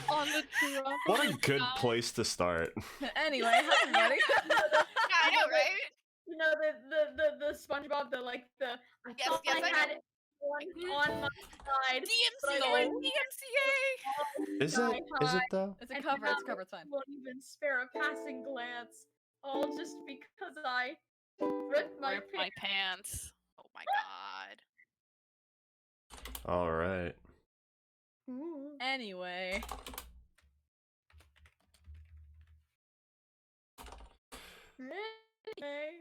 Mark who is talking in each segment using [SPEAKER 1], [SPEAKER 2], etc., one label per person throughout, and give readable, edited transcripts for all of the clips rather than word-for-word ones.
[SPEAKER 1] On the drop.
[SPEAKER 2] What a good place to start.
[SPEAKER 3] Anyway, hi everybody.
[SPEAKER 4] Yeah, I know, right?
[SPEAKER 5] You know the SpongeBob, I
[SPEAKER 4] Yes,
[SPEAKER 5] thought
[SPEAKER 4] yes,
[SPEAKER 5] I
[SPEAKER 4] I
[SPEAKER 5] had
[SPEAKER 4] know.
[SPEAKER 5] it on my side. but I
[SPEAKER 4] DMCA,
[SPEAKER 5] went
[SPEAKER 4] DMCA.
[SPEAKER 2] Is
[SPEAKER 5] sky
[SPEAKER 2] it? Is
[SPEAKER 5] high,
[SPEAKER 2] it though?
[SPEAKER 3] It's a
[SPEAKER 5] and
[SPEAKER 3] cover.
[SPEAKER 5] now
[SPEAKER 3] It's a cover. It's fine.
[SPEAKER 5] won't even spare a passing glance, all just because I ripped my
[SPEAKER 1] Rip my pants.
[SPEAKER 4] Oh my god.
[SPEAKER 2] All right.
[SPEAKER 5] Ooh.
[SPEAKER 3] Anyway.
[SPEAKER 5] Hey.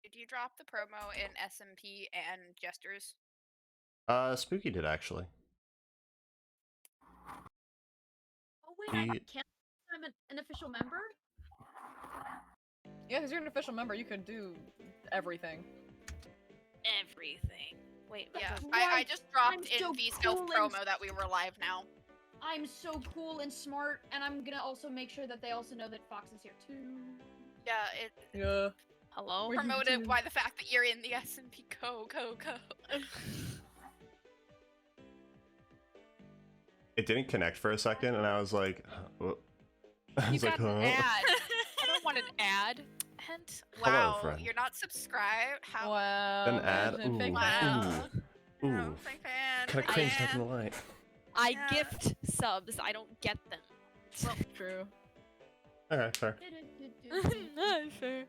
[SPEAKER 4] Did you drop the promo in SMP and Gestures?
[SPEAKER 2] Spooky did actually.
[SPEAKER 5] Oh wait,
[SPEAKER 2] He-
[SPEAKER 5] can't I'm an official member?
[SPEAKER 3] Yeah, because you're an official member, you can do everything.
[SPEAKER 1] Everything. Wait,
[SPEAKER 4] Yeah,
[SPEAKER 5] That's
[SPEAKER 4] I
[SPEAKER 5] right.
[SPEAKER 4] just dropped
[SPEAKER 5] I'm
[SPEAKER 4] in
[SPEAKER 5] so
[SPEAKER 4] the stealth
[SPEAKER 5] cool and-
[SPEAKER 4] promo that we were live now.
[SPEAKER 5] I'm so cool and smart, and I'm gonna also make sure that they also know that Fox is here too.
[SPEAKER 4] Yeah, it
[SPEAKER 3] Yeah.
[SPEAKER 1] hello?
[SPEAKER 3] Where'd you
[SPEAKER 4] promoted
[SPEAKER 3] do?
[SPEAKER 4] by the fact that you're in the SMP. Go.
[SPEAKER 2] It didn't connect for a second, and I was like, I
[SPEAKER 1] You
[SPEAKER 2] was like,
[SPEAKER 1] got an
[SPEAKER 2] huh?
[SPEAKER 1] ad. I don't want an ad. And
[SPEAKER 2] Hello,
[SPEAKER 4] Wow,
[SPEAKER 2] friend.
[SPEAKER 4] you're not subscribed? How?
[SPEAKER 3] Wow.
[SPEAKER 2] An ad?
[SPEAKER 3] imagine fake
[SPEAKER 2] Ooh.
[SPEAKER 4] Wow.
[SPEAKER 2] Ooh.
[SPEAKER 4] Oh, fake fan,
[SPEAKER 2] Kind of
[SPEAKER 4] fake
[SPEAKER 2] cringe
[SPEAKER 4] fan.
[SPEAKER 2] not gonna lie.
[SPEAKER 1] I
[SPEAKER 4] Yeah.
[SPEAKER 1] gift subs. I don't get them.
[SPEAKER 3] Well, true.
[SPEAKER 2] Okay, fair.
[SPEAKER 1] Sure.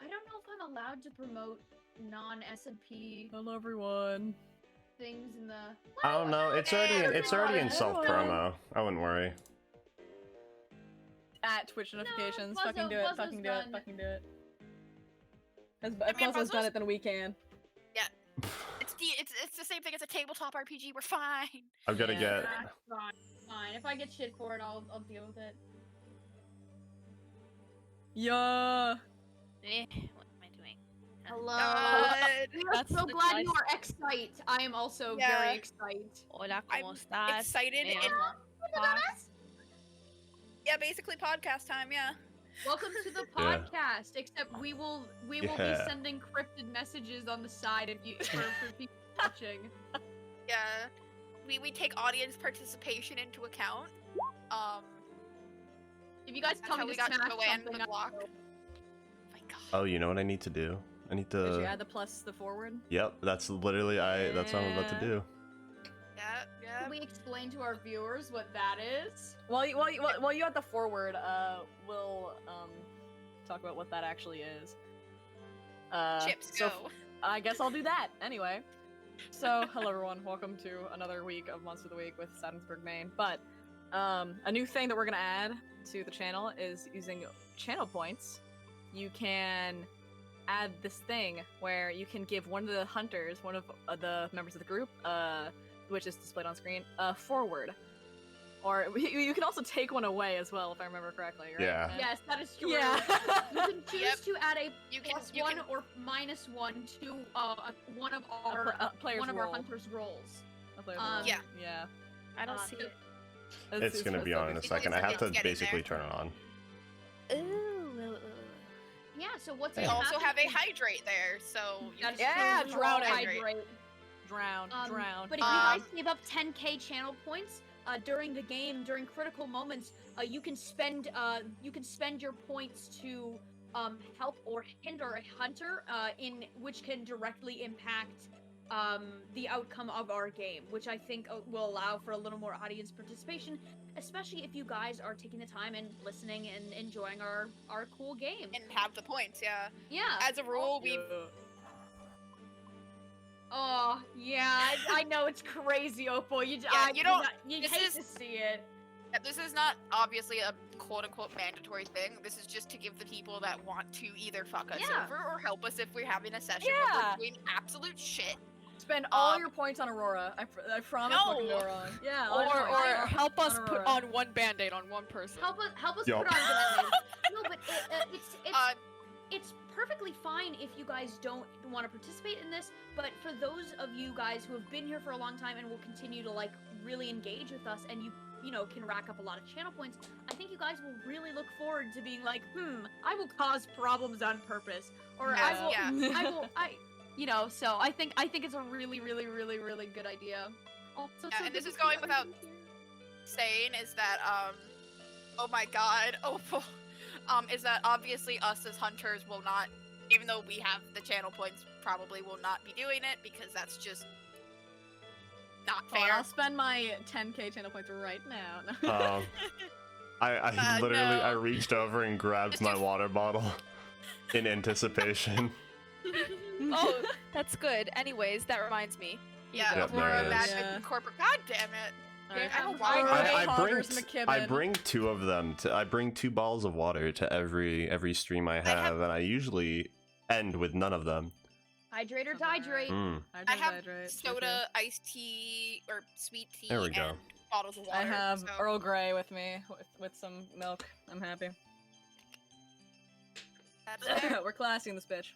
[SPEAKER 5] I don't know if I'm allowed to promote non-SMP
[SPEAKER 3] Hello, everyone.
[SPEAKER 5] things in the.
[SPEAKER 2] I don't know. It's already in
[SPEAKER 3] Hello.
[SPEAKER 2] self promo. I wouldn't worry.
[SPEAKER 3] At Twitch notifications.
[SPEAKER 5] Buzzo-
[SPEAKER 3] fucking do it.
[SPEAKER 5] Buzzo's
[SPEAKER 3] Fucking do it.
[SPEAKER 5] done.
[SPEAKER 3] Fucking do it. As
[SPEAKER 4] I mean,
[SPEAKER 3] Buzzo's done
[SPEAKER 4] Buzzo's-
[SPEAKER 3] it, then we can.
[SPEAKER 4] It's the same thing as a tabletop RPG. We're fine.
[SPEAKER 2] I've got to
[SPEAKER 3] Yeah.
[SPEAKER 2] get.
[SPEAKER 5] Fine. If I get shit for it, I'll deal with it.
[SPEAKER 3] Yeah.
[SPEAKER 1] What am I doing?
[SPEAKER 5] Hello.
[SPEAKER 4] God.
[SPEAKER 5] We are
[SPEAKER 1] That's
[SPEAKER 5] so
[SPEAKER 1] the
[SPEAKER 5] glad you
[SPEAKER 1] nice-
[SPEAKER 5] are excited. I am also
[SPEAKER 4] Yeah.
[SPEAKER 5] very excited.
[SPEAKER 1] Hola,
[SPEAKER 4] I'm
[SPEAKER 1] ¿cómo estás?
[SPEAKER 4] excited
[SPEAKER 1] Me
[SPEAKER 4] and-
[SPEAKER 1] llamo Juan.
[SPEAKER 4] Yeah, basically podcast time. Yeah.
[SPEAKER 5] Welcome to the
[SPEAKER 2] Yeah.
[SPEAKER 5] podcast. Except we will be
[SPEAKER 2] Yeah.
[SPEAKER 5] sending cryptid messages on the side if you for people watching.
[SPEAKER 4] Yeah. We take audience participation into account.
[SPEAKER 5] If you guys
[SPEAKER 4] That's
[SPEAKER 5] tell
[SPEAKER 4] how
[SPEAKER 5] me
[SPEAKER 4] we
[SPEAKER 5] to
[SPEAKER 4] got
[SPEAKER 5] smash
[SPEAKER 4] to the end
[SPEAKER 5] something,
[SPEAKER 4] of the
[SPEAKER 5] I
[SPEAKER 4] block.
[SPEAKER 5] will.
[SPEAKER 4] Oh my god.
[SPEAKER 2] Oh, you know what I need to do? I need
[SPEAKER 3] Did you
[SPEAKER 2] to.
[SPEAKER 3] add the plus the forward?
[SPEAKER 2] Yep, that's literally that's what I'm about to
[SPEAKER 3] Yeah.
[SPEAKER 2] do.
[SPEAKER 4] Yeah.
[SPEAKER 5] Can we explain to our viewers what that is?
[SPEAKER 3] While you at the forward, we'll talk about what that actually is.
[SPEAKER 4] Chips
[SPEAKER 3] so
[SPEAKER 4] go.
[SPEAKER 3] I guess I'll do that anyway. So, hello everyone, welcome to another week of Monster of the Week with Sadensberg Main. But a new thing that we're gonna add to the channel is using channel points. You can add this thing where you can give one of the hunters, one of the members of the group, which is displayed on screen, forward. Or you can also take one away as well, if I remember correctly, right?
[SPEAKER 2] Yeah.
[SPEAKER 5] Yes, that is true.
[SPEAKER 3] Yeah.
[SPEAKER 5] You can choose
[SPEAKER 4] Yep.
[SPEAKER 5] to add a
[SPEAKER 4] You can.
[SPEAKER 5] plus
[SPEAKER 4] You
[SPEAKER 5] one
[SPEAKER 4] can.
[SPEAKER 5] or minus one to one of
[SPEAKER 3] player's
[SPEAKER 5] our
[SPEAKER 3] role.
[SPEAKER 5] hunters' roles.
[SPEAKER 3] A player's
[SPEAKER 5] Um,
[SPEAKER 3] role.
[SPEAKER 4] Yeah.
[SPEAKER 3] Yeah.
[SPEAKER 1] I don't
[SPEAKER 5] Uh,
[SPEAKER 1] see
[SPEAKER 5] so-
[SPEAKER 1] it.
[SPEAKER 2] It's gonna be on in a
[SPEAKER 4] it's-
[SPEAKER 2] second. I have to
[SPEAKER 4] it's getting
[SPEAKER 2] basically
[SPEAKER 4] there.
[SPEAKER 2] turn it on.
[SPEAKER 1] Ooh.
[SPEAKER 5] Yeah. So what's
[SPEAKER 4] We
[SPEAKER 5] gonna
[SPEAKER 4] also have
[SPEAKER 5] happen
[SPEAKER 4] a hydrate there, so you
[SPEAKER 5] That's
[SPEAKER 4] can
[SPEAKER 3] Yeah,
[SPEAKER 5] true,
[SPEAKER 4] choose
[SPEAKER 5] we're all
[SPEAKER 3] drowning.
[SPEAKER 5] hydrate.
[SPEAKER 3] Drown. Drown.
[SPEAKER 5] But if you guys save up 10k channel points during the game, during critical moments, you can spend your points to help or hinder a hunter, in which can directly impact the outcome of our game, which I think will allow for a little more audience participation, especially if you guys are taking the time and listening and enjoying our cool game.
[SPEAKER 4] and have the points. Yeah.
[SPEAKER 5] Yeah.
[SPEAKER 4] As a rule, we.
[SPEAKER 5] Oh yeah, I know it's crazy, Opal. You
[SPEAKER 4] This
[SPEAKER 5] hate
[SPEAKER 4] is-
[SPEAKER 5] to see it.
[SPEAKER 4] This is not obviously a quote-unquote mandatory thing. This is just to give the people that want to either fuck us
[SPEAKER 5] Yeah.
[SPEAKER 4] over or help us if we're having a session
[SPEAKER 3] Yeah.
[SPEAKER 4] where we're doing absolute shit.
[SPEAKER 3] Spend all
[SPEAKER 4] Um,
[SPEAKER 3] your points on Aurora. I promise
[SPEAKER 4] No.
[SPEAKER 3] fucking Aurora. Yeah.
[SPEAKER 1] Or
[SPEAKER 3] honestly.
[SPEAKER 1] help us
[SPEAKER 3] On
[SPEAKER 1] put
[SPEAKER 3] Aurora.
[SPEAKER 1] on one band-aid on one person.
[SPEAKER 5] Help us
[SPEAKER 2] Yup.
[SPEAKER 5] put on Band-Aids. No, but
[SPEAKER 4] Uh,
[SPEAKER 5] it's perfectly fine if you guys don't want to participate in this. But for those of you guys who have been here for a long time and will continue to like really engage with us, and you know can rack up a lot of channel points, I think you guys will really look forward to being like, I will cause problems on purpose, or
[SPEAKER 3] Yeah.
[SPEAKER 5] I you know, so I think it's a really, really, really, really good idea. Also,
[SPEAKER 4] Yeah,
[SPEAKER 5] so
[SPEAKER 4] and this
[SPEAKER 5] good
[SPEAKER 4] is
[SPEAKER 5] to
[SPEAKER 4] going
[SPEAKER 5] see
[SPEAKER 4] without
[SPEAKER 5] everything here.
[SPEAKER 4] saying is that oh my god, is that obviously us as hunters will not, even though we have the channel points, probably will not be doing it because that's just not
[SPEAKER 3] Hold on,
[SPEAKER 4] fair.
[SPEAKER 3] I'll spend my 10k channel points right now.
[SPEAKER 2] I literally I
[SPEAKER 4] no.
[SPEAKER 2] reached over and grabbed
[SPEAKER 4] Just
[SPEAKER 2] my
[SPEAKER 4] do-
[SPEAKER 2] water bottle in anticipation.
[SPEAKER 1] Oh, that's good. Anyways, that reminds me.
[SPEAKER 4] Yeah,
[SPEAKER 2] Yep, there
[SPEAKER 4] Aurora,
[SPEAKER 2] it is.
[SPEAKER 4] Magic,
[SPEAKER 3] Yeah.
[SPEAKER 4] and Corporate. God damn it!
[SPEAKER 3] Alright,
[SPEAKER 4] I don't
[SPEAKER 3] I'll
[SPEAKER 4] want
[SPEAKER 3] go
[SPEAKER 4] it.
[SPEAKER 3] get
[SPEAKER 2] I
[SPEAKER 3] Hoggers
[SPEAKER 2] bring
[SPEAKER 3] McKibben.
[SPEAKER 2] I bring 2 of them. I bring 2 bottles of water to every stream I have, and I usually end with none of them.
[SPEAKER 5] Hydrate or
[SPEAKER 3] Sounds alright.
[SPEAKER 5] dehydrate.
[SPEAKER 4] I have
[SPEAKER 3] Hydrate,
[SPEAKER 4] soda, iced tea, or sweet tea,
[SPEAKER 2] There we go.
[SPEAKER 4] and bottles of water.
[SPEAKER 3] I have
[SPEAKER 4] so...
[SPEAKER 3] Earl Grey with me with some milk. I'm happy.
[SPEAKER 4] That's fair.
[SPEAKER 3] We're classy in this bitch.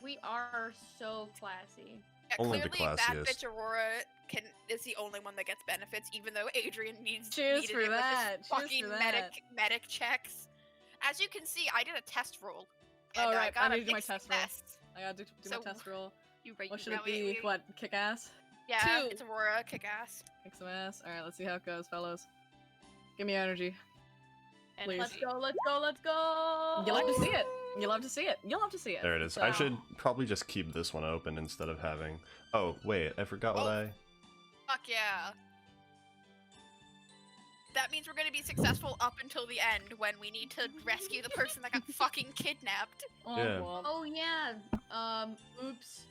[SPEAKER 5] We are so classy.
[SPEAKER 4] Yeah,
[SPEAKER 2] Only the
[SPEAKER 4] clearly that
[SPEAKER 2] classiest.
[SPEAKER 4] bitch Aurora is the only one that gets benefits, even though Adrian needed
[SPEAKER 3] Cheers for
[SPEAKER 4] it with his
[SPEAKER 3] that, cheers
[SPEAKER 4] fucking
[SPEAKER 3] for that.
[SPEAKER 4] medic checks. As you can see, I did a test roll.
[SPEAKER 3] Oh,
[SPEAKER 4] And
[SPEAKER 3] right,
[SPEAKER 4] I got
[SPEAKER 3] I
[SPEAKER 4] a
[SPEAKER 3] need to do my
[SPEAKER 4] mixed
[SPEAKER 3] test roll.
[SPEAKER 4] success.
[SPEAKER 3] I gotta do
[SPEAKER 4] So,
[SPEAKER 3] my test roll.
[SPEAKER 4] You right?
[SPEAKER 3] What
[SPEAKER 4] you
[SPEAKER 3] should it
[SPEAKER 4] know,
[SPEAKER 3] be? What, kick ass?
[SPEAKER 4] Yeah,
[SPEAKER 1] 2.
[SPEAKER 4] it's Aurora, kick ass.
[SPEAKER 3] Kick some ass? Alright, let's see how it goes, fellas. Give me energy.
[SPEAKER 1] And
[SPEAKER 3] Please.
[SPEAKER 5] Let's go, let's go, let's go!
[SPEAKER 3] You'll have to see it. You'll have to see it. You'll have to see it.
[SPEAKER 2] There it is. I
[SPEAKER 3] So-
[SPEAKER 2] should probably just keep this one open instead of having. Oh wait, I forgot what I.
[SPEAKER 4] Fuck yeah. That means we're gonna be successful up until the end when we need to rescue the person that got fucking kidnapped.
[SPEAKER 3] Oh,
[SPEAKER 2] Yeah.
[SPEAKER 3] well.
[SPEAKER 5] Oh yeah. Oops.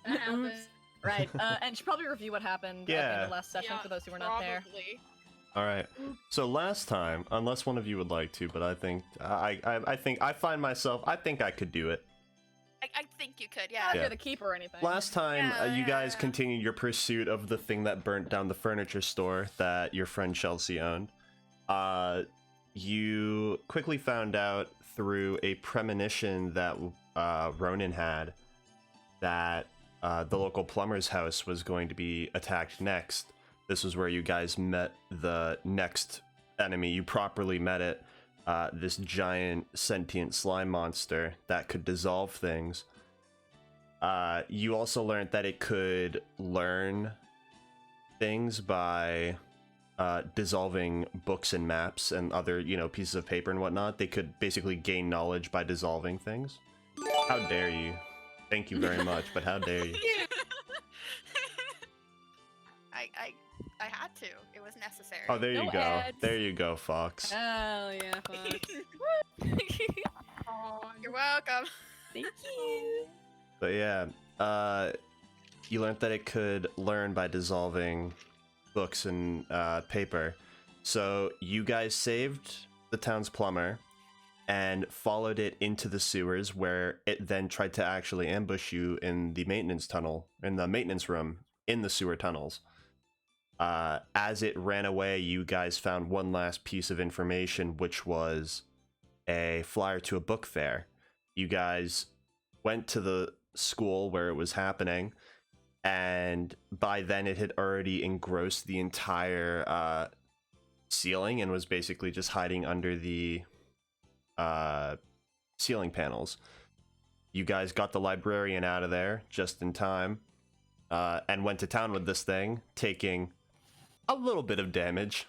[SPEAKER 5] That happened.
[SPEAKER 3] Oops. Right. And should probably review what happened at the end
[SPEAKER 2] Yeah.
[SPEAKER 3] of last session
[SPEAKER 4] Yeah,
[SPEAKER 3] for those who were not there.
[SPEAKER 4] Probably.
[SPEAKER 2] All right. So last time, unless one of you would like to, but I think I think I find myself. I think I could do it.
[SPEAKER 4] I think you could,
[SPEAKER 3] Not
[SPEAKER 4] yeah.
[SPEAKER 3] if
[SPEAKER 2] Yeah.
[SPEAKER 3] you're the keeper or anything.
[SPEAKER 2] Last time, you guys
[SPEAKER 4] Yeah.
[SPEAKER 2] continued your pursuit of the thing that burnt down the furniture store that your friend Chelsea owned. You quickly found out through a premonition that Ronan had that the local plumber's house was going to be attacked next. This was where you guys met the next enemy. You properly met it. This giant sentient slime monster that could dissolve things. You also learned that it could learn things by dissolving books and maps and other, pieces of paper and whatnot. They could basically gain knowledge by dissolving things. How dare you? Thank you very much, but how dare you?
[SPEAKER 4] I had to. It was necessary.
[SPEAKER 2] Oh, there you
[SPEAKER 1] No
[SPEAKER 2] go.
[SPEAKER 1] ads.
[SPEAKER 2] There you go, Fox.
[SPEAKER 3] Hell yeah, fuck.
[SPEAKER 4] You're welcome.
[SPEAKER 1] Thank you.
[SPEAKER 2] But yeah, you learned that it could learn by dissolving books and paper. So you guys saved the town's plumber and followed it into the sewers, where it then tried to actually ambush you in the maintenance tunnel, in the maintenance room in the sewer tunnels. As it ran away, you guys found one last piece of information, which was a flyer to a book fair. You guys went to the school where it was happening, and by then it had already engrossed the entire ceiling and was basically just hiding under the ceiling panels. You guys got the librarian out of there just in time, and went to town with this thing, taking a little bit of damage.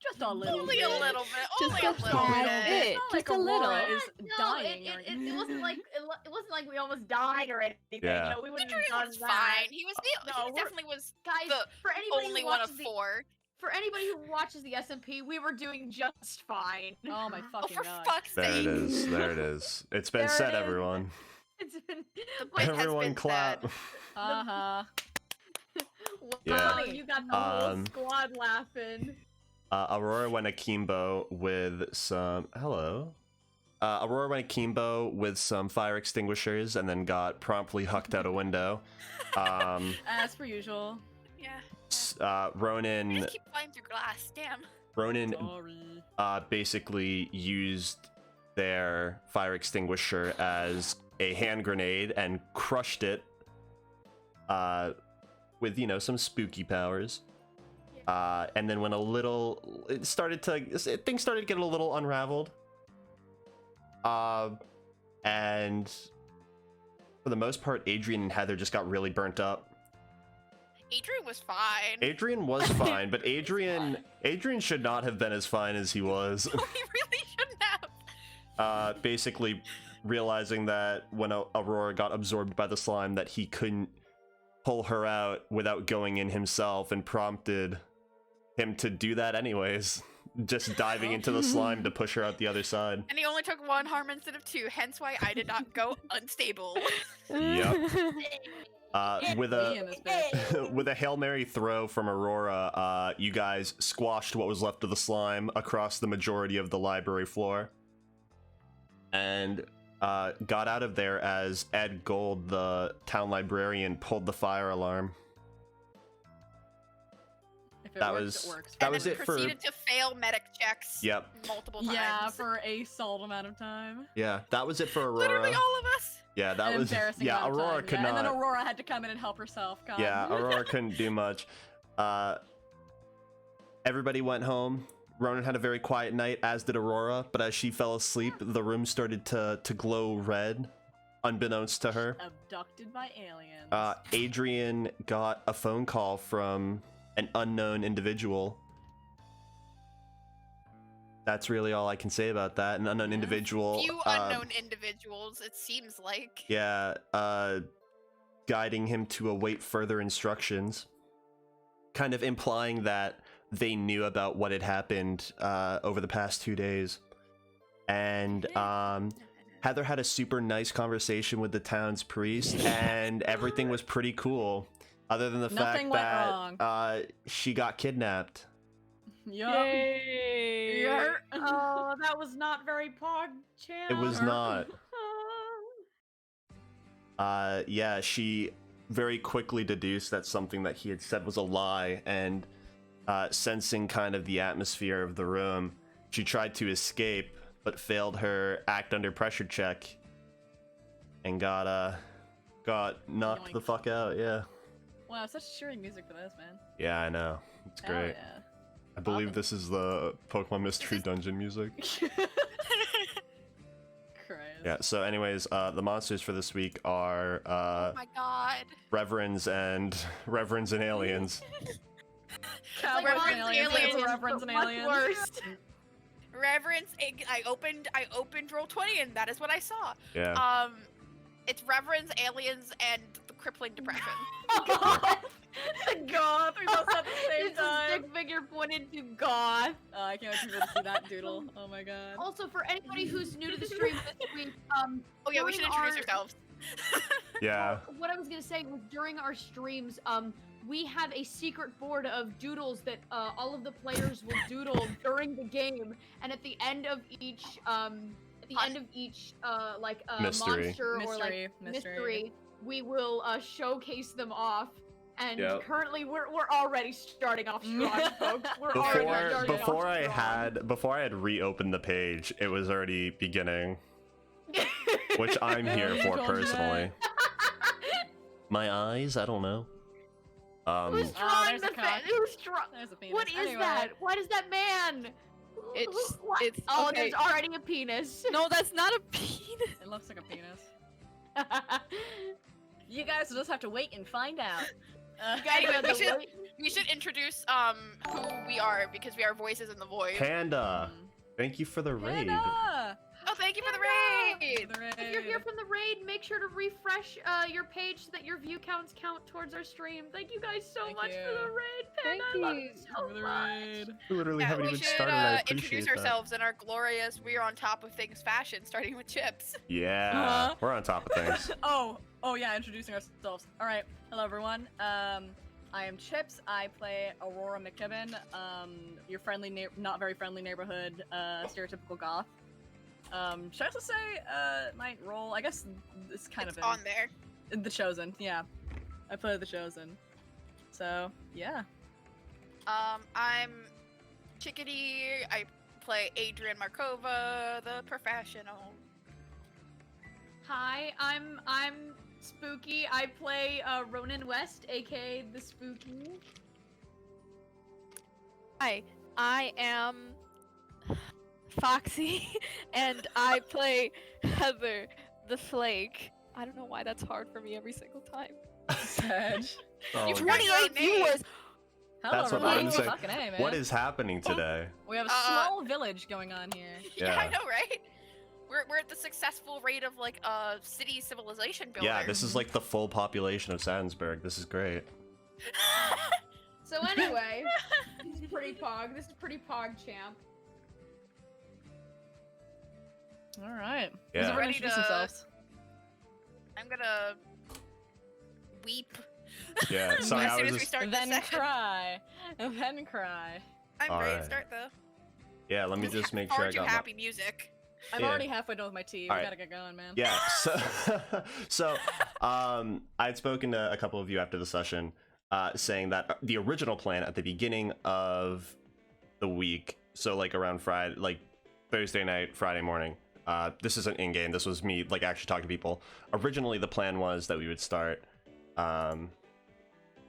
[SPEAKER 3] Just a little
[SPEAKER 4] Only
[SPEAKER 3] bit.
[SPEAKER 4] a little bit.
[SPEAKER 1] Just
[SPEAKER 4] Only a
[SPEAKER 1] a
[SPEAKER 4] little
[SPEAKER 1] tad
[SPEAKER 4] bit.
[SPEAKER 1] bit.
[SPEAKER 3] It's not like
[SPEAKER 1] Just a little.
[SPEAKER 3] Aurora is
[SPEAKER 5] No,
[SPEAKER 3] dying.
[SPEAKER 5] it wasn't like it wasn't like we almost died or anything.
[SPEAKER 2] Yeah.
[SPEAKER 5] You know, we wouldn't have
[SPEAKER 4] Adrian
[SPEAKER 5] done
[SPEAKER 4] was
[SPEAKER 5] that.
[SPEAKER 4] fine. He was
[SPEAKER 5] No,
[SPEAKER 4] he
[SPEAKER 5] we're-
[SPEAKER 4] definitely was
[SPEAKER 5] Guys,
[SPEAKER 4] the
[SPEAKER 5] for anybody
[SPEAKER 4] only
[SPEAKER 5] who
[SPEAKER 4] one of
[SPEAKER 5] watches the
[SPEAKER 4] 4.
[SPEAKER 5] for anybody who watches the SMP, we were doing just fine.
[SPEAKER 3] Oh my
[SPEAKER 4] Oh,
[SPEAKER 3] fucking
[SPEAKER 4] for
[SPEAKER 3] god.
[SPEAKER 4] fuck's
[SPEAKER 2] There it
[SPEAKER 4] sake.
[SPEAKER 2] is. There it is. It's been
[SPEAKER 5] There
[SPEAKER 2] said,
[SPEAKER 5] it is.
[SPEAKER 2] everyone.
[SPEAKER 5] It's been
[SPEAKER 4] The place has
[SPEAKER 2] Everyone
[SPEAKER 4] been
[SPEAKER 2] clap.
[SPEAKER 4] said.
[SPEAKER 3] Uh-huh.
[SPEAKER 2] Yeah.
[SPEAKER 5] Wow, you got the whole
[SPEAKER 2] Um,
[SPEAKER 5] squad laughing.
[SPEAKER 2] Aurora went akimbo with some. Hello. Aurora went akimbo with some fire extinguishers and then got promptly hucked out a window.
[SPEAKER 3] As per usual.
[SPEAKER 4] Yeah. I
[SPEAKER 2] Ronan
[SPEAKER 4] just keep flying through glass. Damn.
[SPEAKER 2] Ronan
[SPEAKER 3] Sorry.
[SPEAKER 2] basically used their fire extinguisher as a hand grenade and crushed it with some spooky powers. And then when things started to get a little unraveled. And for the most part, Adrian and Heather just got really burnt up.
[SPEAKER 4] Adrian was fine.
[SPEAKER 2] Adrian was fine, but Adrian should not have been as fine as he was.
[SPEAKER 4] He really shouldn't have.
[SPEAKER 2] Basically realizing that when Aurora got absorbed by the slime that he couldn't pull her out without going in himself, and prompted him to do that anyways, just diving into the slime to push her out the other side.
[SPEAKER 4] And he only took 1 harm instead of 2, hence why I did not go unstable.
[SPEAKER 2] Yep. With
[SPEAKER 3] Me and this bitch.
[SPEAKER 2] with a Hail Mary throw from Aurora, you guys squashed what was left of the slime across the majority of the library floor, and got out of there as Ed Gold, the town librarian, pulled the fire alarm.
[SPEAKER 3] If it
[SPEAKER 2] That
[SPEAKER 3] works,
[SPEAKER 2] was
[SPEAKER 3] it works.
[SPEAKER 2] that
[SPEAKER 4] And
[SPEAKER 2] was
[SPEAKER 4] then
[SPEAKER 2] it for
[SPEAKER 4] proceeded to fail medic checks
[SPEAKER 2] Yep.
[SPEAKER 4] multiple times.
[SPEAKER 3] Yeah, for a solid amount of time.
[SPEAKER 2] yeah, that was it for Aurora.
[SPEAKER 4] Literally all of us.
[SPEAKER 2] Yeah, that
[SPEAKER 3] An
[SPEAKER 2] was
[SPEAKER 3] embarrassing
[SPEAKER 2] yeah.
[SPEAKER 3] amount of
[SPEAKER 2] Aurora
[SPEAKER 3] time,
[SPEAKER 2] could
[SPEAKER 3] yeah.
[SPEAKER 2] not.
[SPEAKER 3] And then Aurora had to come in and help herself. God.
[SPEAKER 2] Yeah, Aurora couldn't do much. Everybody went home. Ronan had a very quiet night, as did Aurora, but as she fell asleep, the room started to glow red, unbeknownst to her.
[SPEAKER 3] Abducted by aliens.
[SPEAKER 2] Adrian got a phone call from an unknown individual. That's really all I can say about that. An unknown
[SPEAKER 3] Yeah.
[SPEAKER 2] individual.
[SPEAKER 4] Few unknown individuals, it seems like.
[SPEAKER 2] Yeah, guiding him to await further instructions, kind of implying that they knew about what had happened over the past 2 days. And Heather had a super nice conversation with the town's priest, and everything was pretty cool, other than the
[SPEAKER 3] Nothing
[SPEAKER 2] fact
[SPEAKER 3] went
[SPEAKER 2] that she got kidnapped.
[SPEAKER 3] Yup.
[SPEAKER 1] Yay!
[SPEAKER 3] Yurt.
[SPEAKER 5] Oh, that was not very pog
[SPEAKER 2] It was not.
[SPEAKER 5] Oh.
[SPEAKER 2] Yeah, she very quickly deduced that something that he had said was a lie, and sensing kind of the atmosphere of the room, she tried to escape, but failed her act under pressure check, and got knocked the
[SPEAKER 3] Yoink.
[SPEAKER 2] fuck out. Yeah.
[SPEAKER 3] Wow, such cheering music for this, man.
[SPEAKER 2] Yeah, I know. It's
[SPEAKER 3] Hell
[SPEAKER 2] great. I believe this is the Pokemon Mystery Dungeon music.
[SPEAKER 3] Yeah. Christ.
[SPEAKER 2] Yeah, so anyways, the monsters for this week are
[SPEAKER 4] Oh my god.
[SPEAKER 2] Reverends and aliens.
[SPEAKER 3] Cowboys
[SPEAKER 4] Reverends,
[SPEAKER 3] and aliens.
[SPEAKER 4] aliens,
[SPEAKER 3] Reverends and
[SPEAKER 5] What's
[SPEAKER 3] aliens.
[SPEAKER 5] worse?
[SPEAKER 4] Reverence, I opened roll 20 and that is what I saw.
[SPEAKER 2] Yeah.
[SPEAKER 4] It's Reverends, aliens, and the crippling depression.
[SPEAKER 5] God.
[SPEAKER 3] Goth, we both at the same
[SPEAKER 5] It's a
[SPEAKER 3] time.
[SPEAKER 5] stick figure pointed to goth.
[SPEAKER 3] I can't wait for people to see that doodle. Oh my god.
[SPEAKER 5] Also, for anybody who's new to the stream this week,
[SPEAKER 4] Oh yeah, we should
[SPEAKER 5] during
[SPEAKER 4] introduce
[SPEAKER 5] our-
[SPEAKER 4] ourselves.
[SPEAKER 2] Yeah.
[SPEAKER 5] What I was gonna say was during our streams, we have a secret board of doodles that all of the players will doodle during the game, and at the end of each
[SPEAKER 2] Mystery.
[SPEAKER 5] monster or like mystery, we will showcase them off. And
[SPEAKER 2] Yep.
[SPEAKER 5] currently, we're already starting off strong, folks. We're already starting
[SPEAKER 2] Before
[SPEAKER 5] off
[SPEAKER 2] I
[SPEAKER 5] strong.
[SPEAKER 2] had reopened the page, it was already beginning, which I'm
[SPEAKER 3] Yeah,
[SPEAKER 2] here
[SPEAKER 3] you
[SPEAKER 2] for
[SPEAKER 3] told me
[SPEAKER 2] personally. My eyes, I don't know.
[SPEAKER 5] Who's
[SPEAKER 3] Oh,
[SPEAKER 5] drawing
[SPEAKER 3] there's
[SPEAKER 5] the
[SPEAKER 3] a cock.
[SPEAKER 5] Who's drawing?
[SPEAKER 3] There's a penis.
[SPEAKER 5] What is
[SPEAKER 3] Anyway.
[SPEAKER 5] that? What is that man?
[SPEAKER 1] It's-
[SPEAKER 5] What?
[SPEAKER 1] it's-
[SPEAKER 5] Oh,
[SPEAKER 1] okay.
[SPEAKER 5] there's already a penis.
[SPEAKER 1] No, that's not a penis.
[SPEAKER 3] It looks like a penis. You guys will just have to wait and find out.
[SPEAKER 4] Anyway,
[SPEAKER 5] The
[SPEAKER 4] we should
[SPEAKER 5] wait-
[SPEAKER 4] we should introduce who we are because we are voices in the void.
[SPEAKER 2] Panda, thank you for the raid.
[SPEAKER 3] Hannah!
[SPEAKER 4] Oh, thank you for the raid.
[SPEAKER 5] If you're here from the raid, make sure to refresh your page so that your view counts count towards our stream. Thank you guys so
[SPEAKER 3] Thank
[SPEAKER 5] much for
[SPEAKER 3] you.
[SPEAKER 5] the raid, Panda. I
[SPEAKER 1] Thank
[SPEAKER 5] love
[SPEAKER 1] you.
[SPEAKER 5] you so
[SPEAKER 3] For the
[SPEAKER 5] much.
[SPEAKER 3] raid.
[SPEAKER 2] We literally
[SPEAKER 4] Yeah,
[SPEAKER 2] haven't
[SPEAKER 4] we
[SPEAKER 2] even
[SPEAKER 4] should
[SPEAKER 2] started. I appreciate
[SPEAKER 4] introduce
[SPEAKER 2] that.
[SPEAKER 4] ourselves in our glorious "We are on top of things" fashion, starting with Chips.
[SPEAKER 2] Yeah,
[SPEAKER 3] Uh-huh.
[SPEAKER 2] we're on top of things.
[SPEAKER 3] Oh yeah, introducing ourselves. All right, hello everyone. I am Chips. I play Aurora McKibben. Your friendly, not very friendly neighborhood, stereotypical goth. Should I also say my role? I guess it's kind
[SPEAKER 4] It's
[SPEAKER 3] of
[SPEAKER 4] on there.
[SPEAKER 3] the Chosen. Yeah, I play the Chosen. So yeah.
[SPEAKER 4] I'm Chickadee. I play Adrian Markova, the professional.
[SPEAKER 5] Hi, I'm Spooky. I play Ronan West, aka the Spooky.
[SPEAKER 1] Hi, I am Foxy, and I play Heather the Flake. I don't know why that's hard for me every single time.
[SPEAKER 3] Sedge.
[SPEAKER 2] Oh,
[SPEAKER 4] You
[SPEAKER 2] God.
[SPEAKER 1] 28 viewers!
[SPEAKER 3] Hello,
[SPEAKER 2] That's what
[SPEAKER 3] everyone.
[SPEAKER 2] I'm saying.
[SPEAKER 3] Fucking A, man.
[SPEAKER 2] What is happening today?
[SPEAKER 3] We have a
[SPEAKER 4] Uh,
[SPEAKER 3] small village going on here.
[SPEAKER 4] Yeah, I
[SPEAKER 2] Yeah.
[SPEAKER 4] know, right? We're at the successful rate of like city civilization builder.
[SPEAKER 2] Yeah, this is like the full population of Sadensberg. This is great.
[SPEAKER 5] So anyway, this is pretty pog. This is pretty pog, champ.
[SPEAKER 3] All right.
[SPEAKER 2] Yeah.
[SPEAKER 3] Who's ever
[SPEAKER 4] Ready
[SPEAKER 3] introduce
[SPEAKER 4] to-
[SPEAKER 3] themselves?
[SPEAKER 4] I'm gonna weep
[SPEAKER 2] Yeah, sorry,
[SPEAKER 4] as
[SPEAKER 2] I
[SPEAKER 4] soon
[SPEAKER 2] was
[SPEAKER 4] as we
[SPEAKER 2] just.
[SPEAKER 4] start
[SPEAKER 3] Then
[SPEAKER 4] this session.
[SPEAKER 3] cry. And then cry.
[SPEAKER 4] I'm ready
[SPEAKER 2] Alright.
[SPEAKER 4] to start though.
[SPEAKER 2] Yeah, let me
[SPEAKER 4] This
[SPEAKER 2] just
[SPEAKER 4] ha-
[SPEAKER 2] make
[SPEAKER 4] far
[SPEAKER 2] sure I
[SPEAKER 4] too
[SPEAKER 2] got my.
[SPEAKER 4] happy music.
[SPEAKER 3] I'm
[SPEAKER 2] Yeah.
[SPEAKER 3] already halfway done with my tea. We
[SPEAKER 2] Alright.
[SPEAKER 3] gotta get going, man.
[SPEAKER 2] Yeah, so I'd spoken to a couple of you after the session, saying that the original plan at the beginning of the week, so like around Friday, like Thursday night, Friday morning. This isn't in game. This was me like actually talking to people. Originally, the plan was that we would start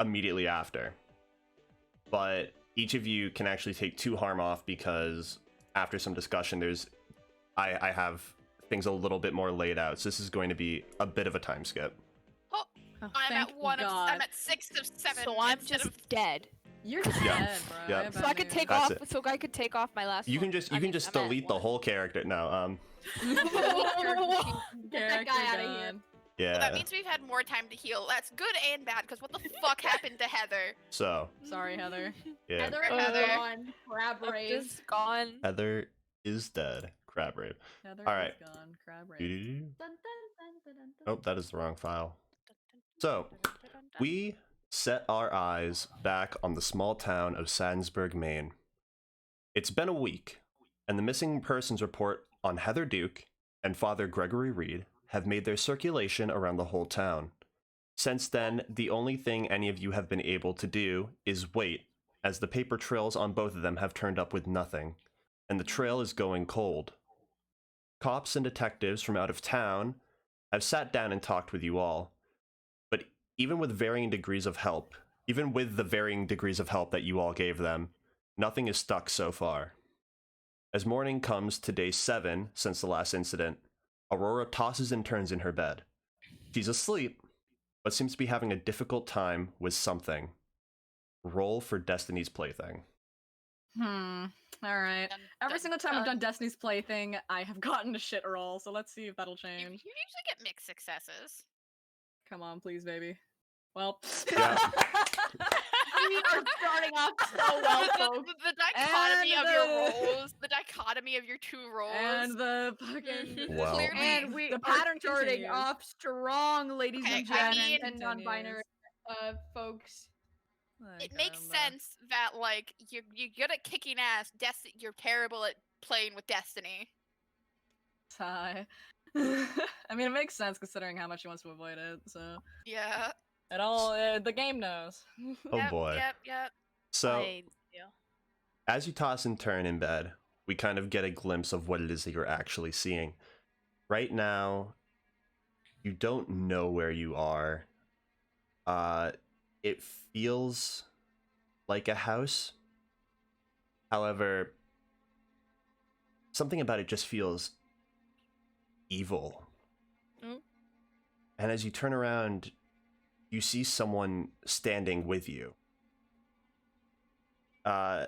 [SPEAKER 2] immediately after, but each of you can actually take 2 harm off because after some discussion, I have things a little bit more laid out. So this is going to be a bit of a time skip.
[SPEAKER 3] Oh,
[SPEAKER 4] I'm
[SPEAKER 3] thank
[SPEAKER 4] at one.
[SPEAKER 3] God.
[SPEAKER 4] I'm at 6 of 7.
[SPEAKER 1] So I'm
[SPEAKER 4] instead
[SPEAKER 1] just
[SPEAKER 4] of-
[SPEAKER 1] dead.
[SPEAKER 3] You're just
[SPEAKER 2] Yeah.
[SPEAKER 3] dead, bro.
[SPEAKER 2] Yeah.
[SPEAKER 3] have
[SPEAKER 1] So
[SPEAKER 3] bad
[SPEAKER 1] I could
[SPEAKER 3] news.
[SPEAKER 1] take
[SPEAKER 2] That's
[SPEAKER 1] off.
[SPEAKER 2] it.
[SPEAKER 1] So I could take off my last.
[SPEAKER 2] You can
[SPEAKER 1] one.
[SPEAKER 2] just
[SPEAKER 1] I
[SPEAKER 2] you can
[SPEAKER 1] mean,
[SPEAKER 2] just
[SPEAKER 1] I'm at
[SPEAKER 2] delete the
[SPEAKER 1] one.
[SPEAKER 2] whole character. No,
[SPEAKER 5] Get that
[SPEAKER 3] Character
[SPEAKER 5] guy out of here.
[SPEAKER 3] gone.
[SPEAKER 2] yeah.
[SPEAKER 4] That means we've had more time to heal. That's good and bad, because what the fuck happened to Heather?
[SPEAKER 2] So
[SPEAKER 3] Sorry, Heather.
[SPEAKER 2] yeah,
[SPEAKER 5] Heather
[SPEAKER 4] Heather.
[SPEAKER 5] is gone. Crab
[SPEAKER 1] I'm
[SPEAKER 5] rave.
[SPEAKER 1] just gone.
[SPEAKER 2] Heather is dead. Crab rape.
[SPEAKER 3] Heather
[SPEAKER 2] Alright.
[SPEAKER 3] is gone. Crab rape.
[SPEAKER 2] Doo-doo-doo.
[SPEAKER 5] Dun, dun, dun, dun, dun, dun.
[SPEAKER 2] Oh, that is the wrong file. So, we set our eyes back on the small town of Sadensberg, Maine. It's been a week, and the missing persons report on Heather Duke and Father Gregory Reed have made their circulation around the whole town. Since then, the only thing any of you have been able to do is wait, as the paper trails on both of them have turned up with nothing, and the trail is going cold. Cops and detectives from out of town have sat down and talked with you all, but even with varying degrees of help, even with the varying degrees of help that you all gave them, nothing is stuck so far. As morning comes to day 7 since the last incident, Aurora tosses and turns in her bed. She's asleep, but seems to be having a difficult time with something. Roll for Destiny's Plaything.
[SPEAKER 3] Alright.
[SPEAKER 4] Dun,
[SPEAKER 3] Every
[SPEAKER 4] dun,
[SPEAKER 3] single time I've
[SPEAKER 4] dun.
[SPEAKER 3] done Destiny's Plaything, I have gotten a shit roll, so let's see if that'll
[SPEAKER 4] You
[SPEAKER 3] change.
[SPEAKER 4] usually get mixed successes.
[SPEAKER 3] Come on, please, baby. Well.
[SPEAKER 2] Yeah.
[SPEAKER 5] We are starting off so well, folks.
[SPEAKER 4] The dichotomy
[SPEAKER 3] And
[SPEAKER 4] of your
[SPEAKER 3] the-
[SPEAKER 4] rolls, the dichotomy of your 2 rolls.
[SPEAKER 3] And the fucking.
[SPEAKER 2] Wow.
[SPEAKER 4] Clearly,
[SPEAKER 5] And we
[SPEAKER 3] the
[SPEAKER 5] are
[SPEAKER 3] pattern
[SPEAKER 5] starting
[SPEAKER 3] continues.
[SPEAKER 5] off strong, ladies
[SPEAKER 4] Okay,
[SPEAKER 5] and
[SPEAKER 4] I
[SPEAKER 5] gentlemen,
[SPEAKER 4] mean-
[SPEAKER 5] and non-binary folks.
[SPEAKER 4] it makes sense that like you're good at kicking ass. You're terrible at playing with Destiny.
[SPEAKER 3] Sigh. I mean, it makes sense considering how much he wants to avoid it. So
[SPEAKER 4] Yeah.
[SPEAKER 3] it all the game knows.
[SPEAKER 2] Oh
[SPEAKER 4] Yep,
[SPEAKER 2] boy.
[SPEAKER 4] Yep.
[SPEAKER 2] So,
[SPEAKER 1] I do.
[SPEAKER 2] as you toss and turn in bed, we kind of get a glimpse of what it is that you're actually seeing. Right now, you don't know where you are. It feels like a house. However, something about it just feels evil.
[SPEAKER 1] Mm.
[SPEAKER 2] And as you turn around, you see someone standing with you.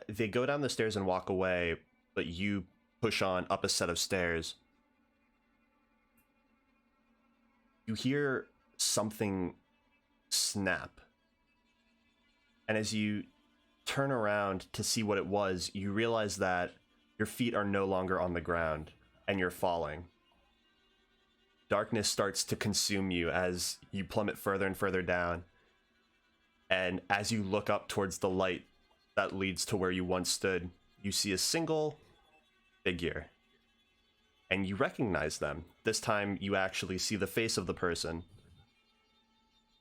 [SPEAKER 2] They go down the stairs and walk away, but you push on up a set of stairs. You hear something snap. And as you turn around to see what it was, you realize that your feet are no longer on the ground and you're falling. Darkness starts to consume you as you plummet further and further down. And as you look up towards the light that leads to where you once stood, you see a single figure. And you recognize them. This time you actually see the face of the person.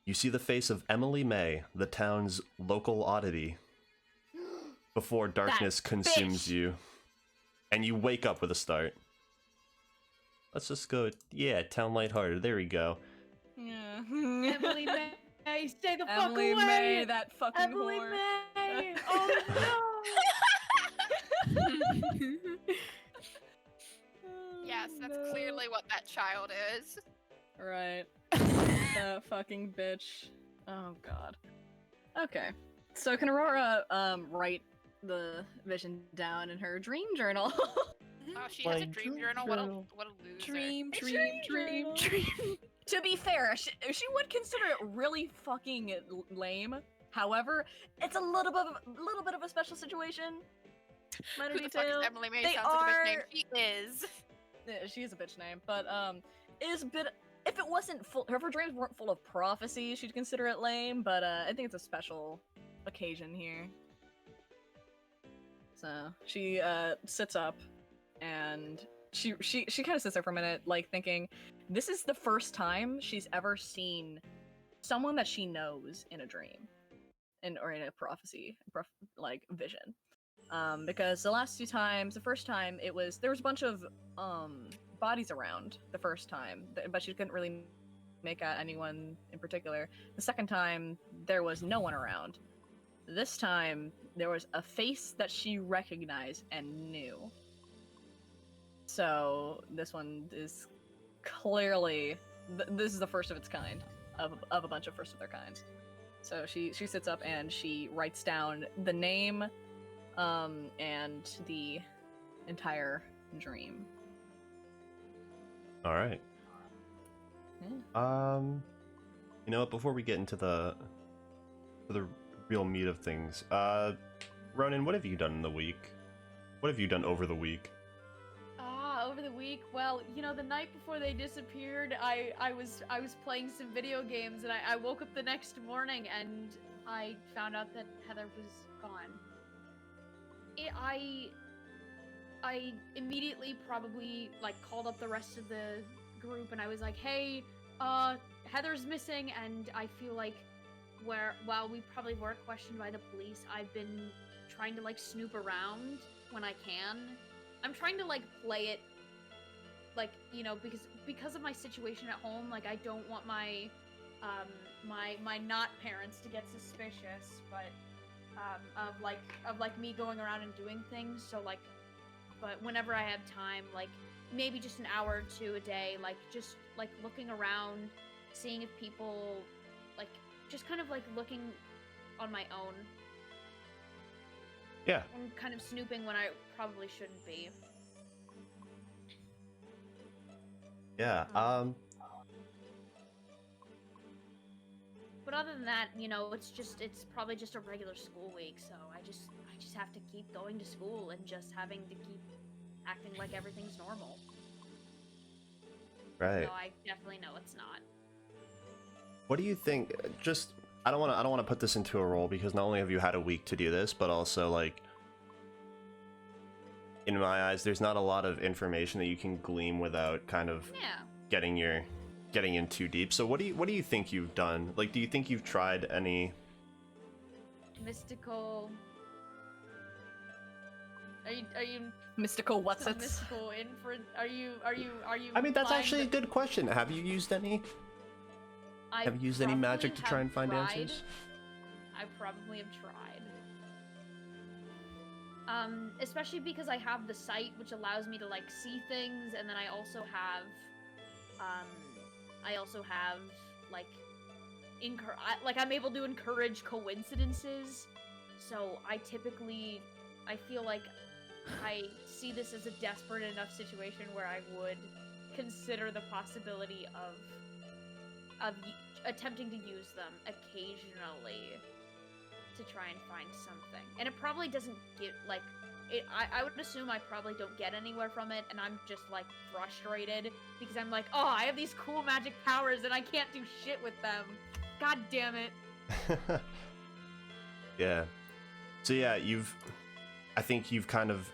[SPEAKER 2] You see the face of Emily May, the town's local oddity, before darkness consumes
[SPEAKER 5] bitch.
[SPEAKER 2] you. And you wake up with a start. Let's just go, yeah, town lighthearted, there we go.
[SPEAKER 3] Yeah.
[SPEAKER 5] Emily May, stay the fuck
[SPEAKER 3] Emily
[SPEAKER 5] away.
[SPEAKER 3] May, that fucking
[SPEAKER 5] Emily
[SPEAKER 3] whore.
[SPEAKER 5] May. Oh
[SPEAKER 4] Yes, that's
[SPEAKER 3] No.
[SPEAKER 4] clearly what that child is.
[SPEAKER 3] Right. That fucking bitch. Oh god. Okay. So can Aurora write the vision down in her dream journal?
[SPEAKER 4] Oh, she has
[SPEAKER 2] My
[SPEAKER 4] a dream
[SPEAKER 2] dream
[SPEAKER 4] journal.
[SPEAKER 2] journal.
[SPEAKER 4] What a loser.
[SPEAKER 1] Dream,
[SPEAKER 3] A
[SPEAKER 1] dream, dream,
[SPEAKER 3] journal.
[SPEAKER 1] dream.
[SPEAKER 3] To be fair, she would consider it really fucking lame. However, it's a little bit of a special situation. Minor
[SPEAKER 4] Who the fuck is
[SPEAKER 3] detail.
[SPEAKER 4] Emily May?
[SPEAKER 3] They
[SPEAKER 4] Sounds like a bitch name.
[SPEAKER 3] are-
[SPEAKER 4] She is.
[SPEAKER 3] Yeah, she is a bitch name, but is a bit. If it wasn't full, if her dreams weren't full of prophecy, she'd consider it lame. But I think it's a special occasion here. So she sits up, and she kind of sits there for a minute, like thinking, this is the first time she's ever seen someone that she knows in a dream, or in a prophecy, like vision. Because the first time there was a bunch of bodies around the first time, but she couldn't really make out anyone in particular. The second time there was no one around. This time there was a face that she recognized and knew. So this one is clearly this is the first of its kind of a bunch of first of their kinds. So she sits up and she writes down the name and the entire dream.
[SPEAKER 2] All right.
[SPEAKER 3] Yeah.
[SPEAKER 2] You know what? Before we get into the real meat of things, Ronan, what have you done in the week? What have you done over the week?
[SPEAKER 5] Over the week, well, you know, the night before they disappeared, I was playing some video games, and I woke up the next morning and I found out that Heather was gone. I immediately probably like called up the rest of the group and I was like, hey, Heather's missing, and I feel like while we probably were questioned by the police, I've been trying to like snoop around when I can. I'm trying to like play it like, you know, because of my situation at home, like I don't want my my not parents to get suspicious, but of like me going around and doing things. So like, but whenever I have time, like maybe just an hour or two a day, like just like looking around, seeing if people like just kind of like looking on my own.
[SPEAKER 2] Yeah.
[SPEAKER 5] And kind of snooping when I probably shouldn't be.
[SPEAKER 2] Yeah.
[SPEAKER 5] But other than that, you know, it's probably just a regular school week, so I just have to keep going to school and just having to keep acting like everything's normal.
[SPEAKER 2] Right.
[SPEAKER 5] So I definitely know it's not.
[SPEAKER 2] What do you think? Just I don't want to put this into a role because not only have you had a week to do this, but also like in my eyes, there's not a lot of information that you can glean without kind of getting in too deep. So what do you think you've done? Like, do you think you've tried any
[SPEAKER 5] mystical? Are you
[SPEAKER 3] mystical what's
[SPEAKER 5] some
[SPEAKER 3] it?
[SPEAKER 5] mystical inference? Are you?
[SPEAKER 2] I mean, that's
[SPEAKER 5] implying
[SPEAKER 2] actually a
[SPEAKER 5] that
[SPEAKER 2] good question. Have you used any?
[SPEAKER 5] I
[SPEAKER 2] Have you used any magic to
[SPEAKER 5] probably
[SPEAKER 2] try
[SPEAKER 5] have
[SPEAKER 2] and find
[SPEAKER 5] tried.
[SPEAKER 2] answers?
[SPEAKER 5] I probably have tried. Especially because I have the sight, which allows me to like see things, and then I also have like I'm able to encourage coincidences. So I feel like I see this as a desperate enough situation where I would consider the possibility of attempting to use them occasionally to try and find something. And it probably doesn't get like it. I would assume I probably don't get anywhere from it, and I'm just like frustrated because I'm like, oh, I have these cool magic powers and I can't do shit with them. God damn it.
[SPEAKER 2] Yeah. So yeah, I think you've kind of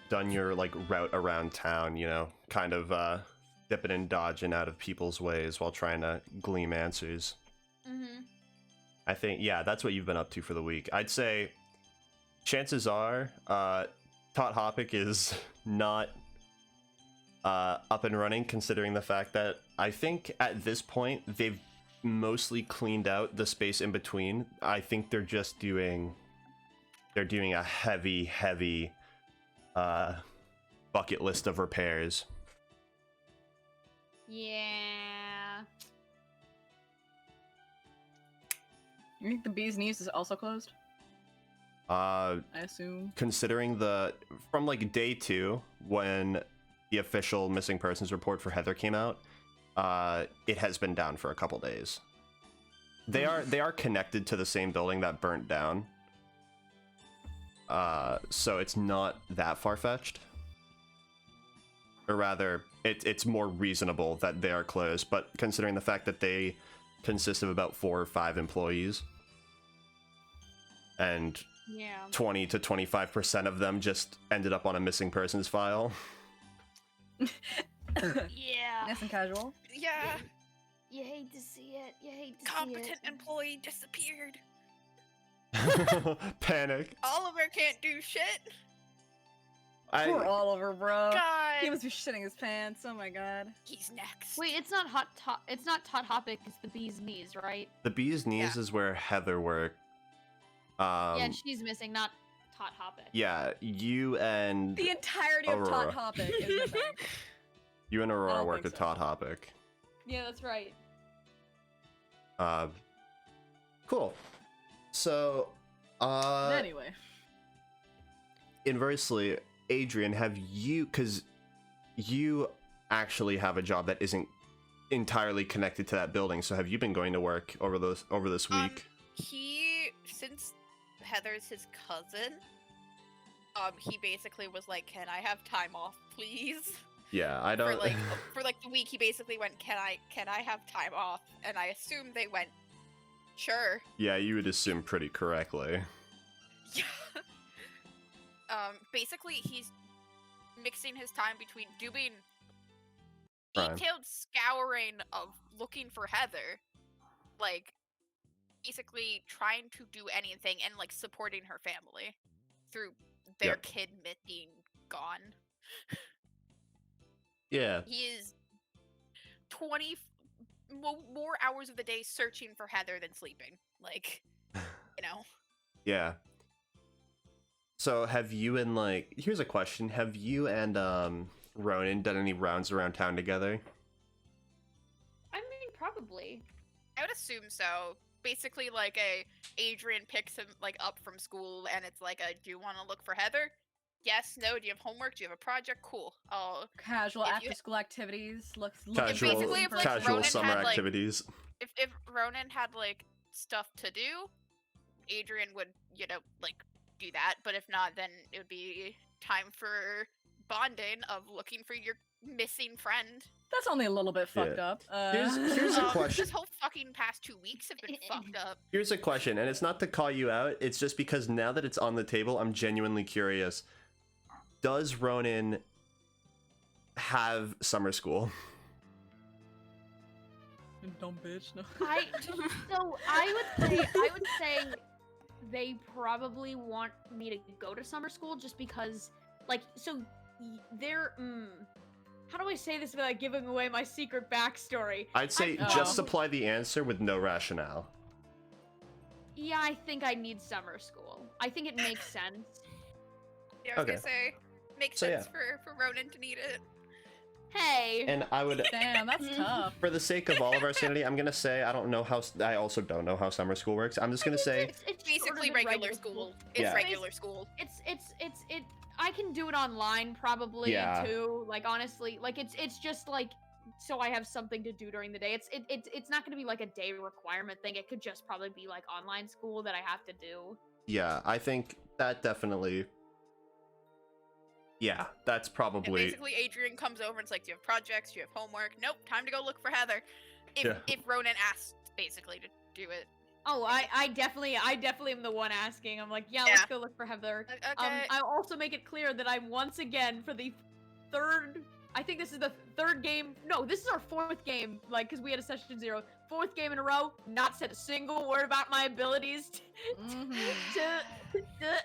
[SPEAKER 2] done your like route around town, you know, kind of dipping and dodging out of people's ways while trying to glean answers.
[SPEAKER 5] Mm-hmm.
[SPEAKER 2] I think, yeah, that's what you've been up to for the week. I'd say chances are Tot Hopic is not up and running, considering the fact that I think at this point they've mostly cleaned out the space in between. I think they're doing a heavy bucket list of repairs.
[SPEAKER 5] Yeah.
[SPEAKER 3] You think the bee's knees is also closed?
[SPEAKER 2] I
[SPEAKER 3] assume.
[SPEAKER 2] Considering from like day 2 when the official missing persons report for Heather came out, it has been down for a couple days. They are connected to the same building that burnt down. So it's not that far-fetched. Or rather, it's more reasonable that they are closed, but considering the fact that they consist of about 4 or 5 employees, and 20 to 25% of them just ended up on a missing persons file.
[SPEAKER 5] Yeah.
[SPEAKER 3] Nice and casual.
[SPEAKER 4] Yeah.
[SPEAKER 5] You hate to see it. You hate to see
[SPEAKER 4] Competent
[SPEAKER 5] it.
[SPEAKER 4] employee disappeared.
[SPEAKER 2] Panic.
[SPEAKER 4] Oliver can't do shit.
[SPEAKER 3] Poor Oliver, bro.
[SPEAKER 4] God.
[SPEAKER 3] He must be shitting his pants. Oh my god.
[SPEAKER 4] He's next.
[SPEAKER 5] Wait, it's not it's not Tot Hopic, it's the bee's knees, right?
[SPEAKER 2] The bee's knees is where Heather worked.
[SPEAKER 5] Yeah, and she's missing, not Tot Hopic.
[SPEAKER 2] Yeah, you and
[SPEAKER 3] The entirety of
[SPEAKER 2] Aurora.
[SPEAKER 3] Tot Hopic is missing.
[SPEAKER 2] You and
[SPEAKER 3] I
[SPEAKER 2] Aurora
[SPEAKER 3] don't
[SPEAKER 2] work
[SPEAKER 3] think
[SPEAKER 2] at
[SPEAKER 3] so.
[SPEAKER 2] Tot Hopic.
[SPEAKER 5] Yeah, that's right.
[SPEAKER 2] Cool. So,
[SPEAKER 3] Anyway.
[SPEAKER 2] inversely, Adrian, have you, because you actually have a job that isn't entirely connected to that building, so have you been going to work over this week?
[SPEAKER 4] Since Heather's his cousin, he basically was like, "Can I have time off, please?"
[SPEAKER 2] Yeah, I don't.
[SPEAKER 4] For the week, he basically went, "Can I have time off?" And I assume they went, "Sure."
[SPEAKER 2] Yeah, you would assume pretty correctly.
[SPEAKER 4] Yeah. Basically, he's mixing his time between doing
[SPEAKER 2] Crime.
[SPEAKER 4] detailed scouring of looking for Heather, like basically trying to do anything and like supporting her family through their
[SPEAKER 2] Yep.
[SPEAKER 4] kid being gone.
[SPEAKER 2] Yeah.
[SPEAKER 4] He is 20 more hours of the day searching for Heather than sleeping. Like,
[SPEAKER 2] Yeah. So have you and here's a question. Have you and Ronan done any rounds around town together?
[SPEAKER 5] I mean, probably.
[SPEAKER 4] I would assume so. Basically, Adrian picks him up from school, and it's do you want to look for Heather? Yes. No. Do you have homework? Do you have a project? Cool.
[SPEAKER 3] Casual
[SPEAKER 4] If you-
[SPEAKER 3] after school activities.
[SPEAKER 2] Casual,
[SPEAKER 4] basically, if,
[SPEAKER 2] casual
[SPEAKER 4] Ronan
[SPEAKER 2] summer
[SPEAKER 4] had,
[SPEAKER 2] activities.
[SPEAKER 4] If Ronan had stuff to do, Adrian would do that. But if not, then it would be time for bonding of looking for your missing friend.
[SPEAKER 3] That's only a little bit fucked
[SPEAKER 2] Yeah.
[SPEAKER 3] up.
[SPEAKER 2] Here's a question.
[SPEAKER 4] This whole fucking past 2 weeks have been fucked up.
[SPEAKER 2] Here's a question, and it's not to call you out, it's just because now that it's on the table, I'm genuinely curious. Does Ronan have summer school?
[SPEAKER 3] Dumb bitch. No.
[SPEAKER 5] I would say they probably want me to go to summer school just because they're how do I say this without giving away my secret backstory?
[SPEAKER 2] I'd say
[SPEAKER 3] Oh.
[SPEAKER 2] just supply the answer with no rationale.
[SPEAKER 5] Yeah, I think I need summer school. I think it makes sense.
[SPEAKER 4] Yeah, I was
[SPEAKER 2] Okay.
[SPEAKER 4] gonna say, makes
[SPEAKER 2] So,
[SPEAKER 4] sense for Ronan to need it.
[SPEAKER 5] Hey.
[SPEAKER 2] And I would,
[SPEAKER 3] Damn, that's tough.
[SPEAKER 2] for the sake of all of our sanity, I'm gonna say I also don't know how summer school works. I'm just gonna say
[SPEAKER 5] It's
[SPEAKER 4] Basically,
[SPEAKER 5] sort of
[SPEAKER 4] regular school. It's
[SPEAKER 2] Yeah.
[SPEAKER 4] regular school.
[SPEAKER 5] It I can do it online probably
[SPEAKER 2] Yeah.
[SPEAKER 5] too. Honestly, it's just so I have something to do during the day. It's not gonna be a day requirement thing. It could just probably be online school that I have to do.
[SPEAKER 2] yeah, I think that definitely. Yeah, that's
[SPEAKER 4] And
[SPEAKER 2] probably.
[SPEAKER 4] basically, Adrian comes over and it's like, "Do you have projects? Do you have homework? Nope. Time to go look for Heather."
[SPEAKER 2] Yeah.
[SPEAKER 4] If Ronan asks, basically, to do it.
[SPEAKER 5] Oh, I definitely am the one asking. I'm like, yeah,
[SPEAKER 4] Yeah.
[SPEAKER 5] let's go look for Heather.
[SPEAKER 4] Okay.
[SPEAKER 5] I'll also make it clear that I'm once again for the third. I think this is the third game. No, this is our fourth game. Because we had a session 0. Fourth game in a row. Not said a single word about my abilities to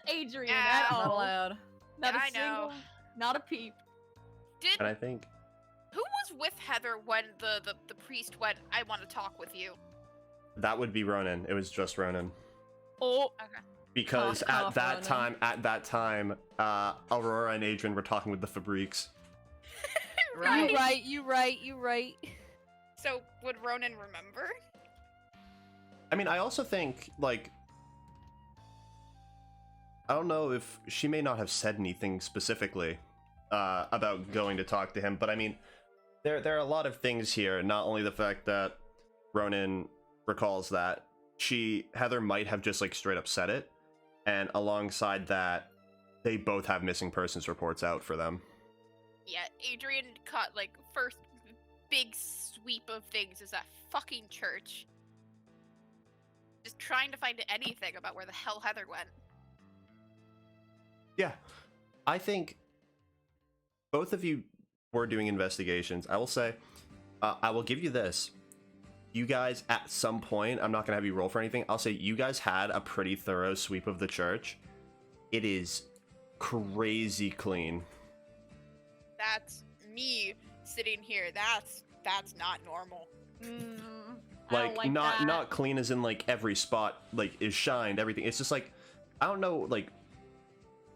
[SPEAKER 5] Adrian
[SPEAKER 4] Yeah.
[SPEAKER 5] at
[SPEAKER 3] Not
[SPEAKER 5] all.
[SPEAKER 3] allowed.
[SPEAKER 5] Not
[SPEAKER 4] Yeah,
[SPEAKER 5] a
[SPEAKER 4] I know.
[SPEAKER 5] single. Not a peep.
[SPEAKER 4] Did
[SPEAKER 2] And I think
[SPEAKER 4] who was with Heather when the priest went, "I want to talk with you"?
[SPEAKER 2] that would be Ronan. It was just Ronan.
[SPEAKER 4] Oh, okay.
[SPEAKER 2] Because
[SPEAKER 3] Cough,
[SPEAKER 2] at
[SPEAKER 3] Ronan.
[SPEAKER 2] that time, Aurora and Adrian were talking with the Fabriques.
[SPEAKER 1] You right.
[SPEAKER 4] So would Ronan remember?
[SPEAKER 2] I mean, I also think, like, I don't know if she may not have said anything specifically about going to talk to him, but I mean, there are a lot of things here. Not only the fact that Ronan recalls that Heather might have just like straight up said it, and alongside that, they both have missing persons reports out for them.
[SPEAKER 4] Yeah, Adrian caught like first big sweep of things is that fucking church. Just trying to find anything about where the hell Heather went.
[SPEAKER 2] Yeah, I think both of you were doing investigations. I will say, I will give you this. You guys, at some point, I'm not going to have you roll for anything. I'll say you guys had a pretty thorough sweep of the church. It is crazy clean.
[SPEAKER 4] That's me sitting here. That's not normal.
[SPEAKER 2] Like, not clean as in like every spot like is shined, everything. It's just like, I don't know like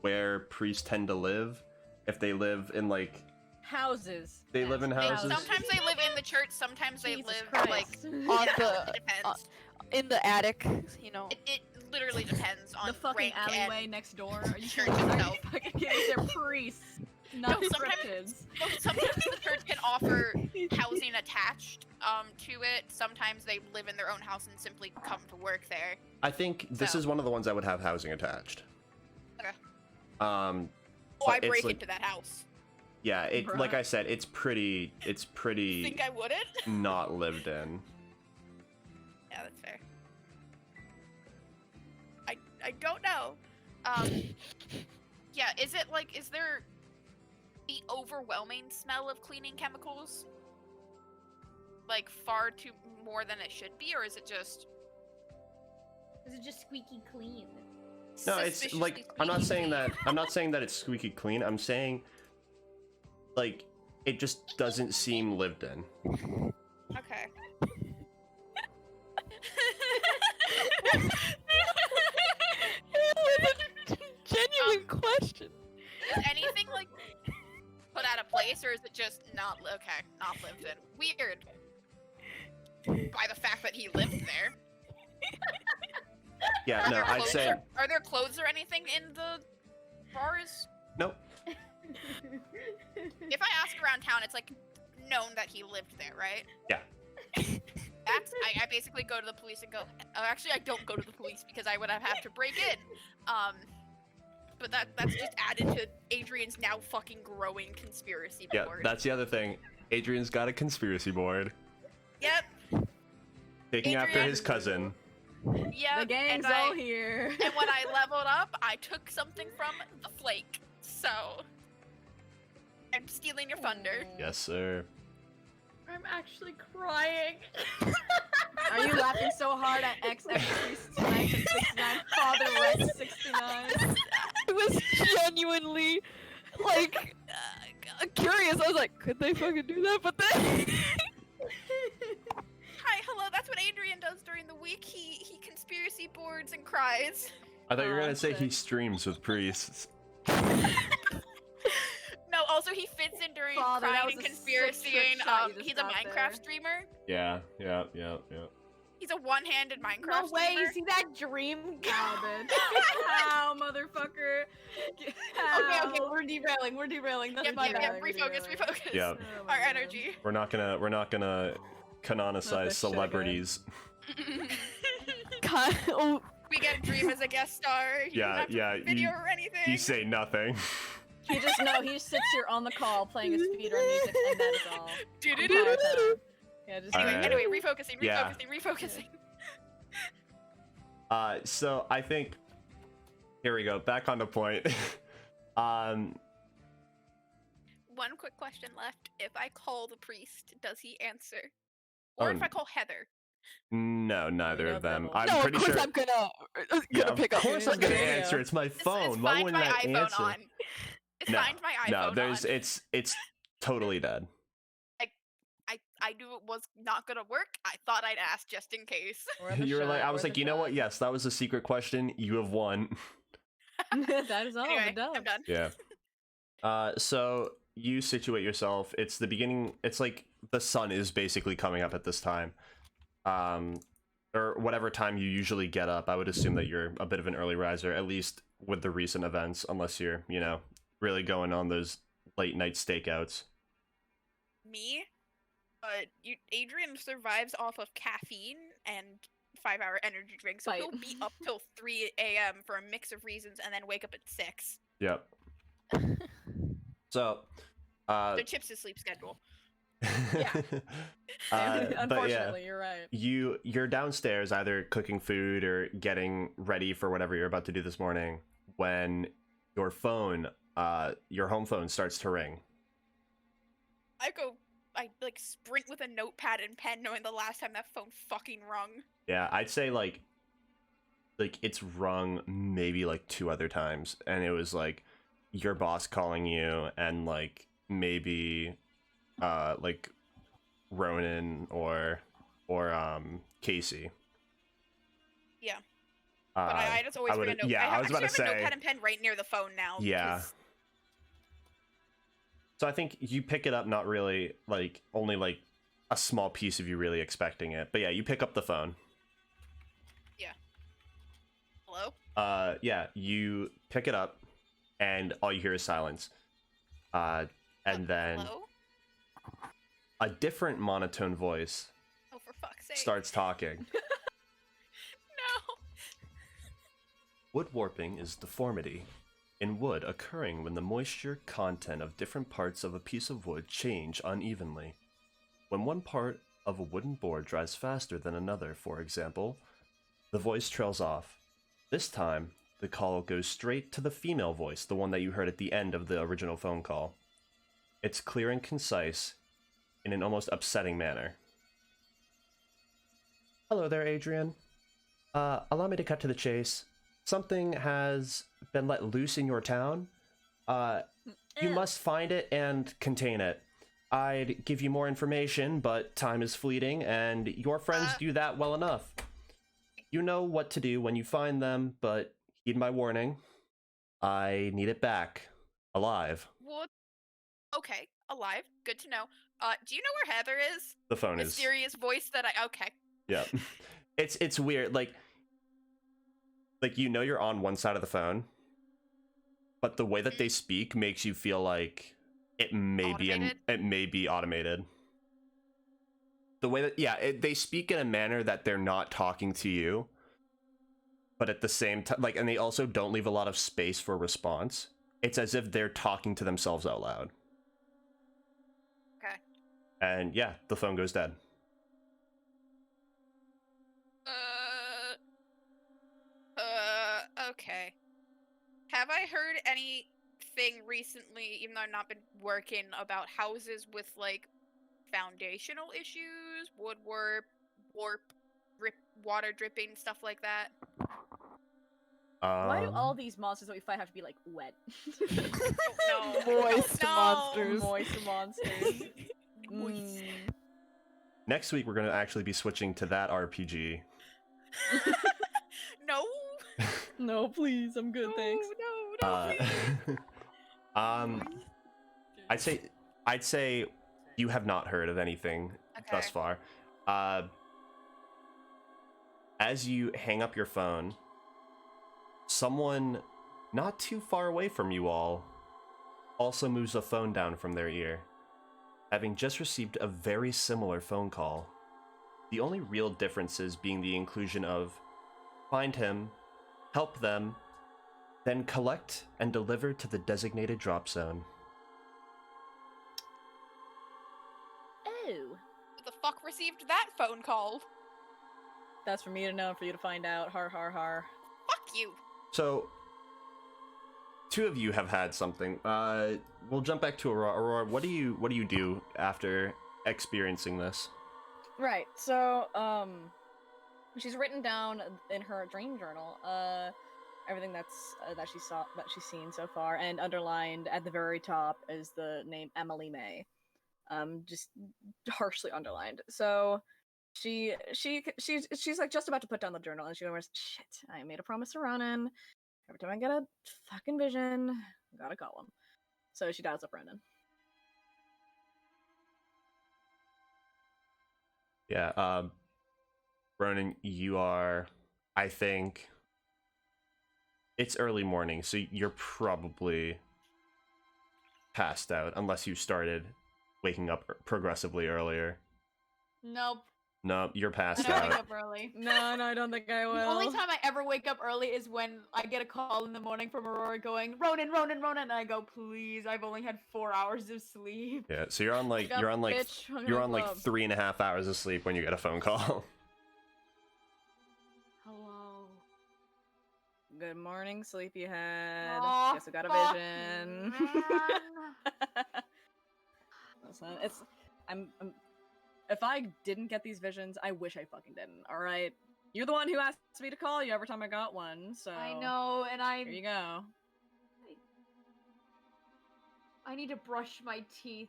[SPEAKER 2] where priests tend to live. If they live in like
[SPEAKER 3] Houses.
[SPEAKER 2] they live in houses.
[SPEAKER 4] Sometimes they live in the church. Sometimes they
[SPEAKER 3] Jesus
[SPEAKER 4] live like
[SPEAKER 3] Christ.
[SPEAKER 1] On the
[SPEAKER 4] it depends.
[SPEAKER 1] in the attic, you know.
[SPEAKER 4] It literally depends on
[SPEAKER 3] The fucking
[SPEAKER 4] rank and-
[SPEAKER 3] alleyway next door. Are you
[SPEAKER 4] church
[SPEAKER 3] sure they're
[SPEAKER 4] itself.
[SPEAKER 3] fucking kidding? They're priests, not
[SPEAKER 4] No, sometimes-
[SPEAKER 3] cryptids.
[SPEAKER 4] No, sometimes the church can offer housing attached to it. Sometimes they live in their own house and simply come to work there.
[SPEAKER 2] I think this
[SPEAKER 4] So-
[SPEAKER 2] is one of the ones that would have housing attached.
[SPEAKER 4] Okay.
[SPEAKER 2] Um,
[SPEAKER 4] Oh,
[SPEAKER 2] But
[SPEAKER 4] I
[SPEAKER 2] it's
[SPEAKER 4] break
[SPEAKER 2] like-
[SPEAKER 4] into that house.
[SPEAKER 2] yeah, it like
[SPEAKER 3] Bruh.
[SPEAKER 2] I said, it's pretty
[SPEAKER 4] Think I wouldn't?
[SPEAKER 2] not lived in.
[SPEAKER 4] Yeah, that's fair. I don't know. Yeah, is there the overwhelming smell of cleaning chemicals? Like far too more than it should be, or is it just
[SPEAKER 5] Is it just squeaky clean?
[SPEAKER 2] No, it's like
[SPEAKER 4] suspiciously
[SPEAKER 2] I'm not
[SPEAKER 4] squeaky
[SPEAKER 2] saying
[SPEAKER 4] clean?
[SPEAKER 2] that I'm not saying that it's squeaky clean. I'm saying like it just doesn't seem lived in.
[SPEAKER 4] Okay.
[SPEAKER 1] Genuine question.
[SPEAKER 4] Is anything like put out of place, or is it just not lived in? Weird. By the fact that he lived there.
[SPEAKER 2] Yeah, no,
[SPEAKER 4] there
[SPEAKER 2] I'd
[SPEAKER 4] clothes
[SPEAKER 2] say
[SPEAKER 4] are there clothes or anything in the bars?
[SPEAKER 2] nope.
[SPEAKER 4] If I ask around town, it's like known that he lived there, right?
[SPEAKER 2] Yeah.
[SPEAKER 4] I basically go to the police and go. Oh, actually, I don't go to the police because I would have to break in. But that's just added to Adrian's now fucking growing conspiracy
[SPEAKER 2] Yeah,
[SPEAKER 4] board.
[SPEAKER 2] that's the other thing. Adrian's got a conspiracy board.
[SPEAKER 4] Yep.
[SPEAKER 2] Taking after
[SPEAKER 4] Adrian-
[SPEAKER 2] his cousin.
[SPEAKER 4] Yep.
[SPEAKER 3] The gang's
[SPEAKER 4] and
[SPEAKER 3] all here.
[SPEAKER 4] And when I leveled up, I took something from the flake. So I'm stealing your thunder.
[SPEAKER 2] Yes, sir.
[SPEAKER 5] I'm actually crying.
[SPEAKER 3] Are you laughing so hard at XX69 to 69 Father Rex 69?
[SPEAKER 1] I was genuinely like curious. I was like, could they fucking do that? But then
[SPEAKER 4] Hi, hello. That's what Adrian does during the week. He conspiracy boards and cries.
[SPEAKER 2] I thought you were
[SPEAKER 3] Oh,
[SPEAKER 2] gonna say he
[SPEAKER 3] sick.
[SPEAKER 2] streams with priests.
[SPEAKER 4] No, also he fits in during
[SPEAKER 3] Father, that
[SPEAKER 4] crying
[SPEAKER 3] was
[SPEAKER 4] and
[SPEAKER 3] a sick
[SPEAKER 4] conspiracy.
[SPEAKER 3] trick shot you just
[SPEAKER 4] He's a
[SPEAKER 3] got
[SPEAKER 4] Minecraft
[SPEAKER 3] there.
[SPEAKER 4] streamer.
[SPEAKER 2] Yeah.
[SPEAKER 4] He's a one-handed Minecraft
[SPEAKER 5] No way,
[SPEAKER 4] streamer.
[SPEAKER 5] you see that dream?
[SPEAKER 3] How, bitch? How, motherfucker? How?
[SPEAKER 5] Okay, we're derailing. That's
[SPEAKER 4] Yep,
[SPEAKER 5] my
[SPEAKER 4] yep,
[SPEAKER 5] bad.
[SPEAKER 4] yep. Refocus.
[SPEAKER 2] Yeah.
[SPEAKER 3] Oh my
[SPEAKER 4] Our
[SPEAKER 3] God.
[SPEAKER 4] energy.
[SPEAKER 2] We're not gonna canonicize
[SPEAKER 3] this shit
[SPEAKER 2] celebrities.
[SPEAKER 1] God, oh,
[SPEAKER 4] We get Dream as a guest star. He
[SPEAKER 2] Yeah,
[SPEAKER 4] doesn't have to
[SPEAKER 2] yeah,
[SPEAKER 4] Video or anything.
[SPEAKER 2] You say nothing.
[SPEAKER 3] He just he sits here on the call playing his speedrun music, and that is all.
[SPEAKER 4] Do-do-do.
[SPEAKER 3] Entire time. Yeah, just
[SPEAKER 2] Alright.
[SPEAKER 4] Anyway, refocusing.
[SPEAKER 2] Yeah. So I think here we go. Back on the point.
[SPEAKER 4] One quick question left. If I call the priest, does he answer? Or
[SPEAKER 2] Oh,
[SPEAKER 4] if I call Heather?
[SPEAKER 2] No, neither
[SPEAKER 3] know
[SPEAKER 2] of them.
[SPEAKER 3] them.
[SPEAKER 2] I'm
[SPEAKER 1] no, of
[SPEAKER 2] pretty
[SPEAKER 1] course
[SPEAKER 2] sure.
[SPEAKER 1] I'm gonna
[SPEAKER 2] Yeah, of
[SPEAKER 1] pick up.
[SPEAKER 2] course I'm gonna
[SPEAKER 3] Yeah.
[SPEAKER 2] answer. It's my phone.
[SPEAKER 4] It's
[SPEAKER 2] Why
[SPEAKER 4] find
[SPEAKER 2] wouldn't
[SPEAKER 4] my
[SPEAKER 2] I
[SPEAKER 4] iPhone
[SPEAKER 2] answer?
[SPEAKER 4] on. It's
[SPEAKER 2] No,
[SPEAKER 4] find my iPhone
[SPEAKER 2] No, there's
[SPEAKER 4] on.
[SPEAKER 2] it's totally dead.
[SPEAKER 4] I knew it was not gonna work. I thought I'd ask just in case.
[SPEAKER 2] You were like, I was like, you know what? Yes, that was a secret question. You have won.
[SPEAKER 3] That is all.
[SPEAKER 4] Anyway,
[SPEAKER 3] the dubs.
[SPEAKER 4] I'm done.
[SPEAKER 2] Yeah. So you situate yourself. It's the beginning. It's like the sun is basically coming up at this time. or whatever time you usually get up. I would assume that you're a bit of an early riser, at least with the recent events, unless you're, really going on those late night stakeouts.
[SPEAKER 4] Me? Adrian survives off of caffeine and 5-hour energy drinks, so
[SPEAKER 3] Fight.
[SPEAKER 4] he'll be up till 3 a.m. for a mix of reasons and then wake up at 6.
[SPEAKER 2] Yep. So,
[SPEAKER 4] So Chips' sleep schedule.
[SPEAKER 3] Yeah.
[SPEAKER 2] but yeah,
[SPEAKER 3] Unfortunately, you're right.
[SPEAKER 2] you're downstairs either cooking food or getting ready for whatever you're about to do this morning when your phone, your home phone starts to ring.
[SPEAKER 4] I like sprint with a notepad and pen knowing the last time that phone fucking rung.
[SPEAKER 2] Yeah, I'd say like it's rung maybe like 2 other times, and it was like your boss calling you and like maybe like Ronan or Casey.
[SPEAKER 4] Yeah. But I just always bring a notepad.
[SPEAKER 2] Yeah, I was about to say.
[SPEAKER 4] I have a notepad and pen right near the phone now.
[SPEAKER 2] Yeah.
[SPEAKER 4] because-
[SPEAKER 2] So I think you pick it up, not really like only like a small piece of you really expecting it, but yeah, you pick up the phone.
[SPEAKER 4] Hello?
[SPEAKER 2] Yeah, you pick it up, and all you hear is silence. And then
[SPEAKER 4] Hello?
[SPEAKER 2] a different monotone voice
[SPEAKER 4] Oh, for fuck's sake.
[SPEAKER 2] starts talking.
[SPEAKER 4] No.
[SPEAKER 2] Wood warping is deformity in wood occurring when the moisture content of different parts of a piece of wood change unevenly. When one part of a wooden board dries faster than another, for example, the voice trails off. This time, the call goes straight to the female voice, the one that you heard at the end of the original phone call. It's clear and concise in an almost upsetting manner. Hello there, Adrian. Allow me to cut to the chase. Something has been let loose in your town. You must find it and contain it. I'd give you more information, but time is fleeting, and your friends do that well enough. You know what to do when you find them, but heed my warning. I need it back. Alive.
[SPEAKER 4] What? Okay, alive. Good to know. Do you know where Heather is?
[SPEAKER 2] The phone is...
[SPEAKER 4] Mysterious voice that I... Okay.
[SPEAKER 2] Yeah. It's weird, like you know you're on one side of the phone, but the way that they speak makes you feel like it may be automated. The way that they speak in a manner that they're not talking to you, but at the same time, and they also don't leave a lot of space for response. It's as if they're talking to themselves out loud.
[SPEAKER 4] Okay.
[SPEAKER 2] And yeah, the phone goes dead.
[SPEAKER 4] Okay. Have I heard anything recently, even though I've not been working, about houses with, like, foundational issues, wood warp, water dripping, stuff like that?
[SPEAKER 3] Why do all these monsters that we fight have to be like wet?
[SPEAKER 4] No.
[SPEAKER 1] Moist
[SPEAKER 4] No.
[SPEAKER 1] monsters.
[SPEAKER 3] Moist monsters.
[SPEAKER 4] Moist.
[SPEAKER 2] Next week, we're going to actually be switching to that RPG.
[SPEAKER 4] No.
[SPEAKER 3] No, please, I'm good, thanks.
[SPEAKER 4] No, please.
[SPEAKER 2] I'd say you have not heard of anything thus far. As you hang up your phone, someone not too far away from you all also moves a phone down from their ear, having just received a very similar phone call. The only real differences being the inclusion of find him, help them, then collect and deliver to the designated drop zone.
[SPEAKER 5] Oh.
[SPEAKER 4] Who the fuck received that phone call?
[SPEAKER 3] That's for me to know and for you to find out. Har har har.
[SPEAKER 4] Fuck you.
[SPEAKER 2] So, 2 of you have had something. We'll jump back to Aurora. Aurora, what do you do after experiencing this?
[SPEAKER 3] Right. So, she's written down in her dream journal, everything that she's seen so far, and underlined at the very top is the name Emily May, just harshly underlined. So, she's like just about to put down the journal, and she remembers, shit, I made a promise to Ronan. Every time I get a fucking vision, I gotta call him. So she dials up Ronan.
[SPEAKER 2] Yeah. Ronan, you are, I think, it's early morning, so you're probably passed out, unless you started waking up progressively earlier.
[SPEAKER 5] Nope.
[SPEAKER 2] No, you're
[SPEAKER 5] I
[SPEAKER 2] passed
[SPEAKER 5] don't wake
[SPEAKER 2] out.
[SPEAKER 5] up early.
[SPEAKER 1] No, I don't think I will.
[SPEAKER 5] The only time I ever wake up early is when I get a call in the morning from Aurora going, Ronan, Ronan, Ronan, and I go, please, I've only had 4 hours of sleep.
[SPEAKER 2] Yeah, so you're on like
[SPEAKER 1] Wake up, bitch, I'm
[SPEAKER 2] you're
[SPEAKER 1] gonna
[SPEAKER 2] on like
[SPEAKER 1] club.
[SPEAKER 2] 3.5 hours of sleep when you get a phone call.
[SPEAKER 5] Hello.
[SPEAKER 1] Good morning, sleepyhead.
[SPEAKER 5] Aw,
[SPEAKER 1] Guess I got a
[SPEAKER 5] fuck,
[SPEAKER 1] vision.
[SPEAKER 5] man.
[SPEAKER 1] Listen, I'm. If I didn't get these visions, I wish I fucking didn't. All right, you're the one who asked me to call you every time I got one, so
[SPEAKER 5] I know, and
[SPEAKER 1] Here you go.
[SPEAKER 5] I need to brush my teeth.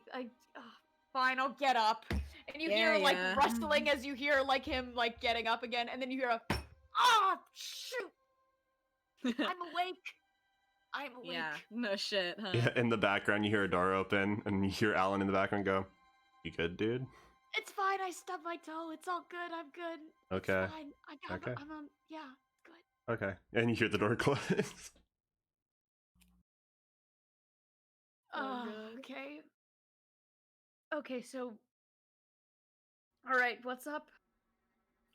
[SPEAKER 5] Fine, I'll get up. And you hear
[SPEAKER 1] Yeah,
[SPEAKER 5] like
[SPEAKER 1] yeah.
[SPEAKER 5] rustling as you hear like him like getting up again, and then you hear a shoot! I'm awake. I'm awake.
[SPEAKER 1] Yeah, no shit, huh?
[SPEAKER 2] Yeah, in the background you hear a door open and you hear Alan in the background go, "You good, dude?"
[SPEAKER 5] It's fine. I stubbed my toe. It's all good. I'm good.
[SPEAKER 2] Okay.
[SPEAKER 5] It's fine.
[SPEAKER 2] Okay.
[SPEAKER 5] I'm on. Yeah, good.
[SPEAKER 2] Okay. And you hear the door close.
[SPEAKER 1] Oh, God.
[SPEAKER 5] Okay. Okay, so. All right, what's up?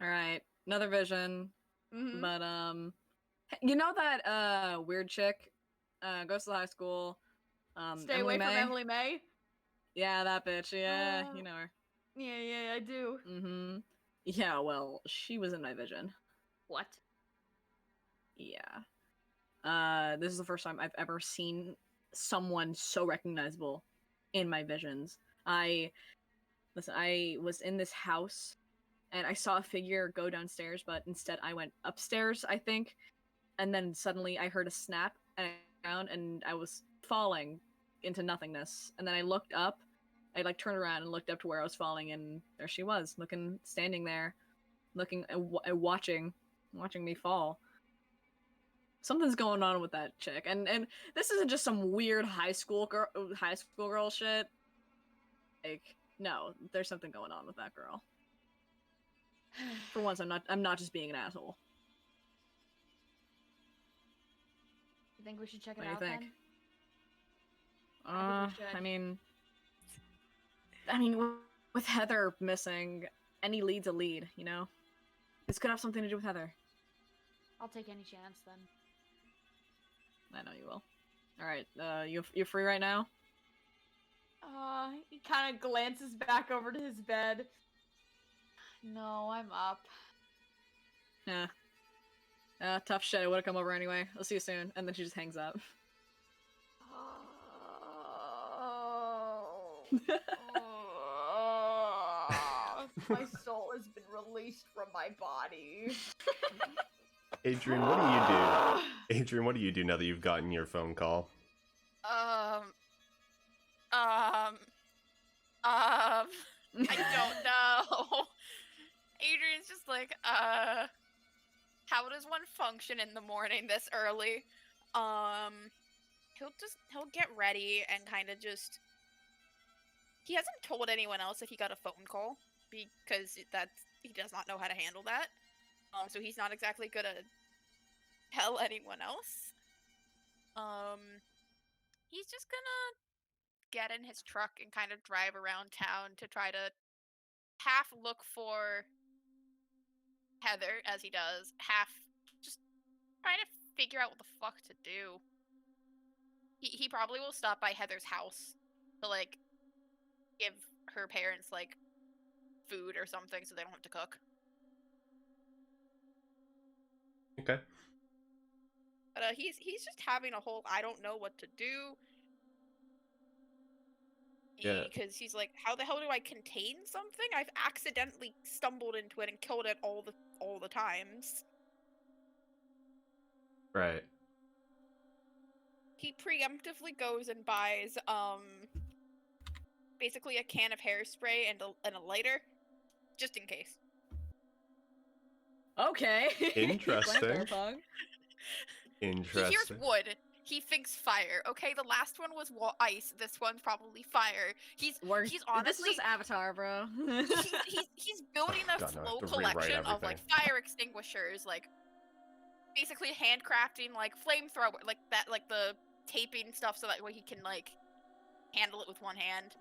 [SPEAKER 1] All right, another vision,
[SPEAKER 5] Mm-hmm.
[SPEAKER 1] but you know that weird chick, goes to high school.
[SPEAKER 5] Stay
[SPEAKER 1] Emily
[SPEAKER 5] away from
[SPEAKER 1] May?
[SPEAKER 5] Emily May.
[SPEAKER 1] Yeah, that bitch. Yeah,
[SPEAKER 5] Uh,
[SPEAKER 1] you know her.
[SPEAKER 5] Yeah, I do.
[SPEAKER 1] Mm-hmm. Yeah, well, she was in my vision.
[SPEAKER 5] What?
[SPEAKER 1] Yeah. This is the first time I've ever seen someone so recognizable in my visions. I was in this house and I saw a figure go downstairs, but instead I went upstairs, I think. And then suddenly I heard a snap and I was falling into nothingness. And then I looked up. I like turned around and looked up to where I was falling, and there she was, standing there, looking watching me fall. Something's going on with that chick, and this isn't just some weird high school girl shit. Like, no, there's something going on with that girl. For once, I'm not just being an asshole.
[SPEAKER 5] You think we should check it
[SPEAKER 1] What do you
[SPEAKER 5] out
[SPEAKER 1] think?
[SPEAKER 5] then? I think we should.
[SPEAKER 1] I mean, with Heather missing, any lead's a lead, you know? This could have something to do with Heather.
[SPEAKER 5] I'll take any chance then.
[SPEAKER 1] I know you will. Alright, you free right now?
[SPEAKER 5] He kind of glances back over to his bed. No, I'm up.
[SPEAKER 1] Yeah. Tough shit, I would've come over anyway. I'll see you soon. And then she just hangs up.
[SPEAKER 5] My soul has been released from my body.
[SPEAKER 2] Adrian, what do you do? Adrian, what do you do now that you've gotten your phone call?
[SPEAKER 4] I don't know. Adrian's just like, how does one function in the morning this early? He'll get ready and kind of just. He hasn't told anyone else that he got a phone call because he does not know how to handle that. So he's not exactly gonna tell anyone else. He's just gonna get in his truck and kind of drive around town to try to half look for Heather as he does, half just trying to figure out what the fuck to do. He probably will stop by Heather's house to like give her parents like food or something so they don't have to cook.
[SPEAKER 2] Okay.
[SPEAKER 4] But he's just having a whole I don't know what to do.
[SPEAKER 2] Yeah.
[SPEAKER 4] Because he's like, how the hell do I contain something? I've accidentally stumbled into it and killed it all the times.
[SPEAKER 2] Right.
[SPEAKER 4] He preemptively goes and buys basically a can of hairspray and a lighter, just in case.
[SPEAKER 1] Okay.
[SPEAKER 2] Interesting.
[SPEAKER 1] Playing ping pong.
[SPEAKER 2] Interesting.
[SPEAKER 4] He hears wood. He thinks fire. Okay, the last one was ice. This one's probably fire. He's
[SPEAKER 1] This
[SPEAKER 4] honestly
[SPEAKER 1] is just Avatar, bro.
[SPEAKER 4] he's building a
[SPEAKER 2] God, no, I have
[SPEAKER 4] full
[SPEAKER 2] to rewrite
[SPEAKER 4] collection of like
[SPEAKER 2] everything.
[SPEAKER 4] fire extinguishers, like basically handcrafting like flamethrower, like that, like the taping stuff, so that way he can like handle it with one hand.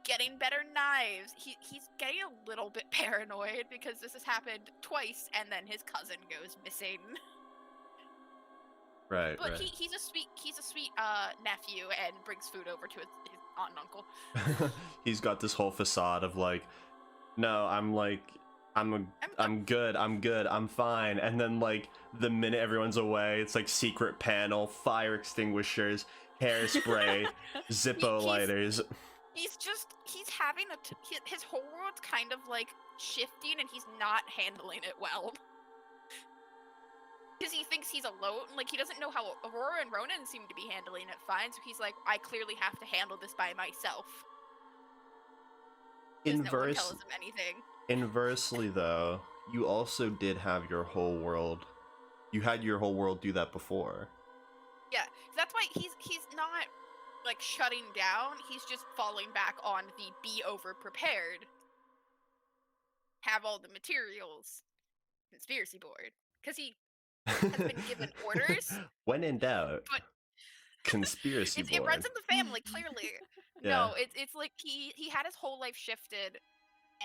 [SPEAKER 4] Getting better knives. He's getting a little bit paranoid because this has happened twice, and then his cousin goes missing.
[SPEAKER 2] Right,
[SPEAKER 4] But
[SPEAKER 2] right.
[SPEAKER 4] he's a sweet nephew and brings food over to his aunt and uncle.
[SPEAKER 2] He's got this whole facade of like, no, I'm good, I'm fine. And then like the minute everyone's away, it's like secret panel, fire extinguishers, hairspray, Zippo lighters.
[SPEAKER 4] He's having his whole world's kind of like shifting, and he's not handling it well. Because he thinks he's alone, like he doesn't know how Aurora and Ronan seem to be handling it fine, so he's like, I clearly have to handle this by myself. No one tells him anything.
[SPEAKER 2] Inversely though, you also did have your whole world. You had your whole world do that before.
[SPEAKER 4] Yeah, that's why he's not like shutting down, he's just falling back on the be over prepared. Have all the materials. Conspiracy board. Because he has been given orders.
[SPEAKER 2] When in doubt,
[SPEAKER 4] but
[SPEAKER 2] conspiracy board.
[SPEAKER 4] It runs in the family, clearly.
[SPEAKER 2] Yeah.
[SPEAKER 4] No, it's like he had his whole life shifted,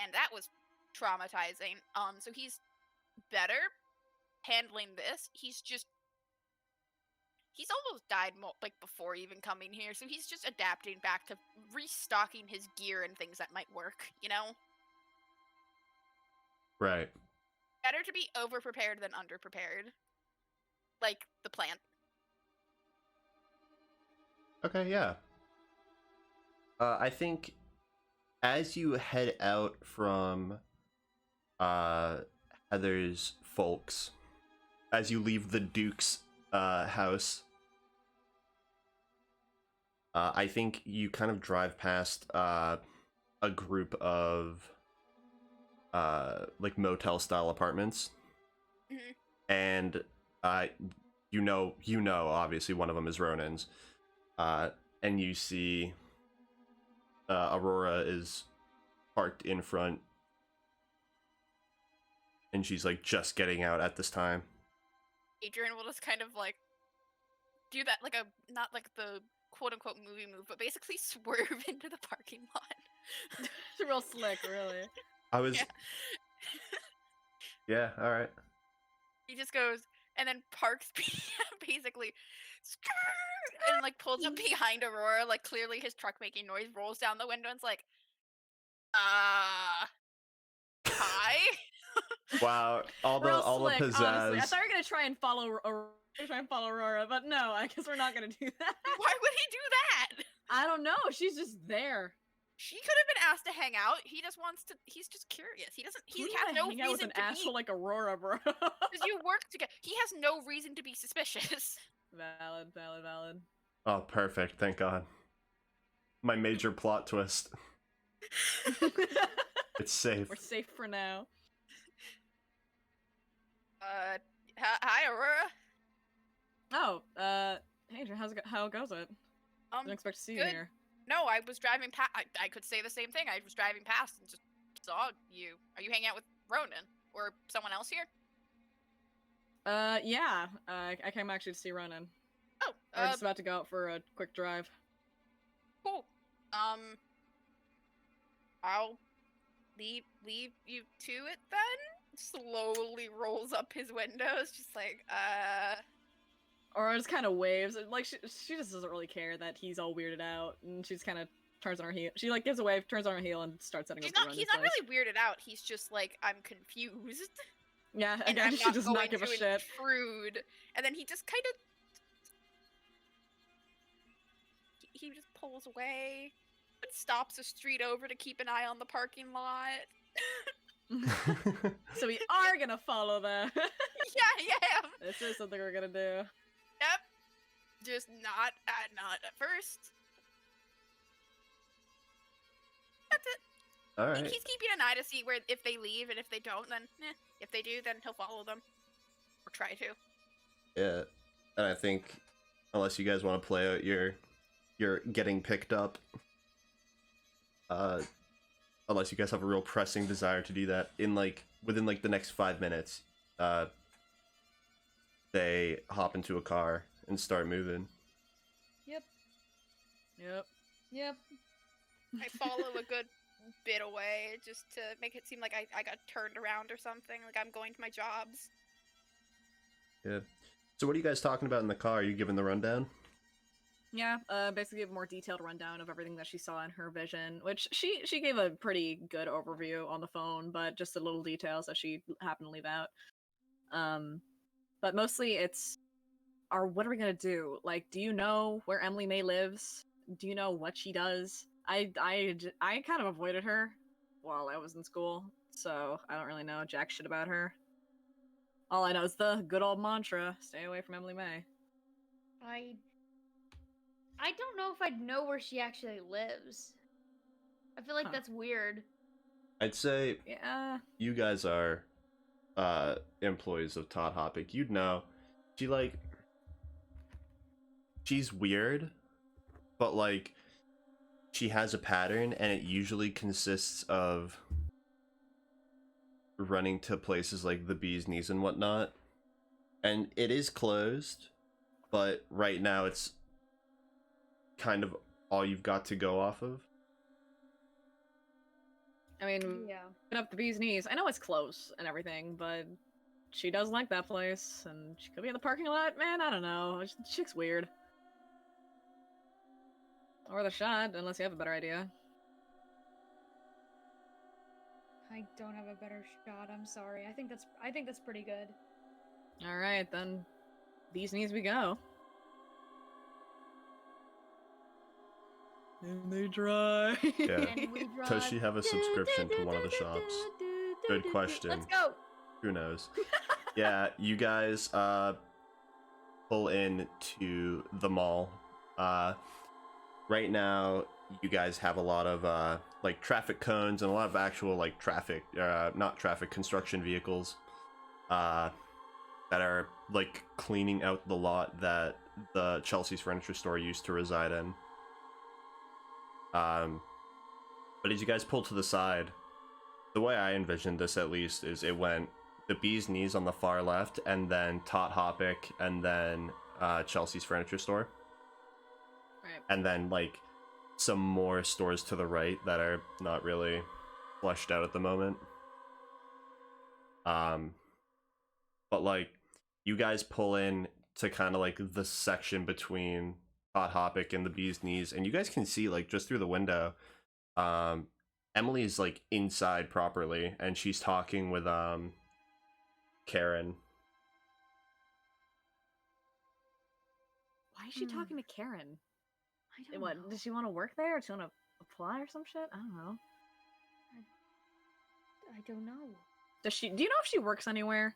[SPEAKER 4] and that was traumatizing. So he's better handling this. He's almost died like before even coming here, so he's just adapting back to restocking his gear and things that might work, you know?
[SPEAKER 2] Right.
[SPEAKER 4] Better to be over-prepared than under-prepared. Like the plant.
[SPEAKER 2] Okay, yeah. I think as you head out from Heather's folks, as you leave the Duke's house, I think you kind of drive past a group of like motel style apartments.
[SPEAKER 4] Mm-hmm.
[SPEAKER 2] And you know obviously one of them is Ronan's, and you see Aurora is parked in front, and she's like just getting out at this time.
[SPEAKER 4] Adrian will just kind of like do that, like not like the quote unquote movie move, but basically swerve into the parking lot.
[SPEAKER 1] It's real slick, really.
[SPEAKER 2] I was yeah, all right.
[SPEAKER 4] He just goes and then parks basically and like pulls up behind Aurora, like clearly his truck making noise, rolls down the window and's like, hi.
[SPEAKER 2] Wow, all the
[SPEAKER 1] slick,
[SPEAKER 2] pizzazz.
[SPEAKER 1] Honestly. I thought you were gonna try and follow Aurora, but no, I guess we're not gonna do that.
[SPEAKER 4] Why would he do that?
[SPEAKER 1] I don't know. She's just there.
[SPEAKER 4] She could have been asked to hang out. He just wants to. He's just curious. He doesn't. He has no
[SPEAKER 1] hang out with
[SPEAKER 4] reason
[SPEAKER 1] an
[SPEAKER 4] to
[SPEAKER 1] asshole
[SPEAKER 4] be.
[SPEAKER 1] like Aurora, bro.
[SPEAKER 4] Because you work together. He has no reason to be suspicious.
[SPEAKER 1] Valid.
[SPEAKER 2] Oh, perfect. Thank God. My major plot twist. It's safe.
[SPEAKER 1] We're safe for now.
[SPEAKER 4] Hi, Aurora.
[SPEAKER 1] Oh, hey, how goes it? Didn't expect to see you
[SPEAKER 4] good.
[SPEAKER 1] here.
[SPEAKER 4] No, I was driving past. I could say the same thing. I was driving past and just saw you. Are you hanging out with Ronan or someone else here?
[SPEAKER 1] Yeah. I came actually to see Ronan.
[SPEAKER 4] Oh,
[SPEAKER 1] We're just about to go out for a quick drive.
[SPEAKER 4] Cool. I'll leave you to it then. Slowly rolls up his windows, just like
[SPEAKER 1] Or just kind of waves. Like she just doesn't really care that he's all weirded out, and she just kind of turns on her heel. She like gives a wave, turns on her heel, and starts setting up.
[SPEAKER 4] He's not really weirded out. He's just like, I'm confused.
[SPEAKER 1] Yeah,
[SPEAKER 4] and
[SPEAKER 1] again, she does not give a shit.
[SPEAKER 4] Intrude. And then he just kind of he just pulls away, but stops a street over to keep an eye on the parking lot.
[SPEAKER 1] So we are gonna follow that.
[SPEAKER 4] Yeah.
[SPEAKER 1] This is something we're gonna do.
[SPEAKER 4] Yep. Just not at first. That's it.
[SPEAKER 2] All right.
[SPEAKER 4] He's keeping an eye to see where if they leave, and if they don't, then if they do, then he'll follow them or try to.
[SPEAKER 2] Yeah, and I think unless you guys want to play out your getting picked up. Unless you guys have a real pressing desire to do that in within the next 5 minutes, they hop into a car and start moving.
[SPEAKER 3] Yep. Yep. Yep.
[SPEAKER 4] I follow a good bit away just to make it seem like I got turned around or something, like I'm going to my jobs.
[SPEAKER 2] Yeah. So what are you guys talking about in the car? Are you giving the rundown?
[SPEAKER 1] Yeah, basically a more detailed rundown of everything that she saw in her vision, which she gave a pretty good overview on the phone, but just the little details that she happened to leave out. But mostly it's, what are we gonna do? Like, do you know where Emily May lives? Do you know what she does? I kind of avoided her while I was in school, so I don't really know jack shit about her. All I know is the good old mantra: stay away from Emily May.
[SPEAKER 5] I don't know if I'd know where she actually lives. I feel like
[SPEAKER 1] Huh.
[SPEAKER 5] that's weird.
[SPEAKER 2] I'd say
[SPEAKER 1] Yeah.
[SPEAKER 2] you guys are employees of Todd Hoppick. You'd know. She's weird, but she has a pattern, and it usually consists of running to places like the Bee's Knees and whatnot. And it is closed, but right now it's kind of all you've got to go off of.
[SPEAKER 1] I mean,
[SPEAKER 5] Yeah.
[SPEAKER 1] up the Bee's Knees. I know it's close and everything, but she does like that place, and she could be in the parking lot. Man, I don't know. Chick's weird. Or the shot, unless you have a better idea.
[SPEAKER 5] I don't have a better shot. I'm sorry. I think that's pretty good.
[SPEAKER 1] All right, then. Bee's Knees we go. And they drive.
[SPEAKER 2] Yeah.
[SPEAKER 5] And we drive.
[SPEAKER 2] Does she have a subscription to one of the shops? Good question.
[SPEAKER 5] Let's go.
[SPEAKER 2] Who knows? Yeah, you guys pull in to the mall. Right now you guys have a lot of traffic cones and a lot of actual traffic, not traffic, construction vehicles that are cleaning out the lot that the Chelsea's furniture store used to reside in. But as you guys pull to the side, the way I envisioned this at least is it went the Bee's Knees on the far left, and then Tot Hoppick, and then Chelsea's furniture store.
[SPEAKER 1] Right.
[SPEAKER 2] And then some more stores to the right that are not really fleshed out at the moment. But you guys pull in to kind of the section between Tot Hoppick and the Bee's Knees, and you guys can see just through the window, Emily's inside properly, and she's talking with Karen.
[SPEAKER 1] Why is she talking to Karen?
[SPEAKER 5] I don't
[SPEAKER 1] What,
[SPEAKER 5] know.
[SPEAKER 1] does she want to work there? Or does she want to apply or some shit? I don't know.
[SPEAKER 5] I don't know.
[SPEAKER 1] Do you know if she works anywhere?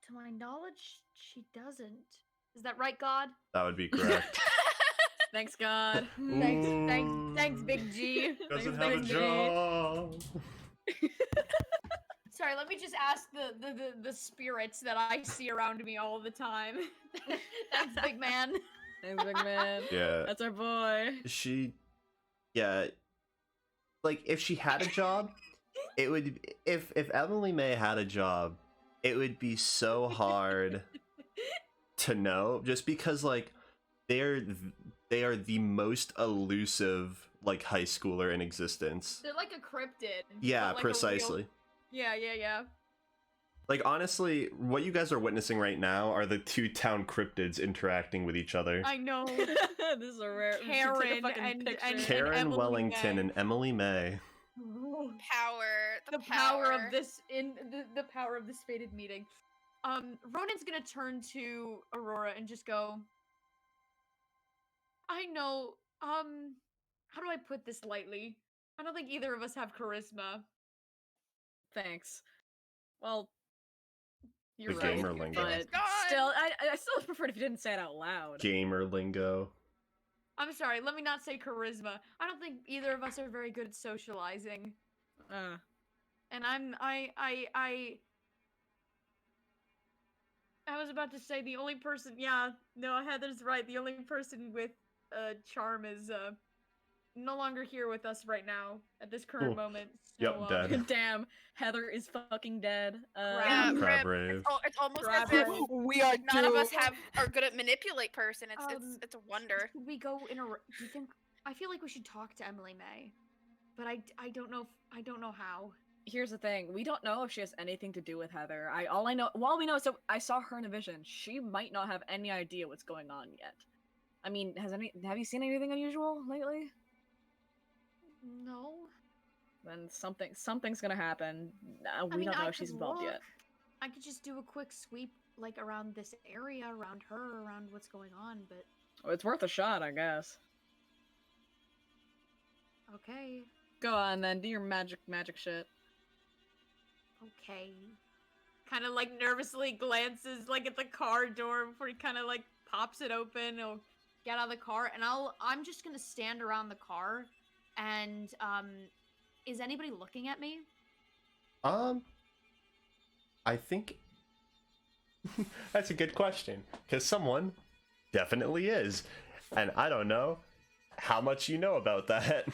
[SPEAKER 5] To my knowledge, she doesn't. Is that right, God?
[SPEAKER 2] That would be correct.
[SPEAKER 1] Thanks, God.
[SPEAKER 5] Thanks, Big G.
[SPEAKER 2] Doesn't
[SPEAKER 1] Thanks,
[SPEAKER 2] have a
[SPEAKER 1] Big G.
[SPEAKER 2] job.
[SPEAKER 5] Sorry, let me just ask the spirits that I see around me all the time. Thanks, big man.
[SPEAKER 1] Thanks, big man.
[SPEAKER 2] Yeah.
[SPEAKER 1] That's our boy.
[SPEAKER 2] Yeah, if she had a job, it would, if Emily May had a job, it would be so hard to know, just because they are the most elusive high schooler in existence.
[SPEAKER 5] They're like a cryptid.
[SPEAKER 2] Yeah,
[SPEAKER 5] but, a
[SPEAKER 2] precisely.
[SPEAKER 5] real- Yeah.
[SPEAKER 2] Honestly, what you guys are witnessing right now are the two town cryptids interacting with each other.
[SPEAKER 5] I know.
[SPEAKER 1] This is a rare. we should take a
[SPEAKER 5] Karen
[SPEAKER 1] fucking
[SPEAKER 5] and
[SPEAKER 1] picture.
[SPEAKER 2] Karen
[SPEAKER 5] Emily
[SPEAKER 2] Wellington
[SPEAKER 5] May.
[SPEAKER 2] and Emily May.
[SPEAKER 4] The
[SPEAKER 5] Power of this the power of this fated meeting. Ronan's gonna turn to Aurora and just go, I know, how do I put this lightly? I don't think either of us have charisma.
[SPEAKER 1] Thanks. Well, you're
[SPEAKER 2] The
[SPEAKER 1] right.
[SPEAKER 2] gamer lingo.
[SPEAKER 1] But
[SPEAKER 4] God.
[SPEAKER 1] still, I still prefer if you didn't say it out loud.
[SPEAKER 2] Gamer lingo.
[SPEAKER 5] I'm sorry, let me not say charisma. I don't think either of us are very good at socializing. And I was about to say the only person. Yeah, no, Heather's right. The only person with charm is no longer here with us right now at this current
[SPEAKER 2] Ooh.
[SPEAKER 5] moment. So,
[SPEAKER 2] Yep, dead.
[SPEAKER 1] Damn, Heather is fucking dead.
[SPEAKER 4] Yeah,
[SPEAKER 2] Crab
[SPEAKER 4] rip.
[SPEAKER 2] rave.
[SPEAKER 4] It's almost
[SPEAKER 5] Crab
[SPEAKER 4] as if
[SPEAKER 5] rave.
[SPEAKER 6] We are
[SPEAKER 4] none of us
[SPEAKER 6] doomed.
[SPEAKER 4] are good at manipulate person. It's a wonder.
[SPEAKER 5] Should we go in a? Do you think? I feel like we should talk to Emily May, but I don't know. I don't know how.
[SPEAKER 1] Here's the thing: we don't know if she has anything to do with Heather. All we know is that I saw her in a vision. She might not have any idea what's going on yet. I mean, have you seen anything unusual lately?
[SPEAKER 5] No.
[SPEAKER 1] Then something's gonna happen.
[SPEAKER 5] I
[SPEAKER 1] We
[SPEAKER 5] mean,
[SPEAKER 1] don't know
[SPEAKER 5] I
[SPEAKER 1] if she's
[SPEAKER 5] could
[SPEAKER 1] involved
[SPEAKER 5] look.
[SPEAKER 1] yet.
[SPEAKER 5] I could just do a quick sweep, like around this area, around her, around what's going on. But
[SPEAKER 1] Well, it's worth a shot, I guess.
[SPEAKER 5] okay,
[SPEAKER 1] Go on then, do your magic shit.
[SPEAKER 5] okay. Kind of like nervously glances like at the car door before he kind of like pops it open. He'll get out of the car, and I'm just gonna stand around the car, and is anybody looking at me?
[SPEAKER 2] I think that's a good question because someone definitely is, and I don't know how much you know about that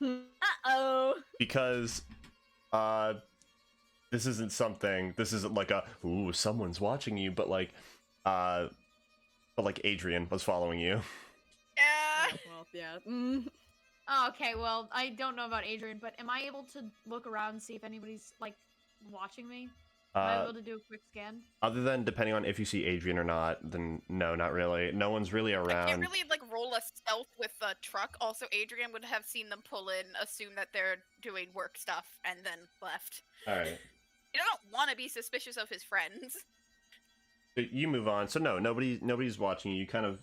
[SPEAKER 1] Uh-oh.
[SPEAKER 2] because this isn't like a ooh someone's watching you, but like Adrian was following you.
[SPEAKER 4] Yeah.
[SPEAKER 1] Well, yeah.
[SPEAKER 5] Oh, okay, well, I don't know about Adrian, but am I able to look around and see if anybody's like watching me? Am I able to do a quick scan?
[SPEAKER 2] Other than depending on if you see Adrian or not, then no, not really. No one's really
[SPEAKER 4] I
[SPEAKER 2] around.
[SPEAKER 4] can't really like roll a stealth with the truck. Also, Adrian would have seen them pull in, assume that they're doing work stuff, and then left.
[SPEAKER 2] All right.
[SPEAKER 4] You don't want to be suspicious of his friends.
[SPEAKER 2] So you move on. So no, nobody's watching you. You kind of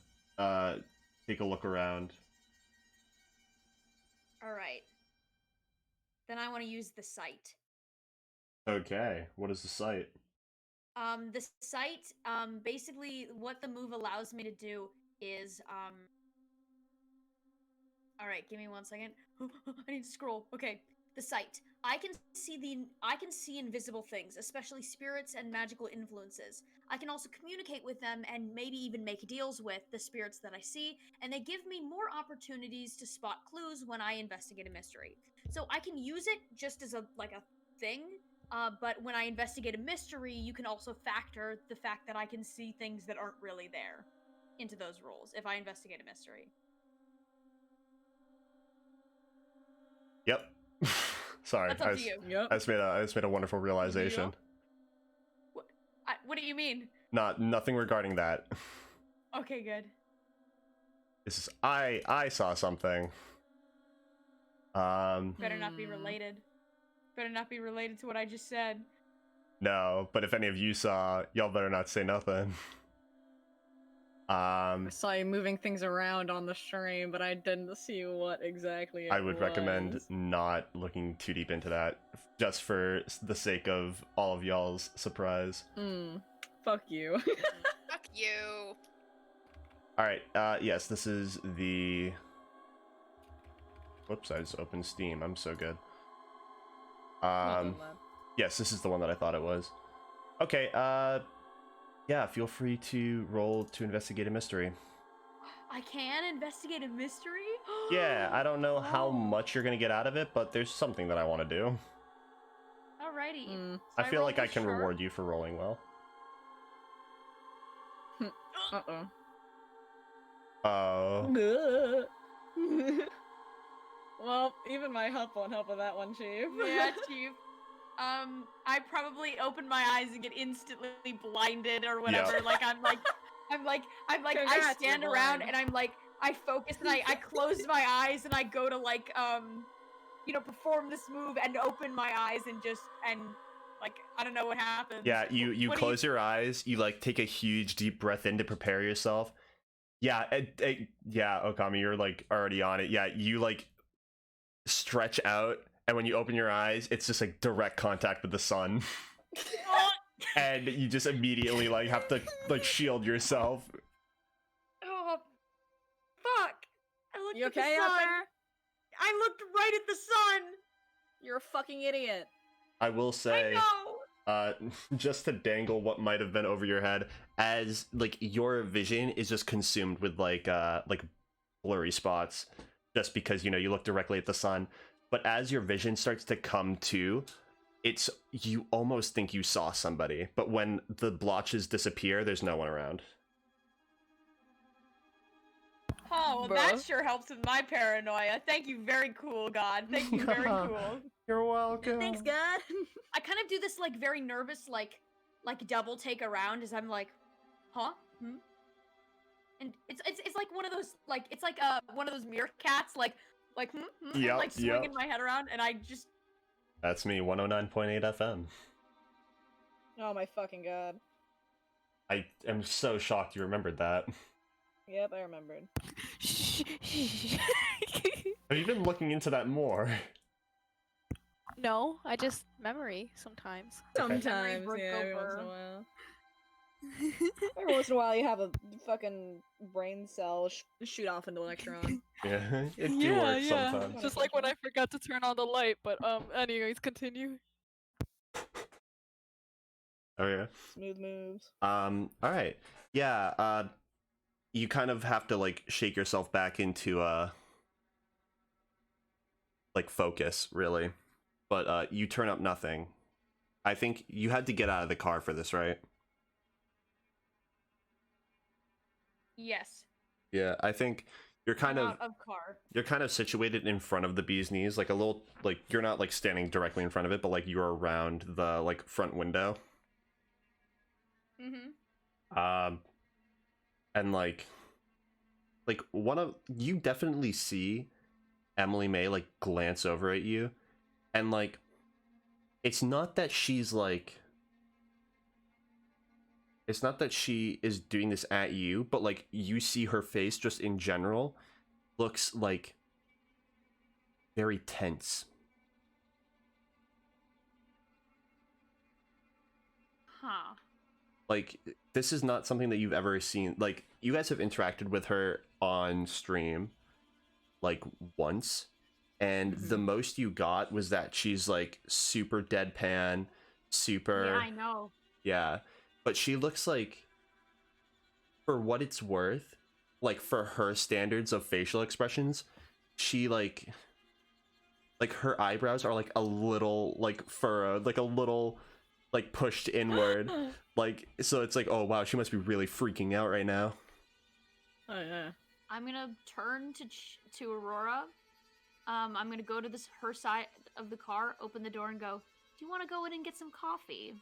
[SPEAKER 2] take a look around.
[SPEAKER 5] All right. Then I want to use the sight.
[SPEAKER 2] Okay, what is the site?
[SPEAKER 5] The site, basically what the move allows me to do is, all right, give me 1 second. I need to scroll. Okay, the site. I can see invisible things, especially spirits and magical influences. I can also communicate with them and maybe even make deals with the spirits that I see, and they give me more opportunities to spot clues when I investigate a mystery. So I can use it just as a thing. But when I investigate a mystery, you can also factor the fact that I can see things that aren't really there into those rules if I investigate a mystery.
[SPEAKER 2] Yep. Sorry,
[SPEAKER 5] That's up to you.
[SPEAKER 1] Yep.
[SPEAKER 2] I just made a wonderful realization.
[SPEAKER 5] What do you mean?
[SPEAKER 2] Nothing regarding that.
[SPEAKER 5] Okay, good.
[SPEAKER 2] This is I saw something.
[SPEAKER 5] Better not be related. Better not be related to what I just said.
[SPEAKER 2] No, but if any of you saw, y'all better not say nothing.
[SPEAKER 1] I saw you moving things around on the stream, but I didn't see what exactly it
[SPEAKER 2] I would recommend
[SPEAKER 1] was.
[SPEAKER 2] not looking too deep into that, just for the sake of all of y'all's surprise.
[SPEAKER 1] Fuck you.
[SPEAKER 4] Fuck you.
[SPEAKER 2] Alright, yes, this is the... Whoops, I just opened Steam, I'm so good.
[SPEAKER 1] Well done, lad.
[SPEAKER 2] Yes, this is the one that I thought it was. Okay, yeah, feel free to roll to investigate a mystery.
[SPEAKER 5] I can investigate a mystery?
[SPEAKER 2] Yeah, I don't know how much you're gonna get out of it, but there's something that I want to do.
[SPEAKER 5] Alrighty. So
[SPEAKER 2] I feel like
[SPEAKER 5] roll
[SPEAKER 2] I
[SPEAKER 5] for
[SPEAKER 2] can
[SPEAKER 5] sure.
[SPEAKER 2] reward you for rolling well.
[SPEAKER 1] Uh-oh.
[SPEAKER 2] Oh.
[SPEAKER 1] Well, even my help won't help with that one, Chief.
[SPEAKER 5] Yeah, Chief. I probably open my eyes and get instantly blinded or whatever.
[SPEAKER 2] Yep.
[SPEAKER 5] Like I'm like I
[SPEAKER 1] Congrats,
[SPEAKER 5] stand
[SPEAKER 1] you're
[SPEAKER 5] around
[SPEAKER 1] blind.
[SPEAKER 5] and I'm like I focus and I close my eyes and I go to like perform this move and open my eyes and like I don't know what happens.
[SPEAKER 2] Yeah, you
[SPEAKER 5] What do
[SPEAKER 2] close your eyes, you like take a huge deep breath in to prepare yourself. Yeah, yeah, Okami, you're like already on it. Yeah, you like stretch out, and when you open your eyes, it's just like direct contact with the sun. And you just immediately like have to like shield yourself.
[SPEAKER 5] Oh, fuck! I looked
[SPEAKER 1] You
[SPEAKER 5] at the
[SPEAKER 1] okay
[SPEAKER 5] sun.
[SPEAKER 1] out there?
[SPEAKER 5] I looked right at the sun.
[SPEAKER 1] You're a fucking idiot.
[SPEAKER 2] I will
[SPEAKER 5] I
[SPEAKER 2] say,
[SPEAKER 5] know.
[SPEAKER 2] just to dangle what might have been over your head, as like your vision is just consumed with like blurry spots, just because you know you look directly at the sun. But as your vision starts to come to, it's you almost think you saw somebody, but when the blotches disappear, there's no one around.
[SPEAKER 5] Oh, well, that sure helps with my paranoia. Thank you, very cool, God. Thank you, very cool.
[SPEAKER 2] You're welcome.
[SPEAKER 1] Thanks, God.
[SPEAKER 5] I kind of do this like very nervous, like double take around as I'm like, huh? Hmm? And it's like one of those like it's like one of those meerkats like and,
[SPEAKER 2] Yep,
[SPEAKER 5] like swinging my head around, and I just
[SPEAKER 2] That's me, 109.8 FM.
[SPEAKER 3] Oh my fucking god.
[SPEAKER 2] I am so shocked you remembered that.
[SPEAKER 3] Yep, I remembered.
[SPEAKER 2] Have you been looking into that more?
[SPEAKER 6] No, I just memory sometimes.
[SPEAKER 1] Sometimes,
[SPEAKER 5] Memory
[SPEAKER 1] yeah, every once in
[SPEAKER 5] breakover.
[SPEAKER 1] a while.
[SPEAKER 3] Every once in a while, you have a fucking brain cell.
[SPEAKER 1] Shoot off into the neutron.
[SPEAKER 2] Yeah, it do work sometimes.
[SPEAKER 6] Just like when I forgot to turn on the light, but anyways, continue.
[SPEAKER 2] Oh yeah.
[SPEAKER 3] Smooth moves.
[SPEAKER 2] All right. Yeah, you kind of have to like shake yourself back into like focus, really. But you turn up nothing. I think you had to get out of the car for this, right?
[SPEAKER 5] yes.
[SPEAKER 2] Yeah, I think you're kind
[SPEAKER 5] I'm
[SPEAKER 2] of
[SPEAKER 5] out of car.
[SPEAKER 2] you're kind of situated in front of the bee's knees, like a little like you're not like standing directly in front of it, but like you're around the like front window.
[SPEAKER 5] Mm-hmm.
[SPEAKER 2] And like one of you definitely see Emily May like glance over at you, and like it's not that she's like it's not that she is doing this at you, but like you see her face just in general looks like very tense.
[SPEAKER 5] Huh.
[SPEAKER 2] Like this is not something that you've ever seen. Like you guys have interacted with her on stream like once, and the most you got was that she's like super deadpan, super
[SPEAKER 5] Yeah, I know.
[SPEAKER 2] yeah, but she looks like, for what it's worth, like for her standards of facial expressions, she like her eyebrows are like a little like furrowed, like a little like pushed inward. Like, so it's like, oh wow, she must be really freaking out right now.
[SPEAKER 1] Oh yeah.
[SPEAKER 5] I'm gonna turn to Aurora. I'm gonna go to her side of the car, open the door, and go, "Do you want to go in and get some coffee?"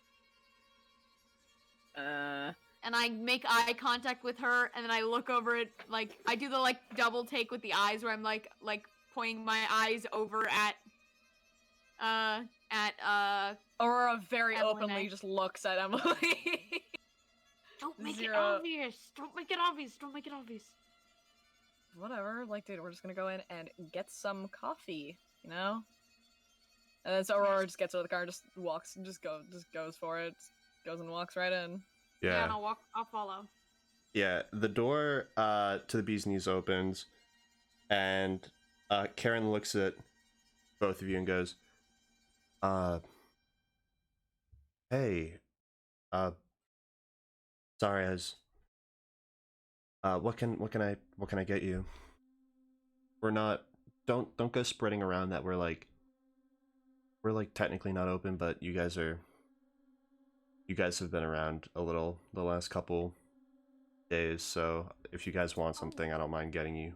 [SPEAKER 5] And I make eye contact with her, and then I look over it, like I do the like double take with the eyes, where I'm like pointing my eyes over at
[SPEAKER 3] Aurora very
[SPEAKER 5] Emily
[SPEAKER 3] openly
[SPEAKER 5] May.
[SPEAKER 3] just looks at Emily.
[SPEAKER 5] Don't make it
[SPEAKER 1] Zero.
[SPEAKER 5] obvious. Don't make it obvious. Don't make it obvious.
[SPEAKER 3] Whatever, like, dude, we're just gonna go in and get some coffee, you know? And then so Aurora just gets out of the car, just walks, just goes for it, goes and walks right in.
[SPEAKER 5] Yeah, and I'll follow.
[SPEAKER 2] Yeah, the door to the bee's knees opens, and Karen looks at both of you and goes, hey, sorry, as what can I get you? We're not don't go spreading around that we're like technically not open, but you guys have been around a little the last couple days, so if you guys want something, I don't mind getting you.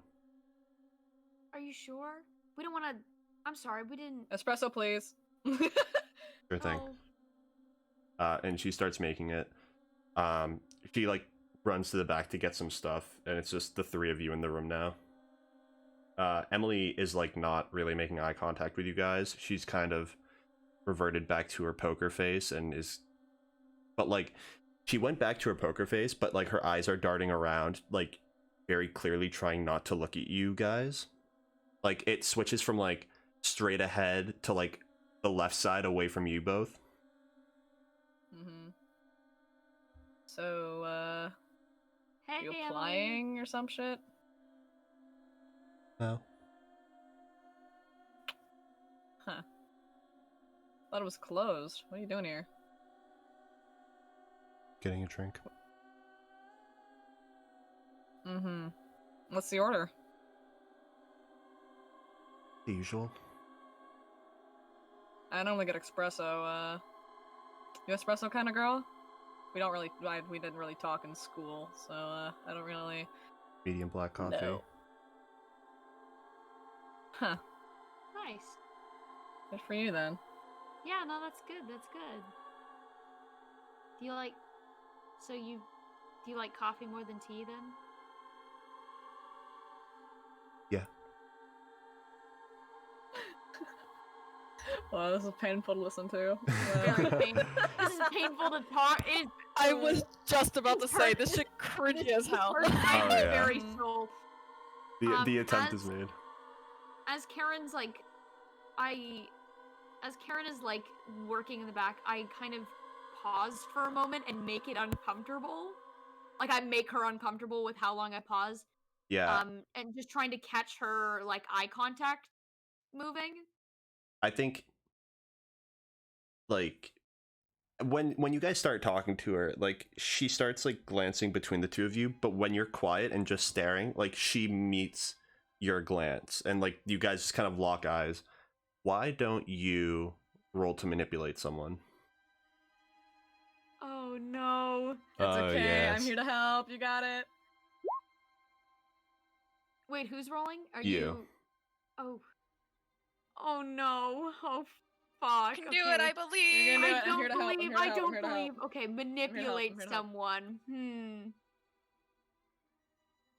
[SPEAKER 5] Are you sure? We don't want to. I'm sorry, we didn't.
[SPEAKER 3] Espresso, please.
[SPEAKER 2] Sure thing.
[SPEAKER 5] Oh.
[SPEAKER 2] And she starts making it. She like runs to the back to get some stuff, and it's just the three of you in the room now. Emily is like not really making eye contact with you guys. She's kind of reverted back to her poker face and but like she went back to her poker face, but like her eyes are darting around, like very clearly trying not to look at you guys. Like it switches from like straight ahead to like the left side away from you both.
[SPEAKER 3] Mm-hmm. So,
[SPEAKER 5] Hey,
[SPEAKER 3] you
[SPEAKER 5] Emily.
[SPEAKER 3] applying or some shit?
[SPEAKER 2] No.
[SPEAKER 3] Huh. Thought it was closed. What are you doing here?
[SPEAKER 2] getting a drink.
[SPEAKER 3] Mm-hmm. What's the order?
[SPEAKER 2] The usual.
[SPEAKER 3] I normally get espresso. You espresso kind of girl? We don't really, we didn't really talk in school, so I don't really.
[SPEAKER 2] Medium black coffee.
[SPEAKER 3] No. Huh.
[SPEAKER 5] Nice.
[SPEAKER 3] Good for you then.
[SPEAKER 5] Yeah, no, that's good. That's good. Do you like? So do you like coffee more than tea then?
[SPEAKER 2] Yeah.
[SPEAKER 3] Wow, this is painful to listen to.
[SPEAKER 5] Very painful. This is painful to talk.
[SPEAKER 6] I was just about to say this shit cringy as hell.
[SPEAKER 5] I'm
[SPEAKER 2] Oh, yeah.
[SPEAKER 5] very soul.
[SPEAKER 2] The attempt
[SPEAKER 5] as-
[SPEAKER 2] is made.
[SPEAKER 5] As Karen's like, as Karen is like working in the back, I kind of paused for a moment and make it uncomfortable. Like I make her uncomfortable with how long I pause.
[SPEAKER 2] Yeah.
[SPEAKER 5] And just trying to catch her like eye contact moving.
[SPEAKER 2] I think like when you guys start talking to her, like she starts like glancing between the two of you, but when you're quiet and just staring, like she meets your glance and like you guys just kind of lock eyes. Why don't you roll to manipulate someone?
[SPEAKER 5] Oh no.
[SPEAKER 3] It's
[SPEAKER 2] Oh,
[SPEAKER 3] okay.
[SPEAKER 2] yes.
[SPEAKER 3] I'm here to help. You got it.
[SPEAKER 5] Wait, who's rolling? Are
[SPEAKER 2] You.
[SPEAKER 5] Oh. Oh no. Oh fuck.
[SPEAKER 4] You can do it, I believe.
[SPEAKER 3] You're gonna do
[SPEAKER 5] I
[SPEAKER 3] it. I'm here
[SPEAKER 5] don't
[SPEAKER 3] to help. I'm
[SPEAKER 5] believe.
[SPEAKER 3] here to
[SPEAKER 5] I
[SPEAKER 3] help. I'm
[SPEAKER 5] don't
[SPEAKER 3] here to help.
[SPEAKER 5] believe. Okay, manipulate
[SPEAKER 3] I'm here to help.
[SPEAKER 5] someone.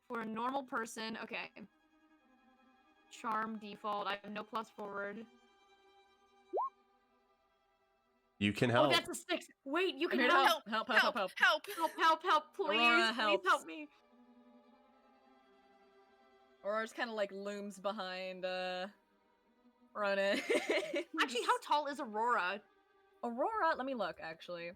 [SPEAKER 5] For a normal person, okay. Charm default. I have no plus forward.
[SPEAKER 2] You can
[SPEAKER 5] Oh,
[SPEAKER 2] help.
[SPEAKER 5] that's a 6. Wait, you
[SPEAKER 3] I'm
[SPEAKER 5] can
[SPEAKER 3] here to
[SPEAKER 5] help.
[SPEAKER 3] help. Help, help, help, help.
[SPEAKER 5] Help, please.
[SPEAKER 3] Aurora
[SPEAKER 5] Please
[SPEAKER 3] helps.
[SPEAKER 5] help me.
[SPEAKER 3] Aurora just kind of like looms behind Ronan.
[SPEAKER 5] Actually, how tall is Aurora?
[SPEAKER 3] Aurora, let me look actually.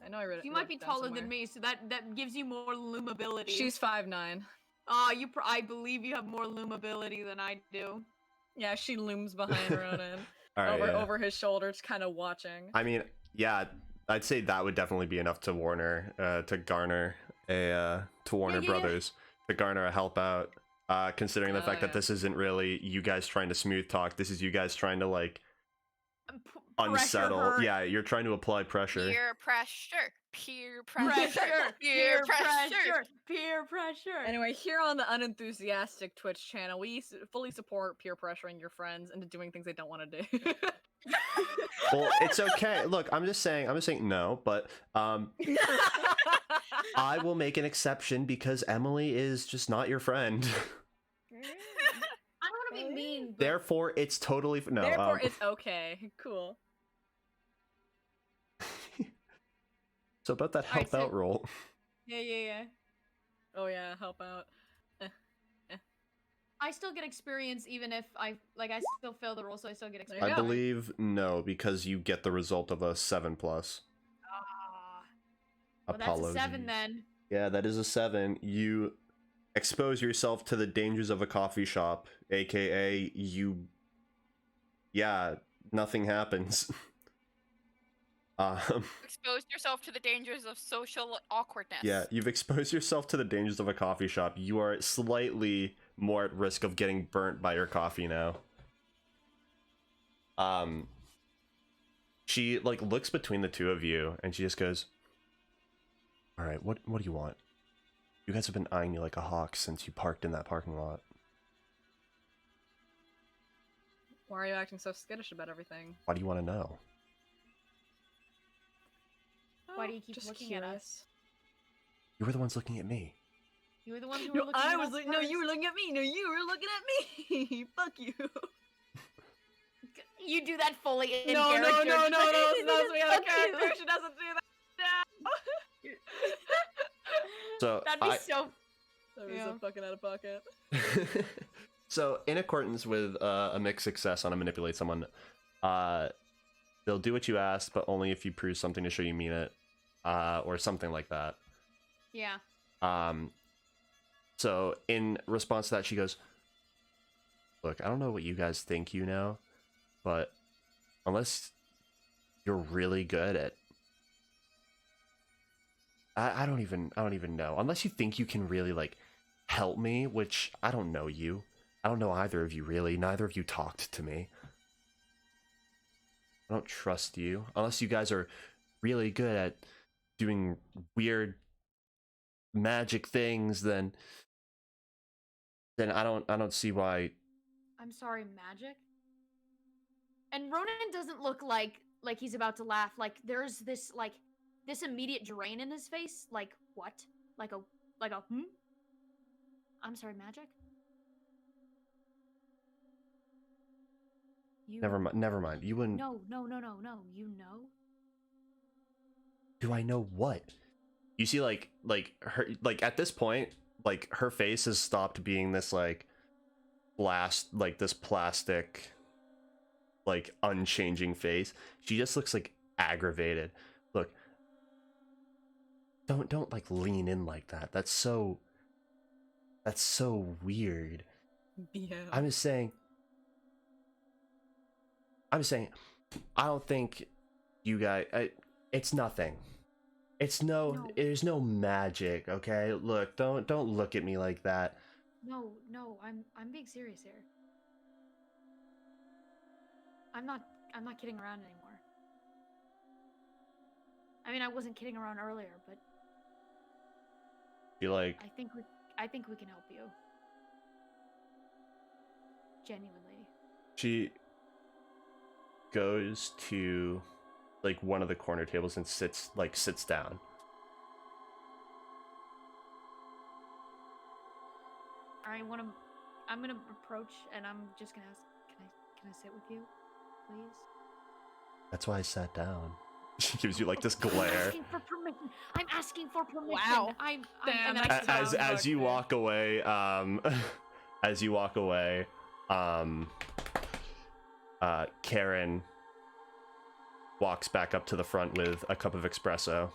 [SPEAKER 3] I know I read it.
[SPEAKER 5] You
[SPEAKER 3] wrote
[SPEAKER 5] might be
[SPEAKER 3] it down
[SPEAKER 5] taller
[SPEAKER 3] somewhere.
[SPEAKER 5] than me, so that gives you more loomability.
[SPEAKER 3] She's 5'9".
[SPEAKER 5] I believe you have more loomability than I do.
[SPEAKER 3] Yeah, she looms behind Ronan.
[SPEAKER 2] All right, yeah.
[SPEAKER 3] Over his shoulders, kind of watching.
[SPEAKER 2] I mean, yeah, I'd say that would definitely be enough to warn her, to garner a, to warn her brothers, to garner a help out. Considering the fact that this isn't really you guys trying to smooth talk, this is you guys trying to like unsettle.
[SPEAKER 5] Her.
[SPEAKER 2] Yeah, you're trying to apply pressure.
[SPEAKER 4] Peer pressure. Peer
[SPEAKER 5] Pressure.
[SPEAKER 4] pressure.
[SPEAKER 5] Peer pressure. Peer pressure.
[SPEAKER 3] Anyway, here on the Unenthusiastic Twitch channel, we fully support peer pressuring your friends into doing things they don't want to do.
[SPEAKER 2] Well, it's okay. Look, I'm just saying no, but I will make an exception because Emily is just not your friend.
[SPEAKER 5] I don't want to be mean. But...
[SPEAKER 2] Therefore, it's totally no.
[SPEAKER 3] Therefore, it's okay. Cool.
[SPEAKER 2] So about that help
[SPEAKER 5] Alright,
[SPEAKER 2] out roll.
[SPEAKER 5] Yeah.
[SPEAKER 3] Oh yeah, help out.
[SPEAKER 5] I still get experience even if I still fail the roll, so I still get
[SPEAKER 3] There
[SPEAKER 5] experience.
[SPEAKER 3] you
[SPEAKER 2] I
[SPEAKER 3] go.
[SPEAKER 2] believe no, because you get the result of a 7+.
[SPEAKER 5] Well, that's a 7 then.
[SPEAKER 2] Yeah, that is a 7. You expose yourself to the dangers of a coffee shop, aka you. Yeah, nothing happens.
[SPEAKER 4] Exposed yourself to the dangers of social awkwardness.
[SPEAKER 2] Yeah, you've exposed yourself to the dangers of a coffee shop. You are slightly more at risk of getting burnt by your coffee now. She like looks between the two of you and she just goes, "All right, what do you want? You guys have been eyeing me like a hawk since you parked in that parking lot."
[SPEAKER 3] Why are you acting so skittish about everything?
[SPEAKER 2] Why do you want to know?
[SPEAKER 5] Why do you keep
[SPEAKER 3] Just
[SPEAKER 5] looking
[SPEAKER 3] curious.
[SPEAKER 5] at us?
[SPEAKER 2] You were the ones looking at me.
[SPEAKER 5] You were the one who were
[SPEAKER 3] No,
[SPEAKER 5] looking
[SPEAKER 3] I
[SPEAKER 5] at
[SPEAKER 3] was
[SPEAKER 5] us
[SPEAKER 3] like, no, you were
[SPEAKER 5] first.
[SPEAKER 3] looking at me. No, you were looking at me. Fuck you.
[SPEAKER 5] You do that fully in
[SPEAKER 3] No,
[SPEAKER 5] character.
[SPEAKER 3] it's not me out of
[SPEAKER 5] Fuck
[SPEAKER 3] character.
[SPEAKER 5] you.
[SPEAKER 3] She doesn't do that.
[SPEAKER 2] So
[SPEAKER 5] That'd be so.
[SPEAKER 3] That was
[SPEAKER 5] Yeah.
[SPEAKER 3] so fucking out of pocket.
[SPEAKER 2] So in accordance with a mixed success on a manipulate someone, they'll do what you asked, but only if you prove something to show you mean it, or something like that.
[SPEAKER 5] Yeah.
[SPEAKER 2] So in response to that, she goes, "Look, I don't know what you guys think you know, but unless you're really good at I don't even know. Unless you think you can really like help me, which I don't know you. I don't know either of you really. Neither of you talked to me. I don't trust you. Unless you guys are really good at doing weird magic things, then I don't see why.
[SPEAKER 5] I'm sorry, magic? And Ronan doesn't look like he's about to laugh. Like there's this this immediate drain in his face. Like what? Like a hmm? I'm sorry, magic? You
[SPEAKER 2] Never mind. You wouldn't.
[SPEAKER 5] No. You know?
[SPEAKER 2] Do I know what? You see, like her, like at this point, like her face has stopped being this like this plastic, like unchanging face. She just looks like aggravated. Look, don't like lean in like that. That's so weird.
[SPEAKER 1] Yeah.
[SPEAKER 2] I'm just saying. I don't think you guys. It's nothing. It's
[SPEAKER 5] No.
[SPEAKER 2] There's no magic. Okay, look, don't look at me like that.
[SPEAKER 5] No, I'm being serious here. I'm not kidding around anymore. I mean, I wasn't kidding around earlier, but
[SPEAKER 2] Be like,
[SPEAKER 5] I think we can help you. Genuinely.
[SPEAKER 2] she goes to like one of the corner tables and sits down.
[SPEAKER 5] I'm gonna approach and I'm just gonna ask, can I sit with you, please?
[SPEAKER 2] That's why I sat down. She gives you like this glare.
[SPEAKER 5] I'm asking for permission.
[SPEAKER 3] Wow.
[SPEAKER 5] And then I sit down.
[SPEAKER 2] As you walk away, as you walk away, Karen walks back up to the front with a cup of espresso.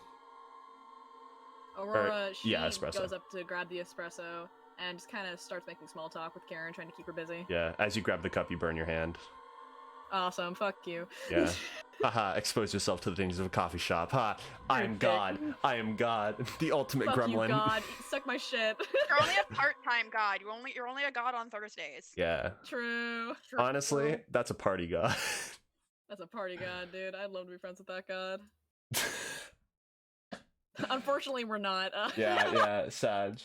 [SPEAKER 1] Aurora, she
[SPEAKER 2] espresso.
[SPEAKER 1] goes up to grab the espresso and just kind of starts making small talk with Karen, trying to keep her busy.
[SPEAKER 2] Yeah, as you grab the cup, you burn your hand.
[SPEAKER 1] Awesome, fuck you.
[SPEAKER 2] Yeah. Haha, expose yourself to the dangers of a coffee shop. Ha, I am God. I am God. The ultimate
[SPEAKER 1] Fuck
[SPEAKER 2] gremlin.
[SPEAKER 1] you, God. Suck my shit.
[SPEAKER 4] You're only a part-time god. You're only a god on Thursdays.
[SPEAKER 2] Yeah.
[SPEAKER 1] True.
[SPEAKER 2] Honestly, that's a party god.
[SPEAKER 1] That's a party god, dude. I'd love to be friends with that god. Unfortunately, we're not.
[SPEAKER 2] Yeah, Sag.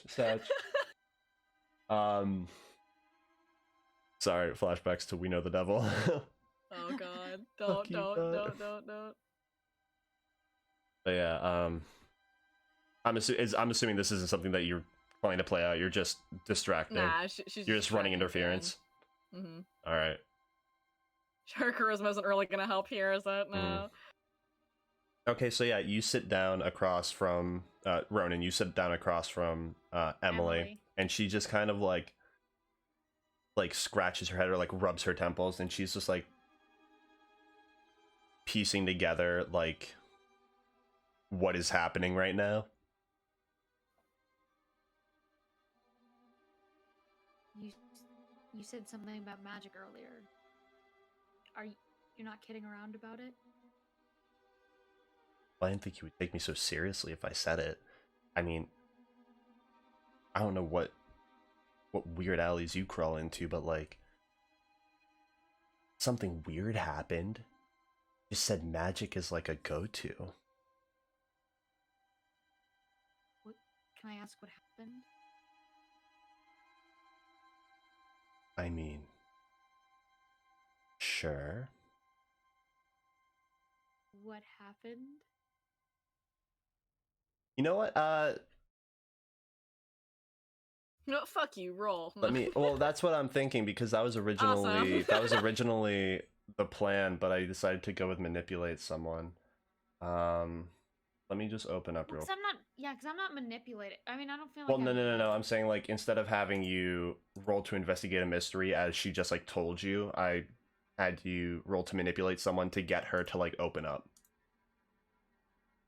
[SPEAKER 2] Sorry, flashbacks to We Know the Devil.
[SPEAKER 1] Oh god.
[SPEAKER 2] Fuck
[SPEAKER 1] Don't.
[SPEAKER 2] But yeah, I'm assuming this isn't something that you're planning to play out. You're just distracting.
[SPEAKER 1] Nah, she's
[SPEAKER 2] You're just running
[SPEAKER 1] distracting
[SPEAKER 2] interference.
[SPEAKER 1] Mm-hmm.
[SPEAKER 2] All right.
[SPEAKER 1] Her charisma isn't really gonna help here, is it? No.
[SPEAKER 2] Okay, so yeah, you sit down across from Ronan. You sit down across from Emily, and she just kind of like scratches her head or like rubs her temples, and she's just like piecing together like what is happening right now.
[SPEAKER 5] You said something about magic earlier. You're not kidding around about it?
[SPEAKER 2] I didn't think you would take me so seriously if I said it. I mean, I don't know what weird alleys you crawl into, but like something weird happened. You said magic is like a go-to.
[SPEAKER 5] What? Can I ask what happened?
[SPEAKER 2] I mean, sure.
[SPEAKER 5] What happened?
[SPEAKER 2] You know what?
[SPEAKER 1] No, fuck you. Roll.
[SPEAKER 2] Let me. Well, that's what I'm thinking because that was originally
[SPEAKER 1] Awesome.
[SPEAKER 2] the plan, but I decided to go with manipulate someone. Let me just open up real.
[SPEAKER 5] Because I'm not manipulating. I mean, I don't feel
[SPEAKER 2] Well,
[SPEAKER 5] like.
[SPEAKER 2] no. I'm saying like instead of having you roll to investigate a mystery as she just like told you, I had you roll to manipulate someone to get her to like open up.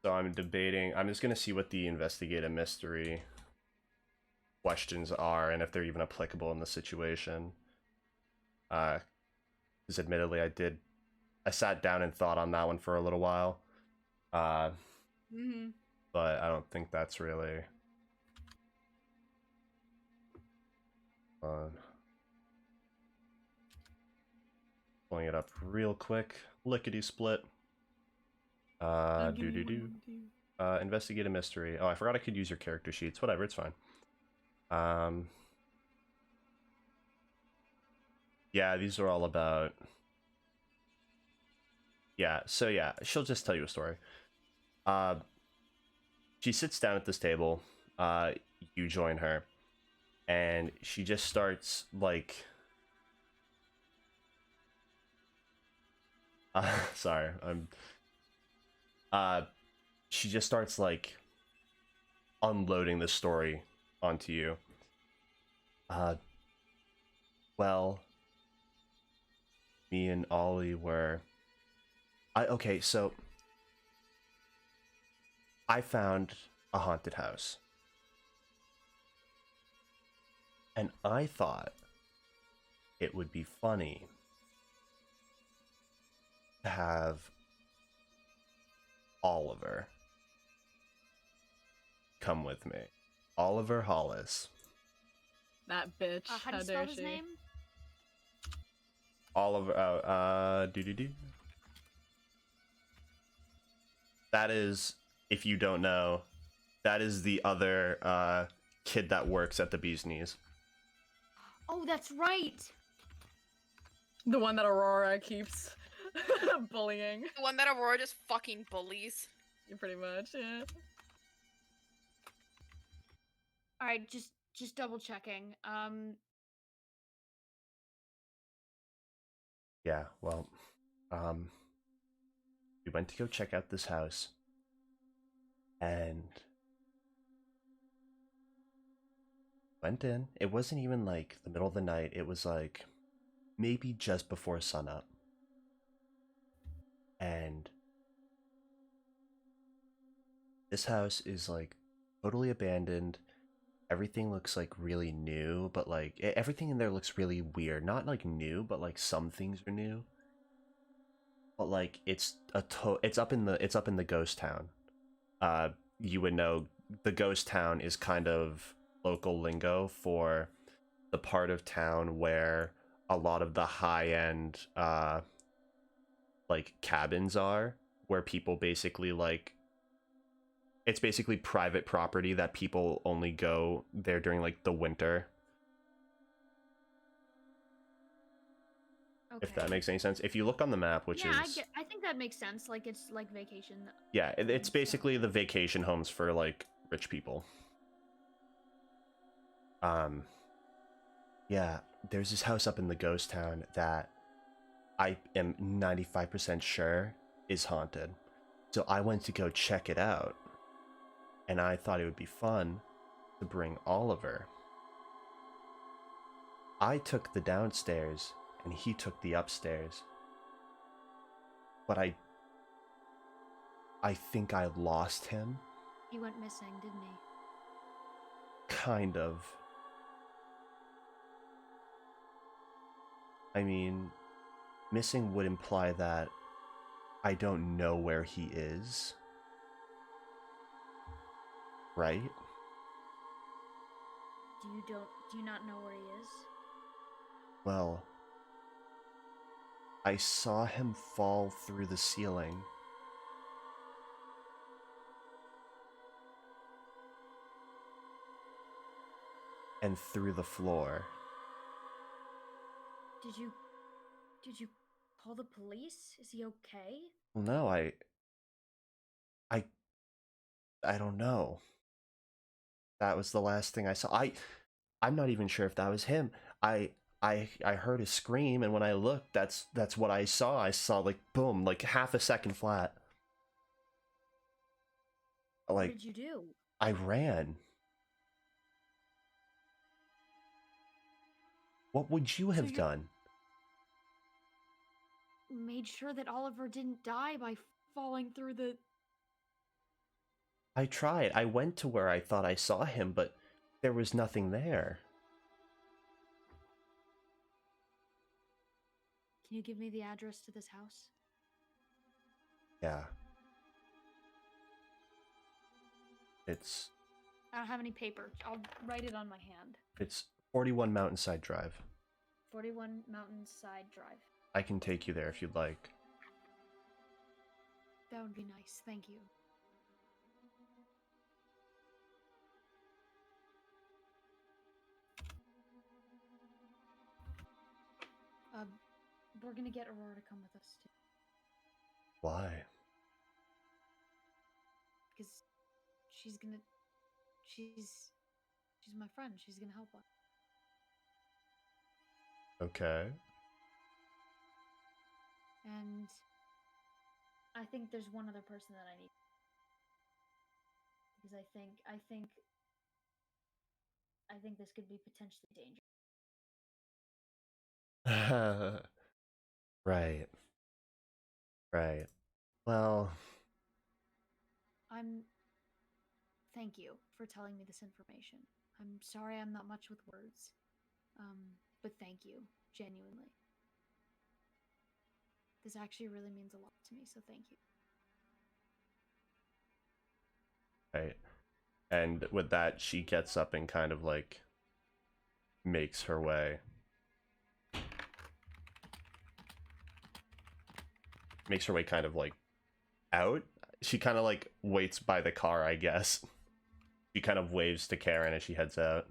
[SPEAKER 2] So I'm debating. I'm just gonna see what the investigate a mystery questions are and if they're even applicable in the situation. Because admittedly, I sat down and thought on that one for a little while. But but I don't think that's really on. Pulling it up real quick. Lickety split. Do do do. Investigate a mystery. Oh, I forgot I could use your character sheets. Whatever, it's fine. Yeah, these are all about. Yeah, so yeah, she'll just tell you a story. She sits down at this table. You join her, and she just starts like. Sorry, I'm. She just starts like unloading the story onto you. Well, me and Ollie were. Okay, so I found a haunted house. And I thought it would be funny to have Oliver come with me. Oliver Hollis.
[SPEAKER 1] That bitch.
[SPEAKER 5] How do
[SPEAKER 1] How
[SPEAKER 5] you
[SPEAKER 1] dare
[SPEAKER 5] spell his
[SPEAKER 1] she?
[SPEAKER 5] name?
[SPEAKER 2] Oliver, do. That is, if you don't know, that is the other kid that works at the Bee's Knees.
[SPEAKER 5] Oh, that's right.
[SPEAKER 1] The one that Aurora keeps bullying.
[SPEAKER 4] The one that Aurora just fucking bullies.
[SPEAKER 1] Pretty much, yeah.
[SPEAKER 5] All right, just double checking.
[SPEAKER 2] Yeah, well, we went to go check out this house, and went in. It wasn't even like the middle of the night. It was like maybe just before sunup. And this house is like totally abandoned. Everything looks like really new, but like everything in there looks really weird. Not like new, but like some things are new. But like it's up in the ghost town. You would know the ghost town is kind of local lingo for the part of town where a lot of the high end like cabins are, where people basically like it's basically private property that people only go there during like the winter.
[SPEAKER 5] Okay.
[SPEAKER 2] If that makes any sense. If you look on the map, which
[SPEAKER 5] yeah,
[SPEAKER 2] is
[SPEAKER 5] I think that makes sense. Like it's like vacation.
[SPEAKER 2] yeah, it's
[SPEAKER 5] stuff.
[SPEAKER 2] basically the vacation homes for like rich people. Yeah, there's this house up in the ghost town that I am 95% sure is haunted. So I went to go check it out, and I thought it would be fun to bring Oliver. I took the downstairs and he took the upstairs. But I think I lost him.
[SPEAKER 5] He went missing, didn't he?
[SPEAKER 2] Kind of. I mean, missing would imply that I don't know where he is. Right?
[SPEAKER 5] Do you not know where he is?
[SPEAKER 2] Well, I saw him fall through the ceiling. And through the floor.
[SPEAKER 5] Did you call the police? Is he okay?
[SPEAKER 2] Well, no, I don't know. That was the last thing I saw. I'm not even sure if that was him. I heard a scream, and when I looked, that's what I saw. I saw like boom, like half a second flat. Like,
[SPEAKER 5] what did you do?
[SPEAKER 2] I ran. What would you have done?
[SPEAKER 5] Made sure that Oliver didn't die by falling through the.
[SPEAKER 2] I tried. I went to where I thought I saw him, but there was nothing there.
[SPEAKER 5] Can you give me the address to this house?
[SPEAKER 2] Yeah. It's
[SPEAKER 5] I don't have any paper. I'll write it on my hand.
[SPEAKER 2] 41 Mountainside Drive.
[SPEAKER 5] 41 Mountainside Drive.
[SPEAKER 2] I can take you there if you'd like.
[SPEAKER 5] That would be nice. Thank you. We're gonna get Aurora to come with us too.
[SPEAKER 2] Why?
[SPEAKER 5] Because she's my friend. She's gonna help us.
[SPEAKER 2] Okay.
[SPEAKER 5] And I think there's one other person that I need. Because I think this could be potentially dangerous.
[SPEAKER 2] Right. Right. Well,
[SPEAKER 5] Thank you for telling me this information. I'm sorry I'm not much with words. But thank you, genuinely. This actually really means a lot to me, so thank you.
[SPEAKER 2] right. And with that, she gets up and kind of like makes her way. Makes her way kind of like out. She kind of like waits by the car, I guess. She kind of waves to Karen as she heads out.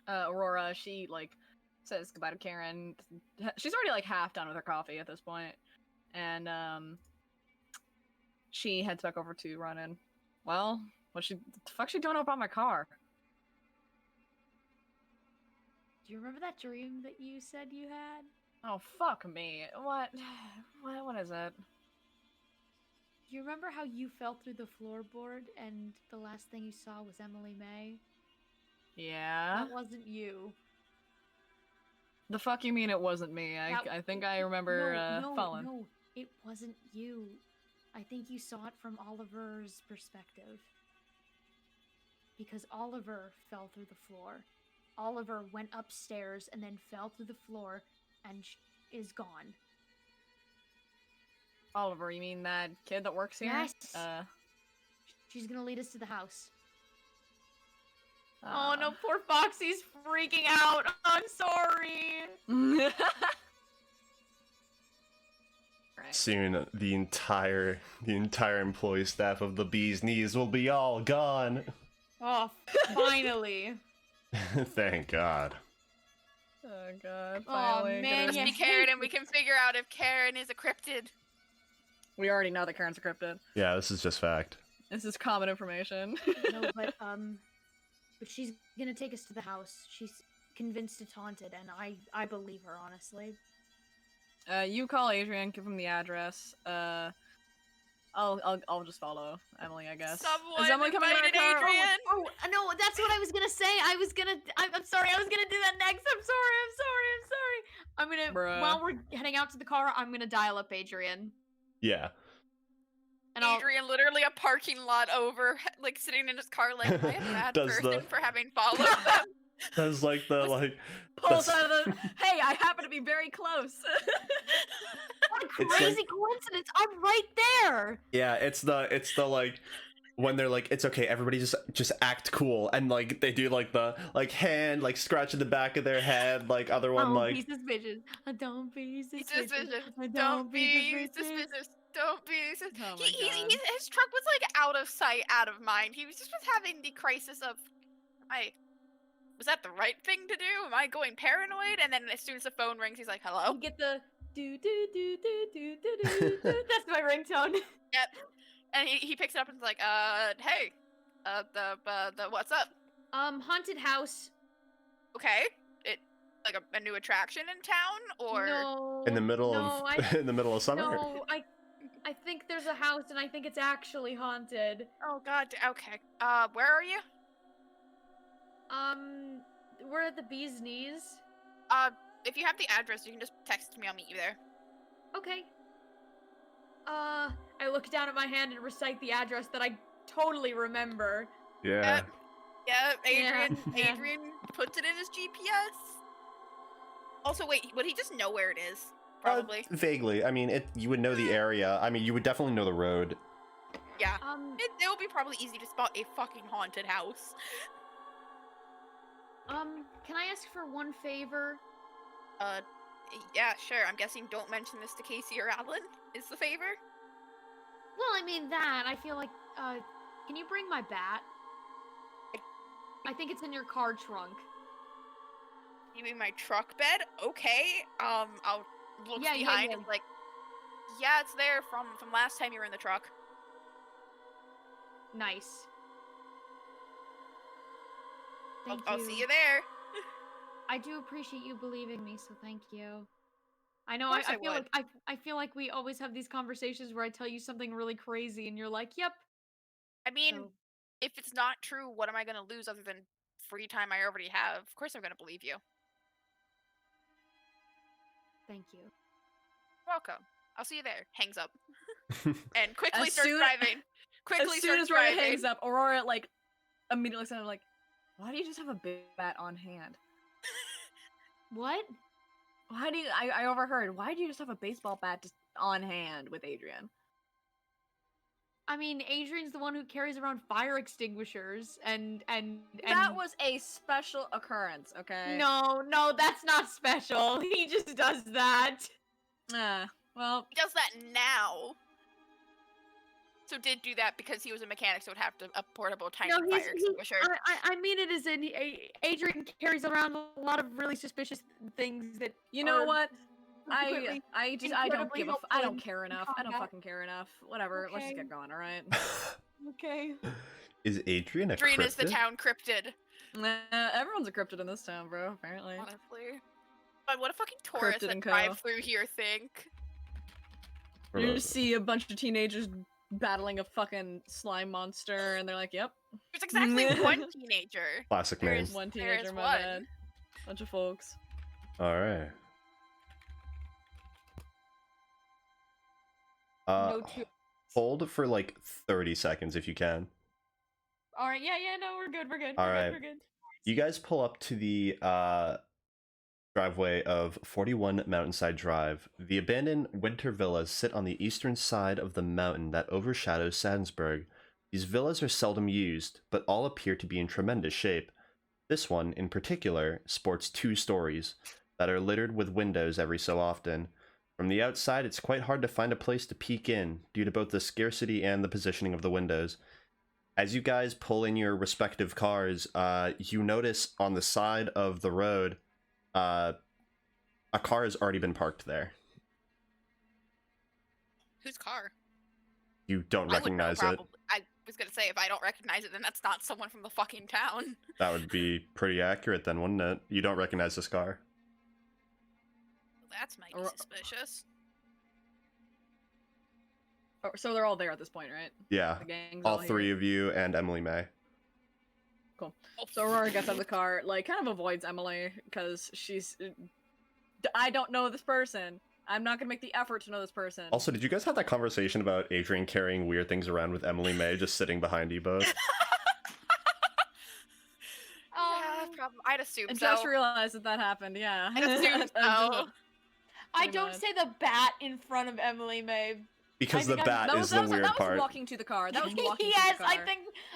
[SPEAKER 3] Aurora, she like says goodbye to Karen. She's already like half done with her coffee at this point, and she heads back over to Ronan. Well, what the fuck she doing up on my car?
[SPEAKER 5] Do you remember that dream that you said you had?
[SPEAKER 3] Oh fuck me! What? What is it?
[SPEAKER 5] Do you remember how you fell through the floorboard and the last thing you saw was Emily May?
[SPEAKER 3] Yeah.
[SPEAKER 5] That wasn't you.
[SPEAKER 3] The fuck you mean it wasn't me? I think I remember falling.
[SPEAKER 5] No, it wasn't you. I think you saw it from Oliver's perspective. Because Oliver fell through the floor. Oliver went upstairs and then fell through the floor and is gone.
[SPEAKER 3] Oliver, you mean that kid that works here?
[SPEAKER 5] Yes. She's gonna lead us to the house.
[SPEAKER 3] Oh
[SPEAKER 5] no, poor Foxy's freaking out. I'm sorry.
[SPEAKER 3] Right.
[SPEAKER 2] Soon, the entire employee staff of the Bee's Knees will be all gone.
[SPEAKER 5] Oh, finally.
[SPEAKER 2] Thank God.
[SPEAKER 3] Oh god.
[SPEAKER 5] Aw,
[SPEAKER 3] Finally.
[SPEAKER 5] man,
[SPEAKER 4] Must
[SPEAKER 5] yeah.
[SPEAKER 4] be Karen, and we can figure out if Karen is a cryptid.
[SPEAKER 3] We already know that Karen's encrypted.
[SPEAKER 2] Yeah, this is just fact.
[SPEAKER 3] This is common information.
[SPEAKER 5] No, but she's gonna take us to the house. She's convinced it's haunted, and I believe her, honestly.
[SPEAKER 3] You call Adrian, give him the address. I'll just follow Emily, I guess.
[SPEAKER 4] Someone
[SPEAKER 3] Is Emily coming in our
[SPEAKER 4] invited
[SPEAKER 3] car?
[SPEAKER 4] Adrian.
[SPEAKER 5] Oh, no, that's what I was gonna say. I'm sorry, I was gonna do that next. I'm sorry. I'm gonna,
[SPEAKER 3] Bruh.
[SPEAKER 5] while we're heading out to the car, I'm gonna dial up Adrian.
[SPEAKER 2] Yeah.
[SPEAKER 5] And I'll,
[SPEAKER 4] Adrian literally a parking lot over, like sitting in his car, like I am a bad
[SPEAKER 2] Does
[SPEAKER 4] person
[SPEAKER 2] the-
[SPEAKER 4] for having followed them.
[SPEAKER 2] That's like the like.
[SPEAKER 3] Pulls
[SPEAKER 2] that's-
[SPEAKER 3] out of the. Hey, I happen to be very close.
[SPEAKER 5] what a
[SPEAKER 2] It's
[SPEAKER 5] crazy
[SPEAKER 2] like-
[SPEAKER 5] coincidence! I'm right there!
[SPEAKER 2] Yeah, it's the like when they're like, it's okay, everybody just act cool, and like they do like the like hand like scratching the back of their head, like other one
[SPEAKER 5] Don't
[SPEAKER 2] like
[SPEAKER 5] be suspicious. Don't be suspicious.
[SPEAKER 4] Suspicious.
[SPEAKER 5] Don't
[SPEAKER 4] Don't
[SPEAKER 5] be
[SPEAKER 4] be
[SPEAKER 5] suspicious.
[SPEAKER 4] suspicious. Don't be suspicious.
[SPEAKER 3] Oh my God.
[SPEAKER 4] His truck was like out of sight, out of mind. He was just having the crisis of, was that the right thing to do? Am I going paranoid? And then as soon as the phone rings, he's like, hello?
[SPEAKER 5] You get the do do do do do do do. That's my ringtone.
[SPEAKER 4] Yep. And he picks it up and is like, hey, the what's up?
[SPEAKER 5] Haunted house.
[SPEAKER 4] Okay, it like a new attraction in town, or
[SPEAKER 5] No.
[SPEAKER 2] in the middle
[SPEAKER 5] no,
[SPEAKER 2] of in the middle of summer.
[SPEAKER 5] No, I think there's a house and I think it's actually haunted.
[SPEAKER 4] oh god, okay. Where are you?
[SPEAKER 5] We're at the Bee's Knees.
[SPEAKER 4] If you have the address, you can just text me. I'll meet you there.
[SPEAKER 5] Okay. I look down at my hand and recite the address that I totally remember.
[SPEAKER 2] Yeah.
[SPEAKER 4] Yeah, Adrian.
[SPEAKER 5] Yeah.
[SPEAKER 4] Adrian puts it in his GPS. Also, wait, would he just know where it is? probably.
[SPEAKER 2] Vaguely. I mean, you would know the area. I mean, you would definitely know the road.
[SPEAKER 4] Yeah. It would be probably easy to spot a fucking haunted house.
[SPEAKER 5] Can I ask for one favor?
[SPEAKER 4] Yeah, sure. I'm guessing don't mention this to Casey or Alan is the favor.
[SPEAKER 5] Well, I mean that. I feel like, can you bring my bat? I think it's in your car trunk.
[SPEAKER 4] You mean my truck bed? Okay. I'll look behind and like, yeah, it's there from last time you were in the truck.
[SPEAKER 5] Nice. Thank you.
[SPEAKER 4] I'll see you there.
[SPEAKER 5] I do appreciate you believing me, so thank you. I know.
[SPEAKER 4] Of course
[SPEAKER 5] I feel like we always have these conversations where I tell you something really crazy, and you're like, "Yep."
[SPEAKER 4] I mean,
[SPEAKER 5] So,
[SPEAKER 4] if it's not true, what am I gonna lose other than free time I already have? Of course I'm gonna believe you.
[SPEAKER 5] thank you.
[SPEAKER 4] Welcome. I'll see you there. Hangs up. And quickly
[SPEAKER 1] As
[SPEAKER 4] starts
[SPEAKER 1] soon-
[SPEAKER 4] driving. Quickly
[SPEAKER 1] As soon as
[SPEAKER 4] starts
[SPEAKER 1] Aurora
[SPEAKER 4] driving.
[SPEAKER 1] hangs up, Aurora like immediately sounded like, "Why do you just have a big bat on hand?
[SPEAKER 5] What?
[SPEAKER 1] Why do you?" I overheard. Why do you just have a baseball bat just on hand with Adrian?
[SPEAKER 5] I mean, Adrian's the one who carries around fire extinguishers, and
[SPEAKER 1] That was a special occurrence, okay?
[SPEAKER 5] No, that's not special. He just does that.
[SPEAKER 1] Well,
[SPEAKER 4] He does that now. So did do that because he was a mechanic, so would have to a portable tiny fire extinguisher.
[SPEAKER 5] I mean it as in Adrian carries around a lot of really suspicious things that
[SPEAKER 1] you know
[SPEAKER 5] are
[SPEAKER 1] what?
[SPEAKER 5] completely-
[SPEAKER 1] I don't
[SPEAKER 5] incredibly
[SPEAKER 1] give a.
[SPEAKER 5] helpful
[SPEAKER 1] I don't
[SPEAKER 5] in
[SPEAKER 1] care enough. I don't
[SPEAKER 5] combat.
[SPEAKER 1] fucking care enough. Whatever. Let's just
[SPEAKER 5] Okay.
[SPEAKER 1] get going. All right.
[SPEAKER 5] Okay.
[SPEAKER 2] Is Adrian a
[SPEAKER 4] Green is the
[SPEAKER 2] cryptid?
[SPEAKER 4] town cryptid.
[SPEAKER 1] Everyone's a cryptid in this town, bro. Apparently.
[SPEAKER 4] Honestly. But what a fucking tourist
[SPEAKER 1] Cryptid
[SPEAKER 4] that
[SPEAKER 1] and co.
[SPEAKER 4] drive through here think.
[SPEAKER 1] You just see a bunch of teenagers battling a fucking slime monster, and they're like, "Yep."
[SPEAKER 4] There's exactly one teenager.
[SPEAKER 2] Classic
[SPEAKER 4] There
[SPEAKER 2] name.
[SPEAKER 4] is-
[SPEAKER 1] One
[SPEAKER 4] there
[SPEAKER 1] teenager,
[SPEAKER 4] is
[SPEAKER 1] my
[SPEAKER 4] one.
[SPEAKER 1] bad. Bunch of folks.
[SPEAKER 2] All right.
[SPEAKER 5] No two.
[SPEAKER 2] Hold for like 30 seconds if you can.
[SPEAKER 5] All right. Yeah. No, we're good. We're good.
[SPEAKER 2] All
[SPEAKER 5] We're
[SPEAKER 2] right.
[SPEAKER 5] good. We're good.
[SPEAKER 2] You guys pull up to the driveway of 41 Mountainside Drive. The abandoned winter villas sit on the eastern side of the mountain that overshadows Sadensberg. These villas are seldom used, but all appear to be in tremendous shape. This one, in particular, sports 2 stories that are littered with windows every so often. From the outside, it's quite hard to find a place to peek in, due to both the scarcity and the positioning of the windows. As you guys pull in your respective cars, you notice on the side of the road, a car has already been parked there.
[SPEAKER 4] Whose car?
[SPEAKER 2] You don't recognize
[SPEAKER 4] I would
[SPEAKER 2] it.
[SPEAKER 4] know, I was gonna say, if I don't recognize it, then that's not someone from the fucking town.
[SPEAKER 2] That would be pretty accurate then, wouldn't it? You don't recognize this car.
[SPEAKER 4] That's mighty
[SPEAKER 1] Or-
[SPEAKER 4] suspicious.
[SPEAKER 1] Oh, so they're all there at this point, right?
[SPEAKER 2] Yeah,
[SPEAKER 1] The gang's
[SPEAKER 2] all
[SPEAKER 1] here.
[SPEAKER 2] 3 of you and Emily May.
[SPEAKER 4] Oh,
[SPEAKER 1] So Aurora gets out of the car, like, kind of avoids Emily, because she's... I don't know this person. I'm not gonna make the effort to know this person.
[SPEAKER 2] Also, did you guys have that conversation about Adrian carrying weird things around with Emily May just sitting behind you both?
[SPEAKER 4] yeah, probably. I'd assume
[SPEAKER 1] I
[SPEAKER 4] so.
[SPEAKER 1] just realized that happened, yeah.
[SPEAKER 4] I'd assume so.
[SPEAKER 5] I
[SPEAKER 1] Pretty
[SPEAKER 5] don't
[SPEAKER 1] much.
[SPEAKER 5] say the bat in front of Emily May.
[SPEAKER 2] Because the
[SPEAKER 5] think
[SPEAKER 2] bat
[SPEAKER 1] That
[SPEAKER 2] is
[SPEAKER 1] was,
[SPEAKER 2] the
[SPEAKER 1] that was,
[SPEAKER 2] weird
[SPEAKER 1] that was
[SPEAKER 2] part.
[SPEAKER 1] walking to the car. That was walking
[SPEAKER 5] Yes,
[SPEAKER 1] to the car.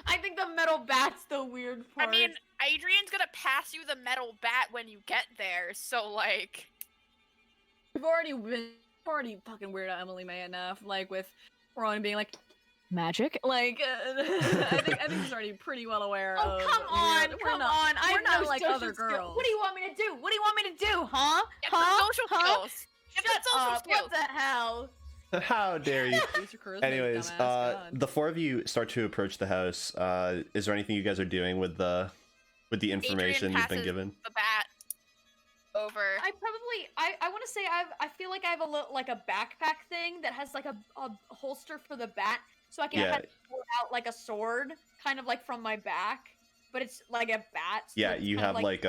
[SPEAKER 5] I think the metal bat's the weird part.
[SPEAKER 4] I mean, Adrian's gonna pass you the metal bat when you get there, so like...
[SPEAKER 1] We've already fucking weirded out Emily May enough, like, with Ron being like, magic? Like, I think he's already pretty well aware
[SPEAKER 5] oh
[SPEAKER 1] of...
[SPEAKER 5] come on,
[SPEAKER 1] we're
[SPEAKER 5] come
[SPEAKER 1] not,
[SPEAKER 5] on! I
[SPEAKER 1] We're
[SPEAKER 5] have
[SPEAKER 1] not
[SPEAKER 5] no
[SPEAKER 1] like
[SPEAKER 5] social
[SPEAKER 1] other
[SPEAKER 5] skill.
[SPEAKER 1] girls.
[SPEAKER 5] What do you want me to do? What do you want me to do, huh?
[SPEAKER 4] Get
[SPEAKER 5] huh?
[SPEAKER 4] the social
[SPEAKER 5] Huh?
[SPEAKER 4] skills! Get
[SPEAKER 5] Shut
[SPEAKER 4] the social
[SPEAKER 5] up!
[SPEAKER 4] skills!
[SPEAKER 5] What the hell?
[SPEAKER 2] How dare you?
[SPEAKER 1] Use your charisma, you
[SPEAKER 2] Anyways,
[SPEAKER 1] dumbass, God.
[SPEAKER 2] the 4 of you start to approach the house. Is there anything you guys are doing with the information you've been
[SPEAKER 4] passes
[SPEAKER 2] given?
[SPEAKER 4] the bat over.
[SPEAKER 5] I want to say I feel like I have a little like a backpack thing that has like a holster for the bat, so I can
[SPEAKER 2] Yeah.
[SPEAKER 5] kind of pull out like a sword, kind of like from my back, but it's like a bat. So
[SPEAKER 2] Yeah,
[SPEAKER 5] it's
[SPEAKER 2] you
[SPEAKER 5] kind
[SPEAKER 2] have
[SPEAKER 5] of
[SPEAKER 2] like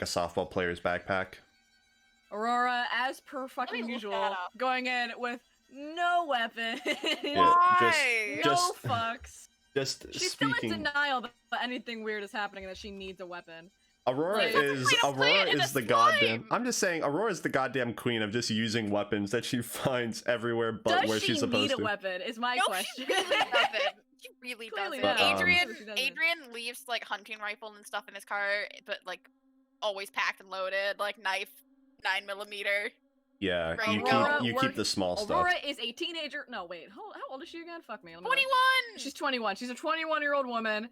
[SPEAKER 2] a softball player's backpack.
[SPEAKER 1] Aurora, as per fucking
[SPEAKER 5] look
[SPEAKER 1] usual,
[SPEAKER 5] that up.
[SPEAKER 1] going in with no weapon.
[SPEAKER 2] Yeah,
[SPEAKER 4] Why?
[SPEAKER 1] No
[SPEAKER 2] just
[SPEAKER 1] fucks.
[SPEAKER 2] just
[SPEAKER 1] She's still in
[SPEAKER 2] speaking.
[SPEAKER 1] denial that anything weird is happening and that she needs a weapon.
[SPEAKER 2] Aurora
[SPEAKER 1] Like,
[SPEAKER 2] is the goddamn. I'm just saying, Aurora is the goddamn queen of just using weapons that she finds everywhere but
[SPEAKER 1] Does
[SPEAKER 2] where
[SPEAKER 1] she
[SPEAKER 2] she's supposed
[SPEAKER 1] need a
[SPEAKER 2] to.
[SPEAKER 1] weapon? Is my
[SPEAKER 4] No,
[SPEAKER 1] question.
[SPEAKER 4] she really doesn't. She really
[SPEAKER 1] Clearly
[SPEAKER 4] doesn't.
[SPEAKER 2] not.
[SPEAKER 4] Adrian,
[SPEAKER 1] She doesn't.
[SPEAKER 4] Adrian leaves like hunting rifle and stuff in his car, but like always packed and loaded, like knife, 9mm.
[SPEAKER 2] Yeah,
[SPEAKER 4] Ready
[SPEAKER 2] you
[SPEAKER 4] to go.
[SPEAKER 2] keep the small stuff.
[SPEAKER 1] Aurora is a teenager. No, wait. How old is she again? Fuck me. Let me look.
[SPEAKER 4] 21.
[SPEAKER 1] She's 21. She's a 21-year-old woman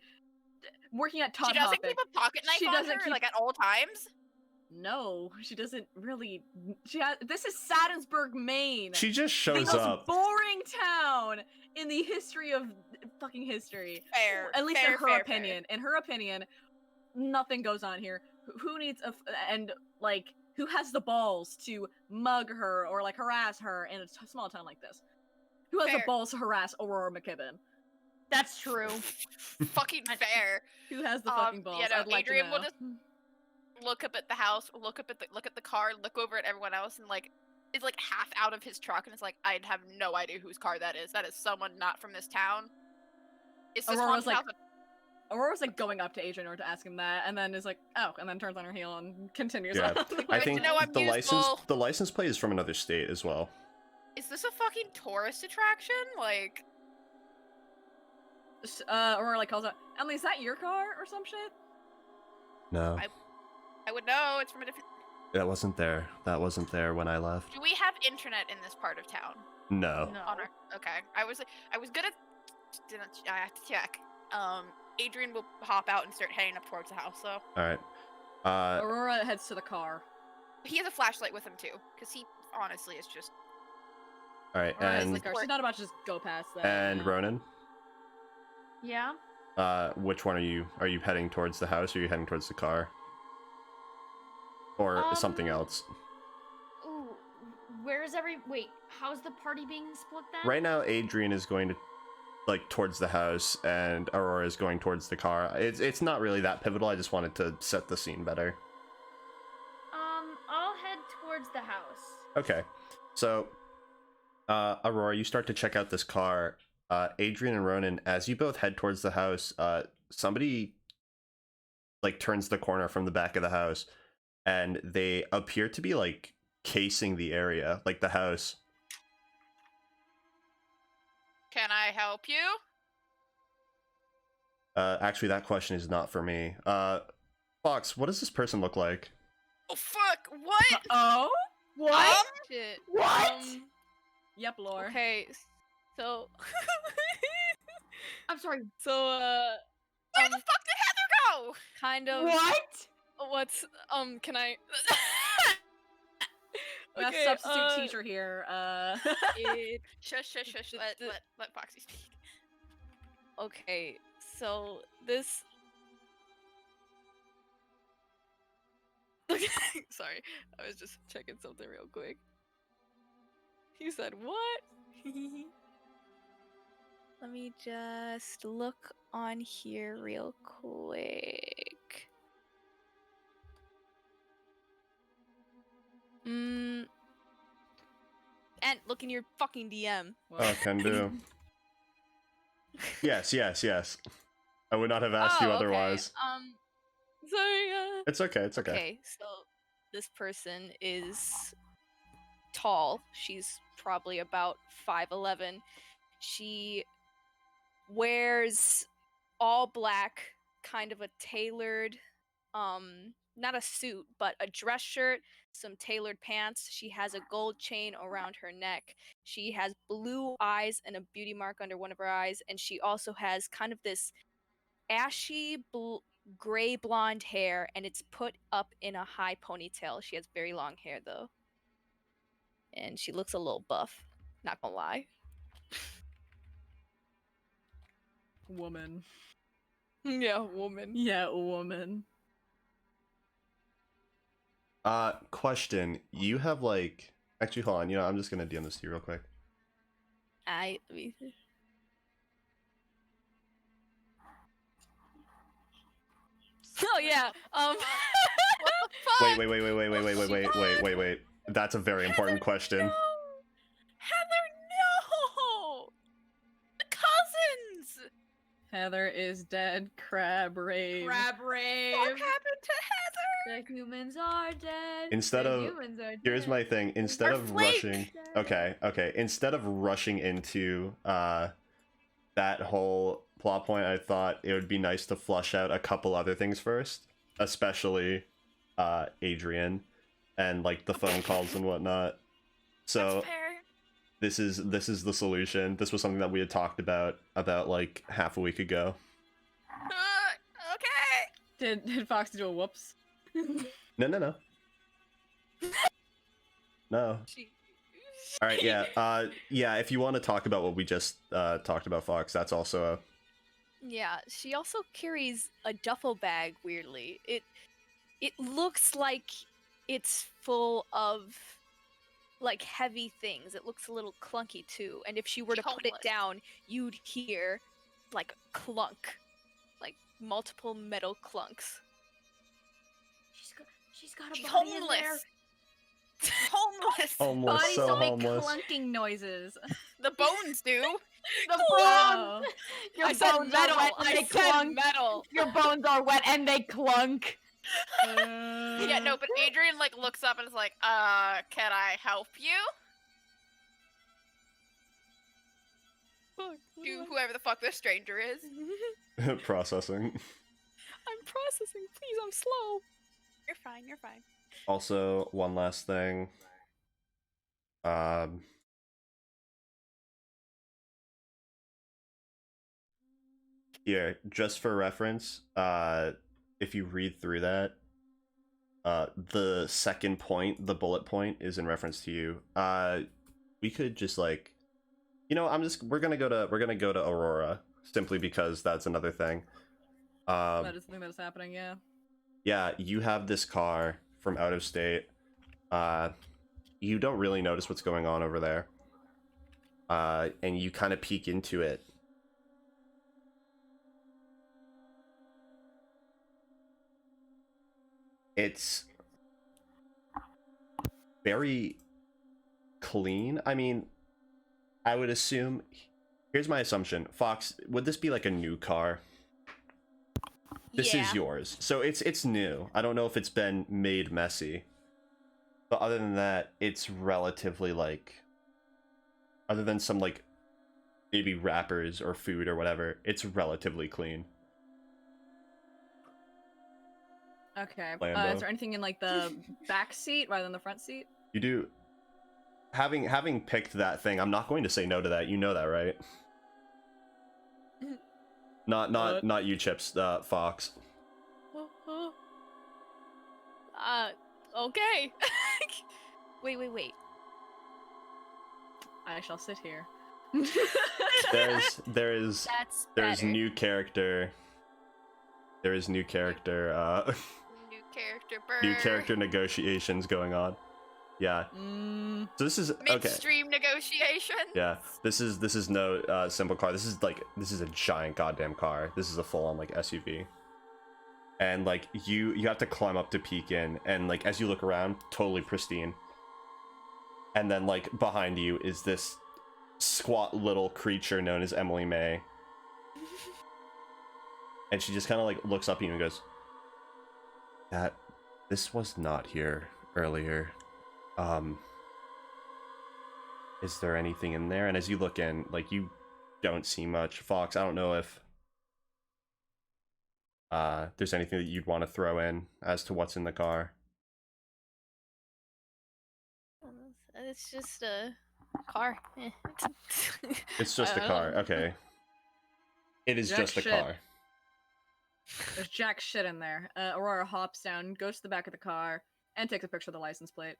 [SPEAKER 1] working at Todd
[SPEAKER 4] She doesn't
[SPEAKER 1] Hoppin.
[SPEAKER 4] keep a pocket knife
[SPEAKER 1] She
[SPEAKER 4] on
[SPEAKER 1] doesn't
[SPEAKER 4] her,
[SPEAKER 1] keep-
[SPEAKER 4] like at all times.
[SPEAKER 1] No, she doesn't really. She has. This is Sadensberg, Maine.
[SPEAKER 2] She just
[SPEAKER 1] the
[SPEAKER 2] shows
[SPEAKER 1] most
[SPEAKER 2] up.
[SPEAKER 1] boring town in the history of fucking history.
[SPEAKER 4] Fair.
[SPEAKER 1] At least
[SPEAKER 4] fair,
[SPEAKER 1] in her
[SPEAKER 4] fair,
[SPEAKER 1] opinion. In her opinion, nothing goes on here. Who needs and like who has the balls to mug her or like harass her in a small town like this? Who has the
[SPEAKER 4] Fair.
[SPEAKER 1] balls to harass Aurora McKibben?
[SPEAKER 5] That's true.
[SPEAKER 4] Fair. Fucking fair.
[SPEAKER 1] Who has the fucking balls?
[SPEAKER 4] You know,
[SPEAKER 1] I'd like
[SPEAKER 4] Adrian
[SPEAKER 1] to
[SPEAKER 4] will
[SPEAKER 1] know.
[SPEAKER 4] just look up at the house, look at the car, look over at everyone else, and like is like half out of his truck, and it's like I'd have no idea whose car that is. That is someone not from this town. It's this
[SPEAKER 1] Aurora's
[SPEAKER 4] haunted
[SPEAKER 1] like-
[SPEAKER 4] house.
[SPEAKER 1] Aurora's like going up to Adrian or to ask him that, and then is like, oh, and then turns on her heel and continues
[SPEAKER 2] Yeah,
[SPEAKER 1] on.
[SPEAKER 2] I
[SPEAKER 4] Good to
[SPEAKER 2] think
[SPEAKER 4] know I'm
[SPEAKER 2] the
[SPEAKER 4] useful.
[SPEAKER 2] license plate is from another state as well.
[SPEAKER 4] Is this a fucking tourist attraction? Like,
[SPEAKER 1] Aurora like calls out, Emily, is that your car or some shit?
[SPEAKER 2] No,
[SPEAKER 4] I would know. It's from a different.
[SPEAKER 2] that wasn't there. That wasn't there when I left.
[SPEAKER 4] Do we have internet in this part of town?
[SPEAKER 2] No.
[SPEAKER 5] No.
[SPEAKER 4] On our... Okay, I was gonna. I have to check. Adrian will hop out and start heading up towards the house. So
[SPEAKER 2] All right.
[SPEAKER 1] Aurora heads to the car.
[SPEAKER 4] he has a flashlight with him too, because he honestly is just.
[SPEAKER 2] All right,
[SPEAKER 1] Aurora's
[SPEAKER 2] and
[SPEAKER 1] like, she's not about to just go past that.
[SPEAKER 2] and Ronan.
[SPEAKER 5] Yeah.
[SPEAKER 2] Which one are you? Are you heading towards the house, or are you heading towards the car, or something else?
[SPEAKER 5] Ooh, wait, how's the party being split then?
[SPEAKER 2] Right now, Adrian is going to like towards the house, and Aurora is going towards the car. It's not really that pivotal. I just wanted to set the scene better.
[SPEAKER 5] I'll head towards the house.
[SPEAKER 2] Okay, so Aurora, you start to check out this car. Adrian and Ronan, as you both head towards the house, somebody like turns the corner from the back of the house, and they appear to be like casing the area, like the house.
[SPEAKER 4] Can I help you?
[SPEAKER 2] Actually, that question is not for me. Fox, what does this person look like?
[SPEAKER 4] Oh fuck! What?
[SPEAKER 1] Oh?
[SPEAKER 5] What?
[SPEAKER 6] Shit.
[SPEAKER 5] What?
[SPEAKER 1] Yep, Lore.
[SPEAKER 6] Okay, so
[SPEAKER 5] I'm sorry.
[SPEAKER 6] so
[SPEAKER 4] Where the fuck did Heather go?
[SPEAKER 6] kind of
[SPEAKER 5] What?
[SPEAKER 6] what's can I
[SPEAKER 1] We have
[SPEAKER 6] Okay,
[SPEAKER 1] substitute teacher here.
[SPEAKER 6] it,
[SPEAKER 4] Shush. Let Foxy speak.
[SPEAKER 6] okay, so this sorry, I was just checking something real quick. You said what? Let me just look on here real quick. And look in your fucking DM.
[SPEAKER 2] Oh, can do. Yes. I would not have asked you
[SPEAKER 6] Oh,
[SPEAKER 2] otherwise.
[SPEAKER 6] Okay. Sorry.
[SPEAKER 2] It's okay. It's okay.
[SPEAKER 6] Okay, so this person is tall. She's probably about 5'11". She wears all black, kind of a tailored, not a suit, but a dress shirt, some tailored pants. She has a gold chain around her neck. She has blue eyes and a beauty mark under one of her eyes, and she also has kind of this ashy gray blonde hair, and it's put up in a high ponytail. She has very long hair though, and she looks a little buff, not gonna lie.
[SPEAKER 1] Woman.
[SPEAKER 6] Yeah, woman.
[SPEAKER 1] Yeah, woman.
[SPEAKER 2] Question. You have like actually hold on, I'm just gonna DM this to you real quick.
[SPEAKER 6] I Oh yeah.
[SPEAKER 4] What the fuck?
[SPEAKER 2] Wait. That's a very important question.
[SPEAKER 4] No! Heather, no! The cousins!
[SPEAKER 1] Heather is dead. Crab rave.
[SPEAKER 5] Crab rave.
[SPEAKER 4] What happened to
[SPEAKER 5] The humans are dead.
[SPEAKER 2] Instead
[SPEAKER 5] the
[SPEAKER 2] of-
[SPEAKER 5] humans are
[SPEAKER 2] Here's
[SPEAKER 5] dead.
[SPEAKER 2] my thing. Instead
[SPEAKER 4] Our
[SPEAKER 2] of
[SPEAKER 4] flake!
[SPEAKER 2] rushing, okay. Instead of rushing into that whole plot point, I thought it would be nice to flush out a couple other things first, especially Adrian and like the phone calls and whatnot. So
[SPEAKER 4] That's fair.
[SPEAKER 2] this is the solution. This was something that we had talked about like half a week ago.
[SPEAKER 4] Okay.
[SPEAKER 1] Did Fox do a whoops?
[SPEAKER 2] No. No. All right, yeah. If you want to talk about what we just talked about, Fox, that's also
[SPEAKER 6] Yeah, she also carries a duffel bag. Weirdly, it looks like it's full of like heavy things. It looks a little clunky too. And if she were to put it
[SPEAKER 4] Homeless.
[SPEAKER 6] down, you'd hear like clunk, like multiple metal clunks.
[SPEAKER 5] She's got a
[SPEAKER 4] She's
[SPEAKER 5] body in there.
[SPEAKER 4] homeless. Homeless.
[SPEAKER 2] homeless,
[SPEAKER 1] Bodies
[SPEAKER 2] so
[SPEAKER 1] don't make
[SPEAKER 2] homeless.
[SPEAKER 1] clunking noises.
[SPEAKER 4] The bones do.
[SPEAKER 5] The
[SPEAKER 1] Oh.
[SPEAKER 5] bones. Your
[SPEAKER 3] I said
[SPEAKER 5] bones
[SPEAKER 3] metal.
[SPEAKER 5] are wet and
[SPEAKER 3] I
[SPEAKER 5] they
[SPEAKER 3] said
[SPEAKER 5] clunk.
[SPEAKER 3] metal.
[SPEAKER 5] Your bones are wet and they clunk.
[SPEAKER 4] Yeah, no, but Adrian like looks up and is like, can I help you?
[SPEAKER 6] Fuck, what
[SPEAKER 4] To
[SPEAKER 6] do
[SPEAKER 4] whoever the fuck this stranger is.
[SPEAKER 2] Processing.
[SPEAKER 6] I'm processing. Please, I'm slow.
[SPEAKER 4] You're fine, you're fine.
[SPEAKER 2] Also, one last thing. Here, just for reference, if you read through that, the second point, the bullet point, is in reference to you. We could just like, we're gonna go to Aurora simply because that's another thing.
[SPEAKER 1] That is something that is happening, yeah.
[SPEAKER 2] Yeah, you have this car from out of state. You don't really notice what's going on over there. And you kind of peek into it. It's very clean. I mean, I would assume. Here's my assumption. Fox, would this be like a new car? This
[SPEAKER 6] Yeah.
[SPEAKER 2] is yours. So it's new. I don't know if it's been made messy. But other than that, it's relatively like, other than some like maybe wrappers or food or whatever, it's relatively clean.
[SPEAKER 1] Okay.
[SPEAKER 2] Lambo.
[SPEAKER 1] Is there anything in like the back seat rather than the front seat?
[SPEAKER 2] You do, having picked that thing, I'm not going to say no to that. You know that, right? Not you, Chips, Fox.
[SPEAKER 6] Okay. Wait.
[SPEAKER 1] I shall sit here.
[SPEAKER 2] There's
[SPEAKER 6] That's better.
[SPEAKER 2] new character. There is new character.
[SPEAKER 4] New character burn.
[SPEAKER 2] New character negotiations going on. Yeah. So this is okay.
[SPEAKER 4] Midstream negotiation.
[SPEAKER 2] Yeah. This is no simple car. This is a giant goddamn car. This is a full on like SUV. And like you have to climb up to peek in, and like as you look around, totally pristine. And then like behind you is this squat little creature known as Emily May. And she just kind of like looks up at you and goes, this was not here earlier. Is there anything in there? And as you look in, like you don't see much. Fox, I don't know if there's anything that you'd want to throw in as to what's in the car.
[SPEAKER 6] It's just a car.
[SPEAKER 2] It's just a car. Okay. It is
[SPEAKER 1] Jack
[SPEAKER 2] just a
[SPEAKER 1] shit.
[SPEAKER 2] car.
[SPEAKER 1] There's jack shit in there. Aurora hops down, goes to the back of the car, and takes a picture of the license plate.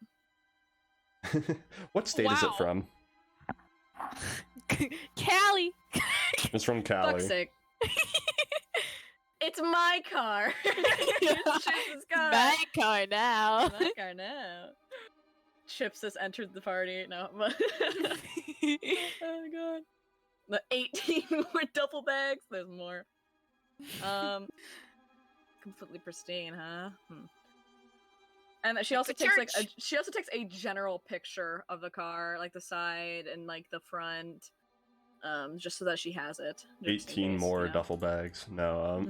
[SPEAKER 2] What state is it
[SPEAKER 6] Wow.
[SPEAKER 2] from?
[SPEAKER 6] Callie.
[SPEAKER 2] It's from Cali.
[SPEAKER 1] Fuck's sake. It's my car. It's Chips' car.
[SPEAKER 3] My car now.
[SPEAKER 1] My car now. Chips has entered the party. No, but oh god. The 18 more duffel bags. There's more. Completely pristine, huh? And she also
[SPEAKER 4] It's a
[SPEAKER 1] takes like
[SPEAKER 4] church.
[SPEAKER 1] she also takes a general picture of the car, like the side and like the front, just so that she has it. just in
[SPEAKER 2] 18
[SPEAKER 1] case,
[SPEAKER 2] more
[SPEAKER 1] you know.
[SPEAKER 2] duffel bags. No,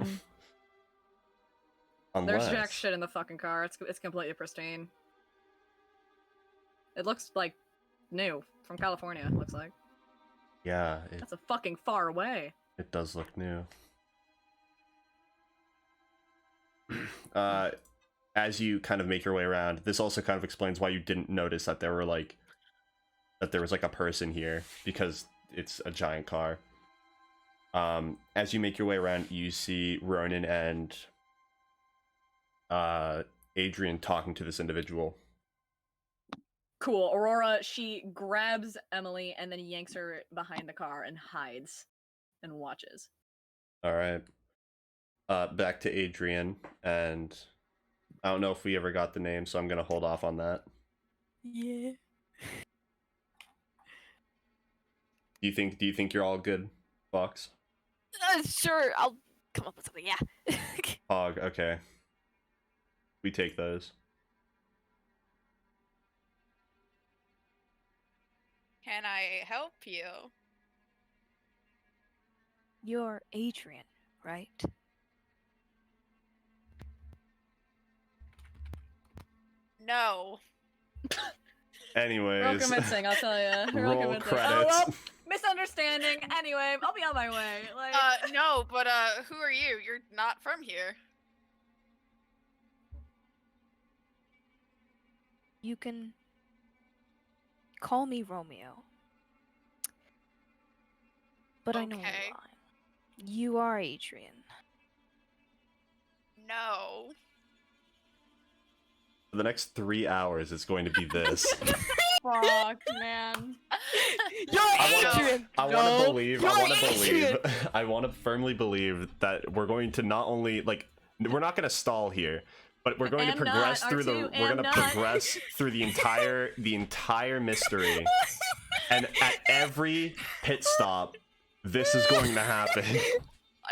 [SPEAKER 2] Unless...
[SPEAKER 3] There's jack shit in the fucking car. It's completely pristine. It looks like new from California. Looks like.
[SPEAKER 2] Yeah,
[SPEAKER 3] That's a fucking far away.
[SPEAKER 2] it does look new. As you kind of make your way around, this also kind of explains why you didn't notice that there was like a person here, because it's a giant car. As you make your way around, you see Ronan and Adrian talking to this individual.
[SPEAKER 1] Cool. Aurora, she grabs Emily and then yanks her behind the car and hides and watches.
[SPEAKER 2] All right. Back to Adrian, and I don't know if we ever got the name, so I'm gonna hold off on that.
[SPEAKER 6] Yeah.
[SPEAKER 2] Do you think you're all good, Fox?
[SPEAKER 6] Sure, I'll come up with something. Yeah.
[SPEAKER 2] Hog, okay. We take those.
[SPEAKER 4] Can I help you?
[SPEAKER 6] You're Adrian, right?
[SPEAKER 4] No.
[SPEAKER 2] Anyways,
[SPEAKER 3] Real convincing, I'll tell you. Real
[SPEAKER 2] roll
[SPEAKER 3] convincing.
[SPEAKER 2] credits.
[SPEAKER 3] Oh, well, misunderstanding. Anyway, I'll be on my way. Like,
[SPEAKER 4] No, but who are you? You're not from here.
[SPEAKER 6] You can call me Romeo. But I know
[SPEAKER 4] Okay.
[SPEAKER 6] you're lying. You are Adrian.
[SPEAKER 4] No.
[SPEAKER 2] For the next 3 hours, it's going to be this.
[SPEAKER 3] fuck, man.
[SPEAKER 6] You're Adrian!
[SPEAKER 2] I want to believe.
[SPEAKER 6] You're
[SPEAKER 2] I want to
[SPEAKER 6] Adrian!
[SPEAKER 2] believe. I want to firmly believe that we're going to not only we're not going to stall here, but we're going to
[SPEAKER 3] And
[SPEAKER 2] progress
[SPEAKER 3] not,
[SPEAKER 2] through
[SPEAKER 3] R2,
[SPEAKER 2] the. We're
[SPEAKER 3] and
[SPEAKER 2] going to
[SPEAKER 3] not.
[SPEAKER 2] progress through the entire mystery, and at every pit stop, this is going to happen.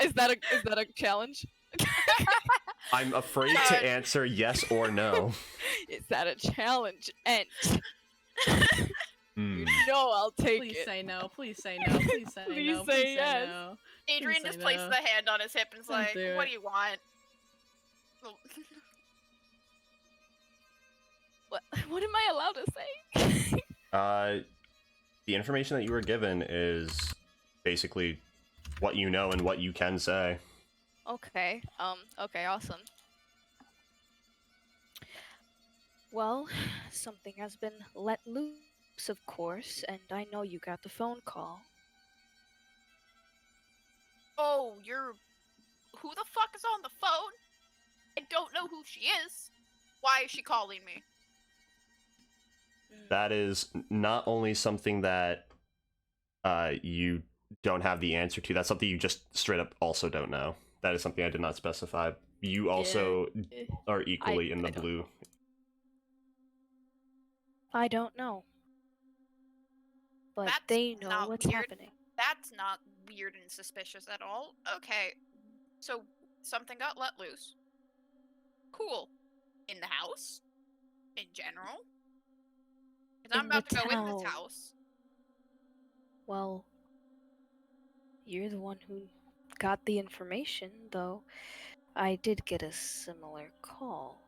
[SPEAKER 6] Is that a challenge?
[SPEAKER 2] I'm afraid to answer yes or no.
[SPEAKER 6] Is that a challenge? And
[SPEAKER 2] Hmm.
[SPEAKER 6] you know I'll take
[SPEAKER 3] Please
[SPEAKER 6] it.
[SPEAKER 3] say no. Please say no. Please say
[SPEAKER 6] Please
[SPEAKER 3] no.
[SPEAKER 6] say
[SPEAKER 3] Please say
[SPEAKER 6] yes.
[SPEAKER 3] no.
[SPEAKER 4] Adrian
[SPEAKER 3] say
[SPEAKER 4] just places
[SPEAKER 3] no.
[SPEAKER 4] the hand on his hip and is
[SPEAKER 3] Don't
[SPEAKER 4] like,
[SPEAKER 3] do
[SPEAKER 4] what
[SPEAKER 3] it.
[SPEAKER 4] do you want?
[SPEAKER 6] What am I allowed to say?
[SPEAKER 2] The information that you were given is basically what you know and what you can say.
[SPEAKER 6] Okay. Okay, awesome. Well, something has been let loose, of course, and I know you got the phone call.
[SPEAKER 4] Oh, who the fuck is on the phone? I don't know who she is. Why is she calling me?
[SPEAKER 2] That is not only something that you don't have the answer to, that's something you just straight up also don't know. That is something I did not specify. You also are equally in the
[SPEAKER 6] I don't
[SPEAKER 2] blue.
[SPEAKER 6] know. I don't know. But
[SPEAKER 4] That's
[SPEAKER 6] they know
[SPEAKER 4] not
[SPEAKER 6] what's
[SPEAKER 4] weird.
[SPEAKER 6] happening.
[SPEAKER 4] That's not weird and suspicious at all. Okay, so something got let loose. Cool. In the house? In general? Because I'm
[SPEAKER 6] In the
[SPEAKER 4] about to go in this
[SPEAKER 6] town.
[SPEAKER 4] house.
[SPEAKER 6] Well, you're the one who got the information, though I did get a similar call.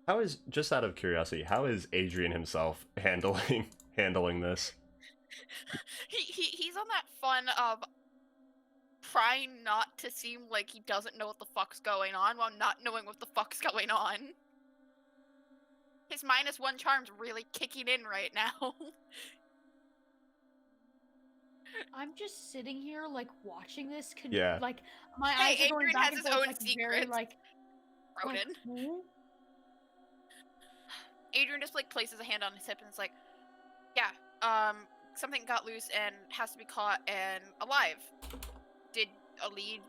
[SPEAKER 2] How is, just out of curiosity, how is Adrian himself handling this?
[SPEAKER 4] He's on that fun of trying not to seem like he doesn't know what the fuck's going on while not knowing what the fuck's going on. His -1 charm's really kicking in right now.
[SPEAKER 5] I'm just sitting here, like, watching this.
[SPEAKER 2] Yeah.
[SPEAKER 5] Like, my
[SPEAKER 4] Hey,
[SPEAKER 5] eyes are going
[SPEAKER 4] Adrian
[SPEAKER 5] back
[SPEAKER 4] has
[SPEAKER 5] and
[SPEAKER 4] his
[SPEAKER 5] forth,
[SPEAKER 4] own
[SPEAKER 5] like, very,
[SPEAKER 4] secrets.
[SPEAKER 5] like,
[SPEAKER 4] Ronan.
[SPEAKER 5] who?
[SPEAKER 4] Adrian just like places a hand on his hip and is like, yeah, something got loose and has to be caught and alive. Did a lead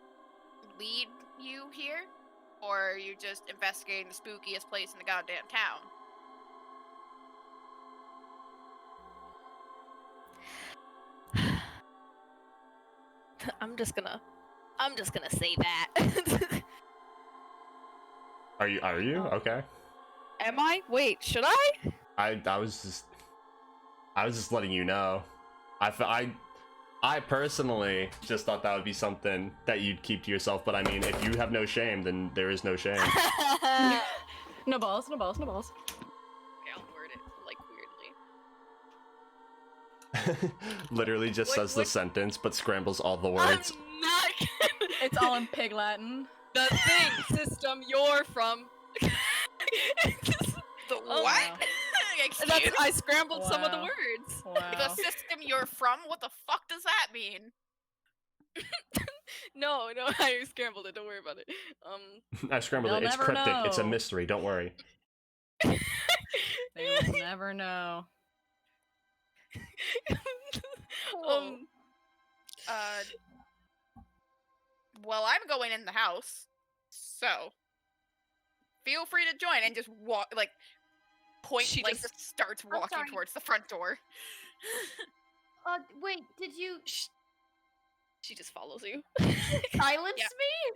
[SPEAKER 4] you here? Or are you just investigating the spookiest place in the goddamn town?
[SPEAKER 6] I'm just gonna say that.
[SPEAKER 2] Are you? Okay.
[SPEAKER 6] Am I? Wait, should I?
[SPEAKER 2] I was just letting you know. I personally just thought that would be something that you'd keep to yourself, but I mean, if you have no shame, then there is no shame.
[SPEAKER 3] No balls, no balls, no balls.
[SPEAKER 6] Okay, I'll word it like weirdly.
[SPEAKER 2] Literally just
[SPEAKER 6] What-
[SPEAKER 2] says the
[SPEAKER 6] what-
[SPEAKER 2] sentence, but scrambles all the words.
[SPEAKER 6] I'm not kidding.
[SPEAKER 3] It's all in pig Latin.
[SPEAKER 6] The thing system you're from.
[SPEAKER 4] The
[SPEAKER 6] Oh,
[SPEAKER 4] what?
[SPEAKER 3] wow.
[SPEAKER 4] Excuse
[SPEAKER 6] I scrambled some of the
[SPEAKER 3] Wow.
[SPEAKER 6] words.
[SPEAKER 3] Wow.
[SPEAKER 4] The system you're from? What the fuck does that mean?
[SPEAKER 6] No, I scrambled it. Don't worry about it.
[SPEAKER 2] I scrambled it.
[SPEAKER 3] They'll
[SPEAKER 2] It's
[SPEAKER 3] never
[SPEAKER 2] cryptic. It's a
[SPEAKER 3] know.
[SPEAKER 2] mystery. Don't worry.
[SPEAKER 3] They will never know.
[SPEAKER 6] um,
[SPEAKER 4] Well, I'm going in the house, so feel free to join and just walk, like, point,
[SPEAKER 6] She
[SPEAKER 4] like,
[SPEAKER 6] just-
[SPEAKER 4] just starts walking
[SPEAKER 5] sorry.
[SPEAKER 4] towards the front door.
[SPEAKER 5] Wait, did you
[SPEAKER 6] she just follows you.
[SPEAKER 5] silence
[SPEAKER 4] Yeah.
[SPEAKER 5] me?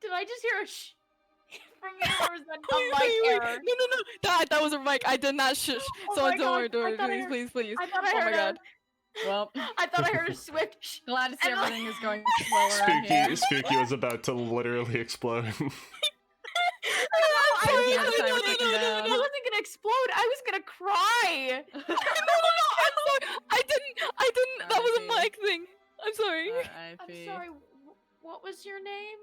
[SPEAKER 5] Did I just hear a shh from you, or was that a
[SPEAKER 6] Wait,
[SPEAKER 5] mic
[SPEAKER 6] wait, wait.
[SPEAKER 5] error?
[SPEAKER 6] No. That was a mic. I did not shush.
[SPEAKER 5] Oh
[SPEAKER 6] So
[SPEAKER 5] my
[SPEAKER 6] don't worry,
[SPEAKER 5] God,
[SPEAKER 6] don't
[SPEAKER 5] I
[SPEAKER 6] worry,
[SPEAKER 5] thought I
[SPEAKER 6] please.
[SPEAKER 5] I thought I
[SPEAKER 6] Oh
[SPEAKER 5] heard
[SPEAKER 6] my god.
[SPEAKER 3] Well,
[SPEAKER 5] I thought I heard a swift shh.
[SPEAKER 3] glad to see
[SPEAKER 5] And I-
[SPEAKER 3] everything is going slower out here.
[SPEAKER 2] Spooky was about to literally explode.
[SPEAKER 3] I had the timer ticking
[SPEAKER 5] I
[SPEAKER 3] down.
[SPEAKER 5] wasn't gonna explode. I was gonna cry.
[SPEAKER 6] No, I'm sorry. I didn't. That was a
[SPEAKER 3] R.I.P.
[SPEAKER 6] mic thing. I'm sorry.
[SPEAKER 5] I'm
[SPEAKER 3] R.I.P.
[SPEAKER 5] sorry. What was your name?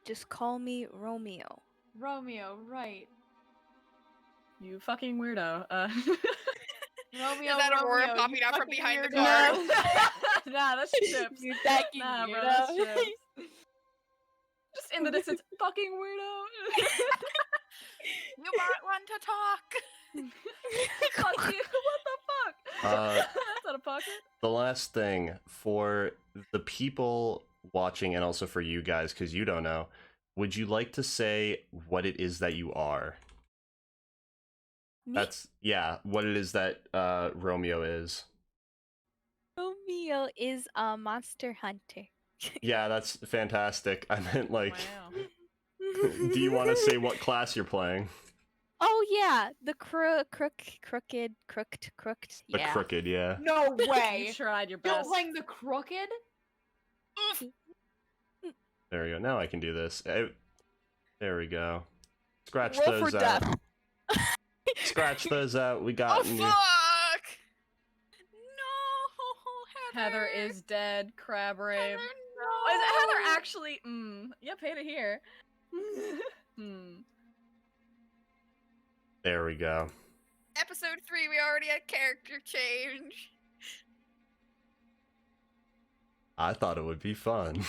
[SPEAKER 6] Just call me Romeo.
[SPEAKER 5] Romeo, right?
[SPEAKER 3] You fucking weirdo.
[SPEAKER 5] Romeo.
[SPEAKER 4] Is that Aurora
[SPEAKER 5] Romeo,
[SPEAKER 4] popping
[SPEAKER 5] you
[SPEAKER 4] out from
[SPEAKER 5] fucking
[SPEAKER 4] behind the
[SPEAKER 5] weirdo.
[SPEAKER 4] car?
[SPEAKER 3] Nah, that's chips.
[SPEAKER 6] You tacky
[SPEAKER 3] Nah, bro,
[SPEAKER 6] weirdo.
[SPEAKER 3] that's chips. Just in the distance, fucking weirdo.
[SPEAKER 4] You might want to talk.
[SPEAKER 3] Fuck you. What the fuck? That's out of pocket.
[SPEAKER 2] The last thing for the people watching and also for you guys, because you don't know, would you like to say what it is that you are?
[SPEAKER 6] Me?
[SPEAKER 2] That's, yeah, what it is that Romeo is.
[SPEAKER 6] Romeo is a monster hunter.
[SPEAKER 2] Yeah, that's fantastic. I meant, like,
[SPEAKER 3] Wow.
[SPEAKER 2] do you want to say what class you're playing?
[SPEAKER 6] Oh yeah, the crooked.
[SPEAKER 2] The
[SPEAKER 6] Yeah.
[SPEAKER 2] Crooked, yeah.
[SPEAKER 5] No
[SPEAKER 3] You
[SPEAKER 5] way.
[SPEAKER 3] tried your
[SPEAKER 5] You're
[SPEAKER 3] best.
[SPEAKER 5] playing the crooked?
[SPEAKER 4] Oof.
[SPEAKER 2] There we go. Now I can do this. There we go. Scratch
[SPEAKER 6] Roll for
[SPEAKER 2] those out.
[SPEAKER 6] death.
[SPEAKER 2] Scratch those out. We
[SPEAKER 4] Oh
[SPEAKER 2] got
[SPEAKER 4] fuck!
[SPEAKER 2] you.
[SPEAKER 4] No,
[SPEAKER 3] Heather is dead. Crab rave.
[SPEAKER 4] Heather,
[SPEAKER 3] Oh, is it Heather
[SPEAKER 4] no.
[SPEAKER 3] actually? Yep, hate to hear.
[SPEAKER 2] There we go.
[SPEAKER 4] Episode 3, we already had character change.
[SPEAKER 2] I thought it would be fun.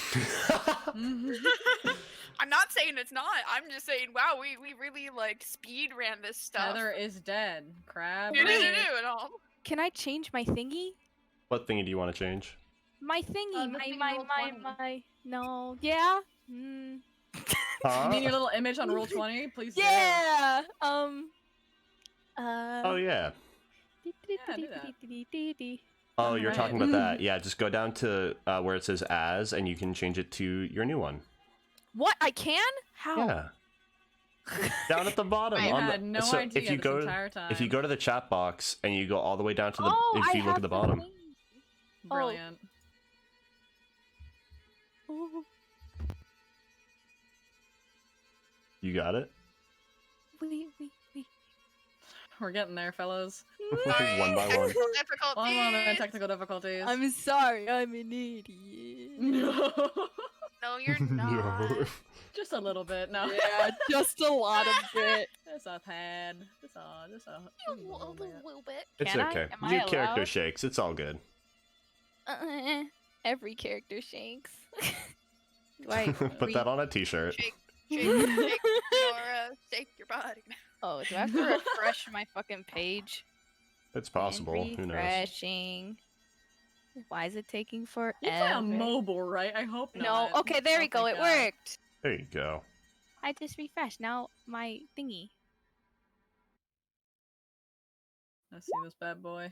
[SPEAKER 4] I'm not saying it's not. I'm just saying, wow, we really like speed ran this stuff.
[SPEAKER 3] Heather is dead. Crab
[SPEAKER 4] Do, do, do,
[SPEAKER 3] rave.
[SPEAKER 4] do, and all.
[SPEAKER 6] Can I change my thingy?
[SPEAKER 2] What thingy do you want to change?
[SPEAKER 6] My thingy.
[SPEAKER 5] the thing in
[SPEAKER 6] my
[SPEAKER 5] roll 20.
[SPEAKER 6] my. No. Yeah. Mm.
[SPEAKER 3] You mean your little image on roll 20? Please do.
[SPEAKER 6] Yeah.
[SPEAKER 2] Oh yeah.
[SPEAKER 3] do that.
[SPEAKER 2] Oh, you're
[SPEAKER 3] Alright.
[SPEAKER 2] talking about that. Yeah, just go down to where it says as, and you can change it to your new one.
[SPEAKER 6] What? I can? How?
[SPEAKER 2] Yeah. Down at the bottom.
[SPEAKER 3] I
[SPEAKER 2] on
[SPEAKER 3] had
[SPEAKER 2] the,
[SPEAKER 3] no
[SPEAKER 2] so
[SPEAKER 3] idea
[SPEAKER 2] if you
[SPEAKER 3] this
[SPEAKER 2] go
[SPEAKER 3] entire time.
[SPEAKER 2] if you go to the chat box and you go all the way down to the
[SPEAKER 6] Oh,
[SPEAKER 2] if
[SPEAKER 6] I
[SPEAKER 2] you look
[SPEAKER 6] have
[SPEAKER 2] at the bottom.
[SPEAKER 6] thing.
[SPEAKER 3] Brilliant.
[SPEAKER 6] Oh.
[SPEAKER 2] You got it?
[SPEAKER 6] Wait.
[SPEAKER 3] We're getting there, fellas.
[SPEAKER 4] Sorry,
[SPEAKER 2] One by one.
[SPEAKER 4] technical
[SPEAKER 3] One moment,
[SPEAKER 4] difficulties.
[SPEAKER 3] technical difficulties.
[SPEAKER 6] I'm sorry. I'm an idiot.
[SPEAKER 3] No.
[SPEAKER 4] No, you're not.
[SPEAKER 2] No.
[SPEAKER 3] Just a little bit. No.
[SPEAKER 6] Yeah, just a lot of it.
[SPEAKER 3] Just a tad. Just a
[SPEAKER 4] A little bit.
[SPEAKER 2] It's
[SPEAKER 6] Can I?
[SPEAKER 2] okay.
[SPEAKER 6] Am I
[SPEAKER 2] New character
[SPEAKER 6] allowed?
[SPEAKER 2] shakes. It's all good.
[SPEAKER 6] Every character shakes. Do I
[SPEAKER 2] Put that on a t-shirt.
[SPEAKER 4] Shake, shake, shake your body.
[SPEAKER 6] Oh, do I have to refresh my fucking page?
[SPEAKER 2] It's possible. Who knows?
[SPEAKER 6] Refreshing. Why is it taking forever?
[SPEAKER 3] You play on mobile, right? I hope
[SPEAKER 6] No.
[SPEAKER 3] not.
[SPEAKER 6] Okay, there we
[SPEAKER 3] Oh,
[SPEAKER 6] go.
[SPEAKER 3] thank
[SPEAKER 6] It
[SPEAKER 3] God.
[SPEAKER 6] worked.
[SPEAKER 2] There you go.
[SPEAKER 6] I just refreshed. Now my thingy.
[SPEAKER 3] Let's see this bad boy.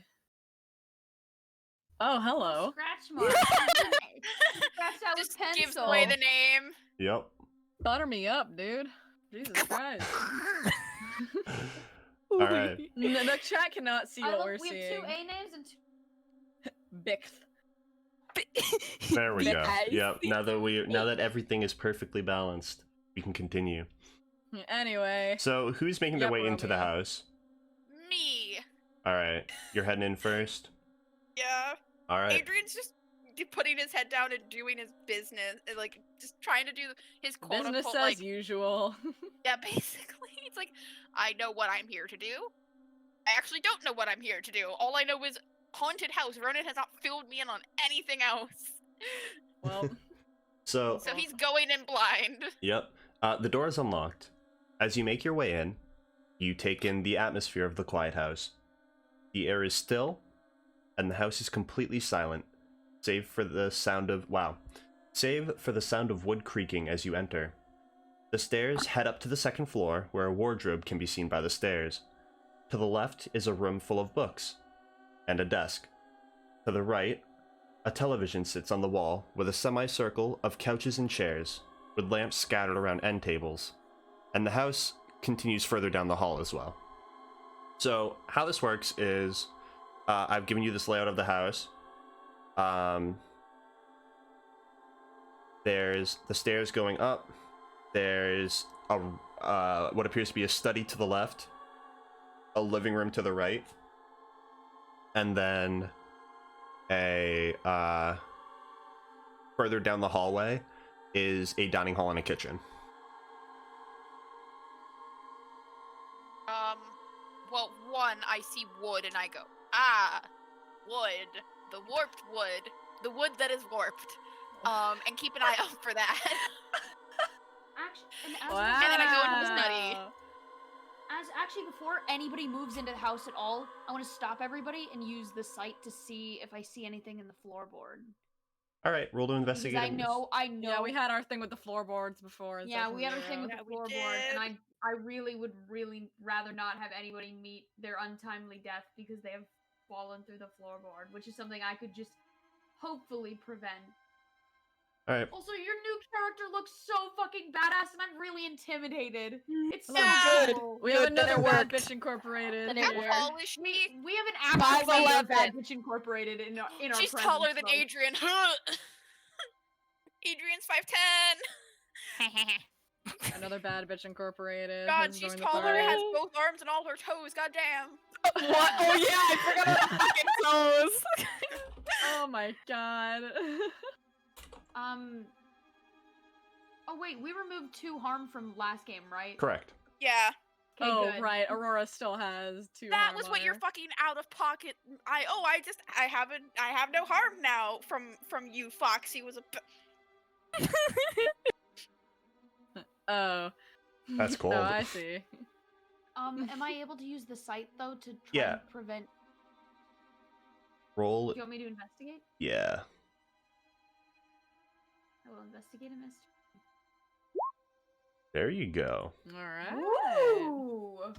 [SPEAKER 3] Oh, hello.
[SPEAKER 5] Scratch mark. Scratched out with
[SPEAKER 4] Just
[SPEAKER 5] pencil.
[SPEAKER 4] gives away the name.
[SPEAKER 2] Yep.
[SPEAKER 3] Butter me up, dude. Jesus Christ.
[SPEAKER 2] All right.
[SPEAKER 1] The chat cannot see what we're
[SPEAKER 5] we have
[SPEAKER 1] seeing.
[SPEAKER 5] 2 A names and 2.
[SPEAKER 1] Bixth.
[SPEAKER 2] There we go.
[SPEAKER 6] Nice.
[SPEAKER 2] Yep. Now that everything is perfectly balanced, we can continue.
[SPEAKER 1] Anyway.
[SPEAKER 2] So who's making their
[SPEAKER 1] Yep,
[SPEAKER 2] way into the
[SPEAKER 1] Romeo.
[SPEAKER 2] house?
[SPEAKER 4] Me.
[SPEAKER 2] All right, you're heading in first.
[SPEAKER 4] Yeah.
[SPEAKER 2] All right.
[SPEAKER 4] Adrian's just putting his head down and doing his business, and, like, just trying to do his quote
[SPEAKER 1] Business
[SPEAKER 4] unquote,
[SPEAKER 1] as
[SPEAKER 4] like,
[SPEAKER 1] usual.
[SPEAKER 4] yeah, basically. It's like, I know what I'm here to do. I actually don't know what I'm here to do. All I know is haunted house. Ronan has not filled me in on anything else.
[SPEAKER 1] Well,
[SPEAKER 2] So
[SPEAKER 4] So he's going in blind.
[SPEAKER 2] yep. The door is unlocked. As you make your way in, you take in the atmosphere of the quiet house. The air is still, and the house is completely silent, save for the sound of wood creaking as you enter. The stairs head up to the second floor, where a wardrobe can be seen by the stairs. To the left is a room full of books, and a desk. To the right, a television sits on the wall with a semicircle of couches and chairs, with lamps scattered around end tables. And the house continues further down the hall as well. So, how this works is, I've given you this layout of the house. There's the stairs going up. There's a what appears to be a study to the left, a living room to the right, and then a further down the hallway is a dining hall and a kitchen.
[SPEAKER 4] Well, one, I see wood and I go, ah, wood, the warped wood, the wood that is warped. And keep an eye out for that.
[SPEAKER 5] Actually,
[SPEAKER 1] wow.
[SPEAKER 4] And then I go into the study.
[SPEAKER 5] Actually, before anybody moves into the house at all, I want to stop everybody and use the sight to see if I see anything in the floorboard.
[SPEAKER 2] All right, roll to investigate.
[SPEAKER 5] Because I know.
[SPEAKER 1] Yeah, we had our thing with the floorboards before. and
[SPEAKER 5] Yeah,
[SPEAKER 1] stuff
[SPEAKER 5] we had our
[SPEAKER 1] from
[SPEAKER 5] thing with
[SPEAKER 1] zero.
[SPEAKER 5] the
[SPEAKER 4] Yeah, we
[SPEAKER 5] floorboard, and
[SPEAKER 4] did.
[SPEAKER 5] I really would rather not have anybody meet their untimely death because they have fallen through the floorboard, which is something I could just hopefully prevent.
[SPEAKER 2] All right.
[SPEAKER 5] Also, your new character looks so fucking badass, and I'm really intimidated. It's so
[SPEAKER 4] Yeah.
[SPEAKER 5] cool.
[SPEAKER 1] We have
[SPEAKER 6] Good, then
[SPEAKER 1] another
[SPEAKER 6] it
[SPEAKER 1] Bad
[SPEAKER 6] worked.
[SPEAKER 1] Bitch Incorporated.
[SPEAKER 6] Then it
[SPEAKER 4] How
[SPEAKER 1] here.
[SPEAKER 6] worked.
[SPEAKER 4] tall is she?
[SPEAKER 5] We have an actual member of
[SPEAKER 6] 5'11".
[SPEAKER 5] Bad Bitch Incorporated in our
[SPEAKER 4] She's
[SPEAKER 5] presence,
[SPEAKER 4] taller than
[SPEAKER 5] though.
[SPEAKER 4] Adrian. Adrian's 5'10".
[SPEAKER 1] Another Bad Bitch Incorporated.
[SPEAKER 4] God,
[SPEAKER 1] has
[SPEAKER 4] she's
[SPEAKER 1] joined the
[SPEAKER 4] taller,
[SPEAKER 1] party.
[SPEAKER 4] has both arms and all her toes. Goddamn.
[SPEAKER 6] What? Oh yeah, I forgot about the fucking toes.
[SPEAKER 1] Oh my god.
[SPEAKER 5] Oh wait, we removed 2 harm from last game, right?
[SPEAKER 2] Correct.
[SPEAKER 4] Yeah,
[SPEAKER 5] Okay,
[SPEAKER 1] Oh
[SPEAKER 5] good.
[SPEAKER 1] right, Aurora still has 2
[SPEAKER 4] that
[SPEAKER 1] harm
[SPEAKER 4] was
[SPEAKER 1] on
[SPEAKER 4] what you're
[SPEAKER 1] her.
[SPEAKER 4] fucking out of pocket. I have no harm now from you, Foxy. Was a.
[SPEAKER 1] Oh.
[SPEAKER 2] That's cool.
[SPEAKER 1] Oh, I see.
[SPEAKER 5] Am I able to use the sight though to try
[SPEAKER 2] Yeah.
[SPEAKER 5] and prevent?
[SPEAKER 2] Roll.
[SPEAKER 5] Do you want me to investigate?
[SPEAKER 2] Yeah.
[SPEAKER 5] I will investigate and mystery.
[SPEAKER 2] There you go.
[SPEAKER 1] Alright.
[SPEAKER 5] Ooh!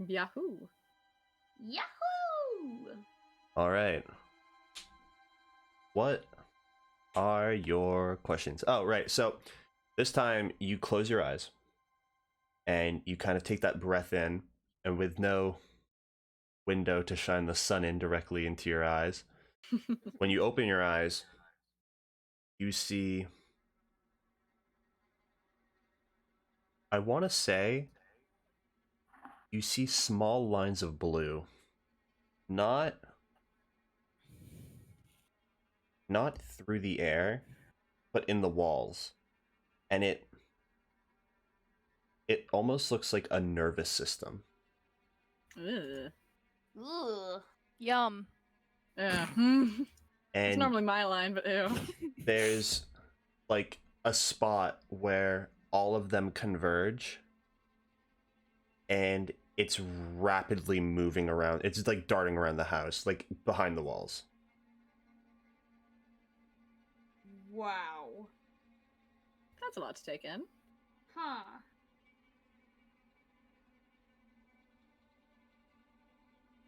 [SPEAKER 1] Yahoo.
[SPEAKER 5] Yahoo!
[SPEAKER 2] All right. What are your questions? Oh, right. So this time you close your eyes and you kind of take that breath in, and with no window to shine the sun in directly into your eyes, when you open your eyes, you see, I want to say, you see small lines of blue. Not through the air, but in the walls. And it almost looks like a nervous system.
[SPEAKER 1] Ugh.
[SPEAKER 5] Ugh.
[SPEAKER 6] Yum.
[SPEAKER 1] Yeah. It's
[SPEAKER 2] And
[SPEAKER 1] normally my line, but ew.
[SPEAKER 2] there's like a spot where all of them converge, and it's rapidly moving around. It's like darting around the house, like behind the walls.
[SPEAKER 5] Wow.
[SPEAKER 1] That's a lot to take in.
[SPEAKER 5] Huh.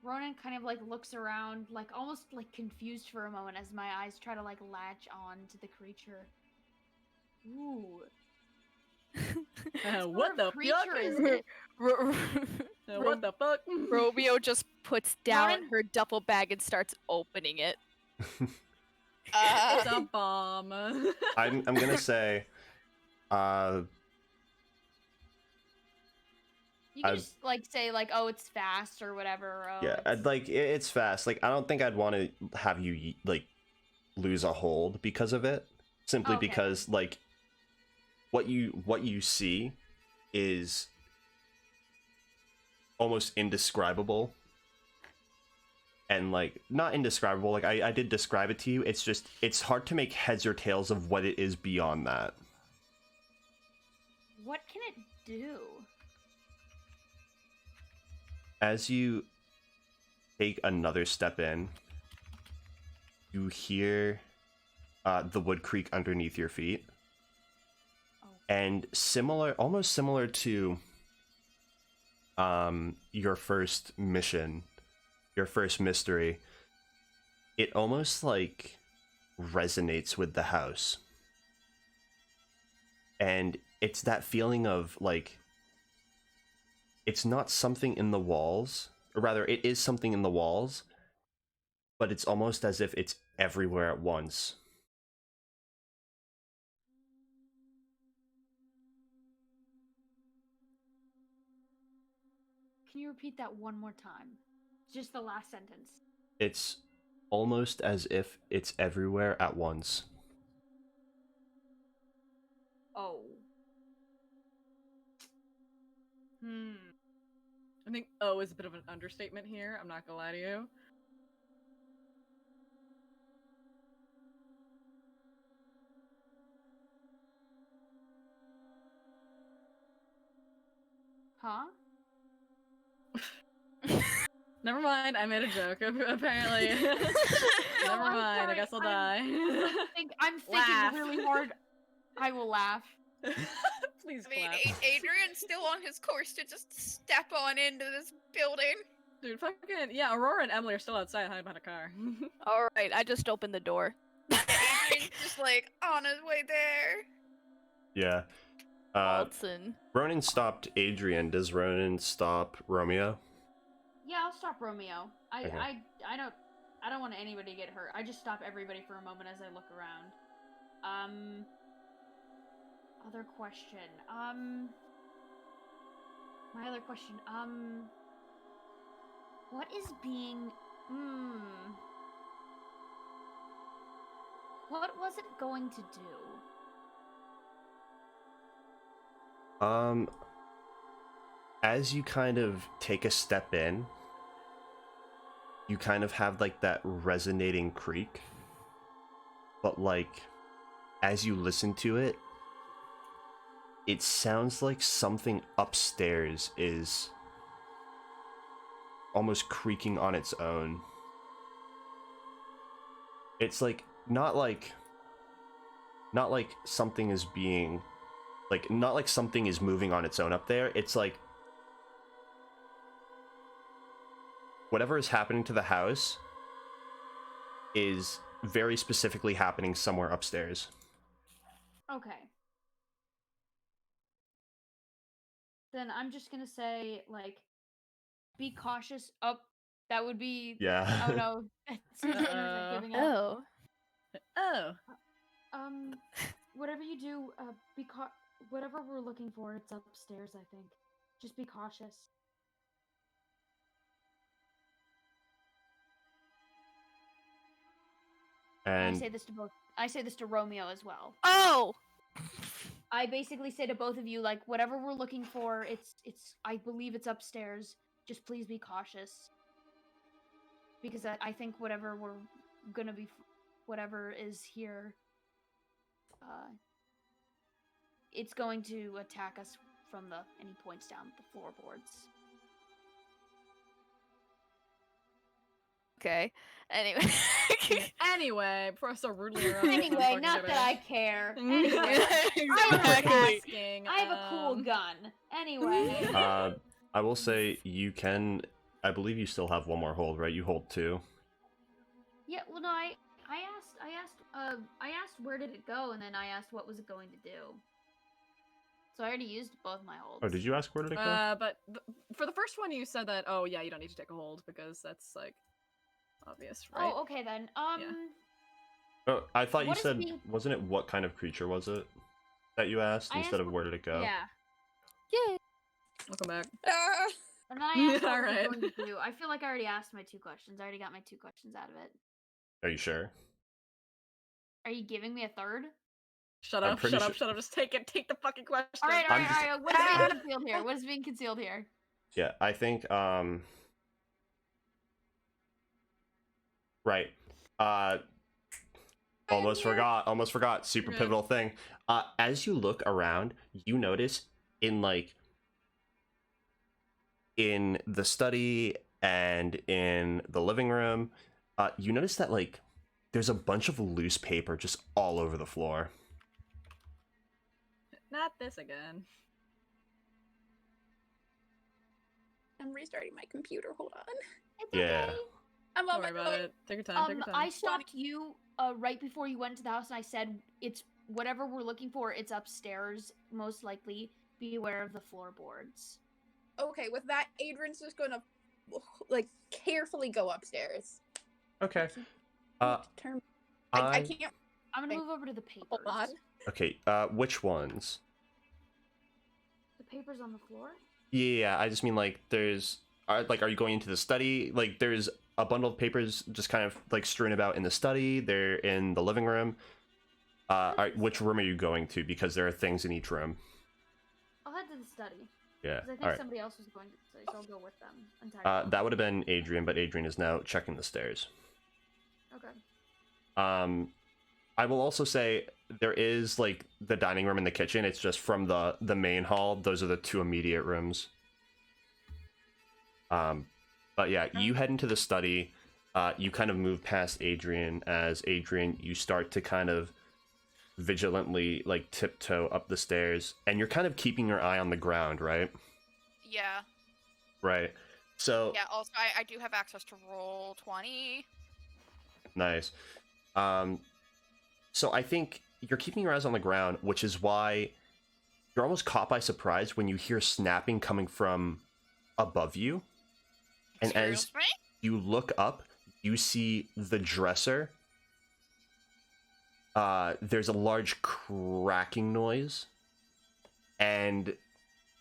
[SPEAKER 5] Ronan kind of like looks around, like almost like confused for a moment as my eyes try to like latch on to the creature. Ooh.
[SPEAKER 1] What the
[SPEAKER 5] creature
[SPEAKER 1] fuck?
[SPEAKER 5] is it?
[SPEAKER 1] What the fuck?
[SPEAKER 6] Romeo just puts down
[SPEAKER 5] Lauren?
[SPEAKER 6] her duffel bag and starts opening it.
[SPEAKER 1] It's a bomb.
[SPEAKER 2] I'm gonna say,
[SPEAKER 5] You can
[SPEAKER 2] I've-
[SPEAKER 5] just like say like, oh, it's fast or whatever. Or, oh,
[SPEAKER 2] yeah,
[SPEAKER 5] it's...
[SPEAKER 2] it's fast. Like I don't think I'd want to have you like lose a hold because of it, simply
[SPEAKER 5] Okay.
[SPEAKER 2] because like what you see is almost indescribable. And like not indescribable, like I did describe it to you, it's just it's hard to make heads or tails of what it is beyond that.
[SPEAKER 5] What can it do?
[SPEAKER 2] As you take another step in, you hear the wood creak underneath your feet.
[SPEAKER 5] Oh.
[SPEAKER 2] And almost similar to your first mission, your first mystery, it almost like resonates with the house. And it's that feeling of like, it's not something in the walls, or rather it is something in the walls, but it's almost as if it's everywhere at once.
[SPEAKER 5] Can you repeat that one more time? Just the last sentence.
[SPEAKER 2] It's almost as if it's everywhere at once.
[SPEAKER 5] Oh.
[SPEAKER 1] I think "oh" is a bit of an understatement here. I'm not gonna lie to you.
[SPEAKER 5] Huh?
[SPEAKER 1] Never mind. I made a joke. Apparently.
[SPEAKER 5] No,
[SPEAKER 1] Never
[SPEAKER 5] I'm
[SPEAKER 1] mind. I
[SPEAKER 5] sorry,
[SPEAKER 1] guess I'll
[SPEAKER 5] I'm-
[SPEAKER 1] die.
[SPEAKER 5] I'm thinking
[SPEAKER 1] Laugh.
[SPEAKER 5] really hard. I will laugh.
[SPEAKER 1] Please
[SPEAKER 4] I mean,
[SPEAKER 1] clap.
[SPEAKER 4] Adrian's still on his course to just step on into this building.
[SPEAKER 1] Dude, fucking yeah. Aurora and Emily are still outside hiding behind a car.
[SPEAKER 6] All right, I just opened the door.
[SPEAKER 4] Adrian's just like on his way there.
[SPEAKER 2] Yeah.
[SPEAKER 6] Walton.
[SPEAKER 2] Ronan stopped Adrian. Does Ronan stop Romeo?
[SPEAKER 5] Yeah, I'll stop Romeo.
[SPEAKER 2] Okay.
[SPEAKER 5] I don't want anybody to get hurt. I just stop everybody for a moment as I look around. Other question. My other question. What is being what was it going to do?
[SPEAKER 2] As you kind of take a step in, you kind of have like that resonating creak, but like as you listen to it, it sounds like something upstairs is almost creaking on its own. It's like not like something is being like, not like something is moving on its own up there. It's like whatever is happening to the house is very specifically happening somewhere upstairs.
[SPEAKER 5] Okay. Then I'm just gonna say, like, be cautious. Oh, that would be.
[SPEAKER 2] Yeah.
[SPEAKER 5] Oh no. It's internet giving out.
[SPEAKER 6] Oh.
[SPEAKER 1] Oh.
[SPEAKER 5] Whatever you do, whatever we're looking for, it's upstairs, I think. Just be cautious.
[SPEAKER 2] And
[SPEAKER 5] I say this to both. I say this to Romeo as well.
[SPEAKER 6] Oh!
[SPEAKER 5] I basically say to both of you, like, whatever we're looking for, it's. I believe it's upstairs. Just please be cautious. Because I think whatever we're gonna be, whatever is here, it's going to attack us from the. And he points down the floorboards.
[SPEAKER 6] Okay. Anyway.
[SPEAKER 1] Anyway, before I start rudely interrupting.
[SPEAKER 5] Anyway, not that I care. Anyway,
[SPEAKER 1] Asking.
[SPEAKER 5] I have a cool gun. Anyway.
[SPEAKER 2] I will say you can. I believe you still have one more hold, right? You hold two.
[SPEAKER 5] Yeah. Well, no. I asked where did it go, and then I asked what was it going to do. So I already used both my holds.
[SPEAKER 2] Oh, did you ask where did it go?
[SPEAKER 3] But for the first one, you said that. Oh yeah, you don't need to take a hold because that's like obvious, right?
[SPEAKER 5] Oh, okay then.
[SPEAKER 2] Oh, I thought you
[SPEAKER 5] what is
[SPEAKER 2] said,
[SPEAKER 5] being-
[SPEAKER 2] wasn't it what kind of creature was it that you asked
[SPEAKER 5] I
[SPEAKER 2] instead
[SPEAKER 5] asked
[SPEAKER 2] of
[SPEAKER 5] what-
[SPEAKER 2] where did it go?
[SPEAKER 5] Yeah.
[SPEAKER 6] Yay!
[SPEAKER 3] Welcome back.
[SPEAKER 5] And then I asked what
[SPEAKER 3] Alright.
[SPEAKER 5] we're going to do. I feel like I already asked my 2 questions. I already got my 2 questions out of it.
[SPEAKER 2] Are you sure?
[SPEAKER 5] Are you giving me a third?
[SPEAKER 3] Shut
[SPEAKER 2] I'm
[SPEAKER 3] up!
[SPEAKER 2] pretty
[SPEAKER 3] Shut up!
[SPEAKER 2] sure-
[SPEAKER 3] Take the fucking question.
[SPEAKER 5] All right,
[SPEAKER 2] I'm just-
[SPEAKER 5] What is being concealed here? What is being concealed here?
[SPEAKER 2] Yeah, I think right. Almost forgot. Super
[SPEAKER 3] Good.
[SPEAKER 2] pivotal thing. As you look around, you notice in the study and in the living room, you notice that there's a bunch of loose paper just all over the floor.
[SPEAKER 3] Not this again.
[SPEAKER 6] I'm restarting my computer. Hold on.
[SPEAKER 5] It's
[SPEAKER 2] Yeah.
[SPEAKER 5] okay.
[SPEAKER 6] I'm
[SPEAKER 3] Don't
[SPEAKER 6] on
[SPEAKER 3] worry
[SPEAKER 6] my
[SPEAKER 3] about
[SPEAKER 6] phone.
[SPEAKER 3] it. Take your time. Take your time.
[SPEAKER 5] I stopped you right before you went to the house, and I said it's whatever we're looking for. It's upstairs, most likely. Be aware of the floorboards.
[SPEAKER 6] Okay, with that, Adrian's just gonna carefully go upstairs.
[SPEAKER 2] Okay.
[SPEAKER 6] Term.
[SPEAKER 2] I
[SPEAKER 6] I can't.
[SPEAKER 5] I'm gonna
[SPEAKER 6] Okay.
[SPEAKER 5] move over to the papers.
[SPEAKER 6] Hold on.
[SPEAKER 2] Okay. Which ones?
[SPEAKER 5] The papers on the floor.
[SPEAKER 2] Yeah, I just mean there's are you going into the study? There's a bundle of papers just kind of strewn about in the study. They're in the living room. Which room are you going to? Because there are things in each room.
[SPEAKER 5] I'll head to the study.
[SPEAKER 2] Yeah.
[SPEAKER 5] Because I think
[SPEAKER 2] All right.
[SPEAKER 5] somebody else was going to the study, so I'll go with them. And tag
[SPEAKER 2] That would have been Adrian, but Adrian is now checking the stairs.
[SPEAKER 5] Okay.
[SPEAKER 2] I will also say there is the dining room and the kitchen. It's just from the main hall. Those are the 2 immediate rooms. But yeah, you head into the study. You kind of move past Adrian. As Adrian, you start to kind of vigilantly tiptoe up the stairs, and you're kind of keeping your eye on the ground, right?
[SPEAKER 4] Yeah.
[SPEAKER 2] Right. So
[SPEAKER 4] Yeah. Also, I do have access to roll 20.
[SPEAKER 2] nice. So I think you're keeping your eyes on the ground, which is why you're almost caught by surprise when you hear snapping coming from above you. And as
[SPEAKER 4] Excuse me?
[SPEAKER 2] you look up, you see the dresser. There's a large cracking noise, and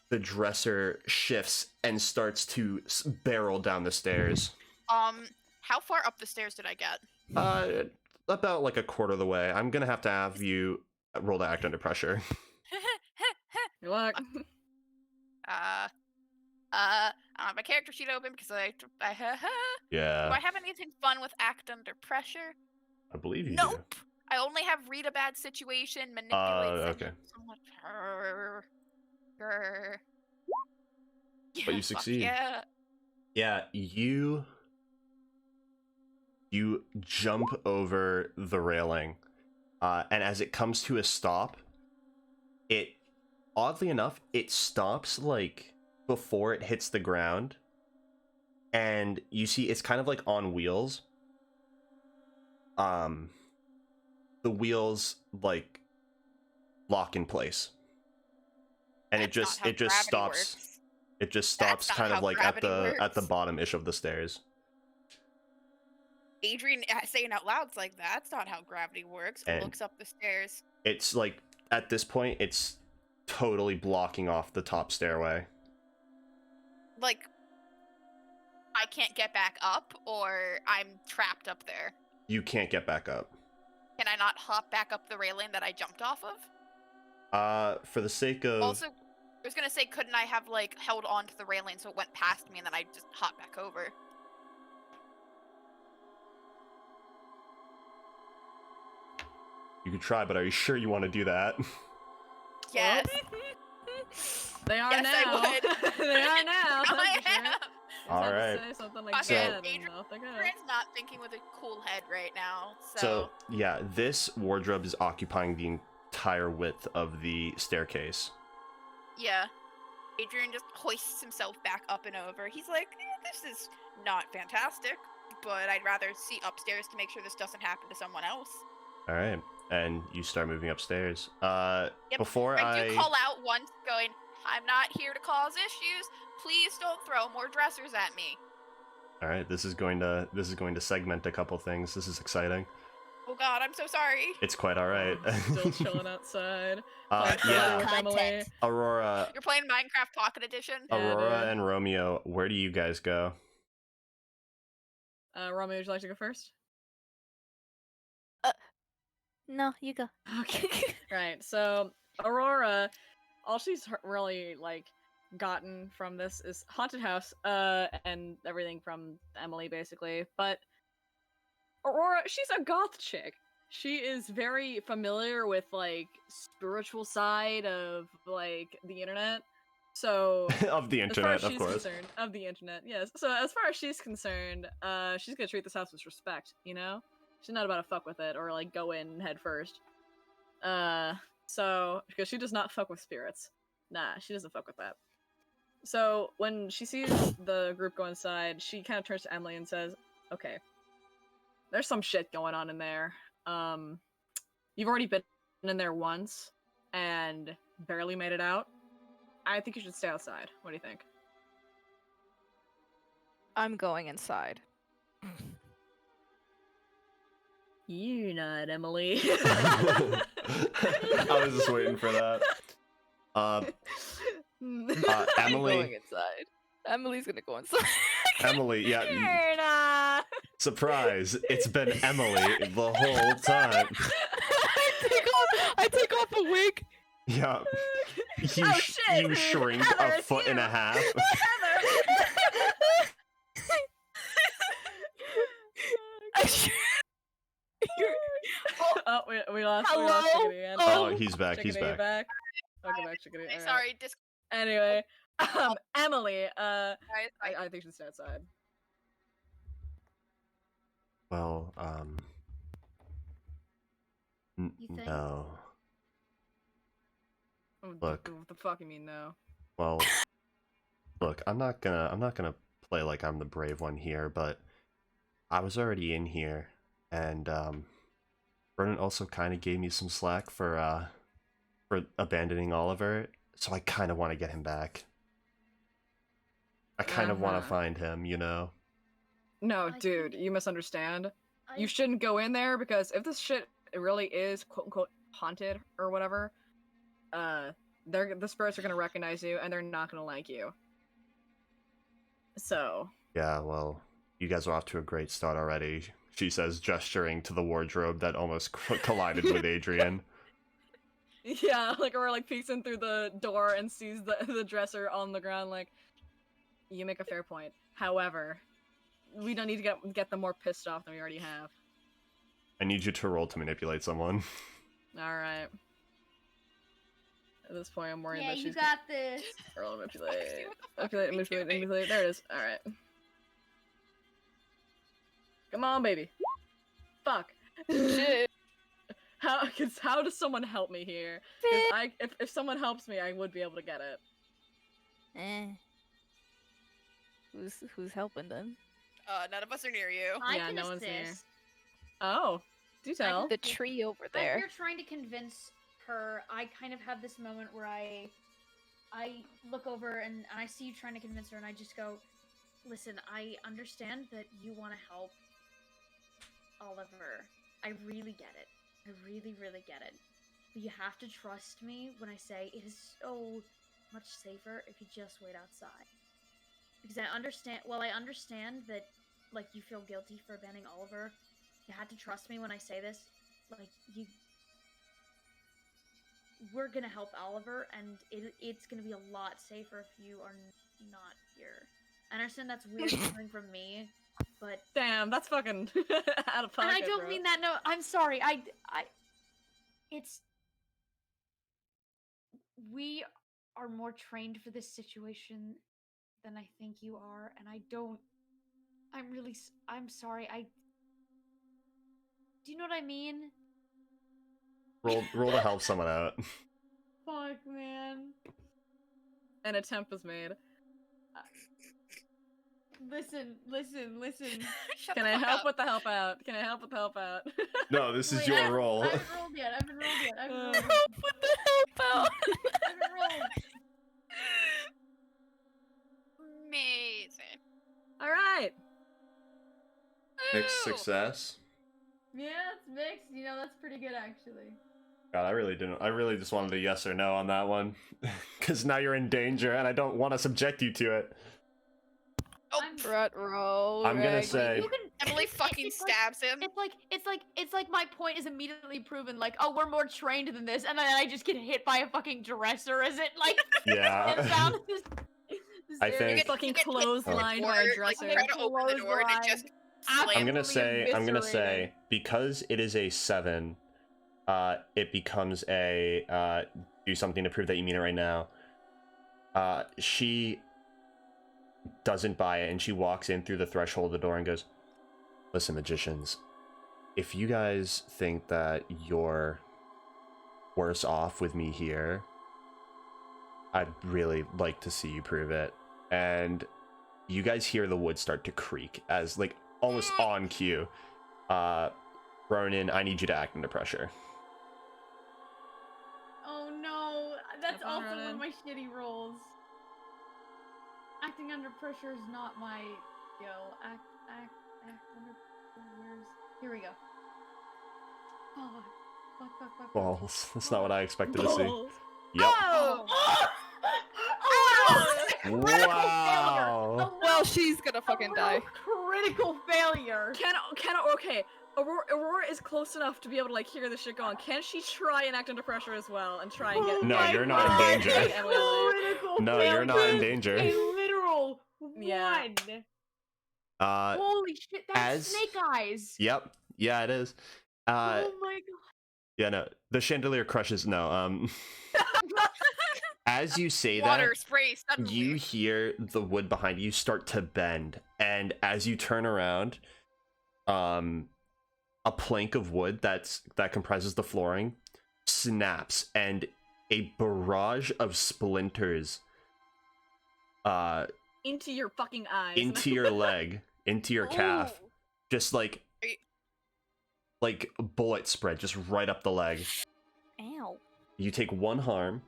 [SPEAKER 2] the dresser shifts and starts to barrel down the stairs.
[SPEAKER 4] How far up the stairs did I get?
[SPEAKER 2] About a quarter of the way. I'm gonna have you roll to act under pressure.
[SPEAKER 3] Good luck.
[SPEAKER 4] I don't have my character sheet open because
[SPEAKER 2] Yeah.
[SPEAKER 4] Do I have anything fun with act under pressure?
[SPEAKER 2] I believe you
[SPEAKER 4] Nope. I only have read a bad situation, manipulate
[SPEAKER 2] okay.
[SPEAKER 4] someone.
[SPEAKER 2] But you
[SPEAKER 4] Yeah, fuck
[SPEAKER 2] succeed.
[SPEAKER 4] Yeah.
[SPEAKER 2] Yeah, you jump over the railing, and as it comes to a stop, it oddly enough it stops before it hits the ground, and you see it's kind of on wheels. The wheels lock in place, and
[SPEAKER 4] That's not how
[SPEAKER 2] it just
[SPEAKER 4] gravity
[SPEAKER 2] stops.
[SPEAKER 4] works.
[SPEAKER 2] It just
[SPEAKER 4] That's
[SPEAKER 2] stops
[SPEAKER 4] not
[SPEAKER 2] kind of
[SPEAKER 4] how
[SPEAKER 2] at
[SPEAKER 4] gravity
[SPEAKER 2] the
[SPEAKER 4] works.
[SPEAKER 2] bottom-ish of the stairs.
[SPEAKER 4] Adrian saying out loud, it's like, that's not how gravity works.
[SPEAKER 2] And-
[SPEAKER 4] Looks up the stairs.
[SPEAKER 2] It's at this point it's totally blocking off the top stairway.
[SPEAKER 4] I can't get back up, or I'm trapped up there.
[SPEAKER 2] You can't get back up.
[SPEAKER 4] Can I not hop back up the railing that I jumped off of?
[SPEAKER 2] For the sake of
[SPEAKER 4] Also, I was gonna say, couldn't I have held on to the railing so it went past me and then I just hopped back over?
[SPEAKER 2] you could try, but are you sure you want to do that?
[SPEAKER 4] Yes.
[SPEAKER 3] They are
[SPEAKER 4] Yes, I
[SPEAKER 3] now.
[SPEAKER 4] would.
[SPEAKER 3] They are now.
[SPEAKER 4] I
[SPEAKER 3] that's for sure.
[SPEAKER 4] am.
[SPEAKER 2] All
[SPEAKER 3] Had to
[SPEAKER 2] right.
[SPEAKER 3] Say something like
[SPEAKER 4] Okay,
[SPEAKER 3] that.
[SPEAKER 4] Adrian-
[SPEAKER 3] and off they go.
[SPEAKER 4] Adrian's not thinking with a cool head right now,
[SPEAKER 2] So yeah, this wardrobe is occupying the entire width of the staircase.
[SPEAKER 4] yeah. Adrian just hoists himself back up and over. He's like, this is not fantastic, but I'd rather see upstairs to make sure this doesn't happen to someone else.
[SPEAKER 2] All right. and you start moving upstairs.
[SPEAKER 4] Yep,
[SPEAKER 2] Before
[SPEAKER 4] I do call out once, going, "I'm not here to cause issues. Please don't throw more dressers at me."
[SPEAKER 2] All right, this is going to segment a couple things. This is exciting.
[SPEAKER 4] Oh God, I'm so sorry.
[SPEAKER 2] It's quite all right.
[SPEAKER 1] Still chilling outside.
[SPEAKER 2] Yeah.
[SPEAKER 1] Playing with Emily.
[SPEAKER 6] Content.
[SPEAKER 2] Aurora,
[SPEAKER 4] You're playing Minecraft Pocket Edition.
[SPEAKER 1] Yeah,
[SPEAKER 2] Aurora,
[SPEAKER 1] dude.
[SPEAKER 2] and Romeo. Where do you guys go?
[SPEAKER 1] Romeo, would you like to go first?
[SPEAKER 6] No, you go.
[SPEAKER 1] Okay. Right. So Aurora, all she's really like gotten from this is haunted house, and everything from Emily basically. But Aurora, she's a goth chick. She is very familiar with like spiritual side of like the internet. So
[SPEAKER 2] Of the
[SPEAKER 1] as far
[SPEAKER 2] internet,
[SPEAKER 1] as
[SPEAKER 2] of
[SPEAKER 1] she's
[SPEAKER 2] course.
[SPEAKER 1] concerned, of the internet, yes. So as far as she's concerned, she's gonna treat this house with respect. You know, she's not about to fuck with it or like go in head first. So because she does not fuck with spirits. Nah, she doesn't fuck with that. So when she sees the group go inside, she kind of turns to Emily and says, "Okay, there's some shit going on in there. You've already been in there once and barely made it out. I think you should stay outside. What do you think?"
[SPEAKER 6] I'm going inside.
[SPEAKER 1] You're not, Emily.
[SPEAKER 2] I was just waiting for that.
[SPEAKER 6] I'm
[SPEAKER 2] Emily,
[SPEAKER 6] going inside. Emily's gonna go inside.
[SPEAKER 2] Emily, yeah.
[SPEAKER 1] You're not.
[SPEAKER 2] Surprise! It's been Emily the whole time.
[SPEAKER 6] I take off a wig.
[SPEAKER 2] Yeah. You,
[SPEAKER 1] Oh, shit.
[SPEAKER 2] you shrink
[SPEAKER 1] Heather,
[SPEAKER 2] a
[SPEAKER 1] it's
[SPEAKER 2] foot and
[SPEAKER 1] you.
[SPEAKER 2] a half.
[SPEAKER 1] Oh, we lost.
[SPEAKER 6] Hello?
[SPEAKER 1] We lost Chickadee again.
[SPEAKER 2] Oh, he's back. He's
[SPEAKER 1] Chickadee
[SPEAKER 2] back.
[SPEAKER 1] Welcome back, Chickadee.
[SPEAKER 4] Okay,
[SPEAKER 1] Alright.
[SPEAKER 4] sorry,
[SPEAKER 1] Anyway, Emily.
[SPEAKER 4] guys.
[SPEAKER 1] I think she's outside.
[SPEAKER 2] Well,
[SPEAKER 5] You think?
[SPEAKER 2] no. Look.
[SPEAKER 1] What the fuck you mean no?
[SPEAKER 2] Well, look, I'm not gonna play like I'm the brave one here, but I was already in here, and Vernon also kind of gave me some slack for abandoning Oliver, so I kind of want to get him back. I kind of want to find him, you know.
[SPEAKER 1] No,
[SPEAKER 5] I
[SPEAKER 1] dude,
[SPEAKER 5] think-
[SPEAKER 1] you misunderstand.
[SPEAKER 5] I-
[SPEAKER 1] You shouldn't go in there because if this shit really is quote unquote haunted or whatever, the spirits are gonna recognize you and they're not gonna like you. So
[SPEAKER 2] Yeah, well, you guys are off to a great start already, she says, gesturing to the wardrobe that almost collided with Adrian.
[SPEAKER 1] yeah, like or like peeks in through the door and sees the dresser on the ground. Like, you make a fair point. However, we don't need to get them more pissed off than we already have.
[SPEAKER 2] I need you to roll to manipulate someone.
[SPEAKER 1] All right. At this point, I'm worried
[SPEAKER 5] Yeah,
[SPEAKER 1] that
[SPEAKER 5] you
[SPEAKER 1] she's
[SPEAKER 5] got this.
[SPEAKER 1] Roll manipulate.
[SPEAKER 4] What the fuck
[SPEAKER 1] Manipulate,
[SPEAKER 4] are we
[SPEAKER 1] manipulate,
[SPEAKER 4] doing?
[SPEAKER 1] manipulate. There it is. All right. Come on, baby. Fuck.
[SPEAKER 6] Shit.
[SPEAKER 1] How does someone help me here? 'Cause if someone helps me, I would be able to get it.
[SPEAKER 6] Who's helping then?
[SPEAKER 4] None of us are near you.
[SPEAKER 5] I
[SPEAKER 1] Yeah,
[SPEAKER 5] can
[SPEAKER 1] no one's here.
[SPEAKER 5] assist.
[SPEAKER 1] Oh, do tell.
[SPEAKER 6] The tree over
[SPEAKER 5] As
[SPEAKER 6] there.
[SPEAKER 5] you're trying to convince her, I kind of have this moment where I look over and I see you trying to convince her, and I just go, "Listen, I understand that you want to help Oliver. I really get it. I really, really get it. But you have to trust me when I say it is so much safer if you just wait outside. Because I understand. Well, I understand that, like, you feel guilty for abandoning Oliver. You had to trust me when I say this. Like, we're gonna help Oliver, and it's gonna be a lot safer if you are not here. I understand that's weird coming from me, but
[SPEAKER 1] Damn, that's fucking out of pocket.
[SPEAKER 5] and I don't
[SPEAKER 1] bro.
[SPEAKER 5] mean that. No, I'm sorry. It's we are more trained for this situation than I think you are, and I don't. I'm sorry. Do you know what I mean?
[SPEAKER 2] Roll to help someone out.
[SPEAKER 1] Fuck, man. An attempt was made.
[SPEAKER 5] Listen.
[SPEAKER 4] Shut
[SPEAKER 3] Can
[SPEAKER 4] the
[SPEAKER 3] I
[SPEAKER 4] fuck
[SPEAKER 3] help
[SPEAKER 4] up.
[SPEAKER 3] with the help out? Can I help with the help out?
[SPEAKER 2] No, this is
[SPEAKER 5] Wait,
[SPEAKER 2] your role.
[SPEAKER 5] I haven't rolled yet. I haven't rolled yet.
[SPEAKER 6] What the help out?
[SPEAKER 5] I haven't rolled.
[SPEAKER 4] Amazing.
[SPEAKER 3] All right.
[SPEAKER 2] Mixed
[SPEAKER 4] Woo!
[SPEAKER 2] success.
[SPEAKER 5] Yeah, it's mixed. You know, that's pretty good actually.
[SPEAKER 2] God, I really just wanted a yes or no on that one. Because now you're in danger and I don't want to subject you to it.
[SPEAKER 4] Oh,
[SPEAKER 6] Roll.
[SPEAKER 2] I'm gonna
[SPEAKER 6] Raggy.
[SPEAKER 2] say-
[SPEAKER 5] You can.
[SPEAKER 4] Emily fucking
[SPEAKER 5] it's like-
[SPEAKER 4] stabs him.
[SPEAKER 5] It's like my point is immediately proven. Like, oh, we're more trained than this, and then I just get hit by a fucking dresser. Is it like?
[SPEAKER 2] Yeah.
[SPEAKER 5] It sounds
[SPEAKER 2] I think-
[SPEAKER 4] You
[SPEAKER 3] Fucking
[SPEAKER 4] get hit
[SPEAKER 3] clotheslined
[SPEAKER 4] with
[SPEAKER 3] by a
[SPEAKER 4] the door, like, you
[SPEAKER 3] dresser.
[SPEAKER 4] try to open the door and it just
[SPEAKER 2] I'm
[SPEAKER 4] slams.
[SPEAKER 2] gonna
[SPEAKER 5] Absolutely
[SPEAKER 2] say
[SPEAKER 5] eviscerated.
[SPEAKER 2] because it is a 7, it becomes a do something to prove that you mean it right now. She doesn't buy it and she walks in through the threshold of the door and goes, "Listen, magicians, if you guys think that you're worse off with me here, I'd really like to see you prove it." And you guys hear the wood start to creak as, like, almost on cue. Ronan, I need you to act under pressure.
[SPEAKER 5] Oh no, that's
[SPEAKER 3] Have fun,
[SPEAKER 5] also one
[SPEAKER 3] Ronan.
[SPEAKER 5] of my shitty rolls. Acting under pressure is not my skill. Act under pressure. Here we go. Fuck.
[SPEAKER 2] Balls. That's not what I expected to see.
[SPEAKER 3] Balls.
[SPEAKER 2] Yep.
[SPEAKER 5] Oh!
[SPEAKER 2] Wow.
[SPEAKER 6] Well, she's gonna fucking die.
[SPEAKER 5] Critical failure.
[SPEAKER 3] Okay. Aurora is close enough to be able to like hear the shit going. Can she try and act under pressure as well and try and get?
[SPEAKER 2] No,
[SPEAKER 5] my
[SPEAKER 2] you're not in
[SPEAKER 5] God,
[SPEAKER 2] danger.
[SPEAKER 5] a
[SPEAKER 3] Emily over there.
[SPEAKER 5] critical
[SPEAKER 2] No, you're not in
[SPEAKER 5] failure.
[SPEAKER 2] danger.
[SPEAKER 5] A literal
[SPEAKER 3] Yeah.
[SPEAKER 5] one.
[SPEAKER 2] Uh,
[SPEAKER 5] Holy shit, that's
[SPEAKER 2] as-
[SPEAKER 5] Snake Eyes.
[SPEAKER 2] yep. Yeah, it is.
[SPEAKER 5] Oh my god.
[SPEAKER 2] Yeah, no. The chandelier crushes. No. As you say
[SPEAKER 4] Water
[SPEAKER 2] that,
[SPEAKER 4] sprays suddenly.
[SPEAKER 2] you hear the wood behind you start to bend, and as you turn around, a plank of wood that comprises the flooring snaps, and a barrage of splinters
[SPEAKER 3] Into your fucking eyes.
[SPEAKER 2] into your leg, into your calf,
[SPEAKER 6] Ooh.
[SPEAKER 2] just like
[SPEAKER 4] Are you-
[SPEAKER 2] like a bullet spread just right up the leg.
[SPEAKER 6] Ow.
[SPEAKER 2] You take 1 harm.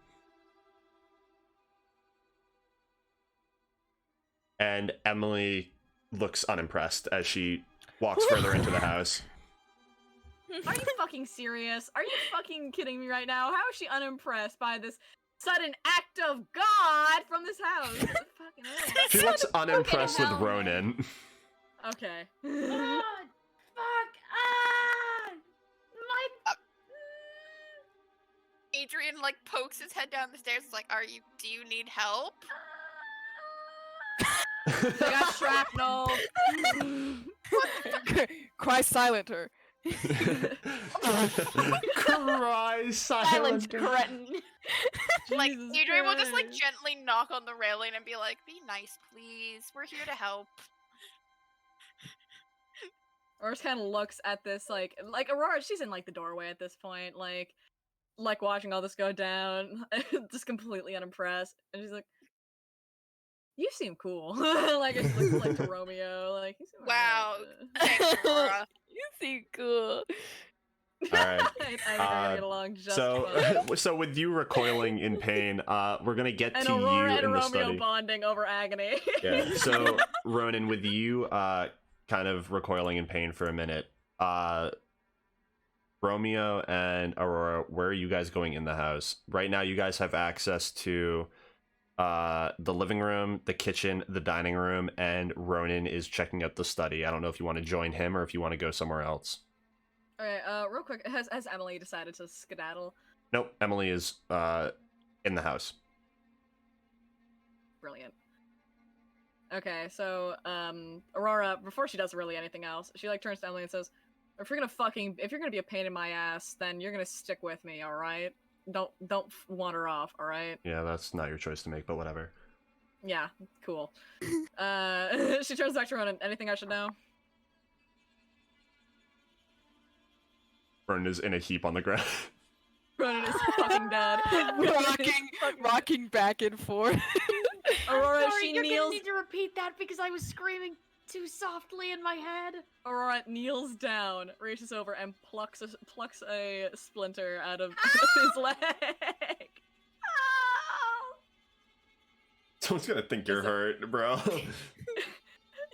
[SPEAKER 2] And Emily looks unimpressed as she walks further into the house.
[SPEAKER 3] Are you fucking serious? Are you fucking kidding me right now? How is she unimpressed by this sudden act of God from this house? Fucking hell.
[SPEAKER 2] She looks unimpressed with
[SPEAKER 5] hell,
[SPEAKER 2] Ronan.
[SPEAKER 3] Okay.
[SPEAKER 5] Ah, fuck. Ah! My.
[SPEAKER 4] Adrian like pokes his head down the stairs. It's like, do you need help?
[SPEAKER 3] I got shrapnel.
[SPEAKER 6] Cry silenter.
[SPEAKER 2] Cry
[SPEAKER 5] Silence,
[SPEAKER 2] silent.
[SPEAKER 5] cretin.
[SPEAKER 4] Like
[SPEAKER 3] Jesus
[SPEAKER 4] Adrian will just like
[SPEAKER 3] Christ.
[SPEAKER 4] gently knock on the railing and be like, "Be nice, please. We're here to help."
[SPEAKER 3] Or just kind of looks at this like Aurora. She's in like the doorway at this point, like watching all this go down, just completely unimpressed. And she's like, "You seem cool." Like it looks like to Romeo. Like you seem
[SPEAKER 4] Wow.
[SPEAKER 3] alright.
[SPEAKER 4] Thanks, Aurora.
[SPEAKER 6] You seem cool.
[SPEAKER 2] All right.
[SPEAKER 3] I think we're gonna get along just
[SPEAKER 2] So,
[SPEAKER 3] fine.
[SPEAKER 2] so with you recoiling in pain, we're gonna get
[SPEAKER 3] And
[SPEAKER 2] to
[SPEAKER 3] Aurora
[SPEAKER 2] you
[SPEAKER 3] and
[SPEAKER 2] in the
[SPEAKER 3] Romeo
[SPEAKER 2] study.
[SPEAKER 3] bonding over agony.
[SPEAKER 2] Yeah. So, Ronan, with you, kind of recoiling in pain for a minute. Romeo and Aurora, where are you guys going in the house? Right now, you guys have access to the living room, the kitchen, the dining room, and Ronan is checking out the study. I don't know if you want to join him or if you want to go somewhere else.
[SPEAKER 3] Okay, real quick, has Emily decided to skedaddle?
[SPEAKER 2] Nope, Emily is in the house.
[SPEAKER 3] Brilliant. Okay, so Aurora, before she does really anything else, she like turns to Emily and says, if you're gonna be a pain in my ass, then you're gonna stick with me, all right? Don't wander off, all right?
[SPEAKER 2] Yeah, that's not your choice to make, but whatever.
[SPEAKER 3] Yeah, cool. She turns back to Ronan. Anything I should know?
[SPEAKER 2] Ronan is in a heap on the ground.
[SPEAKER 3] Ronan is fucking dead.
[SPEAKER 6] rocking back and forth.
[SPEAKER 1] Aurora,
[SPEAKER 5] I'm sorry,
[SPEAKER 1] she
[SPEAKER 5] you're
[SPEAKER 1] kneels.
[SPEAKER 5] gonna need to repeat that because I was screaming too softly in my head.
[SPEAKER 1] Aurora kneels down, reaches over, and plucks a splinter out of his leg.
[SPEAKER 2] Someone's gonna think you're hurt, bro.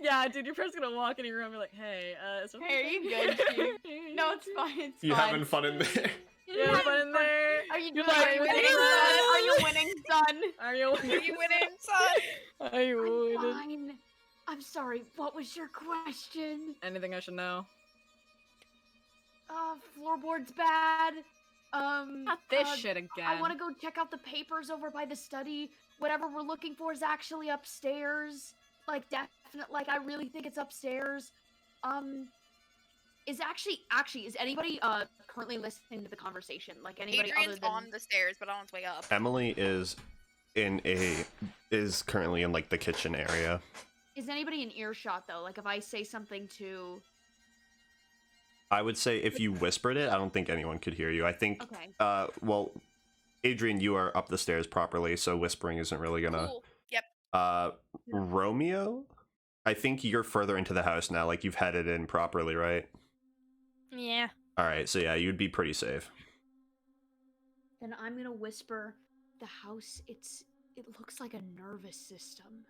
[SPEAKER 1] Yeah, dude, your friend's gonna walk in your room and be like, "Hey, is
[SPEAKER 5] Hey, are you good, Chief? No, it's fine. It's
[SPEAKER 2] You
[SPEAKER 5] fine.
[SPEAKER 2] having fun in there?
[SPEAKER 1] You having fun in there?
[SPEAKER 5] Are you
[SPEAKER 1] You're
[SPEAKER 5] doing?
[SPEAKER 1] like,
[SPEAKER 5] Are you winning,
[SPEAKER 1] "Woo!"
[SPEAKER 5] son? Are you winning, son?
[SPEAKER 1] Are you?
[SPEAKER 4] Are you winning, son?
[SPEAKER 1] Are you
[SPEAKER 5] I'm
[SPEAKER 1] winning?
[SPEAKER 5] fine. I'm sorry. What was your question?
[SPEAKER 1] Anything I should know?
[SPEAKER 5] Floorboard's bad.
[SPEAKER 1] Not this shit again.
[SPEAKER 5] I want to go check out the papers over by the study. Whatever we're looking for is actually upstairs. Like, definitely. Like, I really think it's upstairs. Is anybody currently listening to the conversation? Like, anybody
[SPEAKER 4] Adrian's
[SPEAKER 5] other than...
[SPEAKER 4] on the stairs, but on his way up.
[SPEAKER 2] Emily is currently in like the kitchen area.
[SPEAKER 5] Is anybody in earshot though? Like, if I say something to...
[SPEAKER 2] I would say if you whispered it, I don't think anyone could hear you. I think,
[SPEAKER 5] Okay.
[SPEAKER 2] well, Adrian, you are up the stairs properly, so whispering isn't really gonna...
[SPEAKER 4] Cool. Yep.
[SPEAKER 2] Romeo? I think you're further into the house now, like you've headed in properly, right?
[SPEAKER 6] Yeah.
[SPEAKER 2] Alright, so yeah, you'd be pretty safe.
[SPEAKER 5] Then I'm gonna whisper, the house, it looks like a nervous system.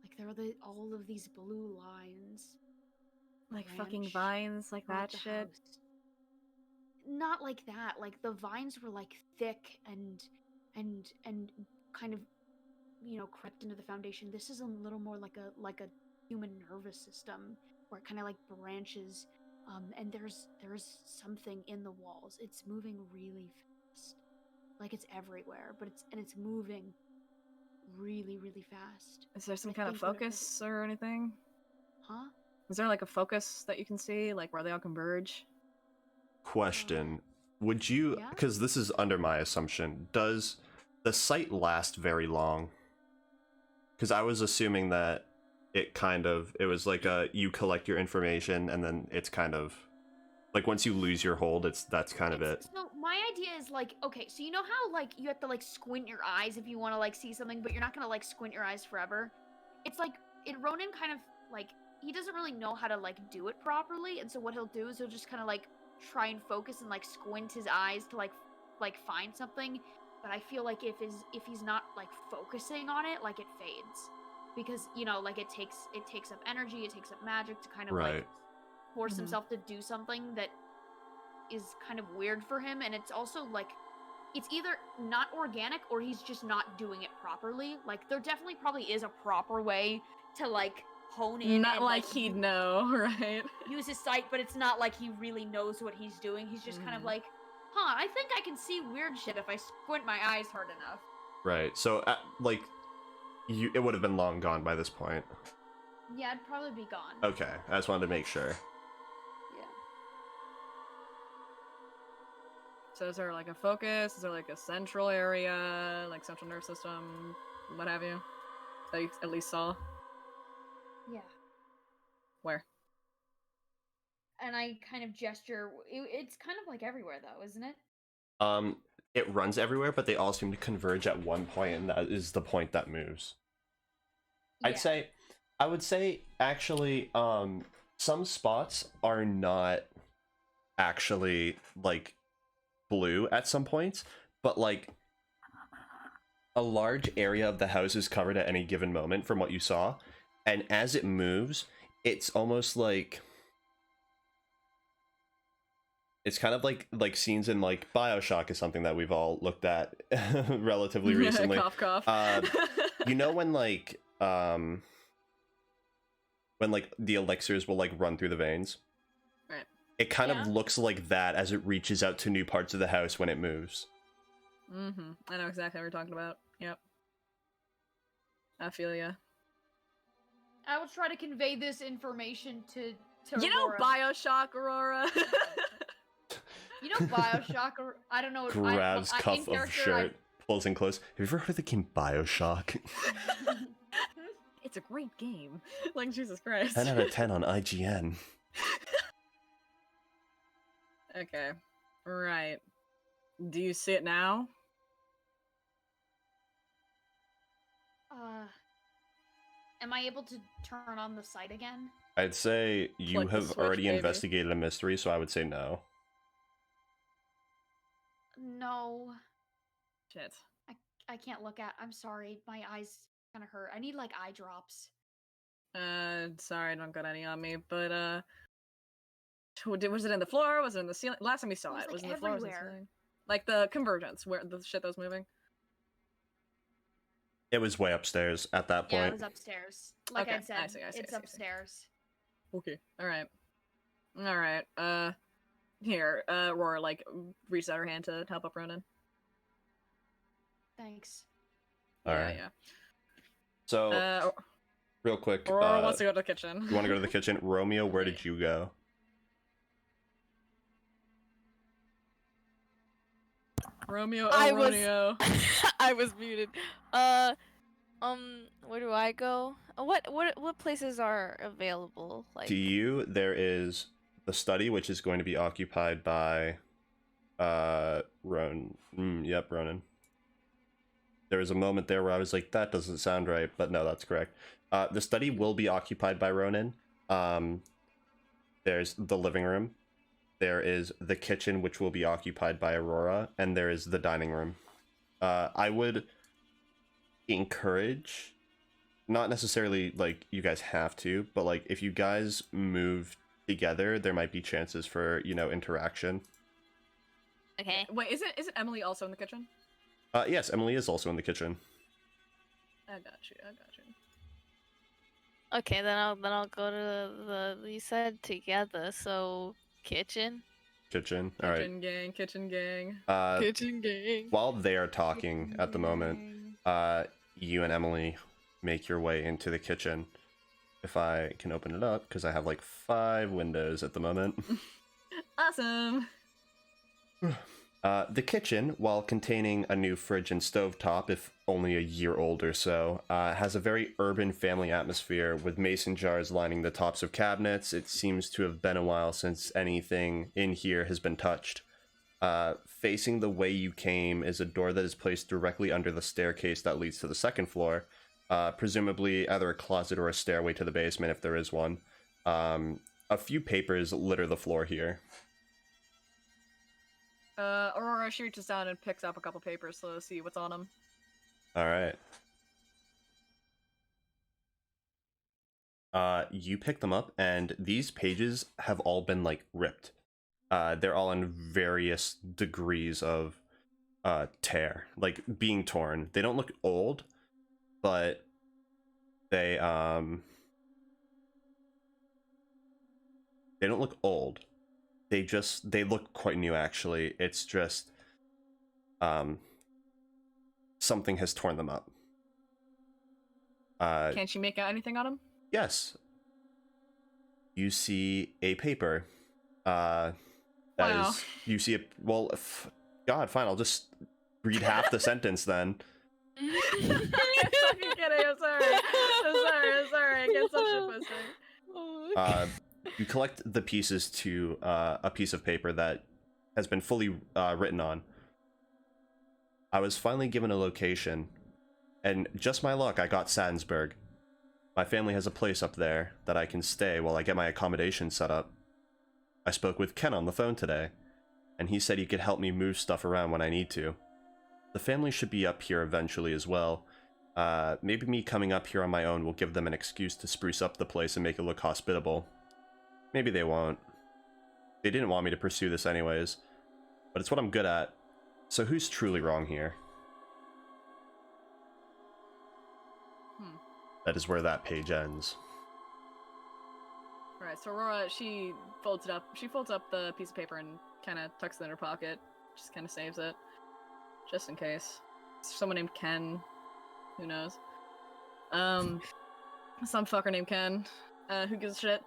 [SPEAKER 5] Like, there are all of these blue lines.
[SPEAKER 1] Like fucking
[SPEAKER 5] branch
[SPEAKER 1] vines, like
[SPEAKER 5] throughout
[SPEAKER 1] that
[SPEAKER 5] the
[SPEAKER 1] shit.
[SPEAKER 5] house. Not like that. Like, the vines were like thick and kind of, you know, crept into the foundation. This is a little more like a human nervous system where it kind of like branches. And there's something in the walls. It's moving really fast. Like, it's everywhere, but it's moving really, really fast.
[SPEAKER 1] Is there some
[SPEAKER 5] I
[SPEAKER 1] kind of
[SPEAKER 5] think whatever-
[SPEAKER 1] focus or anything?
[SPEAKER 5] Huh?
[SPEAKER 1] Is there like a focus that you can see, like where they all converge?
[SPEAKER 2] Question. Would you,
[SPEAKER 5] Yeah?
[SPEAKER 2] because this is under my assumption, does the site last very long? Because I was assuming that it was like you collect your information and then it's kind of, like once you lose your hold, that's kind of it.
[SPEAKER 5] So my idea is like, okay, so you know how like you have to like squint your eyes if you want to like see something, but you're not gonna like squint your eyes forever. It's like Ronan kind of like, he doesn't really know how to like do it properly, and so what he'll do is he'll just kind of like try and focus and like squint his eyes to like find something. But I feel like if he's not like focusing on it, like it fades, because you know, like it takes up energy, it takes up magic to kind of
[SPEAKER 2] Right.
[SPEAKER 5] like force
[SPEAKER 1] Mhm.
[SPEAKER 5] himself to do something that is kind of weird for him. And it's also like, it's either not organic or he's just not doing it properly. Like, there definitely probably is a proper way to like hone in,
[SPEAKER 1] Not
[SPEAKER 5] and,
[SPEAKER 1] like he'd know, right?
[SPEAKER 5] use his sight, but it's not like he really knows what he's doing. He's just kind of
[SPEAKER 1] Mhm.
[SPEAKER 5] like, I think I can see weird shit if I squint my eyes hard enough.
[SPEAKER 2] Right. So, like, it would have been long gone by this point.
[SPEAKER 5] Yeah, I'd probably be gone.
[SPEAKER 2] Okay, I just wanted to make sure.
[SPEAKER 5] Yeah.
[SPEAKER 1] So is there like a focus? Is there like a central area, like central nerve system, what have you, that you at least saw?
[SPEAKER 5] Yeah.
[SPEAKER 1] Where?
[SPEAKER 5] And I kind of gesture. It's kind of like everywhere, though, isn't it?
[SPEAKER 2] It runs everywhere, but they all seem to converge at one point, and that is the point that moves.
[SPEAKER 5] Yeah.
[SPEAKER 2] I would say, actually, some spots are not actually, like, blue at some points, but, like, a large area of the house is covered at any given moment from what you saw, and as it moves, it's almost like... It's kind of like scenes in like BioShock is something that we've all looked at relatively recently.
[SPEAKER 1] Cough, cough.
[SPEAKER 2] You know when like the elixirs will like run through the veins?
[SPEAKER 1] Right.
[SPEAKER 2] It kind
[SPEAKER 6] Yeah.
[SPEAKER 2] of looks like that as it reaches out to new parts of the house when it moves.
[SPEAKER 1] Mm-hmm. I know exactly what you're talking about. Yep. I feel ya.
[SPEAKER 5] I will try to convey this information to
[SPEAKER 1] You know
[SPEAKER 5] Aurora.
[SPEAKER 1] BioShock, Aurora?
[SPEAKER 5] You know Bioshock, or I don't know.
[SPEAKER 2] Grabs
[SPEAKER 5] in
[SPEAKER 2] cuff of
[SPEAKER 5] character,
[SPEAKER 2] shirt, pulls in close. Have you ever heard of the game BioShock?
[SPEAKER 1] It's a great game. Like, Jesus Christ.
[SPEAKER 2] 10 out of 10 on IGN.
[SPEAKER 1] Okay. Right. Do you see it now?
[SPEAKER 5] Am I able to turn on the site again?
[SPEAKER 2] I'd say you
[SPEAKER 1] Flick the
[SPEAKER 2] have
[SPEAKER 1] switch,
[SPEAKER 2] already
[SPEAKER 1] baby.
[SPEAKER 2] investigated a mystery, so I would say no.
[SPEAKER 5] No,
[SPEAKER 1] Shit.
[SPEAKER 5] I can't look at. I'm sorry, my eyes kind of hurt. I need like eye drops.
[SPEAKER 1] Sorry, I don't got any on me, but was it in the floor? Was it in the ceiling? Last time we saw
[SPEAKER 5] It was,
[SPEAKER 1] it,
[SPEAKER 5] like,
[SPEAKER 1] was in the floor? Was it in the
[SPEAKER 5] everywhere.
[SPEAKER 1] ceiling? Like the convergence, where the shit that was moving.
[SPEAKER 2] It was way upstairs at that
[SPEAKER 5] Yeah, it
[SPEAKER 2] point.
[SPEAKER 5] was upstairs. Like
[SPEAKER 1] Okay,
[SPEAKER 5] I said,
[SPEAKER 1] I see,
[SPEAKER 5] it's upstairs.
[SPEAKER 1] Okay. All right. Here, Aurora like reached out her hand to help up Ronan.
[SPEAKER 5] Thanks.
[SPEAKER 2] Alright.
[SPEAKER 1] Yeah.
[SPEAKER 2] So, real quick,
[SPEAKER 1] Aurora wants to go to the kitchen.
[SPEAKER 2] you want to go to the kitchen? Romeo, where
[SPEAKER 1] Okay.
[SPEAKER 2] did you go?
[SPEAKER 1] Romeo,
[SPEAKER 6] I was-
[SPEAKER 1] Romeo.
[SPEAKER 6] I was muted. Where do I go? What places are available? Like,
[SPEAKER 2] To you, there is the study, which is going to be occupied by, Ronan. Yep, Ronan. There was a moment there where I was like, that doesn't sound right, but no, that's correct. The study will be occupied by Ronan. There's the living room. There is the kitchen, which will be occupied by Aurora, and there is the dining room. I would encourage, not necessarily like you guys have to, but like if you guys move together, there might be chances for, interaction.
[SPEAKER 6] okay.
[SPEAKER 1] Wait, isn't Emily also in the kitchen?
[SPEAKER 2] Yes, Emily is also in the kitchen.
[SPEAKER 1] I got you.
[SPEAKER 6] Okay, then I'll go to the you said together, so kitchen.
[SPEAKER 2] Kitchen. All right.
[SPEAKER 1] Kitchen gang.
[SPEAKER 6] Kitchen gang.
[SPEAKER 2] While they are talking at the moment, you and Emily make your way into the kitchen. If I can open it up, because I have like 5 windows at the moment.
[SPEAKER 1] Awesome.
[SPEAKER 2] The kitchen, while containing a new fridge and stovetop, if only a year old or so, has a very urban family atmosphere with mason jars lining the tops of cabinets. It seems to have been a while since anything in here has been touched. Facing the way you came is a door that is placed directly under the staircase that leads to the second floor, presumably either a closet or a stairway to the basement if there is one. A few papers litter the floor here.
[SPEAKER 1] Aurora, she reaches down and picks up a couple papers to see what's on them.
[SPEAKER 2] All right. You pick them up, and these pages have all been like ripped. They're all in various degrees of tear, like being torn. They don't look old, but they don't look old. They look quite new actually. It's just something has torn them up.
[SPEAKER 1] Can't she make out anything on them?
[SPEAKER 2] Yes. You see a paper.
[SPEAKER 1] Wow.
[SPEAKER 2] You see a, well, God, fine, I'll just read half the sentence then.
[SPEAKER 1] I'm fucking kidding, I'm sorry. I get such a pussy.
[SPEAKER 2] You collect the pieces to a piece of paper that has been fully written on. I was finally given a location, and just my luck, I got Sadensberg. My family has a place up there that I can stay while I get my accommodation set up. I spoke with Ken on the phone today, and he said he could help me move stuff around when I need to. The family should be up here eventually as well. Maybe me coming up here on my own will give them an excuse to spruce up the place and make it look hospitable. Maybe they won't. They didn't want me to pursue this anyways, but it's what I'm good at. So who's truly wrong here? That is where that page ends.
[SPEAKER 1] Alright, so Aurora, she folds up the piece of paper and kind of tucks it in her pocket. Just kind of saves it. Just in case. Someone named Ken. Who knows? Some fucker named Ken. Who gives a shit?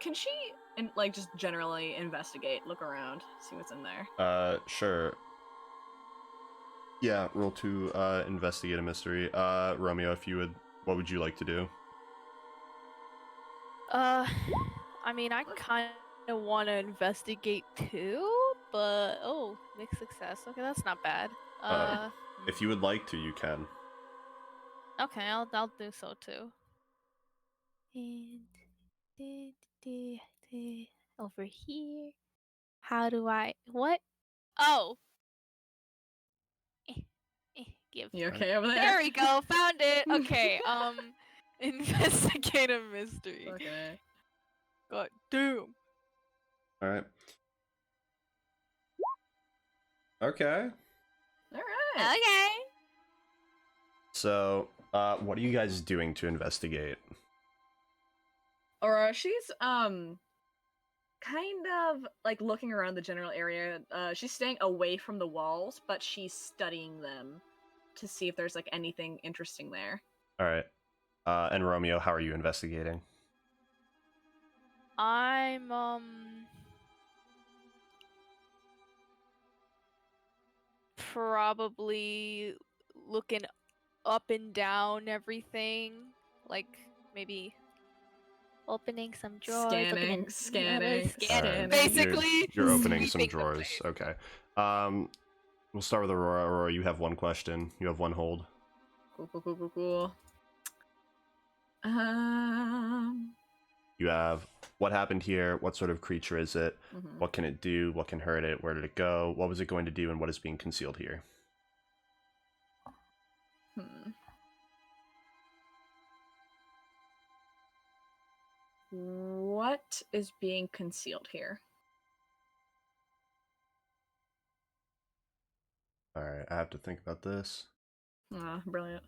[SPEAKER 1] Can she like just generally investigate, look around, see what's in there?
[SPEAKER 2] Sure. Yeah, roll to investigate a mystery. Romeo, if you would, what would you like to do?
[SPEAKER 6] I mean, I kind of want to investigate too, but oh, mixed success. Okay, that's not bad.
[SPEAKER 2] If you would like to, you can.
[SPEAKER 6] Okay, I'll do so too. And over here. How do I what? Oh. Eh, give.
[SPEAKER 1] You okay over there?
[SPEAKER 6] There we go. Found it. Okay. Investigate a mystery.
[SPEAKER 1] Okay.
[SPEAKER 6] God damn.
[SPEAKER 2] All right. Okay.
[SPEAKER 1] All right.
[SPEAKER 6] Okay.
[SPEAKER 2] So, what are you guys doing to investigate?
[SPEAKER 1] Aurora, she's kind of like looking around the general area. She's staying away from the walls, but she's studying them to see if there's like anything interesting there.
[SPEAKER 2] All right. And Romeo, how are you investigating?
[SPEAKER 6] I'm probably looking up and down everything, like maybe opening some drawers,
[SPEAKER 1] Scanning.
[SPEAKER 6] basically.
[SPEAKER 2] You're opening some
[SPEAKER 6] sweeping the
[SPEAKER 2] drawers.
[SPEAKER 6] place.
[SPEAKER 2] Okay. We'll start with Aurora. Aurora, you have one question. You have one hold.
[SPEAKER 1] Cool.
[SPEAKER 2] You have what happened here, what sort of creature is it,
[SPEAKER 1] Mhm.
[SPEAKER 2] what can it do, what can hurt it, where did it go, what was it going to do, and what is being concealed here.
[SPEAKER 1] What is being concealed here?
[SPEAKER 2] Alright, I have to think about this.
[SPEAKER 1] Ah, brilliant.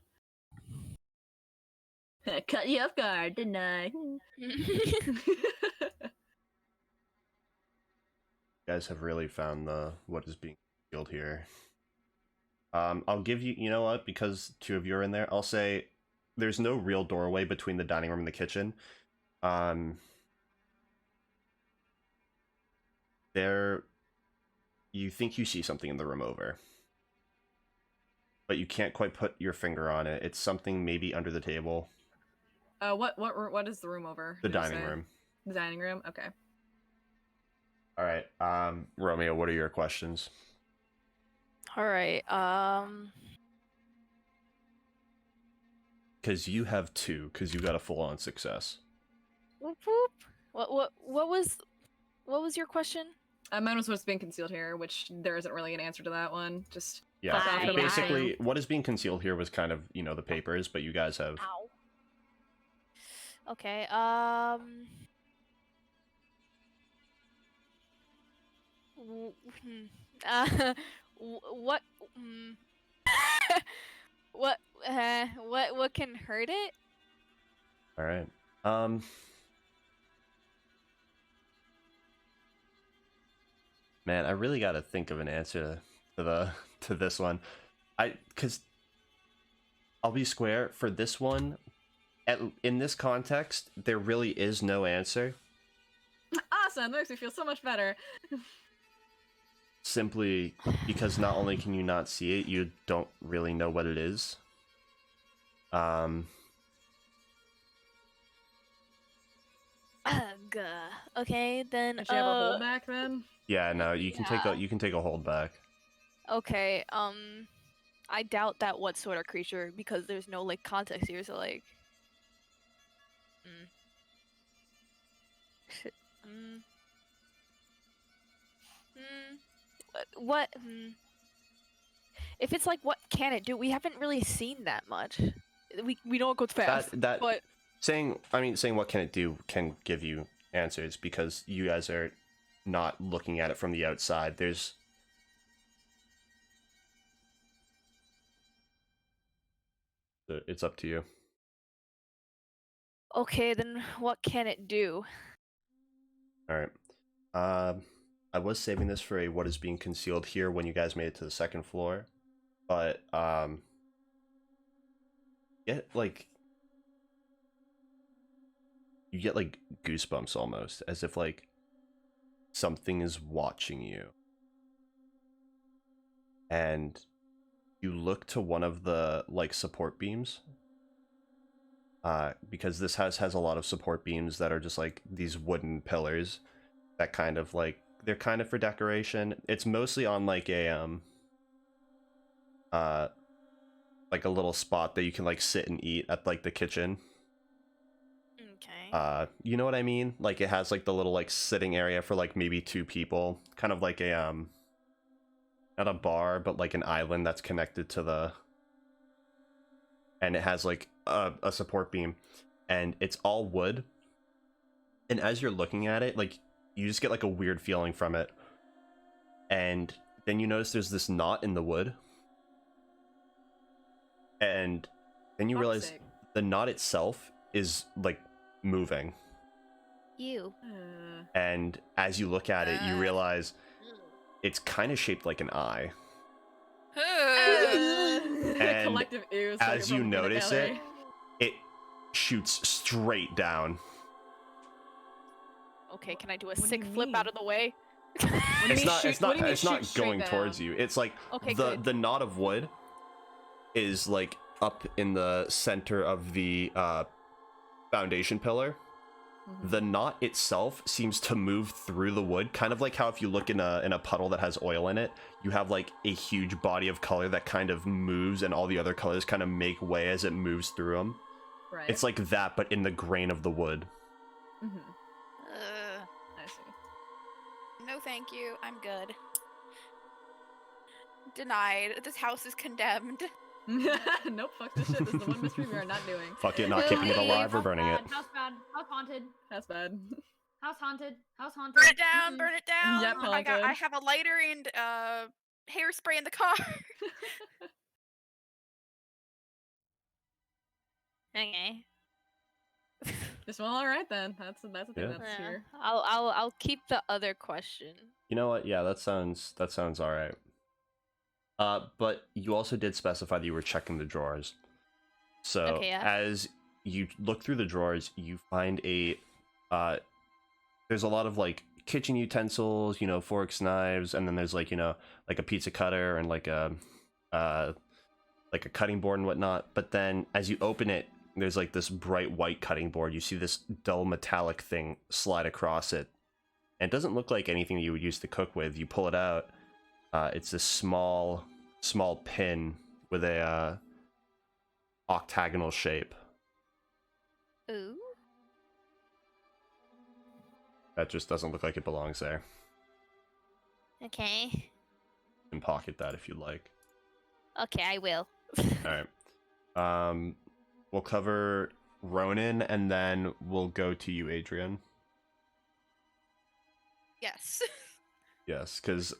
[SPEAKER 1] Cut you off guard, didn't I?
[SPEAKER 2] You guys have really found the what is being concealed here. I'll give you, you know what, because two of you are in there, I'll say there's no real doorway between the dining room and the kitchen. There, you think you see something in the room over, but you can't quite put your finger on it. It's something maybe under the table.
[SPEAKER 1] What is the room over?
[SPEAKER 2] The
[SPEAKER 1] Did you
[SPEAKER 2] dining
[SPEAKER 1] say?
[SPEAKER 2] room.
[SPEAKER 1] The dining room. Okay.
[SPEAKER 2] All right, Romeo, what are your questions?
[SPEAKER 6] All right.
[SPEAKER 2] Because you have two, because you got a full-on success.
[SPEAKER 6] Whoop, whoop. What was your question?
[SPEAKER 1] Mine was what's being concealed here, which there isn't really an answer to that one. Just
[SPEAKER 2] Yeah,
[SPEAKER 1] fuck off
[SPEAKER 6] Fine.
[SPEAKER 2] basically, what is being concealed here was kind of, you know, the papers, but you guys have...
[SPEAKER 6] Ow. Okay. What? What can hurt it?
[SPEAKER 2] All right. Man, I really got to think of an answer to this one. Because I'll be square for this one. In this context, there really is no answer.
[SPEAKER 1] Awesome. That makes me feel so much better.
[SPEAKER 2] Simply because not only can you not see it, you don't really know what it is.
[SPEAKER 6] Ugh. Okay, then.
[SPEAKER 1] Did you have a hold back then?
[SPEAKER 2] Yeah, no, you can take a hold back.
[SPEAKER 6] Okay. I doubt that what sort of creature because there's no like context here. So like. Shit. What? If it's like, what can it do? We haven't really seen that much. We know it goes fast. But
[SPEAKER 2] saying what can it do can give you answers because you guys are not looking at it from the outside. It's up to you.
[SPEAKER 6] Okay, then what can it do?
[SPEAKER 2] All right. I was saving this for a what is being concealed here when you guys made it to the second floor, but you get like goosebumps almost, as if like something is watching you, and you look to one of the like support beams. Because this house has a lot of support beams that are just like these wooden pillars that kind of like they're kind of for decoration. It's mostly on like a like a little spot that you can like sit and eat at like the kitchen.
[SPEAKER 6] Okay.
[SPEAKER 2] You know what I mean? Like it has like the little like sitting area for like maybe 2 people, kind of like a not a bar, but like an island that's connected to the, and it has like a support beam, and it's all wood. And as you're looking at it, like you just get like a weird feeling from it, and then you notice there's this knot in the wood, and then you
[SPEAKER 1] Fuck's
[SPEAKER 2] realize
[SPEAKER 1] sake.
[SPEAKER 2] the knot itself is like moving.
[SPEAKER 6] You.
[SPEAKER 2] And as you look at it, you realize it's kind of shaped like an eye. And
[SPEAKER 1] Collective ews.
[SPEAKER 2] as you notice it, it shoots straight down.
[SPEAKER 6] Okay, can I do a
[SPEAKER 1] What do
[SPEAKER 6] sick
[SPEAKER 1] you
[SPEAKER 6] flip out
[SPEAKER 1] mean?
[SPEAKER 6] of the way?
[SPEAKER 2] It's not going towards you. It's like
[SPEAKER 6] Okay,
[SPEAKER 2] the
[SPEAKER 6] good.
[SPEAKER 2] the knot of wood is like up in the center of the foundation pillar. The knot itself seems to move through the wood, kind of like how if you look in a puddle that has oil in it, you have like a huge body of color that kind of moves, and all the other colors kind of make way as it moves through them.
[SPEAKER 1] Right.
[SPEAKER 2] It's like that, but in the grain of the wood.
[SPEAKER 1] I see.
[SPEAKER 4] No, thank you. I'm good. Denied. This house is condemned.
[SPEAKER 1] Nope, fuck this shit. This is the one mystery we are not doing.
[SPEAKER 2] Fuck it, not keeping it alive or burning it.
[SPEAKER 5] House bad. House haunted.
[SPEAKER 1] That's bad.
[SPEAKER 5] House haunted. House haunted.
[SPEAKER 4] Burn it down.
[SPEAKER 5] Mm-mm.
[SPEAKER 4] Burn it down.
[SPEAKER 1] Yep,
[SPEAKER 4] I
[SPEAKER 1] haunted.
[SPEAKER 4] have a lighter and hairspray in the car.
[SPEAKER 6] Okay.
[SPEAKER 1] Just well, all right then. That's the thing
[SPEAKER 2] Yeah.
[SPEAKER 1] that's here.
[SPEAKER 6] I'll keep the other question.
[SPEAKER 2] You know what? Yeah, that sounds all right. But you also did specify that you were checking the drawers. So
[SPEAKER 6] Okay, yeah.
[SPEAKER 2] as you look through the drawers, you find there's a lot of like kitchen utensils, forks, knives, and then there's like like a pizza cutter and like a cutting board and whatnot. But then as you open it, there's like this bright white cutting board. You see this dull metallic thing slide across it, and it doesn't look like anything you would use to cook with. You pull it out. It's this small pin with a octagonal shape.
[SPEAKER 6] Ooh.
[SPEAKER 2] That just doesn't look like it belongs there.
[SPEAKER 6] Okay.
[SPEAKER 2] You can pocket that if you like.
[SPEAKER 6] Okay, I will.
[SPEAKER 2] All right. We'll cover Ronan, and then we'll go to you, Adrian.
[SPEAKER 4] Yes.
[SPEAKER 2] Yes, because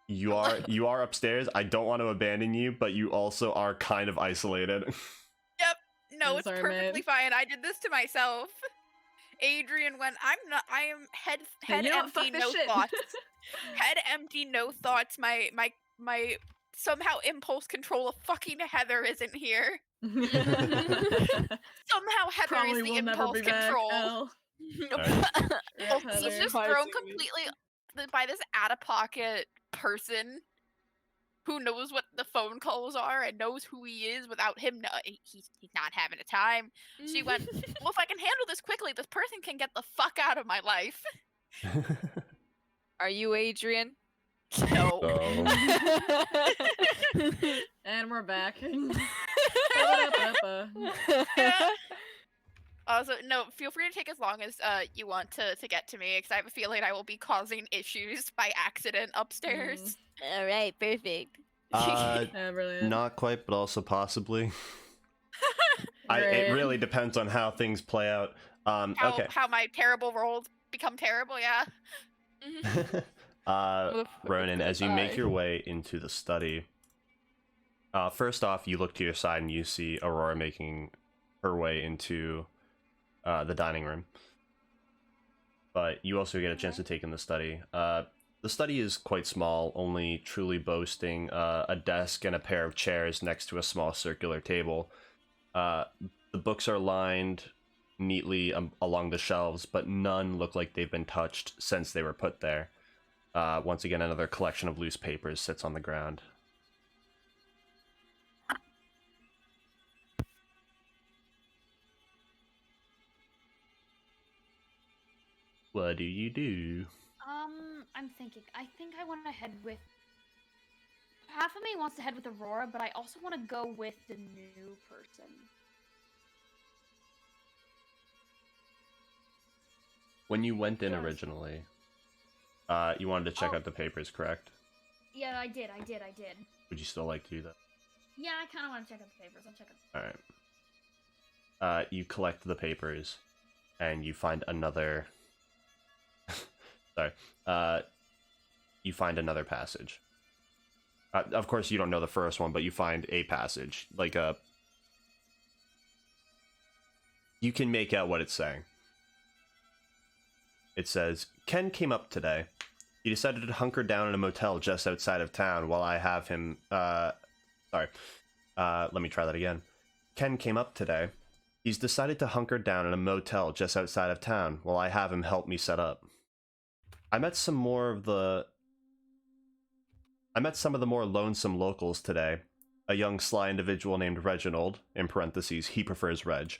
[SPEAKER 2] you are upstairs. I don't want to abandon you, but you also are kind of isolated.
[SPEAKER 4] Yep. No,
[SPEAKER 1] I'm
[SPEAKER 4] it's
[SPEAKER 1] sorry,
[SPEAKER 4] perfectly
[SPEAKER 1] man.
[SPEAKER 4] fine. I did this to myself. Adrian went, I am head
[SPEAKER 1] Hey, you know what? Fuck
[SPEAKER 4] empty,
[SPEAKER 1] this
[SPEAKER 4] no
[SPEAKER 1] shit.
[SPEAKER 4] thoughts. Head empty, no thoughts. My somehow impulse control of fucking Heather isn't here. Somehow Heather
[SPEAKER 1] Probably
[SPEAKER 4] is the
[SPEAKER 1] will never
[SPEAKER 4] impulse
[SPEAKER 1] be back.
[SPEAKER 4] control.
[SPEAKER 1] L.
[SPEAKER 4] Well,
[SPEAKER 1] Rip
[SPEAKER 4] he's
[SPEAKER 1] Heather.
[SPEAKER 4] just thrown completely by this out-of-pocket person who knows what the phone calls are and knows who he is without him. He's not having a time. She went, well, if I can handle this quickly, this person can get the fuck out of my life.
[SPEAKER 6] Are you Adrian?
[SPEAKER 4] No.
[SPEAKER 1] And we're back.
[SPEAKER 4] Yeah. Also, no, feel free to take as long as you want to get to me, because I have a feeling I will be causing issues by accident upstairs.
[SPEAKER 6] All right, perfect.
[SPEAKER 1] Yeah, brilliant.
[SPEAKER 2] Not quite, but also possibly. It
[SPEAKER 1] Great.
[SPEAKER 2] really depends on how things play out. Okay.
[SPEAKER 4] How my terrible roles become terrible, yeah.
[SPEAKER 2] Ronan, as you make your way into the study, first off, you look to your side and you see Aurora making her way into the dining room. But you also get a chance to take in the study. The study is quite small, only truly boasting a desk and a pair of chairs next to a small circular table. The books are lined neatly along the shelves, but none look like they've been touched since they were put there. Once again, another collection of loose papers sits on the ground. What do you do?
[SPEAKER 5] I'm thinking. I think I want to head with. Half of me wants to head with Aurora, but I also want to go with the new person.
[SPEAKER 2] When you went in
[SPEAKER 5] Yes.
[SPEAKER 2] originally, you wanted to check
[SPEAKER 5] Oh.
[SPEAKER 2] out the papers, correct?
[SPEAKER 5] Yeah, I did.
[SPEAKER 2] Would you still like to do that?
[SPEAKER 5] Yeah, I kind of want to check out the papers. I'll check out.
[SPEAKER 2] Alright. You collect the papers, and you find another... Sorry. You find another passage. Of course, you don't know the first one, but you find a passage. Like a... You can make out what it's saying. It says, Ken came up today. He decided to hunker down in a motel just outside of town while I have him... Sorry. Let me try that again. Ken came up today. He's decided to hunker down in a motel just outside of town while I have him help me set up. I met some of the more lonesome locals today. A young sly individual named Reginald, in parentheses, he prefers Reg.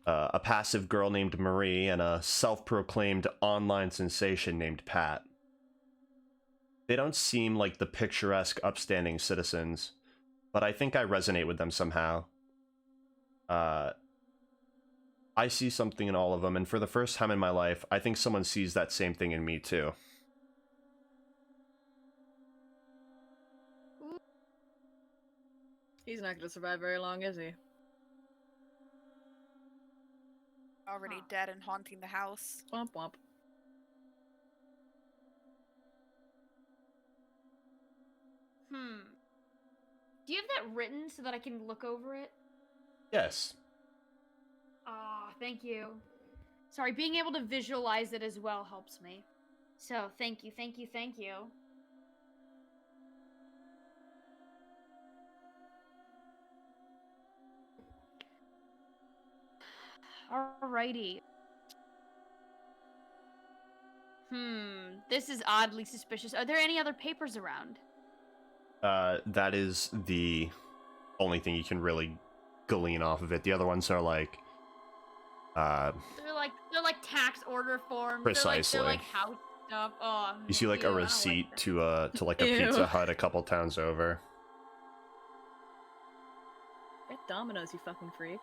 [SPEAKER 2] A passive girl named Marie, and a self-proclaimed online sensation named Pat. They don't seem like the picturesque, upstanding citizens, but I think I resonate with them somehow. I see something in all of them, and for the first time in my life, I think someone sees that same thing in me too.
[SPEAKER 1] He's not gonna survive very long, is he?
[SPEAKER 4] Already
[SPEAKER 5] Huh.
[SPEAKER 4] dead and haunting the house.
[SPEAKER 1] Womp womp.
[SPEAKER 5] Do you have that written so that I can look over it?
[SPEAKER 2] Yes.
[SPEAKER 5] Ah, thank you. Sorry, being able to visualize it as well helps me. So, thank you. Alrighty. This is oddly suspicious. Are there any other papers around?
[SPEAKER 2] That is the only thing you can really glean off of it. The other ones are like,
[SPEAKER 5] They're like tax order forms.
[SPEAKER 2] Precisely.
[SPEAKER 5] They're like house stuff. Oh,
[SPEAKER 2] you see like
[SPEAKER 5] ew,
[SPEAKER 2] a
[SPEAKER 5] I don't like
[SPEAKER 2] receipt
[SPEAKER 5] that.
[SPEAKER 2] to like a
[SPEAKER 1] Ew.
[SPEAKER 2] Pizza Hut a couple towns over.
[SPEAKER 1] Get Domino's, you fucking freak.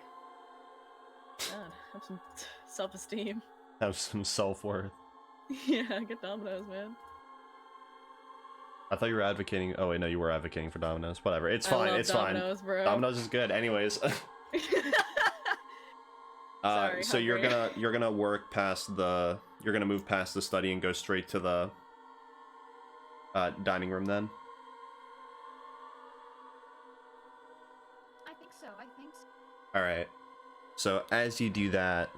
[SPEAKER 1] God, have some self-esteem.
[SPEAKER 2] Have some self-worth.
[SPEAKER 1] Yeah, get Domino's, man.
[SPEAKER 2] I thought you were advocating. Oh wait, no, you were advocating for Domino's. Whatever, it's
[SPEAKER 1] I
[SPEAKER 2] fine.
[SPEAKER 1] love
[SPEAKER 2] It's
[SPEAKER 1] Domino's,
[SPEAKER 2] fine.
[SPEAKER 1] bro.
[SPEAKER 2] Domino's is good. Anyways,
[SPEAKER 1] Sorry,
[SPEAKER 2] so you're
[SPEAKER 1] hungry.
[SPEAKER 2] gonna move past the study and go straight to the dining room then.
[SPEAKER 5] I think so.
[SPEAKER 2] All right. So as you do that,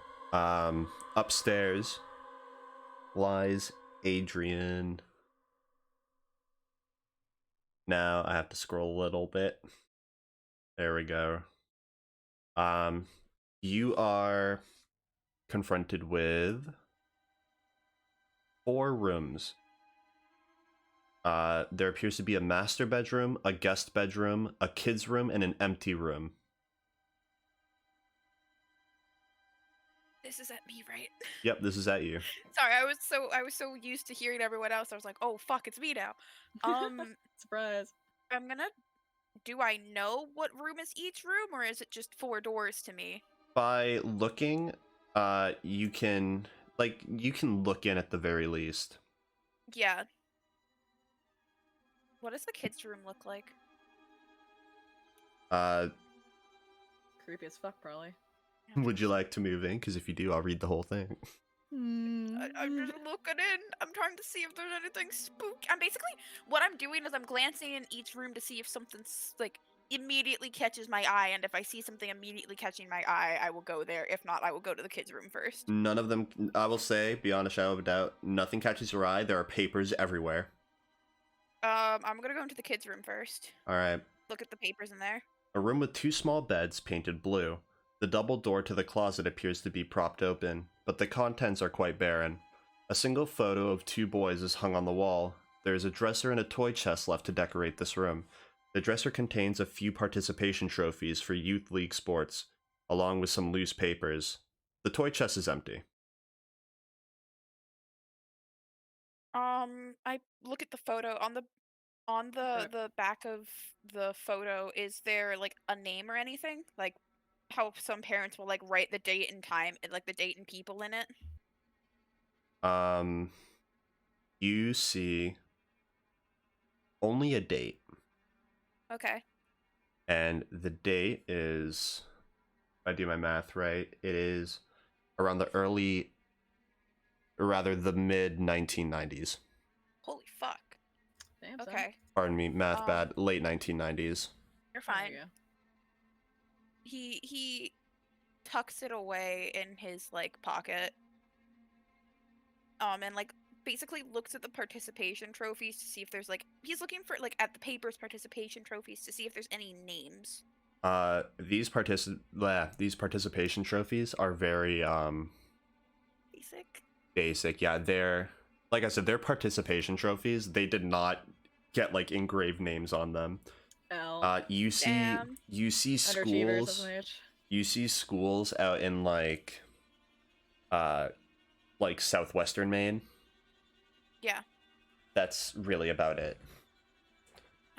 [SPEAKER 2] upstairs lies Adrian. Now I have to scroll a little bit. There we go. You are confronted with 4 rooms. There appears to be a master bedroom, a guest bedroom, a kid's room, and an empty room.
[SPEAKER 4] This is at me, right?
[SPEAKER 2] Yep, this is at you.
[SPEAKER 4] Sorry, I was so used to hearing everyone else. I was like, oh fuck, it's me now.
[SPEAKER 1] Surprise.
[SPEAKER 4] I'm gonna. Do I know what room is each room, or is it just 4 doors to me?
[SPEAKER 2] By looking, you can look in at the very least.
[SPEAKER 4] Yeah. What does the kids' room look like?
[SPEAKER 1] Creepy as fuck, probably.
[SPEAKER 2] Would you like to move in? Because if you do, I'll read the whole thing.
[SPEAKER 4] I'm just looking in. I'm trying to see if there's anything spooky. I'm basically, what I'm doing is I'm glancing in each room to see if something's like immediately catches my eye, and if I see something immediately catching my eye, I will go there. If not, I will go to the kids' room first.
[SPEAKER 2] None of them, I will say, beyond a shadow of a doubt, nothing catches your eye. There are papers everywhere.
[SPEAKER 4] I'm gonna go into the kids' room first.
[SPEAKER 2] All right.
[SPEAKER 4] Look at the papers in there.
[SPEAKER 2] A room with 2 small beds painted blue. The double door to the closet appears to be propped open, but the contents are quite barren. A single photo of 2 boys is hung on the wall. There is a dresser and a toy chest left to decorate this room. The dresser contains a few participation trophies for youth league sports, along with some loose papers. The toy chest is empty.
[SPEAKER 4] I look at the photo on
[SPEAKER 1] Okay.
[SPEAKER 4] the back of the photo. Is there like a name or anything? Like how some parents will like write the date and time and like the date and people in it.
[SPEAKER 2] Um, you see only a date,
[SPEAKER 4] Okay.
[SPEAKER 2] and the date is, if I do my math right, it is around the early, or rather the mid 1990s.
[SPEAKER 4] Holy fuck.
[SPEAKER 1] Damn, son.
[SPEAKER 4] Okay.
[SPEAKER 2] Pardon me, math
[SPEAKER 4] Um,
[SPEAKER 2] bad. Late 1990s.
[SPEAKER 4] You're
[SPEAKER 1] There
[SPEAKER 4] fine.
[SPEAKER 1] you go.
[SPEAKER 4] He tucks it away in his like pocket. And like basically looks at the participation trophies to see if there's like he's looking for like at the paper's participation trophies to see if there's any names.
[SPEAKER 2] These participation trophies are very
[SPEAKER 4] Basic.
[SPEAKER 2] basic. Yeah, they're, like I said, they're participation trophies. They did not get like engraved names on them.
[SPEAKER 1] L.
[SPEAKER 2] You see
[SPEAKER 4] Damn.
[SPEAKER 1] Underachievers,
[SPEAKER 2] schools.
[SPEAKER 1] SMH.
[SPEAKER 2] You see schools out in like southwestern Maine.
[SPEAKER 4] Yeah.
[SPEAKER 2] That's really about it.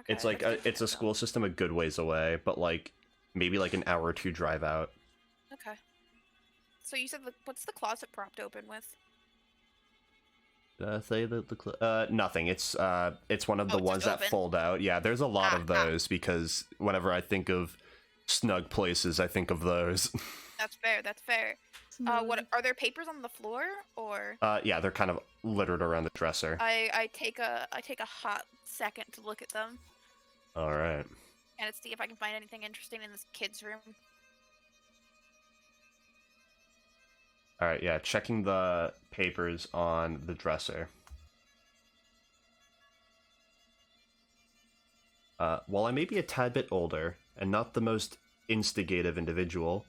[SPEAKER 4] Okay,
[SPEAKER 2] It's like
[SPEAKER 4] that's good
[SPEAKER 2] it's
[SPEAKER 4] to
[SPEAKER 2] a
[SPEAKER 4] know.
[SPEAKER 2] school system a good ways away, but like maybe like an hour or two drive out.
[SPEAKER 4] Okay. So you said what's the closet propped open with?
[SPEAKER 2] Did I say nothing. It's one of the
[SPEAKER 4] Oh, it's
[SPEAKER 2] ones
[SPEAKER 4] just
[SPEAKER 2] that
[SPEAKER 4] open?
[SPEAKER 2] fold out. Yeah, there's a lot
[SPEAKER 4] Ah,
[SPEAKER 2] of those because whenever I think of snug places, I think of those.
[SPEAKER 4] That's fair. That's fair. What are there papers on the floor or?
[SPEAKER 2] Yeah, they're kind of littered around the dresser.
[SPEAKER 4] I take a hot second to look at them
[SPEAKER 2] All right.
[SPEAKER 4] and see if I can find anything interesting in this kid's room.
[SPEAKER 2] All right, yeah, checking the papers on the dresser. While I may be a tad bit older and not the most instigative individual,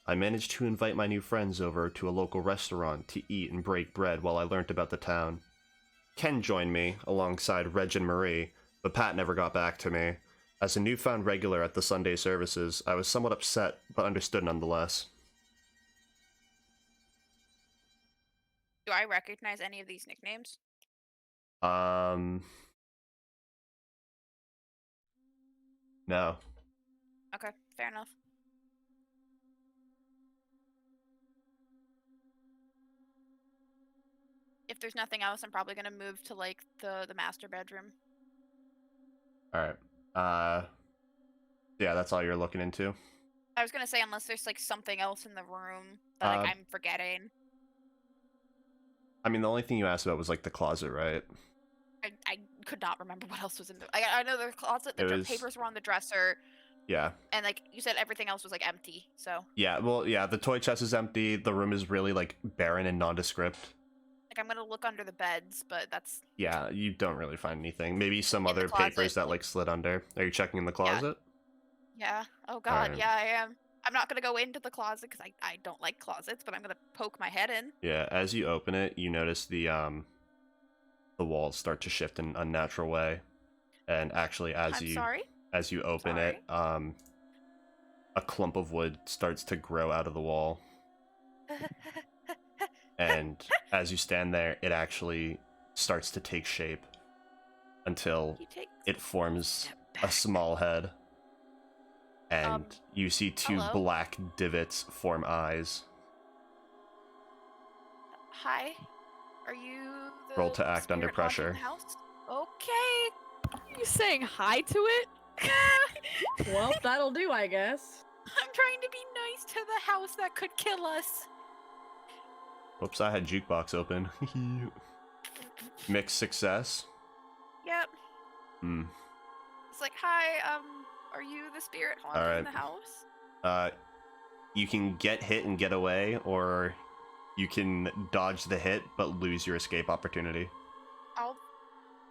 [SPEAKER 2] I managed to invite my new friends over to a local restaurant to eat and break bread while I learnt about the town. Ken joined me, alongside Reg and Marie, but Pat never got back to me. As a newfound regular at the Sunday services, I was somewhat upset, but understood nonetheless.
[SPEAKER 4] Do I recognize any of these nicknames?
[SPEAKER 2] No.
[SPEAKER 4] Okay, fair enough. If there's nothing else, I'm probably gonna move to like the master bedroom.
[SPEAKER 2] Alright. Yeah, that's all you're looking into?
[SPEAKER 4] I was gonna say unless there's like something else in the room that like I'm forgetting.
[SPEAKER 2] I mean, the only thing you asked about was, like, the closet, right?
[SPEAKER 4] I could not remember what else was in the. I know the closet. The
[SPEAKER 2] It was-
[SPEAKER 4] papers were on the dresser,
[SPEAKER 2] Yeah.
[SPEAKER 4] and like you said, everything else was like empty. So
[SPEAKER 2] Yeah, well, yeah, the toy chest is empty, the room is really, like, barren and nondescript.
[SPEAKER 4] like I'm gonna look under the beds, but that's
[SPEAKER 2] Yeah, you don't really find anything. Maybe some
[SPEAKER 4] In the
[SPEAKER 2] other papers
[SPEAKER 4] closet,
[SPEAKER 2] that,
[SPEAKER 4] like-
[SPEAKER 2] like, slid under. Are you checking in the closet?
[SPEAKER 4] yeah. Oh god,
[SPEAKER 2] Alright.
[SPEAKER 4] yeah, I am. I'm not gonna go into the closet because I don't like closets, but I'm gonna poke my head in.
[SPEAKER 2] Yeah, as you open it, you notice the walls start to shift in an unnatural way. And actually,
[SPEAKER 4] I'm sorry.
[SPEAKER 2] as you open it, a clump of wood starts to grow out of the wall. And as you stand there, it actually starts to take shape until
[SPEAKER 4] He takes
[SPEAKER 2] it forms
[SPEAKER 4] step
[SPEAKER 2] a
[SPEAKER 4] back.
[SPEAKER 2] small head. And you see two
[SPEAKER 4] hello?
[SPEAKER 2] black divots form eyes.
[SPEAKER 4] Hi. Are you the
[SPEAKER 2] Roll to act under
[SPEAKER 4] spirit haunting
[SPEAKER 2] pressure.
[SPEAKER 4] the house? Okay.
[SPEAKER 3] You saying hi to it?
[SPEAKER 1] Well, that'll do, I guess.
[SPEAKER 4] I'm trying to be nice to the house that could kill us.
[SPEAKER 2] Whoops, I had jukebox open. Mixed success.
[SPEAKER 4] Yep.
[SPEAKER 2] Hmm.
[SPEAKER 4] It's like, hi, are you the spirit haunting
[SPEAKER 2] Alright.
[SPEAKER 4] the house?
[SPEAKER 2] You can get hit and get away, or you can dodge the hit but lose your escape opportunity.
[SPEAKER 4] I'll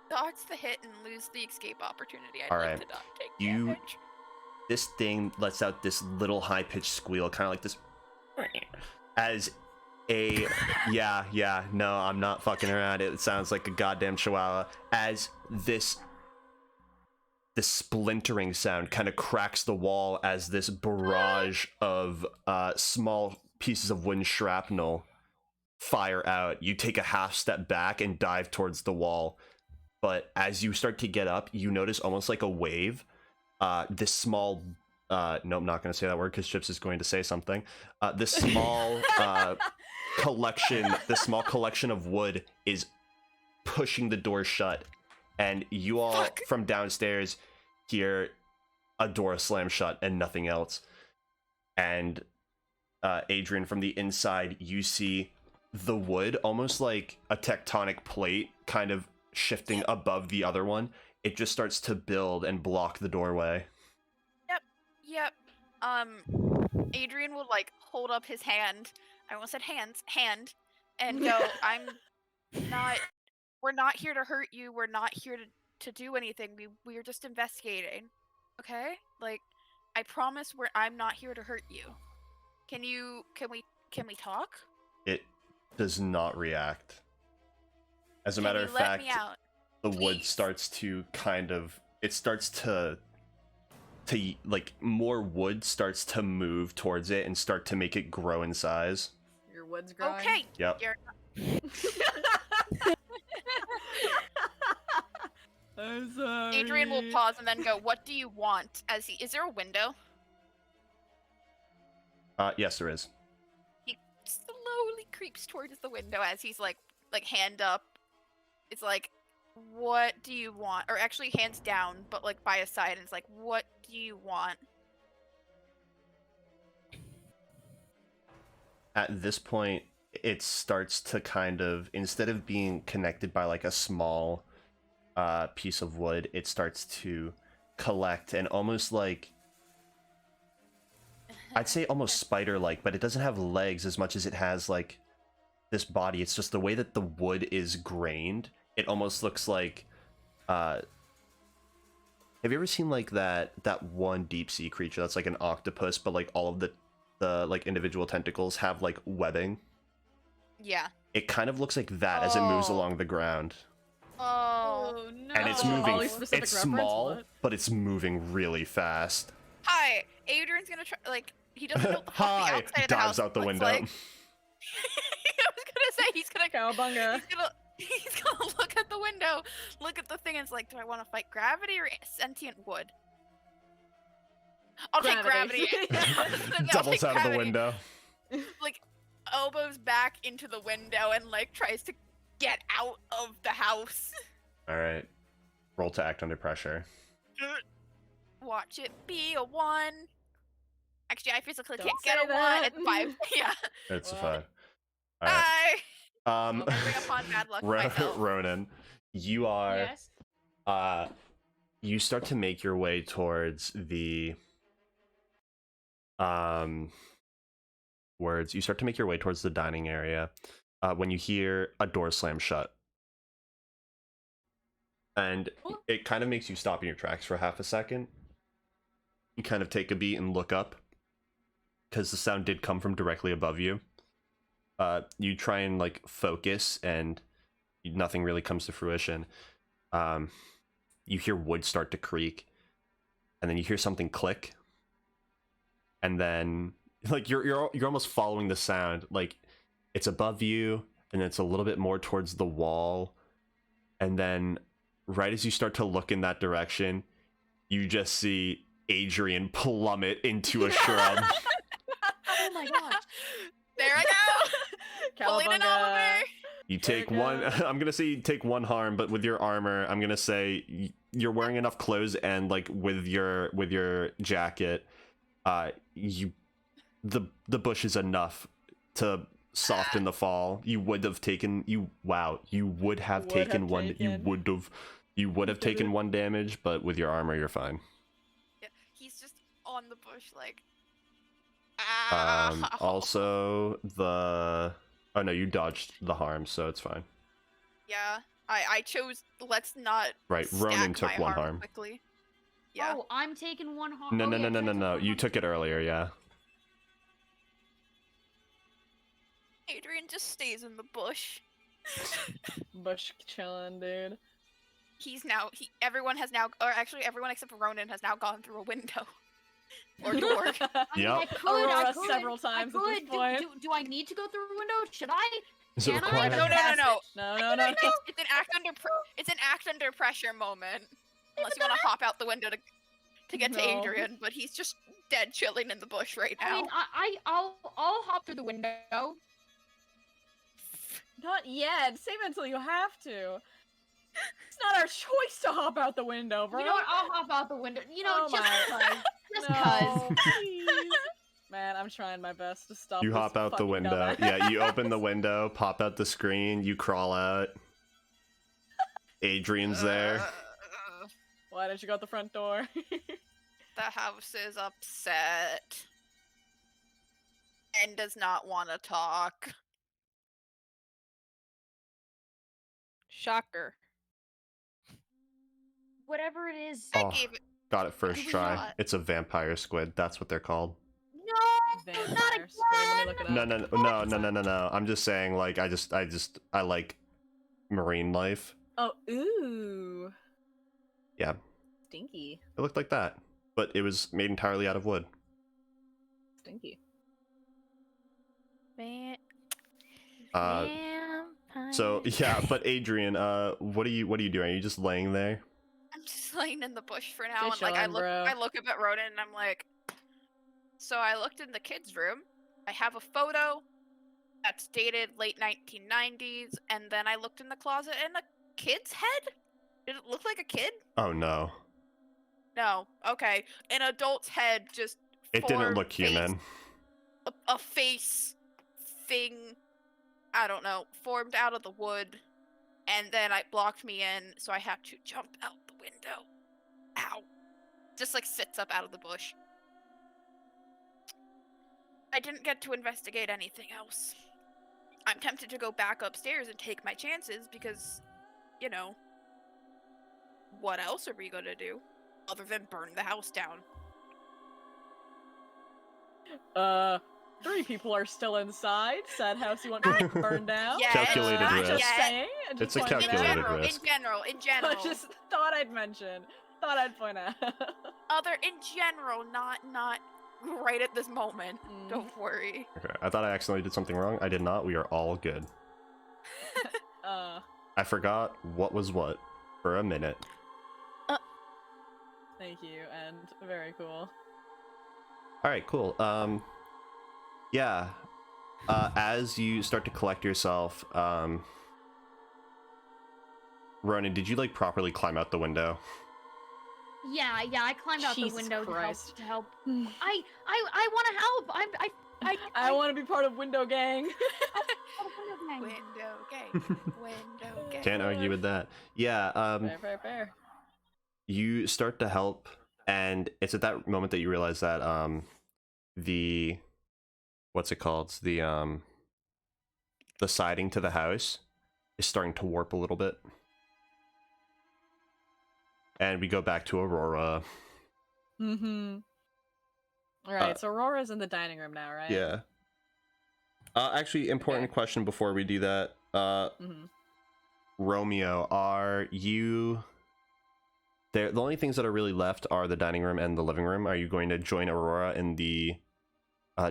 [SPEAKER 4] dodge the hit and lose the escape opportunity. I'd
[SPEAKER 2] Alright.
[SPEAKER 4] like to not take
[SPEAKER 2] You-
[SPEAKER 4] damage.
[SPEAKER 2] This thing lets out this little high-pitched squeal, kind of like this, as a no, I'm not fucking around. It sounds like a goddamn chihuahua. As this splintering sound kind of cracks the wall as this barrage of small pieces of wooden shrapnel fire out. You take a half step back and dive towards the wall. But as you start to get up, you notice almost like a wave. This small, no, I'm not going to say that word because Chips is going to say something. This small collection of wood is pushing the door shut, and you all from downstairs hear a door slam shut and nothing else. And Adrian, from the inside, you see the wood almost like a tectonic plate kind of shifting above the other one. It just starts to build and block the doorway.
[SPEAKER 4] Yep. Adrian will like hold up his hand. I almost said hand, and go, we're not here to hurt you. We're not here to do anything. We're just investigating. Okay? Like, I promise I'm not here to hurt you. Can we talk?
[SPEAKER 2] It does not react. As a matter of fact, the wood starts to like more wood starts to move towards it and start to make it grow in size.
[SPEAKER 3] Your wood's growing.
[SPEAKER 4] Okay.
[SPEAKER 2] Yep.
[SPEAKER 3] I'm sorry.
[SPEAKER 4] Adrian will pause and then go, "What do you want?" Is there a window?
[SPEAKER 2] Yes, there is.
[SPEAKER 4] He slowly creeps towards the window as he's like hand up. It's like, "What do you want?" Or actually hands down, but like by his side, and it's like, "What do you want?"
[SPEAKER 2] At this point, it starts to kind of, instead of being connected by like a small piece of wood, it starts to collect and almost like, I'd say almost spider-like, but it doesn't have legs as much as it has like this body. It's just the way that the wood is grained. It almost looks like, have you ever seen like that one deep sea creature that's like an octopus, but like all of the like individual tentacles have like webbing?
[SPEAKER 4] Yeah.
[SPEAKER 2] It kind of looks like that as it moves along the ground.
[SPEAKER 4] Oh
[SPEAKER 3] no.
[SPEAKER 2] And it's moving.
[SPEAKER 3] Specific
[SPEAKER 2] It's small,
[SPEAKER 3] what?
[SPEAKER 2] but it's moving really fast.
[SPEAKER 4] Hi, Adrian's gonna try. Like, he doesn't know what the fuck the
[SPEAKER 2] Hi,
[SPEAKER 4] outside of the house
[SPEAKER 2] dives out the
[SPEAKER 4] looks
[SPEAKER 2] window.
[SPEAKER 4] like. I was gonna say he's gonna
[SPEAKER 3] Cowabunga.
[SPEAKER 4] He's gonna look at the window, look at the thing, and it's like, do I want to fight gravity or sentient wood? I'll take gravity.
[SPEAKER 2] Doubles out of the window.
[SPEAKER 4] Like, elbows back into the window and like tries to get out of the house.
[SPEAKER 2] All right, roll to act under pressure.
[SPEAKER 4] Watch it be a 1. Actually, I physically
[SPEAKER 3] Don't
[SPEAKER 4] can't get
[SPEAKER 3] say
[SPEAKER 4] a 1
[SPEAKER 3] that.
[SPEAKER 4] at 5. Yeah.
[SPEAKER 2] It's a
[SPEAKER 3] What?
[SPEAKER 2] 5. All right.
[SPEAKER 4] I bring upon bad luck myself.
[SPEAKER 2] Ronan, you are
[SPEAKER 5] Yes.
[SPEAKER 2] you start to make your way towards the you start to make your way towards the dining area when you hear a door slam shut, and it kind of makes you stop in your tracks for half a second. You kind of take a beat and look up because the sound did come from directly above you. You try and like focus, and nothing really comes to fruition. You hear wood start to creak, and then you hear something click, and then like you're almost following the sound. Like, it's above you, and it's a little bit more towards the wall, and then right as you start to look in that direction, you just see Adrian plummet into a shrub.
[SPEAKER 5] Oh my gosh.
[SPEAKER 4] There I go. Pulling an elevator.
[SPEAKER 2] You take one. I'm gonna say you take 1 harm, but with your armor, I'm gonna say you're wearing enough clothes, and like with your jacket, the bush is enough to soften the fall. You would have taken taken 1 damage, but with your armor, you're fine.
[SPEAKER 4] Yeah, he's just on the bush, like.
[SPEAKER 2] Also oh no, you dodged the harm, so it's fine.
[SPEAKER 4] Yeah, I chose. Let's not.
[SPEAKER 2] Right, Ronan took
[SPEAKER 4] my
[SPEAKER 2] 1 harm.
[SPEAKER 4] quickly. Yeah.
[SPEAKER 5] Oh, I'm taking 1 harm.
[SPEAKER 2] No,
[SPEAKER 5] Oh,
[SPEAKER 2] no,
[SPEAKER 5] yeah,
[SPEAKER 2] no, no, no,
[SPEAKER 5] 'cause I
[SPEAKER 2] no.
[SPEAKER 5] one
[SPEAKER 2] You
[SPEAKER 5] harm.
[SPEAKER 2] took it earlier, yeah.
[SPEAKER 4] Adrian just stays in the bush.
[SPEAKER 3] Bush chillin', dude.
[SPEAKER 4] Everyone except for Ronan has now gone through a window. Or door.
[SPEAKER 5] I mean, I
[SPEAKER 2] Yep.
[SPEAKER 5] could,
[SPEAKER 3] Aurora several times at this point.
[SPEAKER 5] Do I need to go through a window? Should I?
[SPEAKER 2] Is it
[SPEAKER 5] Can I?
[SPEAKER 2] required?
[SPEAKER 4] No.
[SPEAKER 3] No.
[SPEAKER 4] It's an act under pressure moment. Unless you want to hop out the window to get to
[SPEAKER 3] No.
[SPEAKER 4] Adrian, but he's just dead chilling in the bush right
[SPEAKER 5] I
[SPEAKER 4] now.
[SPEAKER 5] mean, I'll hop through the window.
[SPEAKER 3] Not yet. Save it until you have to. It's not our choice to hop out the window, bro.
[SPEAKER 5] You know what? I'll hop out the window. You know,
[SPEAKER 3] Oh
[SPEAKER 5] just
[SPEAKER 3] my-
[SPEAKER 5] cause. Just
[SPEAKER 3] No,
[SPEAKER 5] cause.
[SPEAKER 3] please. Man, I'm trying my best to stop.
[SPEAKER 2] You
[SPEAKER 3] this
[SPEAKER 2] hop out the
[SPEAKER 3] fucking
[SPEAKER 2] window.
[SPEAKER 3] dumbass.
[SPEAKER 2] Yeah, you open the window, pop out the screen, you crawl out. Adrian's there.
[SPEAKER 3] Why didn't you go out the front door?
[SPEAKER 4] The house is upset. And does not want to talk.
[SPEAKER 6] Shocker.
[SPEAKER 5] Whatever it is.
[SPEAKER 2] Oh,
[SPEAKER 4] Gave it.
[SPEAKER 2] got it first
[SPEAKER 4] Who's
[SPEAKER 2] try.
[SPEAKER 4] not?
[SPEAKER 2] It's a vampire squid. That's what they're called.
[SPEAKER 5] No, not
[SPEAKER 3] Vampire squid. Let me look it
[SPEAKER 5] again.
[SPEAKER 3] up.
[SPEAKER 2] No. I'm just saying, like, I like marine life.
[SPEAKER 3] Oh, ooh.
[SPEAKER 2] Yeah.
[SPEAKER 3] Stinky.
[SPEAKER 2] It looked like that, but it was made entirely out of wood.
[SPEAKER 3] Stinky.
[SPEAKER 2] Uh, So yeah, but Adrian, what are you doing? Are you just laying there?
[SPEAKER 4] I'm just laying in the bush for now,
[SPEAKER 3] Just
[SPEAKER 4] and like
[SPEAKER 3] chillin', bro.
[SPEAKER 4] I look up at Ronan, and I'm like, so I looked in the kids' room. I have a photo that's dated late 1990s, and then I looked in the closet, and a kid's head. Did it look like a kid?
[SPEAKER 2] Oh no,
[SPEAKER 4] No. Okay, an adult's head just.
[SPEAKER 2] it didn't
[SPEAKER 4] formed
[SPEAKER 2] look human.
[SPEAKER 4] A face thing. I don't know, formed out of the wood, and then it blocked me in, so I had to jump out the window. Ow. Just like sits up out of the bush. I didn't get to investigate anything else. I'm tempted to go back upstairs and take my chances because, you know, what else are we gonna do other than burn the house down?
[SPEAKER 3] 3 people are still inside. Sad house you want to burn down.
[SPEAKER 4] Yeah,
[SPEAKER 2] Calculated
[SPEAKER 4] not
[SPEAKER 2] risk.
[SPEAKER 3] Just
[SPEAKER 4] yet.
[SPEAKER 3] saying. Just
[SPEAKER 2] It's a
[SPEAKER 3] pointing it out.
[SPEAKER 2] calculated risk.
[SPEAKER 4] In general.
[SPEAKER 3] I just thought I'd mention. Thought I'd point out.
[SPEAKER 4] In general, not right at this moment.
[SPEAKER 3] Mm.
[SPEAKER 4] Don't worry.
[SPEAKER 2] Okay, I thought I accidentally did something wrong. I did not. We are all good. I forgot what was what for a minute.
[SPEAKER 3] Thank you, and very cool.
[SPEAKER 2] All right, cool. Yeah. As you start to collect yourself, Ronan, did you like properly climb out the window?
[SPEAKER 5] Yeah, I climbed out
[SPEAKER 3] Jesus
[SPEAKER 5] the window
[SPEAKER 3] Christ.
[SPEAKER 5] to help. I want to help.
[SPEAKER 3] I want to be part of Window Gang.
[SPEAKER 4] Window game. Window game.
[SPEAKER 2] Can't argue with that. Yeah.
[SPEAKER 3] Fair.
[SPEAKER 2] You start to help, and it's at that moment that you realize that the what's it called? The siding to the house is starting to warp a little bit. And we go back to Aurora.
[SPEAKER 3] Mm-hmm. Alright, so Aurora's in the dining room now, right?
[SPEAKER 2] Yeah. Actually, important question before we do that.
[SPEAKER 3] Mm-hmm.
[SPEAKER 2] Romeo, are you there? The only things that are really left are the dining room and the living room. Are you going to join Aurora in the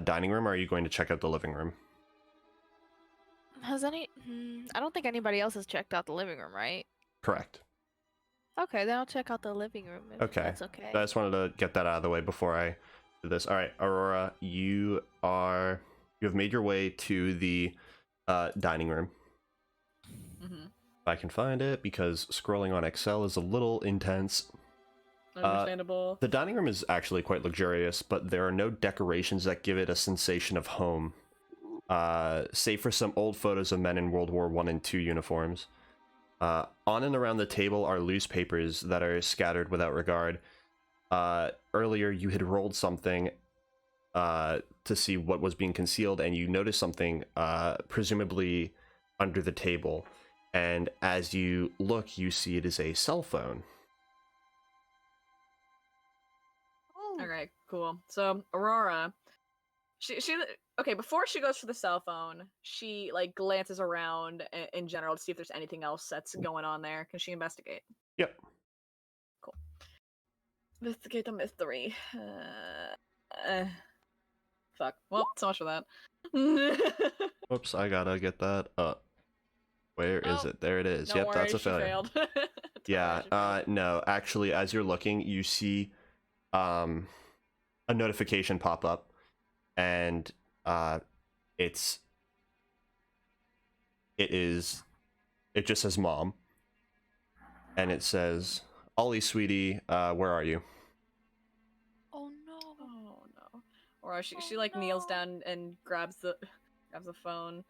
[SPEAKER 2] dining room, or are you going to check out the living room?
[SPEAKER 6] Has any? I don't think anybody else has checked out the living room, right?
[SPEAKER 2] Correct.
[SPEAKER 6] Okay, then I'll check out the living room. If
[SPEAKER 2] Okay.
[SPEAKER 6] That's okay.
[SPEAKER 2] I just wanted to get that out of the way before I do this. All right, Aurora, you have made your way to the dining room.
[SPEAKER 3] Mm-hmm.
[SPEAKER 2] If I can find it, because scrolling on Excel is a little intense.
[SPEAKER 3] Understandable.
[SPEAKER 2] The dining room is actually quite luxurious, but there are no decorations that give it a sensation of home, save for some old photos of men in World War I and II uniforms. On and around the table are loose papers that are scattered without regard. Earlier, you had rolled something to see what was being concealed, and you noticed something presumably under the table. And as you look, you see it is a cell phone.
[SPEAKER 3] Alright, cool. So Aurora, she okay, before she goes for the cell phone, she like glances around in general to see if there's anything else that's going on there. Can she investigate?
[SPEAKER 2] Yep.
[SPEAKER 3] Cool. Investigate the mystery. Fuck. Well, so much for that.
[SPEAKER 2] Whoops, I gotta get that up. Where is
[SPEAKER 4] Oh.
[SPEAKER 2] it? There it is.
[SPEAKER 3] Don't
[SPEAKER 2] Yep,
[SPEAKER 3] worry,
[SPEAKER 2] that's a
[SPEAKER 3] she
[SPEAKER 2] failure.
[SPEAKER 3] failed.
[SPEAKER 2] Yeah, no, actually, as you're looking, you see a notification pop up, and it just says mom, and it says, Ollie, sweetie, where are you?
[SPEAKER 4] Oh no.
[SPEAKER 3] Oh no. Or she like kneels down and grabs the phone.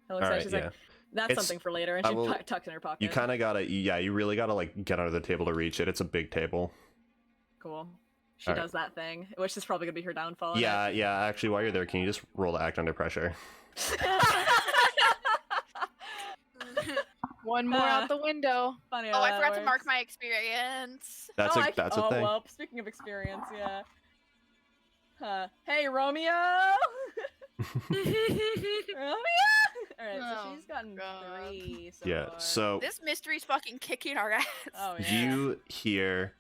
[SPEAKER 3] And looks at it,
[SPEAKER 2] Alright,
[SPEAKER 3] she's
[SPEAKER 2] yeah.
[SPEAKER 3] like, that's
[SPEAKER 2] It's-
[SPEAKER 3] something for later, and
[SPEAKER 2] I
[SPEAKER 3] she
[SPEAKER 2] will-
[SPEAKER 3] tucks in her pocket.
[SPEAKER 2] You kind of gotta, yeah, you really gotta, like, get under the table to reach it. It's a big table.
[SPEAKER 3] Cool. She
[SPEAKER 2] Alright.
[SPEAKER 3] does that thing, which is probably gonna be her downfall. in
[SPEAKER 2] Yeah, yeah, actually, while you're there, can you just roll to act under pressure?
[SPEAKER 3] it.
[SPEAKER 6] One more out the window.
[SPEAKER 3] Funny
[SPEAKER 4] Oh,
[SPEAKER 3] how
[SPEAKER 4] I
[SPEAKER 3] that
[SPEAKER 4] forgot to mark
[SPEAKER 3] works.
[SPEAKER 4] my experience.
[SPEAKER 2] That's
[SPEAKER 3] Oh,
[SPEAKER 2] a that's a
[SPEAKER 3] oh,
[SPEAKER 2] thing.
[SPEAKER 3] well, speaking of experience, yeah. Hey, Romeo! Romeo! Alright, so
[SPEAKER 6] Oh,
[SPEAKER 3] she's gotten
[SPEAKER 6] God.
[SPEAKER 3] 3 so
[SPEAKER 2] Yeah,
[SPEAKER 3] far.
[SPEAKER 2] so
[SPEAKER 4] This mystery's fucking kicking our ass.
[SPEAKER 3] Oh, yeah.
[SPEAKER 2] you hear.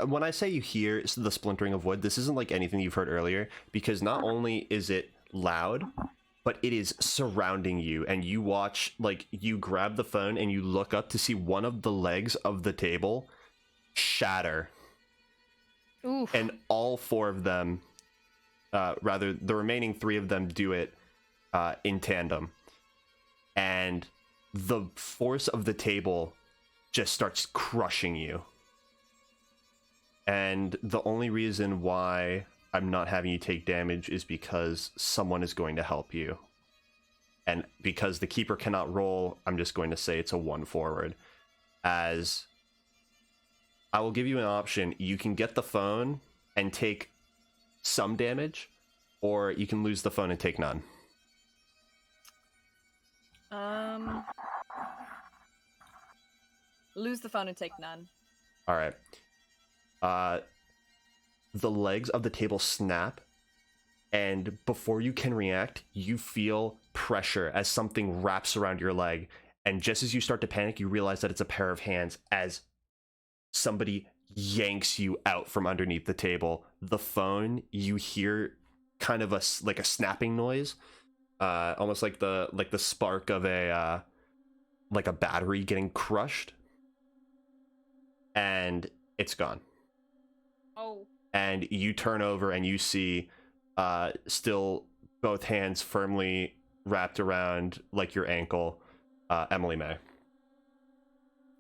[SPEAKER 2] When I say you hear the splintering of wood, this isn't like anything you've heard earlier, because not only is it loud, but it is surrounding you, and you watch, like, you grab the phone and you look up to see one of the legs of the table shatter,
[SPEAKER 6] Oof.
[SPEAKER 2] and all 4 of them, rather, the remaining 3 of them do it in tandem, and the force of the table just starts crushing you. And the only reason why I'm not having you take damage is because someone is going to help you. And because the keeper cannot roll, I'm just going to say it's a 1 forward. As I will give you an option. You can get the phone and take some damage, or you can lose the phone and take none.
[SPEAKER 3] Lose the phone and take none.
[SPEAKER 2] All right. The legs of the table snap, and before you can react, you feel pressure as something wraps around your leg. And just as you start to panic, you realize that it's a pair of hands as somebody yanks you out from underneath the table. The phone, you hear kind of a snapping noise, almost like the spark of a battery getting crushed, and it's gone.
[SPEAKER 5] Oh.
[SPEAKER 2] And you turn over and you see still both hands firmly wrapped around like your ankle, Emily May.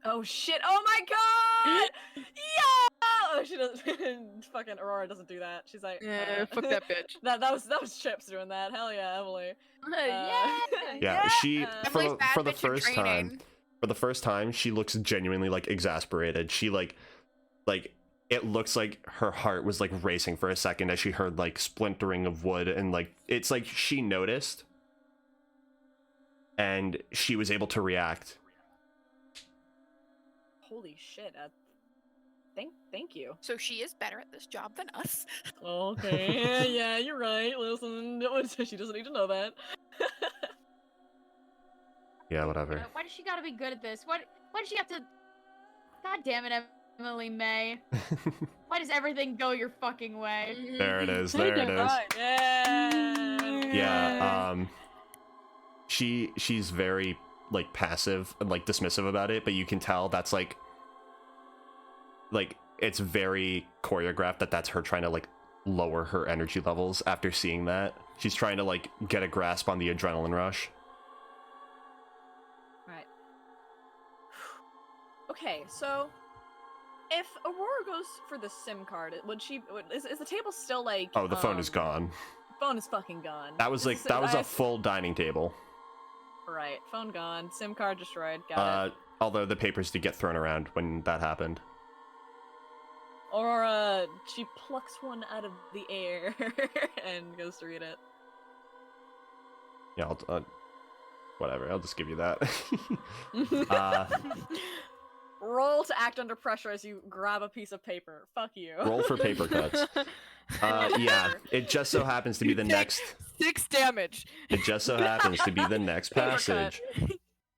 [SPEAKER 3] Oh shit! Oh my god! Yeah! Oh, she doesn't. Fucking Aurora doesn't do that. She's like,
[SPEAKER 6] Fuck that bitch.
[SPEAKER 3] that was Chips doing that. Hell yeah, Emily.
[SPEAKER 2] Yeah, she
[SPEAKER 4] Emily's bad
[SPEAKER 2] for the
[SPEAKER 4] bitch in
[SPEAKER 2] first time,
[SPEAKER 4] training.
[SPEAKER 2] she looks genuinely like exasperated. She like it looks like her heart was like racing for a second as she heard like splintering of wood, and like it's like she noticed and she was able to react.
[SPEAKER 3] Holy shit! Thank you.
[SPEAKER 4] So she is better at this job than us.
[SPEAKER 3] Okay, yeah, you're right. Listen, she doesn't need to know that.
[SPEAKER 2] Yeah, whatever.
[SPEAKER 5] Why does she gotta be good at this? Why does she have to? God damn it, Emily May. Why does everything go your fucking way?
[SPEAKER 2] There it is. There it is.
[SPEAKER 3] Right, yeah.
[SPEAKER 2] Yeah, she's very like passive and like dismissive about it, but you can tell that's like it's very choreographed, that's her trying to like lower her energy levels after seeing that. She's trying to like get a grasp on the adrenaline rush.
[SPEAKER 3] Right. Okay, so if Aurora goes for the SIM card, is the table still like?
[SPEAKER 2] Oh, the phone is gone.
[SPEAKER 3] Phone is fucking gone.
[SPEAKER 2] That was like a full dining table.
[SPEAKER 3] Right, phone gone, SIM card destroyed. Got it.
[SPEAKER 2] Although the papers did get thrown around when that happened.
[SPEAKER 3] Aurora, she plucks one out of the air and goes to read it.
[SPEAKER 2] Yeah, whatever. I'll just give you that.
[SPEAKER 3] Roll to act under pressure as you grab a piece of paper. Fuck you.
[SPEAKER 2] Roll for paper cuts. Yeah, it just so happens to be the next.
[SPEAKER 6] 6 damage.
[SPEAKER 2] It just so happens to be the next
[SPEAKER 3] Paper
[SPEAKER 2] passage.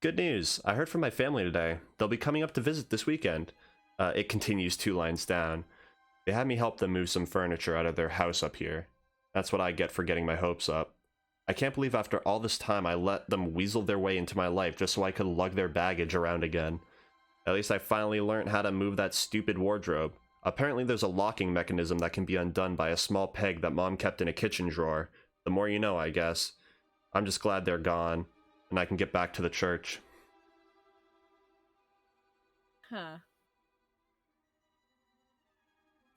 [SPEAKER 2] Good news. I heard from my family today. They'll be coming up to visit this weekend. It continues 2 lines down. They had me help them move some furniture out of their house up here. That's what I get for getting my hopes up. I can't believe after all this time I let them weasel their way into my life just so I could lug their baggage around again. At least I finally learned how to move that stupid wardrobe. Apparently there's a locking mechanism that can be undone by a small peg that Mom kept in a kitchen drawer. The more you know, I guess. I'm just glad they're gone, and I can get back to the church.
[SPEAKER 3] Huh.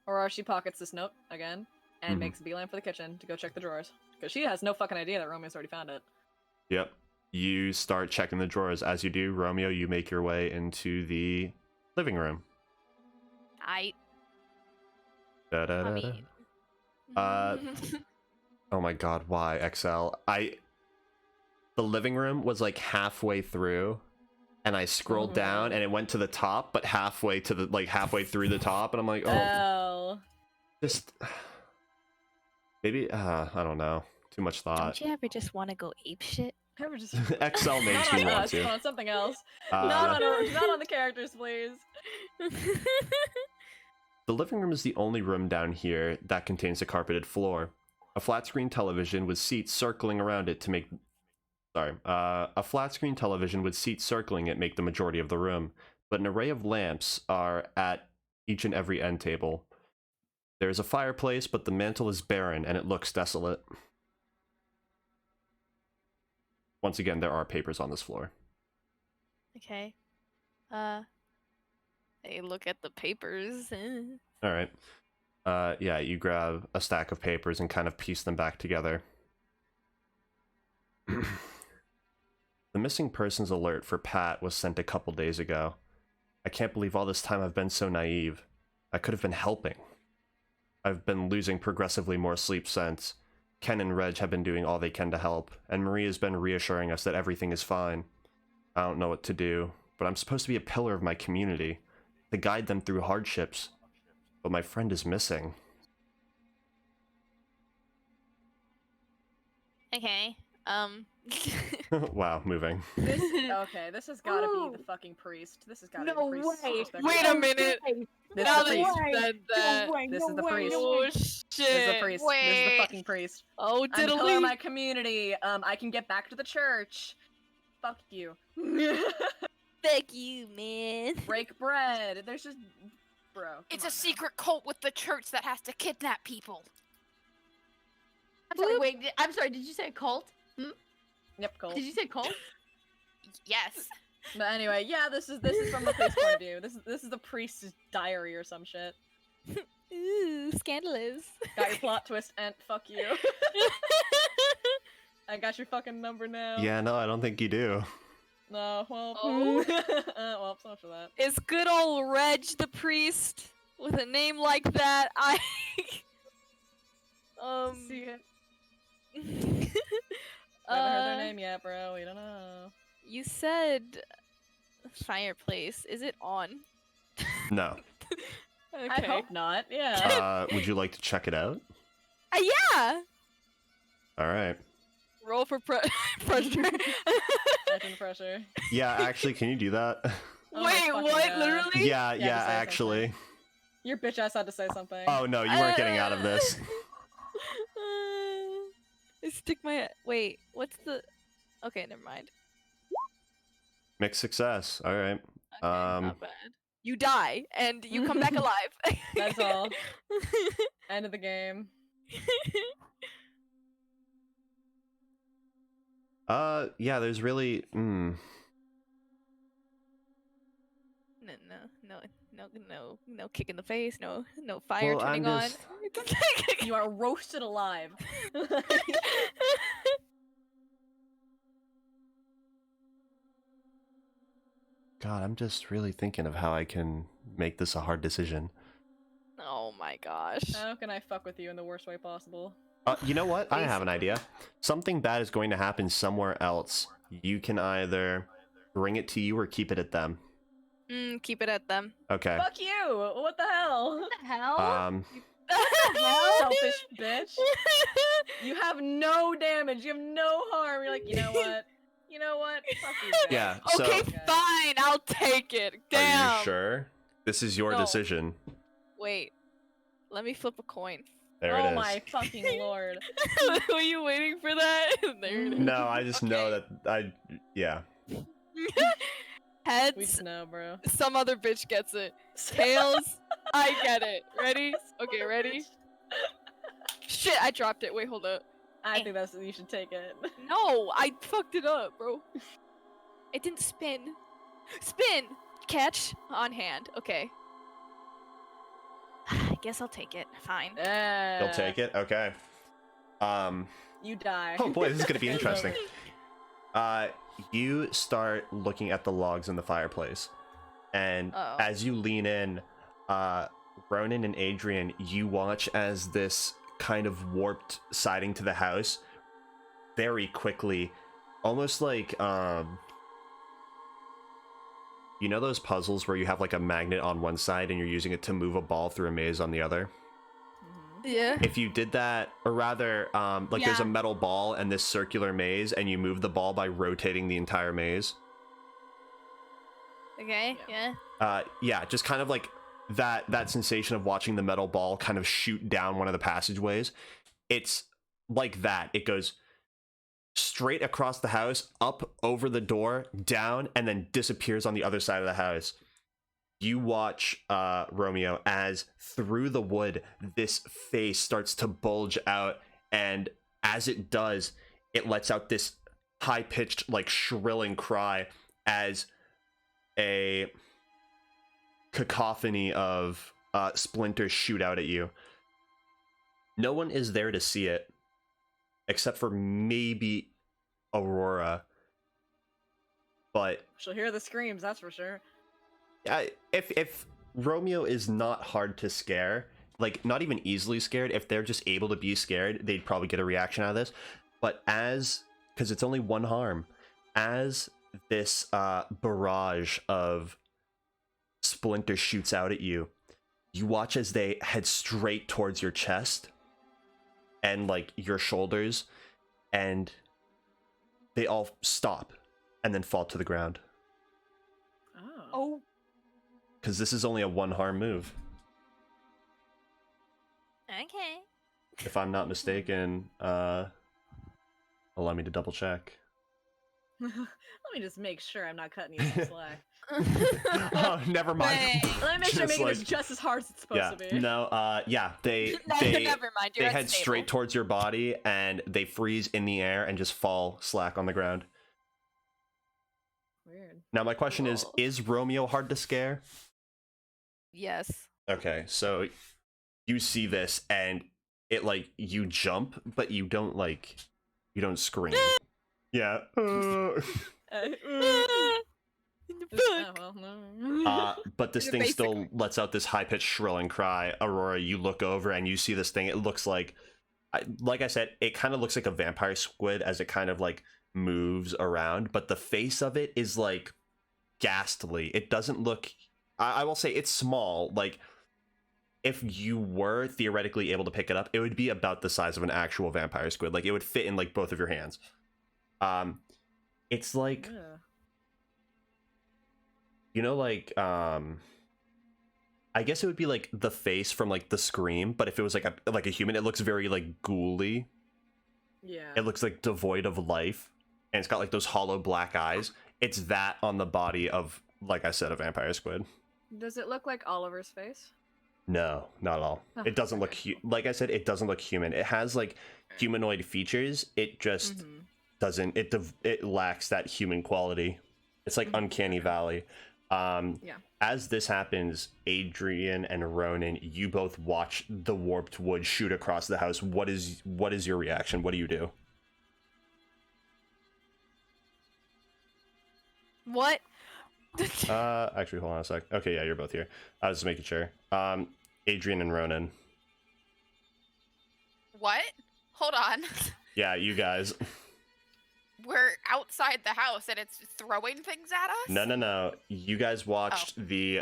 [SPEAKER 3] Arashi pockets this note again and makes a beeline for the kitchen to go check the drawers. Because she has no fucking idea that Romeo's already found it.
[SPEAKER 2] Yep. You start checking the drawers. As you do, Romeo, you make your way into the living room. Da-da-da-da. Oh my god, why, XL? The living room was like halfway through, and I scrolled down, and it went to the top, but halfway to the halfway through the top, and I'm like, oh, just maybe I don't know, too much thought.
[SPEAKER 6] Don't you ever just want to go ape shit?
[SPEAKER 3] Ever just
[SPEAKER 2] XL makes me want to.
[SPEAKER 3] On something else. Not on the characters, please.
[SPEAKER 2] The living room is the only room down here that contains a carpeted floor. A flat screen television with seats circling around it to make... a flat screen television with seats circling it make the majority of the room, but an array of lamps are at each and every end table. There is a fireplace, but the mantel is barren and it looks desolate. Once again, there are papers on this floor.
[SPEAKER 6] Okay. They look at the papers.
[SPEAKER 2] All right. Yeah, you grab a stack of papers and kind of piece them back together. The missing persons alert for Pat was sent a couple days ago. I can't believe all this time I've been so naive. I could have been helping. I've been losing progressively more sleep since. Ken and Reg have been doing all they can to help, and Maria's been reassuring us that everything is fine. I don't know what to do, but I'm supposed to be a pillar of my community, to guide them through hardships. But my friend is missing.
[SPEAKER 6] Okay.
[SPEAKER 2] Wow, moving.
[SPEAKER 3] This has gotta be the fucking priest. This has gotta be the priest.
[SPEAKER 5] way.
[SPEAKER 6] Wait a minute.
[SPEAKER 3] This
[SPEAKER 6] Now
[SPEAKER 3] is the
[SPEAKER 6] that you
[SPEAKER 3] priest.
[SPEAKER 6] said that.
[SPEAKER 3] This is the priest.
[SPEAKER 6] Oh
[SPEAKER 3] This is the
[SPEAKER 6] shit.
[SPEAKER 3] priest. This is the fucking priest.
[SPEAKER 6] Oh
[SPEAKER 3] I'm a pillar of my
[SPEAKER 6] diddly.
[SPEAKER 3] community. I can get back to the church. Fuck you.
[SPEAKER 6] Fuck you, man.
[SPEAKER 3] Break bread. There's just... Bro.
[SPEAKER 4] It's a secret cult with the church that has to kidnap people.
[SPEAKER 5] I'm sorry, wait, I'm sorry, did you say cult?
[SPEAKER 3] Yep, cool.
[SPEAKER 5] Did you say cult?
[SPEAKER 4] Yes.
[SPEAKER 3] But anyway, yeah, this is from the priest's point of view. This is the priest's diary or some shit.
[SPEAKER 6] Ooh, scandalous.
[SPEAKER 3] Got your plot twist, and fuck you. I got your fucking number now.
[SPEAKER 2] Yeah, no, I don't think you do.
[SPEAKER 3] No, well,
[SPEAKER 6] Oh.
[SPEAKER 3] well, so much for that.
[SPEAKER 6] Is good old Reg the priest with a name like that?
[SPEAKER 3] See it. We haven't heard their name yet, bro. We don't know.
[SPEAKER 6] You said fireplace. Is it on?
[SPEAKER 2] No.
[SPEAKER 3] I
[SPEAKER 6] Okay.
[SPEAKER 3] hope not. Yeah.
[SPEAKER 2] Would you like to check it out?
[SPEAKER 6] Yeah.
[SPEAKER 2] All right.
[SPEAKER 6] Roll for pressure.
[SPEAKER 3] Imagine pressure.
[SPEAKER 2] Yeah, actually, can you do that?
[SPEAKER 3] Oh my
[SPEAKER 6] Wait,
[SPEAKER 3] fucking
[SPEAKER 6] what?
[SPEAKER 3] God.
[SPEAKER 6] Literally?
[SPEAKER 2] Yeah,
[SPEAKER 3] Yeah,
[SPEAKER 2] yeah,
[SPEAKER 3] just say
[SPEAKER 2] actually.
[SPEAKER 3] Your bitch ass had to say something.
[SPEAKER 2] Oh no, you weren't getting out of this.
[SPEAKER 6] I stick my. Wait, what's the? Okay, never mind.
[SPEAKER 2] Mixed success. All right.
[SPEAKER 6] Okay, not bad. You die and you come back alive.
[SPEAKER 3] That's all. End of the game.
[SPEAKER 2] Yeah, there's really.
[SPEAKER 6] No kick in the face. No fire
[SPEAKER 2] Well,
[SPEAKER 6] turning
[SPEAKER 2] I'm
[SPEAKER 6] on.
[SPEAKER 2] just-
[SPEAKER 3] You are roasted alive.
[SPEAKER 2] God, I'm just really thinking of how I can make this a hard decision.
[SPEAKER 6] Oh my gosh.
[SPEAKER 3] How can I fuck with you in the worst way possible?
[SPEAKER 2] You know what? I have an idea. Something bad is going to happen somewhere else. You can either bring it to you or keep it at them.
[SPEAKER 6] Keep it at them.
[SPEAKER 2] Okay.
[SPEAKER 3] Fuck you! What the hell?
[SPEAKER 5] What the hell?
[SPEAKER 3] Selfish bitch. You have no damage. You have no harm. You're like, you know what? Fuck you. Bitch.
[SPEAKER 2] Yeah. So,
[SPEAKER 6] Okay, fine. I'll take it. Damn.
[SPEAKER 2] are you sure? This is your
[SPEAKER 6] No.
[SPEAKER 2] decision.
[SPEAKER 6] Wait. Let me flip a coin.
[SPEAKER 2] There it
[SPEAKER 3] Oh
[SPEAKER 2] is.
[SPEAKER 3] my fucking lord.
[SPEAKER 6] Were you waiting for that? There it is.
[SPEAKER 2] No, I just know
[SPEAKER 4] Okay.
[SPEAKER 2] that yeah.
[SPEAKER 3] We
[SPEAKER 6] Heads,
[SPEAKER 3] just know, bro.
[SPEAKER 6] some other bitch gets it. Tails, I get it. Ready? Okay, ready? Shit, I dropped it. Wait, hold up.
[SPEAKER 3] I think that's you should take it.
[SPEAKER 6] No, I fucked it up, bro. It didn't spin. Spin! Catch on hand. Okay. I guess I'll take it. Fine.
[SPEAKER 2] You'll take it? Okay.
[SPEAKER 3] You die.
[SPEAKER 2] Oh boy, this is gonna be
[SPEAKER 3] It's
[SPEAKER 2] interesting.
[SPEAKER 3] over.
[SPEAKER 2] You start looking at the logs in the fireplace, and
[SPEAKER 6] Uh-oh.
[SPEAKER 2] as you lean in, Ronan and Adrian, you watch as this kind of warped siding to the house very quickly, almost like you know those puzzles where you have like a magnet on one side and you're using it to move a ball through a maze on the other?
[SPEAKER 6] Yeah.
[SPEAKER 2] If you did that, or rather, like there's a metal ball and this circular maze, and you move the ball by rotating the entire maze.
[SPEAKER 6] Okay, yeah.
[SPEAKER 2] Yeah, just kind of like that sensation of watching the metal ball kind of shoot down one of the passageways. It's like that. It goes straight across the house, up over the door, down, and then disappears on the other side of the house. You watch, Romeo, as through the wood, this face starts to bulge out, and as it does, it lets out this high-pitched, like, shrilling cry as a cacophony of splinters shoot out at you. No one is there to see it, except for maybe Aurora, but
[SPEAKER 3] She'll hear the screams, that's for sure.
[SPEAKER 2] if Romeo is not hard to scare, like not even easily scared, if they're just able to be scared, they'd probably get a reaction out of this. But because it's only one harm, as this barrage of splinters shoots out at you, you watch as they head straight towards your chest and like your shoulders, and they all stop and then fall to the ground.
[SPEAKER 6] Oh.
[SPEAKER 2] Because this is only a one harm move.
[SPEAKER 6] Okay.
[SPEAKER 2] If I'm not mistaken, allow me to double check.
[SPEAKER 1] Let me just make sure I'm not cutting you some slack.
[SPEAKER 2] Oh, never mind.
[SPEAKER 1] Let me make sure I'm
[SPEAKER 2] Just
[SPEAKER 1] making this
[SPEAKER 2] like-
[SPEAKER 1] just as hard as it's supposed
[SPEAKER 2] Yeah,
[SPEAKER 1] to be.
[SPEAKER 2] no, yeah, they
[SPEAKER 6] Never mind. You're
[SPEAKER 2] they head
[SPEAKER 6] unstable.
[SPEAKER 2] straight towards your body and they freeze in the air and just fall slack on the ground.
[SPEAKER 1] Weird.
[SPEAKER 2] Now my question
[SPEAKER 6] Cool.
[SPEAKER 2] is Romeo hard to scare?
[SPEAKER 6] Yes.
[SPEAKER 2] Okay, so you see this and it like you jump, but you don't scream. Yeah.
[SPEAKER 1] Oh, well, no.
[SPEAKER 2] But this
[SPEAKER 6] Yeah,
[SPEAKER 2] thing still
[SPEAKER 6] basically.
[SPEAKER 2] lets out this high-pitched shrilling cry. Aurora, you look over and you see this thing. It looks like I said, it kind of looks like a vampire squid as it kind of like moves around, but the face of it is like ghastly. It doesn't look, I will say it's small. Like if you were theoretically able to pick it up, it would be about the size of an actual vampire squid. Like it would fit in like both of your hands. It's like,
[SPEAKER 1] Yeah.
[SPEAKER 2] you know, like I guess it would be like the face from like the Scream, but if it was like a human, it looks very like ghouly.
[SPEAKER 1] Yeah.
[SPEAKER 2] It looks like devoid of life, and it's got like those hollow black eyes. It's that on the body of, like I said, a vampire squid.
[SPEAKER 1] Does it look like Oliver's face?
[SPEAKER 2] No, not at all.
[SPEAKER 1] Oh,
[SPEAKER 2] It doesn't look
[SPEAKER 1] okay,
[SPEAKER 2] like I said, it doesn't look human. It has like humanoid features. It just
[SPEAKER 1] Mhm.
[SPEAKER 2] doesn't. It lacks that human quality. It's like uncanny valley.
[SPEAKER 1] Yeah.
[SPEAKER 2] As this happens, Adrian and Ronan, you both watch the warped wood shoot across the house. What is your reaction? What do you do?
[SPEAKER 6] What?
[SPEAKER 2] Actually, hold on a sec. Okay, yeah, you're both here. I was just making sure. Adrian and Ronan.
[SPEAKER 4] What? Hold on.
[SPEAKER 2] Yeah, you guys.
[SPEAKER 4] We're outside the house and it's throwing things at us?
[SPEAKER 2] No. You guys watched the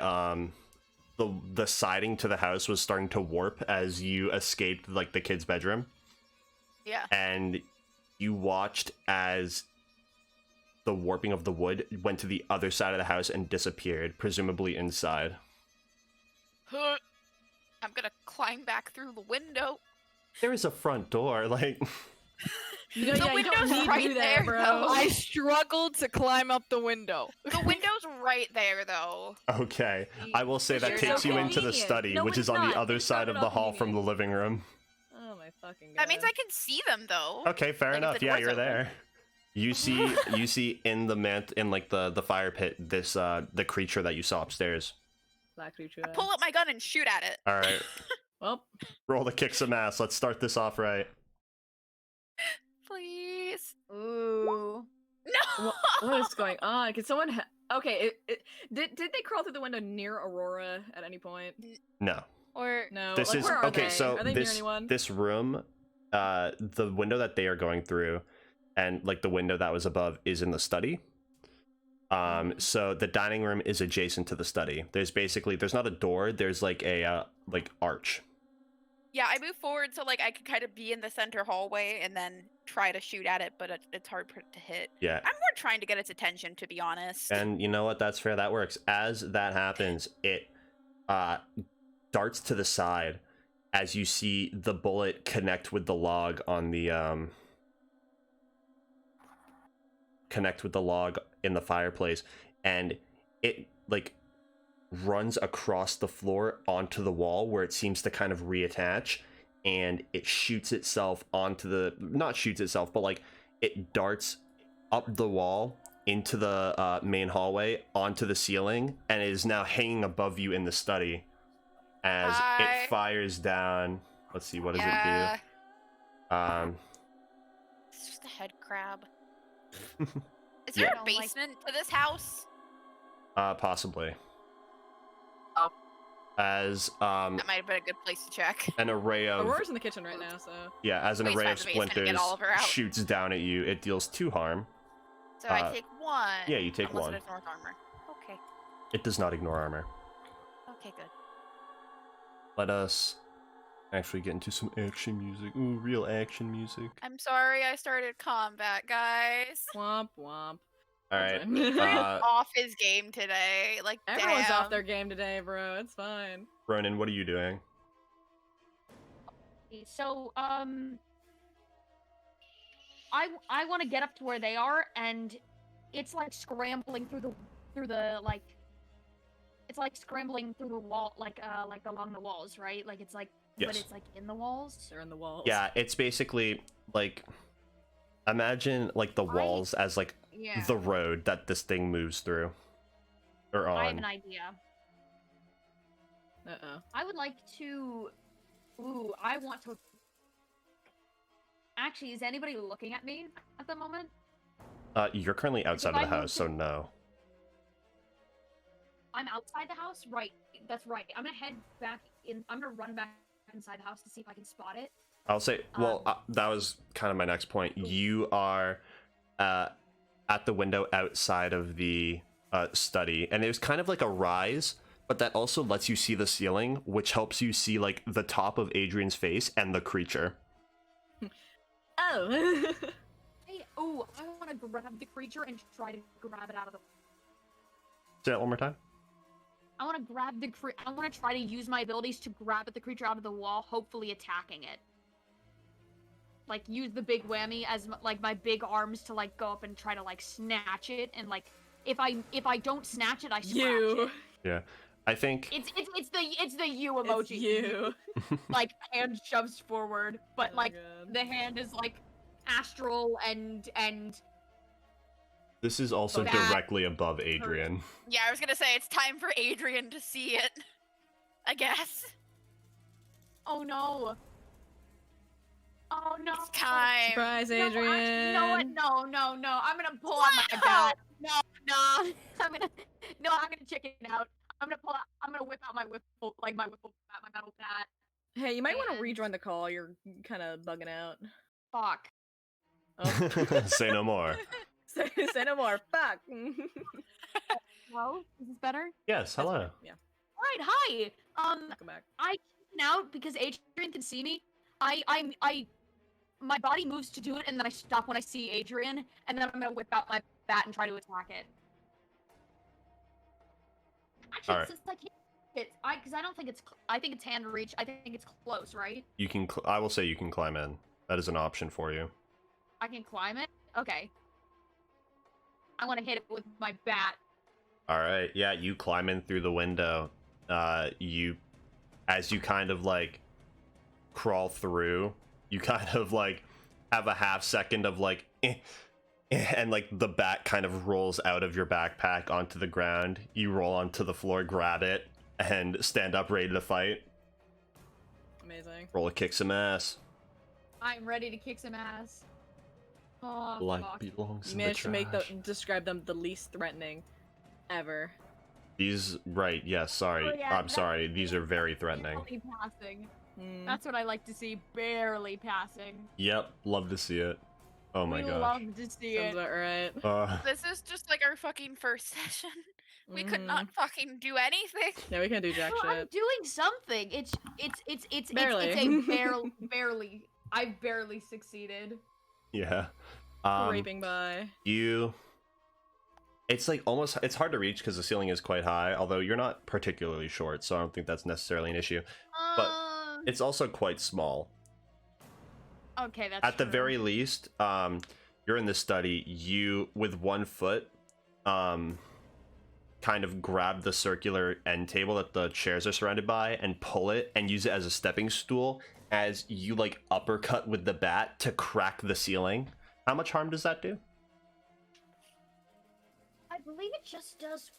[SPEAKER 2] siding to the house was starting to warp as you escaped like the kid's bedroom.
[SPEAKER 4] Yeah.
[SPEAKER 2] And you watched as the warping of the wood went to the other side of the house and disappeared, presumably inside.
[SPEAKER 4] I'm gonna climb back through the window.
[SPEAKER 2] There is a front door, like.
[SPEAKER 1] You
[SPEAKER 4] The
[SPEAKER 1] don't
[SPEAKER 4] window's
[SPEAKER 1] need to
[SPEAKER 4] right
[SPEAKER 1] do that,
[SPEAKER 4] there,
[SPEAKER 1] bro.
[SPEAKER 4] though.
[SPEAKER 6] I struggled to climb up the window.
[SPEAKER 4] The window's right there, though.
[SPEAKER 2] Okay, I will say that
[SPEAKER 1] You're
[SPEAKER 2] takes
[SPEAKER 1] so
[SPEAKER 2] you into the
[SPEAKER 1] convenient.
[SPEAKER 2] study,
[SPEAKER 1] No,
[SPEAKER 2] which
[SPEAKER 1] it's
[SPEAKER 2] is on the
[SPEAKER 1] not.
[SPEAKER 2] other
[SPEAKER 1] It's
[SPEAKER 2] side
[SPEAKER 1] not
[SPEAKER 2] of the hall from the
[SPEAKER 1] convenient.
[SPEAKER 2] living room.
[SPEAKER 1] Oh my fucking god.
[SPEAKER 4] That means I can see them, though.
[SPEAKER 2] Okay, fair
[SPEAKER 4] Like, if
[SPEAKER 2] enough.
[SPEAKER 4] the
[SPEAKER 2] Yeah,
[SPEAKER 4] door's
[SPEAKER 2] you're
[SPEAKER 4] open.
[SPEAKER 2] there. You see in the fire pit this the creature that you saw upstairs.
[SPEAKER 1] Black creature.
[SPEAKER 4] I pull up my gun and shoot at it.
[SPEAKER 2] All right,
[SPEAKER 1] Well,
[SPEAKER 2] roll to kick some ass. Let's start this off right.
[SPEAKER 4] Please.
[SPEAKER 5] Ooh.
[SPEAKER 4] No!
[SPEAKER 1] what is going on? Can someone? Okay, did they crawl through the window near Aurora at any point?
[SPEAKER 2] No,
[SPEAKER 6] Or
[SPEAKER 1] No.
[SPEAKER 2] this
[SPEAKER 1] like,
[SPEAKER 2] is
[SPEAKER 1] where are
[SPEAKER 2] okay.
[SPEAKER 1] they?
[SPEAKER 2] So
[SPEAKER 1] are they near
[SPEAKER 2] this
[SPEAKER 1] anyone?
[SPEAKER 2] this room, the window that they are going through, and like the window that was above is in the study. So the dining room is adjacent to the study. There's not a door. There's like a like arch.
[SPEAKER 4] Yeah, I move forward so like I can kind of be in the center hallway and then try to shoot at it, but it's hard for it to hit.
[SPEAKER 2] Yeah.
[SPEAKER 4] I'm more trying to get its attention, to be honest.
[SPEAKER 2] And you know what? That's fair. That works. As that happens, it darts to the side as you see the bullet connect with the log on the connect with the log in the fireplace, and it like runs across the floor onto the wall where it seems to kind of reattach, and it shoots itself onto the not shoots itself, but like it darts up the wall into the main hallway onto the ceiling, and it is now hanging above you in the study as it fires down. Let's see, what does it do?
[SPEAKER 4] It's just a head crab. Is there
[SPEAKER 2] Yeah.
[SPEAKER 4] a basement to this house?
[SPEAKER 2] Possibly.
[SPEAKER 4] Oh.
[SPEAKER 2] As
[SPEAKER 4] That might have been a good place to check.
[SPEAKER 2] an array of
[SPEAKER 1] Aurora's in the kitchen right now, so.
[SPEAKER 2] as an
[SPEAKER 4] Please
[SPEAKER 2] array
[SPEAKER 4] find
[SPEAKER 2] of
[SPEAKER 4] the basement and get
[SPEAKER 2] splinters
[SPEAKER 4] all of her out.
[SPEAKER 2] shoots down at you, it deals 2 harm.
[SPEAKER 4] So I take 1.
[SPEAKER 2] Yeah, you take
[SPEAKER 4] unless
[SPEAKER 2] 1.
[SPEAKER 4] it ignores armor. Okay.
[SPEAKER 2] It does not ignore armor.
[SPEAKER 4] Okay, good.
[SPEAKER 2] Let us actually get into some action music. Ooh, real action music.
[SPEAKER 4] I'm sorry I started combat, guys.
[SPEAKER 1] Womp womp.
[SPEAKER 2] All right.
[SPEAKER 1] Fine.
[SPEAKER 4] Off his game today. Like,
[SPEAKER 1] Everyone's
[SPEAKER 4] damn.
[SPEAKER 1] off their game today, bro. It's fine.
[SPEAKER 2] Ronan, what are you doing?
[SPEAKER 5] So, I want to get up to where they are, and it's like scrambling through the like, it's like scrambling through the wall, like along the walls, right? Like it's like, but
[SPEAKER 2] Yes.
[SPEAKER 5] it's like in the walls.
[SPEAKER 1] They're in the walls.
[SPEAKER 2] Yeah, it's basically like imagine like the walls as like
[SPEAKER 5] Yeah.
[SPEAKER 2] the road that this thing moves through or
[SPEAKER 5] I have
[SPEAKER 2] on.
[SPEAKER 5] an idea.
[SPEAKER 1] Uh-oh.
[SPEAKER 5] I would like to. Ooh, I want to. Actually, is anybody looking at me at the moment?
[SPEAKER 2] You're currently outside of
[SPEAKER 5] I
[SPEAKER 2] the
[SPEAKER 5] move
[SPEAKER 2] house, so
[SPEAKER 5] to-
[SPEAKER 2] no.
[SPEAKER 5] I'm outside the house? Right. That's right. I'm gonna head back in. I'm gonna run back inside the house to see if I can spot it.
[SPEAKER 2] I'll say, well, that was kind of my next point. You are at the window outside of the study, and there's kind of like a rise, but that also lets you see the ceiling, which helps you see like the top of Adrian's face and the creature.
[SPEAKER 1] Oh.
[SPEAKER 5] Hey, oh, I want to grab the creature and try to grab it out of the.
[SPEAKER 2] Say that one more time.
[SPEAKER 5] I want to grab the I want to try to use my abilities to grab the creature out of the wall, hopefully attacking it. Like use the big whammy as like my big arms to like go up and try to like snatch it, and like if I don't snatch it, I scratch it.
[SPEAKER 2] Yeah, I think
[SPEAKER 5] It's the you emoji.
[SPEAKER 1] It's you.
[SPEAKER 5] Like hand shoves forward, but
[SPEAKER 1] Oh,
[SPEAKER 5] like
[SPEAKER 1] God.
[SPEAKER 5] the hand is like astral and
[SPEAKER 2] this is also
[SPEAKER 5] That
[SPEAKER 2] directly above Adrian.
[SPEAKER 4] Yeah, I was gonna say it's time for Adrian to see it. I guess.
[SPEAKER 5] oh no. Oh no.
[SPEAKER 4] It's time.
[SPEAKER 1] Surprise,
[SPEAKER 5] No, actually,
[SPEAKER 1] Adrian.
[SPEAKER 5] you know what? No. I'm gonna pull out my bat. No. I'm gonna chicken out. I'm gonna whip out my whipple, like my whipple bat, my metal bat.
[SPEAKER 1] Hey, you might want to
[SPEAKER 5] And-
[SPEAKER 1] rejoin the call. You're kind of bugging out.
[SPEAKER 5] Fuck.
[SPEAKER 1] Oh.
[SPEAKER 2] Say no more.
[SPEAKER 1] Say no more. Fuck.
[SPEAKER 5] Hello? Is this better?
[SPEAKER 2] Yes,
[SPEAKER 1] That's
[SPEAKER 2] hello.
[SPEAKER 1] fine, Yeah.
[SPEAKER 5] Alright, hi.
[SPEAKER 1] Welcome back.
[SPEAKER 5] I chicken out because Adrian can see me. My body moves to do it, and then I stop when I see Adrian, and then I'm gonna whip out my bat and try to attack it. Actually,
[SPEAKER 2] Alright.
[SPEAKER 5] since I can't Because I don't think it's. I think it's hand reach. I think it's close, right?
[SPEAKER 2] You can. I will say you can climb in. That is an option for you.
[SPEAKER 5] I can climb it. Okay. I want to hit it with my bat.
[SPEAKER 2] All right. Yeah, you climb in through the window. As you kind of like crawl through, you kind of like have a half second of like, and like the bat kind of rolls out of your backpack onto the ground. You roll onto the floor, grab it, and stand up ready to fight.
[SPEAKER 3] Amazing.
[SPEAKER 2] Roll to kick some ass.
[SPEAKER 5] I'm ready to kick some ass. Oh,
[SPEAKER 2] Life
[SPEAKER 5] fuck.
[SPEAKER 2] belongs
[SPEAKER 1] You
[SPEAKER 2] in the
[SPEAKER 1] managed to make
[SPEAKER 2] trash.
[SPEAKER 1] describe them the least threatening ever.
[SPEAKER 2] These, right, yes, sorry.
[SPEAKER 5] Oh, yeah,
[SPEAKER 2] I'm sorry. These are very threatening.
[SPEAKER 5] Barely passing.
[SPEAKER 1] Mm.
[SPEAKER 5] That's what I like to see. Barely passing.
[SPEAKER 2] Yep, love to see it. Oh my
[SPEAKER 5] we
[SPEAKER 2] gosh.
[SPEAKER 5] love to see
[SPEAKER 1] Sounds
[SPEAKER 5] it.
[SPEAKER 1] about right.
[SPEAKER 4] This is just like our fucking first session. We could not fucking do anything.
[SPEAKER 1] Yeah, we can't do jack
[SPEAKER 5] Well, I'm
[SPEAKER 1] shit.
[SPEAKER 5] doing something. It's
[SPEAKER 1] Barely.
[SPEAKER 5] a barely. I've barely succeeded.
[SPEAKER 2] Yeah.
[SPEAKER 1] Raping by.
[SPEAKER 2] It's like almost, it's hard to reach because the ceiling is quite high, although you're not particularly short, so I don't think that's necessarily an issue. But it's also quite small.
[SPEAKER 5] Okay, that's
[SPEAKER 2] At the
[SPEAKER 5] true.
[SPEAKER 2] very least, you're in this study, you, with one foot, kind of grab the circular end table that the chairs are surrounded by and pull it and use it as a stepping stool as you like uppercut with the bat to crack the ceiling. How much harm does that do?
[SPEAKER 5] I believe it just does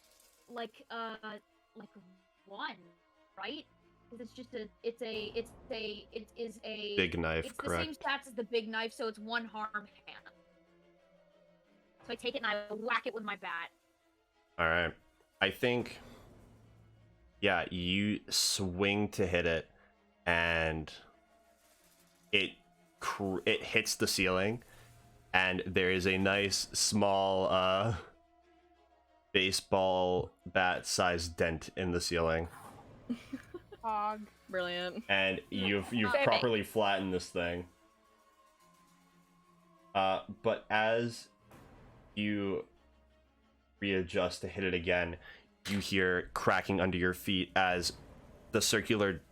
[SPEAKER 5] like one, right? Because it's just it is a
[SPEAKER 2] Big knife,
[SPEAKER 5] it's
[SPEAKER 2] correct.
[SPEAKER 5] the same stats as the big knife, so it's one harm hand. So I take it and I whack it with my bat.
[SPEAKER 2] All right. I think, yeah, you swing to hit it, and it hits the ceiling, and there is a nice small baseball bat-sized dent in the ceiling,
[SPEAKER 5] Hog.
[SPEAKER 1] Brilliant.
[SPEAKER 2] and you've
[SPEAKER 5] Save
[SPEAKER 2] properly flattened this thing. But as you readjust to hit it again, you hear cracking under your feet as the circular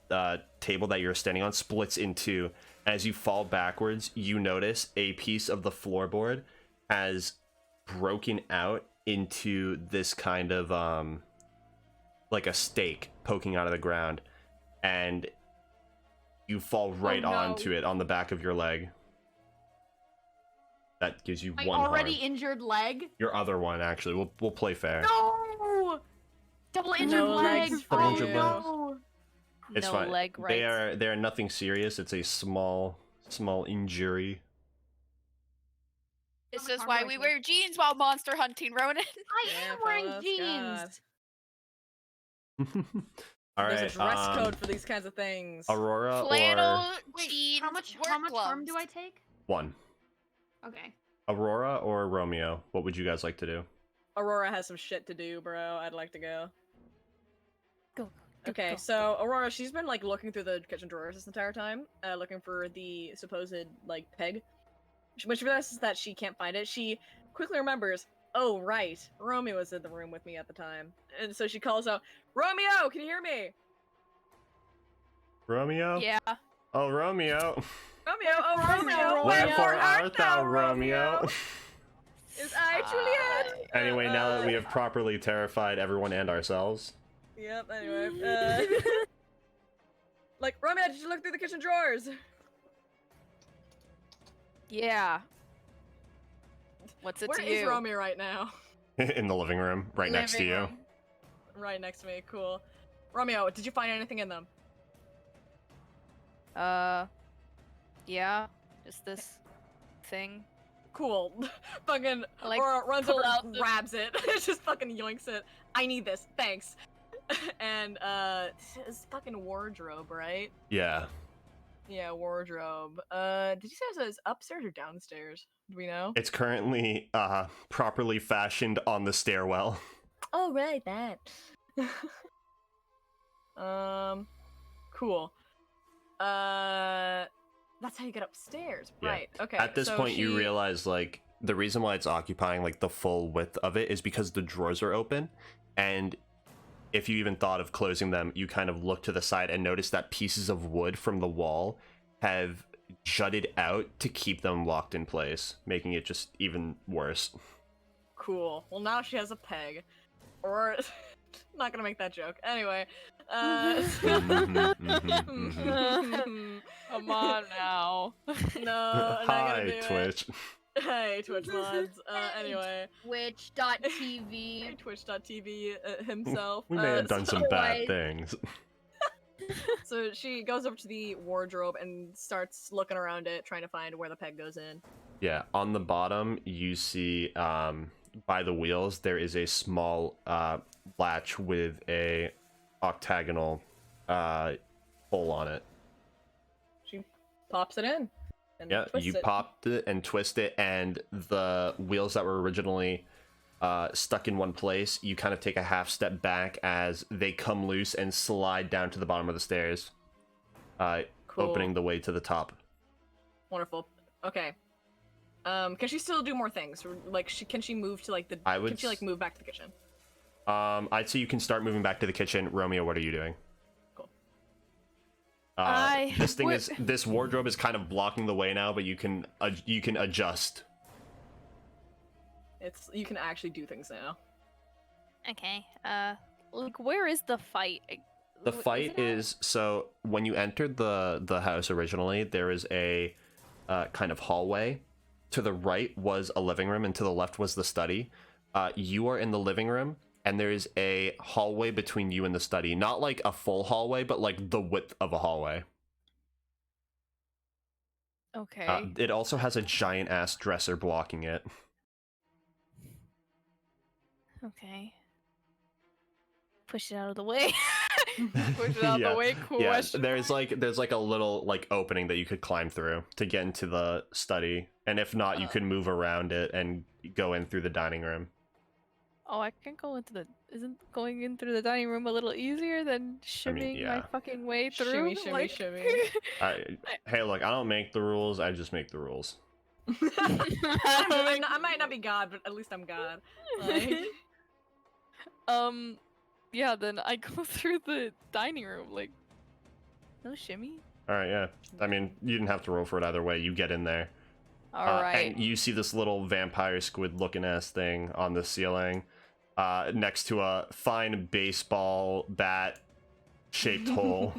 [SPEAKER 2] table that you're standing on splits in two. As you fall backwards, you notice a piece of the floorboard has broken out into this kind of like a stake poking out of the ground, and you fall right
[SPEAKER 5] no.
[SPEAKER 2] onto it on the back of your leg. That gives you
[SPEAKER 5] My
[SPEAKER 2] one
[SPEAKER 5] already
[SPEAKER 2] harm.
[SPEAKER 5] injured leg.
[SPEAKER 2] Your other one, actually. We'll play fair.
[SPEAKER 5] No! Double injured
[SPEAKER 1] No
[SPEAKER 5] leg.
[SPEAKER 1] legs
[SPEAKER 2] for
[SPEAKER 5] Oh
[SPEAKER 2] you.
[SPEAKER 5] no!
[SPEAKER 2] It's
[SPEAKER 6] no
[SPEAKER 2] fine.
[SPEAKER 6] leg rights.
[SPEAKER 2] They are nothing serious. It's a small injury.
[SPEAKER 4] This
[SPEAKER 5] much
[SPEAKER 4] is
[SPEAKER 5] harm
[SPEAKER 4] why
[SPEAKER 5] do I
[SPEAKER 4] we
[SPEAKER 5] take?
[SPEAKER 4] wear jeans while monster hunting, Ronan.
[SPEAKER 5] I
[SPEAKER 1] Yeah,
[SPEAKER 5] am wearing
[SPEAKER 1] fellas,
[SPEAKER 5] jeans.
[SPEAKER 1] God.
[SPEAKER 2] All
[SPEAKER 1] There's
[SPEAKER 2] right.
[SPEAKER 1] a dress code for these kinds of things.
[SPEAKER 2] Aurora
[SPEAKER 4] Flannel,
[SPEAKER 5] Wait,
[SPEAKER 4] jeans,
[SPEAKER 5] how much
[SPEAKER 4] work
[SPEAKER 5] harm do
[SPEAKER 4] gloves.
[SPEAKER 5] I take?
[SPEAKER 2] or one.
[SPEAKER 5] Okay.
[SPEAKER 2] Aurora or Romeo? What would you guys like to do?
[SPEAKER 1] Aurora has some shit to do, bro. I'd like to go.
[SPEAKER 6] Go.
[SPEAKER 1] Okay, so Aurora, she's been like looking through the kitchen drawers this entire time, looking for the supposed like peg. When she realizes that she can't find it, she quickly remembers, oh right, Romeo was in the room with me at the time, and so she calls out, Romeo, can you hear me?
[SPEAKER 2] Romeo?
[SPEAKER 6] Yeah.
[SPEAKER 2] Oh, Romeo.
[SPEAKER 1] Romeo, oh Romeo,
[SPEAKER 2] Wherefore art thou, Romeo?
[SPEAKER 1] Is I Juliet?
[SPEAKER 2] Anyway, now that we have properly terrified everyone and ourselves.
[SPEAKER 1] Yep. Anyway, like Romeo, did you look through the kitchen drawers?
[SPEAKER 6] Yeah. What's it
[SPEAKER 1] Where
[SPEAKER 6] to
[SPEAKER 1] is
[SPEAKER 6] you?
[SPEAKER 1] Romeo right now?
[SPEAKER 2] In the living room, right next to
[SPEAKER 6] Living
[SPEAKER 2] you.
[SPEAKER 6] room.
[SPEAKER 1] Right next to me. Cool. Romeo, did you find anything in them?
[SPEAKER 6] Yeah. Just this thing.
[SPEAKER 1] Cool. Fucking
[SPEAKER 6] Like,
[SPEAKER 1] or runs
[SPEAKER 6] pull
[SPEAKER 1] over,
[SPEAKER 6] out the-
[SPEAKER 1] grabs it, just fucking yoinks it. I need this. Thanks. And it's fucking wardrobe, right?
[SPEAKER 2] Yeah.
[SPEAKER 1] Yeah, wardrobe. Did you say it was upstairs or downstairs? Do we know?
[SPEAKER 2] It's currently properly fashioned on the stairwell.
[SPEAKER 1] Oh, right, that. Cool. That's how you get upstairs,
[SPEAKER 2] Yeah.
[SPEAKER 1] right? Okay.
[SPEAKER 2] At this
[SPEAKER 1] so
[SPEAKER 2] point, you
[SPEAKER 1] she-
[SPEAKER 2] realize like the reason why it's occupying like the full width of it is because the drawers are open, and if you even thought of closing them, you kind of look to the side and notice that pieces of wood from the wall have jutted out to keep them locked in place, making it just even worse.
[SPEAKER 3] Cool. Well, now she has a peg. Or, not gonna make that joke. Anyway,
[SPEAKER 6] Come on now.
[SPEAKER 3] no, I'm not gonna
[SPEAKER 2] Hi,
[SPEAKER 3] do it.
[SPEAKER 2] Twitch.
[SPEAKER 3] Hey, Twitch mods. Anyway,
[SPEAKER 5] Twitch.tv.
[SPEAKER 3] Twitch.tv himself.
[SPEAKER 2] We may have done some bad
[SPEAKER 5] Otherwise-
[SPEAKER 2] things.
[SPEAKER 3] So she goes over to the wardrobe and starts looking around it, trying to find where the peg goes in.
[SPEAKER 2] Yeah, on the bottom, you see by the wheels, there is a small latch with a octagonal hole on it.
[SPEAKER 3] She pops it in. And
[SPEAKER 2] Yeah,
[SPEAKER 3] twists
[SPEAKER 2] you
[SPEAKER 3] it.
[SPEAKER 2] popped it and twist it, and the wheels that were originally stuck in one place, you kind of take a half step back as they come loose and slide down to the bottom of the stairs,
[SPEAKER 3] Cool.
[SPEAKER 2] opening the way to the top.
[SPEAKER 3] Wonderful. Okay. Can she still do more things? Like, can she move to like the?
[SPEAKER 2] I would
[SPEAKER 3] Can she like move back to the kitchen?
[SPEAKER 2] I'd say you can start moving back to the kitchen. Romeo, what are you doing?
[SPEAKER 3] Cool.
[SPEAKER 2] This wardrobe is kind of blocking the way now, but you can adjust.
[SPEAKER 3] You can actually do things now.
[SPEAKER 6] Okay. Like, where is the fight?
[SPEAKER 2] The fight is so when you entered the house originally, there is a kind of hallway. To the right was a living room, and to the left was the study. You are in the living room, and there is a hallway between you and the study. Not like a full hallway, but like the width of a hallway.
[SPEAKER 6] Okay.
[SPEAKER 2] It also has a giant ass dresser blocking it.
[SPEAKER 6] Okay. Push it out of the way. Push it out of the way.
[SPEAKER 2] Yeah, there's like a little like opening that you could climb through to get into the study, and if not, you could move around it and go in through the dining room.
[SPEAKER 6] Oh, I can go into the. Isn't going in through the dining room a little easier than shimmying
[SPEAKER 2] yeah.
[SPEAKER 6] my fucking way through?
[SPEAKER 3] Shimmy, shimmy,
[SPEAKER 6] Like-
[SPEAKER 3] shimmy.
[SPEAKER 2] Hey, look, I don't make the rules. I just make the rules.
[SPEAKER 3] I might not be God, but at least I'm God. Like,
[SPEAKER 6] Yeah. Then I go through the dining room. Like, no shimmy.
[SPEAKER 2] All right, yeah. I mean, you didn't have to roll for it either way. You get in there.
[SPEAKER 6] All right.
[SPEAKER 2] And you see this little vampire squid looking ass thing on the ceiling, next to a fine baseball bat shaped hole.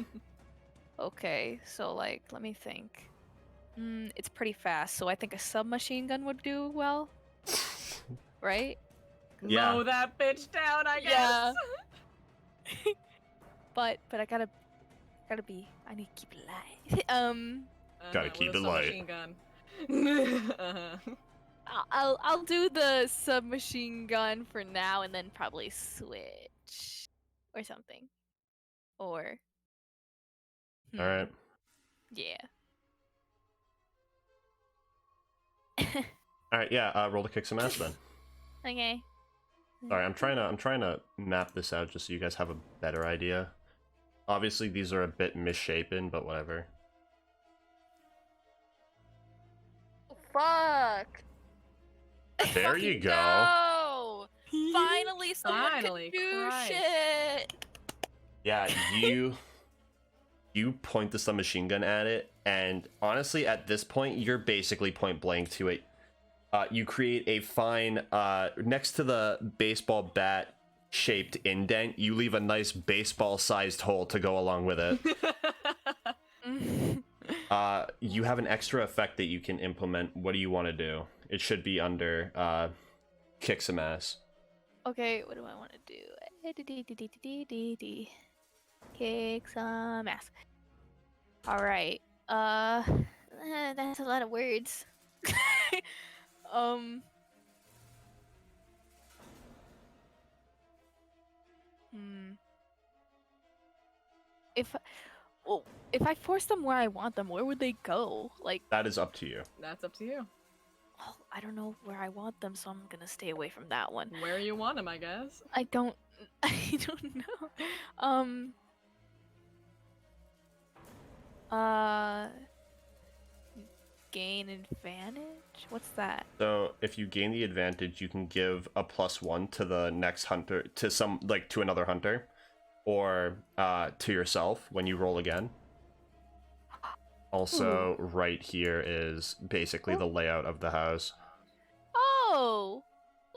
[SPEAKER 6] Okay, so like, let me think. It's pretty fast, so I think a submachine gun would do well, right?
[SPEAKER 2] Yeah.
[SPEAKER 3] mow that bitch down, I guess.
[SPEAKER 6] Yeah. But I gotta be. I need to keep it alive.
[SPEAKER 2] Gotta
[SPEAKER 3] With
[SPEAKER 2] keep
[SPEAKER 3] a
[SPEAKER 2] it light.
[SPEAKER 3] submachine gun. uh-huh.
[SPEAKER 6] I'll do the submachine gun for now, and then probably switch or something. Or.
[SPEAKER 2] All right.
[SPEAKER 6] Yeah.
[SPEAKER 2] All right, yeah. Roll to kick some ass then.
[SPEAKER 6] Okay.
[SPEAKER 2] Sorry, I'm trying to map this out just so you guys have a better idea. Obviously, these are a bit misshapen, but whatever.
[SPEAKER 6] Fuck.
[SPEAKER 2] There you
[SPEAKER 6] Fucking
[SPEAKER 2] go.
[SPEAKER 6] No! Finally, someone
[SPEAKER 3] Finally,
[SPEAKER 6] can do
[SPEAKER 3] Christ.
[SPEAKER 6] shit.
[SPEAKER 2] Yeah, you point the submachine gun at it, and honestly, at this point, you're basically point blank to it. You create a fine next to the baseball bat shaped indent. You leave a nice baseball sized hole to go along with it. You have an extra effect that you can implement. What do you want to do? It should be under kick some ass.
[SPEAKER 6] Okay, what do I want to do? Kick some ass. All right. That's a lot of words. Um. If I force them where I want them, where would they go? Like,
[SPEAKER 2] That is up to you.
[SPEAKER 3] That's up to you.
[SPEAKER 6] oh, I don't know where I want them, so I'm gonna stay away from that one.
[SPEAKER 3] Where you want him, I guess.
[SPEAKER 6] I don't know. Gain advantage? What's that?
[SPEAKER 2] So if you gain the advantage, you can give a +1 to the next hunter, to another hunter. or to yourself when you roll again. Also, right here is basically the layout of the house.
[SPEAKER 6] Oh.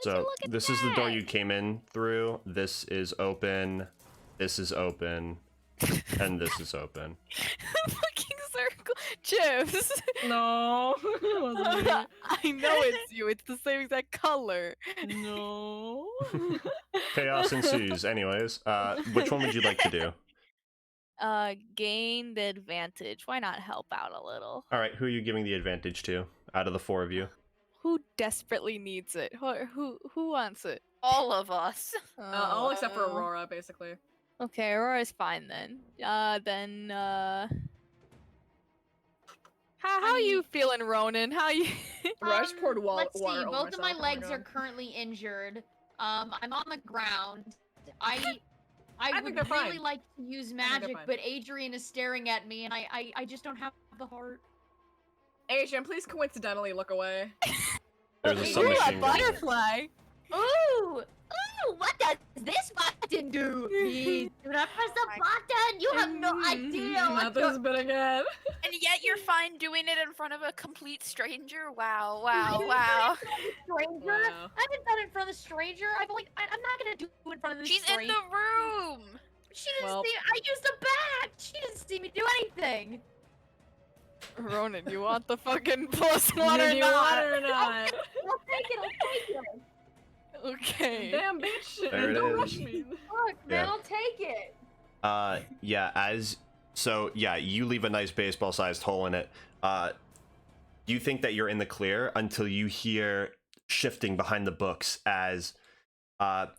[SPEAKER 6] Would you
[SPEAKER 2] So
[SPEAKER 6] look at
[SPEAKER 2] this is the door
[SPEAKER 6] that?
[SPEAKER 2] you came in through. This is open. This is open. And this is open.
[SPEAKER 6] Fucking circle. Chips.
[SPEAKER 3] No, it wasn't me.
[SPEAKER 6] I know it's you. It's the same exact color.
[SPEAKER 3] No.
[SPEAKER 2] Chaos ensues. Anyways, which one would you like to do?
[SPEAKER 6] Gain the advantage. Why not help out a little?
[SPEAKER 2] All right, who are you giving the advantage to out of the four of you?
[SPEAKER 6] Who desperately needs it? Who wants it?
[SPEAKER 4] All of us.
[SPEAKER 1] All except for
[SPEAKER 6] Oh.
[SPEAKER 1] Aurora, basically.
[SPEAKER 6] Okay, Aurora's fine then. How
[SPEAKER 5] I
[SPEAKER 6] you
[SPEAKER 5] mean-
[SPEAKER 6] feeling, Ronan? How you?
[SPEAKER 1] I just poured
[SPEAKER 5] Let's see.
[SPEAKER 1] water over
[SPEAKER 5] Both of my
[SPEAKER 1] myself, oh my
[SPEAKER 5] legs are
[SPEAKER 1] God.
[SPEAKER 5] currently injured. I'm on the ground. I
[SPEAKER 1] think
[SPEAKER 5] would
[SPEAKER 1] they're
[SPEAKER 5] really
[SPEAKER 1] fine.
[SPEAKER 5] like to use
[SPEAKER 1] they're
[SPEAKER 5] magic,
[SPEAKER 1] fine.
[SPEAKER 5] but Adrian is staring at me, and I just don't have the heart.
[SPEAKER 1] Adrian, please coincidentally look away.
[SPEAKER 2] There's a
[SPEAKER 5] Ooh,
[SPEAKER 2] submachine
[SPEAKER 6] a
[SPEAKER 2] gun.
[SPEAKER 6] butterfly.
[SPEAKER 5] Ooh, what does this button do? Please do not press the button. You have no idea.
[SPEAKER 1] Not this bit again.
[SPEAKER 4] And yet you're fine doing it in front of a complete stranger? Wow, wow, wow.
[SPEAKER 5] Stranger?
[SPEAKER 1] Wow.
[SPEAKER 5] I haven't done it in front of a stranger. I'm not gonna do it in front of this
[SPEAKER 4] She's in
[SPEAKER 5] stranger.
[SPEAKER 4] the room!
[SPEAKER 5] She didn't
[SPEAKER 1] Well-
[SPEAKER 5] see. I used a bat. She didn't see me do anything.
[SPEAKER 6] Ronan, you want the fucking plus one or
[SPEAKER 1] Did you
[SPEAKER 6] not?
[SPEAKER 1] want it or not?
[SPEAKER 5] I'll take it. I'll take it.
[SPEAKER 6] Okay.
[SPEAKER 1] Damn, bitch.
[SPEAKER 2] There it
[SPEAKER 1] Don't
[SPEAKER 2] is.
[SPEAKER 1] rush me.
[SPEAKER 5] Look, man,
[SPEAKER 2] Yeah.
[SPEAKER 5] I'll take it.
[SPEAKER 2] Yeah, you leave a nice baseball-sized hole in it. You think that you're in the clear until you hear shifting behind the books as
[SPEAKER 1] Oh.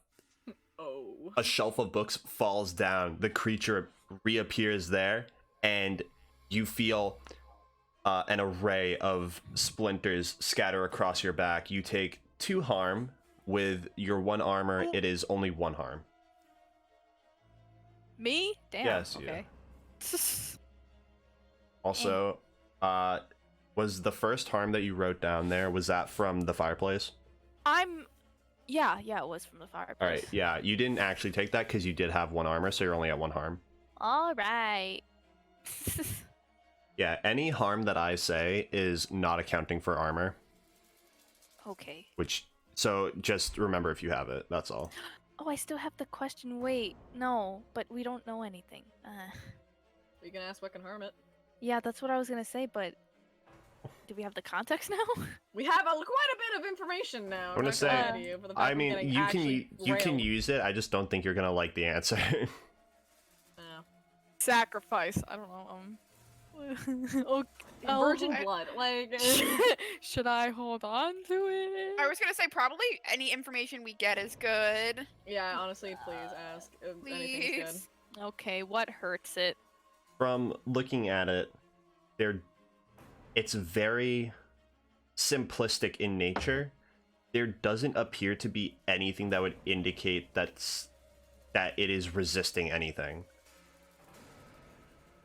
[SPEAKER 2] a shelf of books falls down. The creature reappears there, and you feel an array of splinters scatter across your back. You take 2 harm. With your 1 armor, it is only 1 harm.
[SPEAKER 6] Me? Damn.
[SPEAKER 2] Yes, you.
[SPEAKER 6] Okay.
[SPEAKER 2] Also, was the first harm that you wrote down there, was that from the fireplace?
[SPEAKER 6] Yeah, it was from the fireplace.
[SPEAKER 2] All right, yeah, you didn't actually take that because you did have 1 armor, so you're only at 1 harm.
[SPEAKER 6] All right.
[SPEAKER 2] Yeah, any harm that I say is not accounting for armor,
[SPEAKER 6] Okay.
[SPEAKER 2] so just remember if you have it, that's all.
[SPEAKER 6] Oh, I still have the question. Wait, no, but we don't know anything.
[SPEAKER 1] You can ask what can harm it.
[SPEAKER 6] Yeah, that's what I was gonna say, but do we have the context now?
[SPEAKER 1] We have quite a bit of information now.
[SPEAKER 2] I'm gonna
[SPEAKER 1] not gonna lie
[SPEAKER 2] say,
[SPEAKER 1] to you, for the fact
[SPEAKER 2] I
[SPEAKER 1] of
[SPEAKER 2] mean,
[SPEAKER 1] getting
[SPEAKER 2] you
[SPEAKER 1] actually
[SPEAKER 2] can
[SPEAKER 1] railed.
[SPEAKER 2] use it, I just don't think you're gonna like the answer.
[SPEAKER 1] Yeah.
[SPEAKER 6] Sacrifice. I don't know. Okay.
[SPEAKER 1] Virgin
[SPEAKER 4] I-
[SPEAKER 1] blood, like.
[SPEAKER 6] Should I hold on to it?
[SPEAKER 4] I was gonna say, probably any information we get is good.
[SPEAKER 1] Yeah, honestly, please ask if anything's
[SPEAKER 4] Please.
[SPEAKER 6] Okay, what hurts it?
[SPEAKER 2] From looking at it, it's very simplistic in nature. There doesn't appear to be anything that would indicate that it is resisting anything.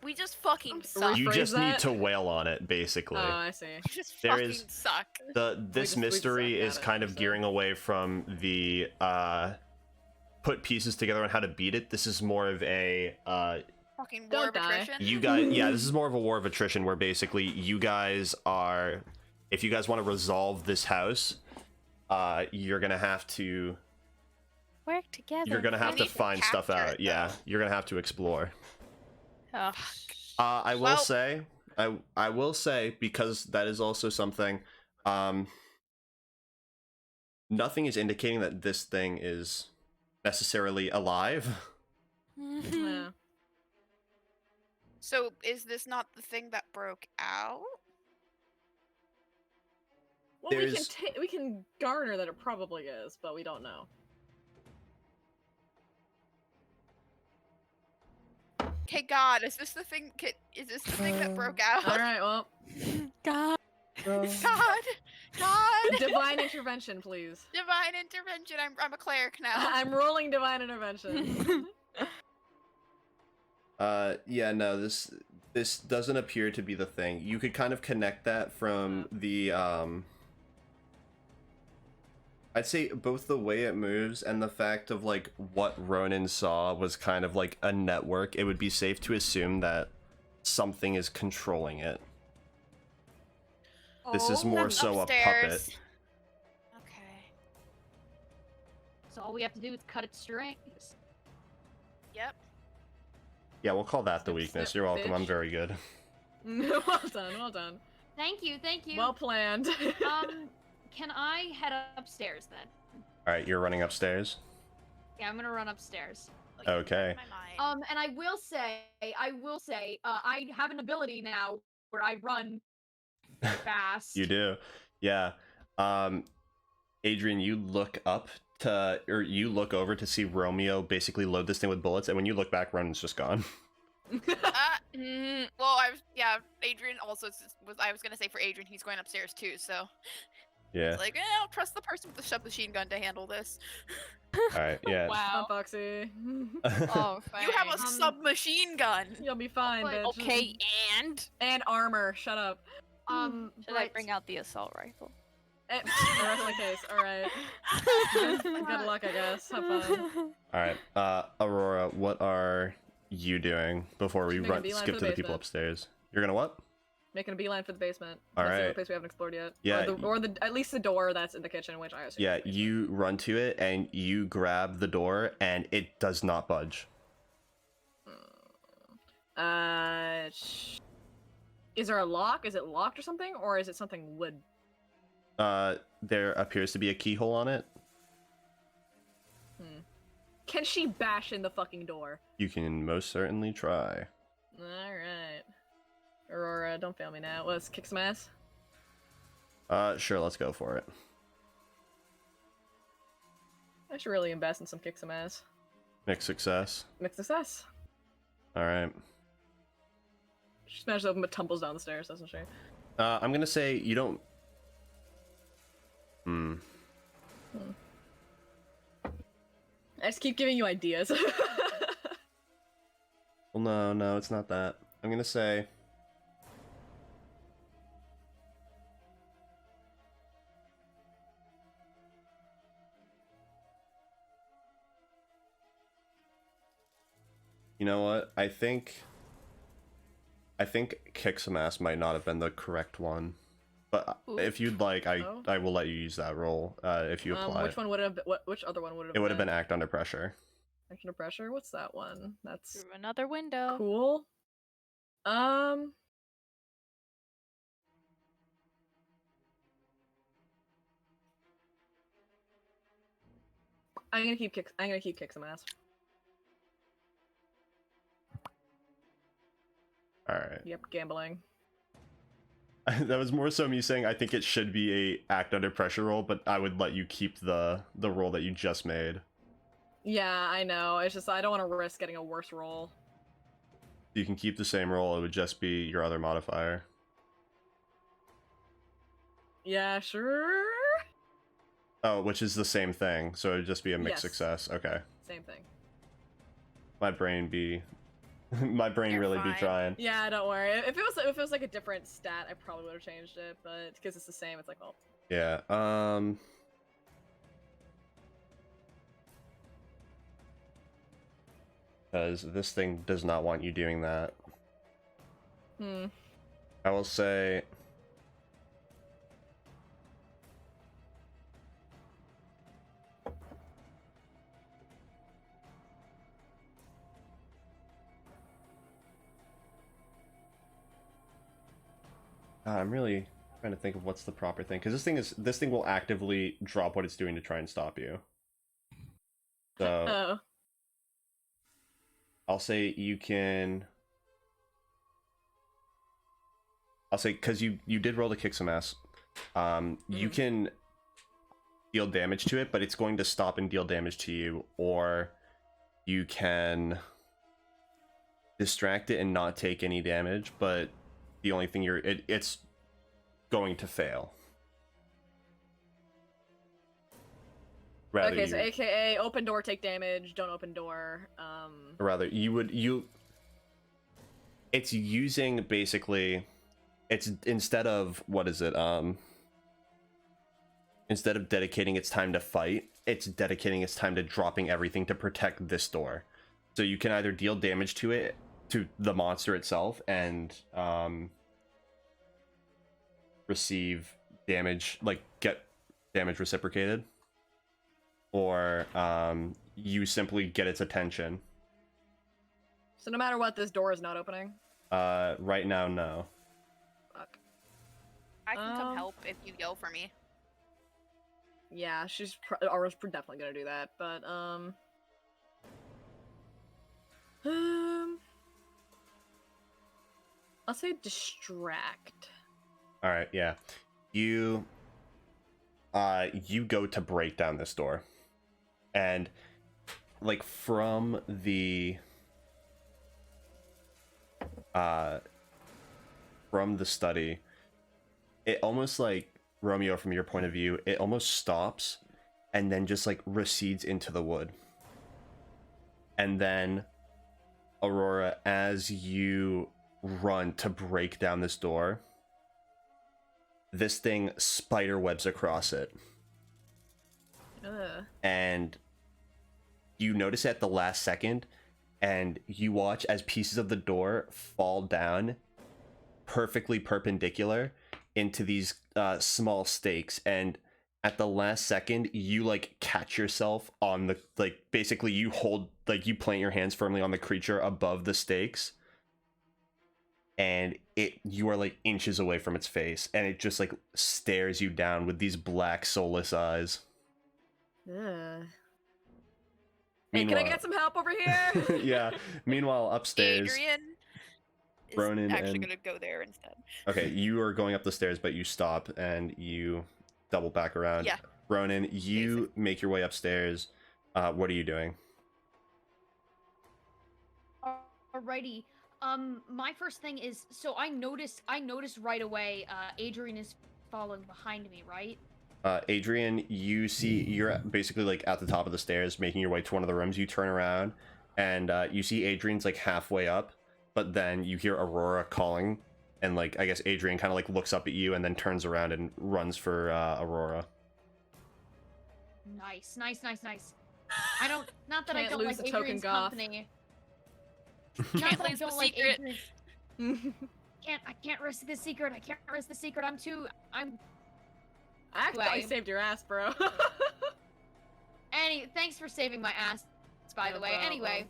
[SPEAKER 4] We just fucking suck.
[SPEAKER 2] You
[SPEAKER 1] Rephrase
[SPEAKER 2] just need
[SPEAKER 1] that?
[SPEAKER 2] to wail on it, basically.
[SPEAKER 1] Oh, I see.
[SPEAKER 4] We just
[SPEAKER 2] There
[SPEAKER 4] fucking
[SPEAKER 2] is-
[SPEAKER 4] suck.
[SPEAKER 2] This
[SPEAKER 1] just
[SPEAKER 2] mystery
[SPEAKER 1] suck at
[SPEAKER 2] is
[SPEAKER 1] it,
[SPEAKER 2] kind of
[SPEAKER 1] so.
[SPEAKER 2] gearing away from the put pieces together on how to beat it. This is more of a
[SPEAKER 4] Fucking war
[SPEAKER 1] Don't
[SPEAKER 4] of
[SPEAKER 1] die.
[SPEAKER 4] attrition.
[SPEAKER 2] you guys, yeah, this is more of a war of attrition where basically you guys are, if you guys want to resolve this house, you're gonna have to
[SPEAKER 6] Work together.
[SPEAKER 2] have to
[SPEAKER 4] need to
[SPEAKER 2] find stuff
[SPEAKER 4] capture
[SPEAKER 2] out.
[SPEAKER 4] it,
[SPEAKER 2] Yeah,
[SPEAKER 4] though.
[SPEAKER 2] you're gonna have to explore.
[SPEAKER 6] Ugh.
[SPEAKER 2] I will
[SPEAKER 4] Well-
[SPEAKER 2] say, I will say, because that is also something, nothing is indicating that this thing is necessarily alive.
[SPEAKER 1] Yeah.
[SPEAKER 4] So is this not the thing that broke out?
[SPEAKER 1] Well,
[SPEAKER 2] There's-
[SPEAKER 1] we can garner that it probably is, but we don't know.
[SPEAKER 4] Okay, God, is this the thing? Is this the thing that broke out?
[SPEAKER 1] All right, well,
[SPEAKER 6] God.
[SPEAKER 4] God, God,
[SPEAKER 1] divine intervention, please.
[SPEAKER 4] divine intervention. I'm a cleric now.
[SPEAKER 1] I'm rolling divine intervention.
[SPEAKER 2] Yeah, no, this doesn't appear to be the thing. You could kind of connect that from the I'd say both the way it moves and the fact of like what Ronan saw was kind of like a network. It would be safe to assume that something is controlling it. This is more
[SPEAKER 4] That's
[SPEAKER 2] so
[SPEAKER 4] upstairs.
[SPEAKER 2] a puppet.
[SPEAKER 4] Okay.
[SPEAKER 5] So all we have to do is cut its strings.
[SPEAKER 4] Yep.
[SPEAKER 2] Yeah, we'll call that the
[SPEAKER 1] Snip,
[SPEAKER 2] weakness.
[SPEAKER 1] snip,
[SPEAKER 2] You're welcome. I'm
[SPEAKER 1] bitch.
[SPEAKER 2] very good.
[SPEAKER 1] Well done, well done.
[SPEAKER 5] Thank you, thank you.
[SPEAKER 1] Well planned.
[SPEAKER 5] Can I head upstairs then?
[SPEAKER 2] All right, you're running upstairs.
[SPEAKER 5] Yeah, I'm gonna run upstairs.
[SPEAKER 2] Okay.
[SPEAKER 4] My mind.
[SPEAKER 5] And I will say, I have an ability now where I run fast.
[SPEAKER 2] You do. Yeah. Adrian, you look up to, or you look over to see Romeo basically load this thing with bullets, and when you look back, Ronan's just gone.
[SPEAKER 4] Well, Adrian also I was gonna say for Adrian, he's going upstairs too, so
[SPEAKER 2] Yeah.
[SPEAKER 4] it's like, I'll trust the person with the submachine gun to handle this.
[SPEAKER 2] All right. Yeah.
[SPEAKER 3] Wow.
[SPEAKER 1] Foxy.
[SPEAKER 6] Oh,
[SPEAKER 4] You have a
[SPEAKER 6] fine.
[SPEAKER 4] submachine gun.
[SPEAKER 1] You'll be fine,
[SPEAKER 5] but-
[SPEAKER 1] bitch.
[SPEAKER 6] Okay, and
[SPEAKER 1] And armor. Shut up.
[SPEAKER 6] should I bring out the assault rifle?
[SPEAKER 1] The rest of the case. All right. Good luck, I guess. Have fun.
[SPEAKER 2] All right. Aurora, what are you doing before we
[SPEAKER 1] Just making a beeline
[SPEAKER 2] skip
[SPEAKER 1] for
[SPEAKER 2] to
[SPEAKER 1] the
[SPEAKER 2] the people
[SPEAKER 1] basement.
[SPEAKER 2] upstairs? You're gonna what?
[SPEAKER 1] Making a beeline for the basement.
[SPEAKER 2] All
[SPEAKER 1] That's the
[SPEAKER 2] right.
[SPEAKER 1] only place we haven't explored yet.
[SPEAKER 2] Yeah,
[SPEAKER 1] Or the at least the door that's in the kitchen, which I assume.
[SPEAKER 2] Yeah,
[SPEAKER 1] is the basement.
[SPEAKER 2] you run to it and you grab the door, and it does not budge.
[SPEAKER 1] Is there a lock? Is it locked or something, or is it something wood?
[SPEAKER 2] There appears to be a keyhole on it.
[SPEAKER 1] Can she bash in the fucking door?
[SPEAKER 2] You can most certainly try.
[SPEAKER 1] All right. Aurora, don't fail me now. Let's kick some ass.
[SPEAKER 2] Sure, let's go for it.
[SPEAKER 1] I should really invest in some kick some ass.
[SPEAKER 2] Mixed success.
[SPEAKER 1] Mixed success.
[SPEAKER 2] All right.
[SPEAKER 1] She smashes open but tumbles down the stairs, doesn't she?
[SPEAKER 2] I'm gonna say you don't.
[SPEAKER 1] I just keep giving you ideas.
[SPEAKER 2] Well, no, it's not that. I'm gonna say. You know what? I think kick some ass might not have been the correct one, but
[SPEAKER 1] Ooh.
[SPEAKER 2] if you'd like,
[SPEAKER 1] Oh.
[SPEAKER 2] I will let you use that roll if you apply.
[SPEAKER 1] Which one would have? Which other one would have?
[SPEAKER 2] It would have been act under pressure.
[SPEAKER 1] Action of pressure. What's that one? That's
[SPEAKER 6] Through another window.
[SPEAKER 1] cool. I'm gonna keep kick some ass.
[SPEAKER 2] All right.
[SPEAKER 1] Yep, gambling.
[SPEAKER 2] That was more so me saying I think it should be a act under pressure roll, but I would let you keep the roll that you just made.
[SPEAKER 1] Yeah, I know. It's just I don't want to risk getting a worse roll.
[SPEAKER 2] You can keep the same roll. It would just be your other modifier.
[SPEAKER 1] Yeah, sure.
[SPEAKER 2] Oh, which is the same thing. So it would just be a mixed
[SPEAKER 1] Yes.
[SPEAKER 2] success. Okay.
[SPEAKER 1] Same thing.
[SPEAKER 2] My brain be, my brain
[SPEAKER 4] You're
[SPEAKER 2] really be
[SPEAKER 4] fine.
[SPEAKER 2] trying.
[SPEAKER 1] Yeah, don't worry. If it was like a different stat, I probably would have changed it. But because it's the same, it's like, well,
[SPEAKER 2] Yeah. Because this thing does not want you doing that. I will say. I'm really trying to think of what's the proper thing, because this thing will actively drop what it's doing to try and stop you. So
[SPEAKER 1] oh,
[SPEAKER 2] I'll say you can. I'll say because you did roll to kick some ass. You can deal damage to it, but it's going to stop and deal damage to you, or you can distract it and not take any damage, but the only thing it's going to fail. Rather
[SPEAKER 1] okay. So
[SPEAKER 2] you-
[SPEAKER 1] AKA open door, take damage. Don't open door.
[SPEAKER 2] rather it's using basically, it's instead of what is it instead of dedicating its time to fight, it's dedicating its time to dropping everything to protect this door. So you can either deal damage to it, to the monster itself, and receive damage, like get damage reciprocated, or you simply get its attention.
[SPEAKER 3] So no matter what, this door is not opening.
[SPEAKER 2] Right now, no.
[SPEAKER 3] Fuck.
[SPEAKER 4] I can come
[SPEAKER 3] Um,
[SPEAKER 4] help if you yell for me.
[SPEAKER 3] Yeah, Aura's definitely gonna do that, but I'll say distract.
[SPEAKER 2] All right, yeah. You go to break down this door, and like from the study, it almost like, Romeo, from your point of view, it almost stops and then just like recedes into the wood. And then Aurora, as you run to break down this door, this thing spider webs across it. And you notice at the last second, and you watch as pieces of the door fall down perfectly perpendicular into these small stakes, and at the last second you like catch yourself on the, like, basically you hold, like, you plant your hands firmly on the creature above the stakes, and you are like inches away from its face, and it just like stares you down with these black soulless eyes.
[SPEAKER 3] Hey, can I get some help over here?
[SPEAKER 2] Yeah. Meanwhile, upstairs,
[SPEAKER 4] Adrian is
[SPEAKER 2] Ronan
[SPEAKER 4] actually
[SPEAKER 2] and-
[SPEAKER 4] gonna go there instead.
[SPEAKER 2] Okay, you are going up the stairs, but you stop and you double back around.
[SPEAKER 4] Yeah.
[SPEAKER 2] Ronan, you make your way upstairs. What are you doing?
[SPEAKER 5] Alrighty. My first thing is, so I noticed right away, Adrian is following behind me, right?
[SPEAKER 2] Adrian, you see, you're basically like at the top of the stairs, making your way to one of the rooms. You turn around, and you see Adrian's like halfway up, but then you hear Aurora calling, and like, I guess Adrian kind of like looks up at you and then turns around and runs for Aurora.
[SPEAKER 5] Nice. I don't, not that I
[SPEAKER 3] Can't
[SPEAKER 5] don't
[SPEAKER 3] lose
[SPEAKER 5] like
[SPEAKER 3] the token
[SPEAKER 5] Adrian's
[SPEAKER 3] goth.
[SPEAKER 5] company.
[SPEAKER 4] Can't
[SPEAKER 5] Not that I
[SPEAKER 4] lose the
[SPEAKER 5] don't like
[SPEAKER 4] secret.
[SPEAKER 5] Adrian's. I can't risk the secret.
[SPEAKER 3] I
[SPEAKER 5] Anyway.
[SPEAKER 3] saved your ass, bro.
[SPEAKER 5] Thanks for saving my ass, by
[SPEAKER 3] No
[SPEAKER 5] the way.
[SPEAKER 3] problem.
[SPEAKER 5] Anyway,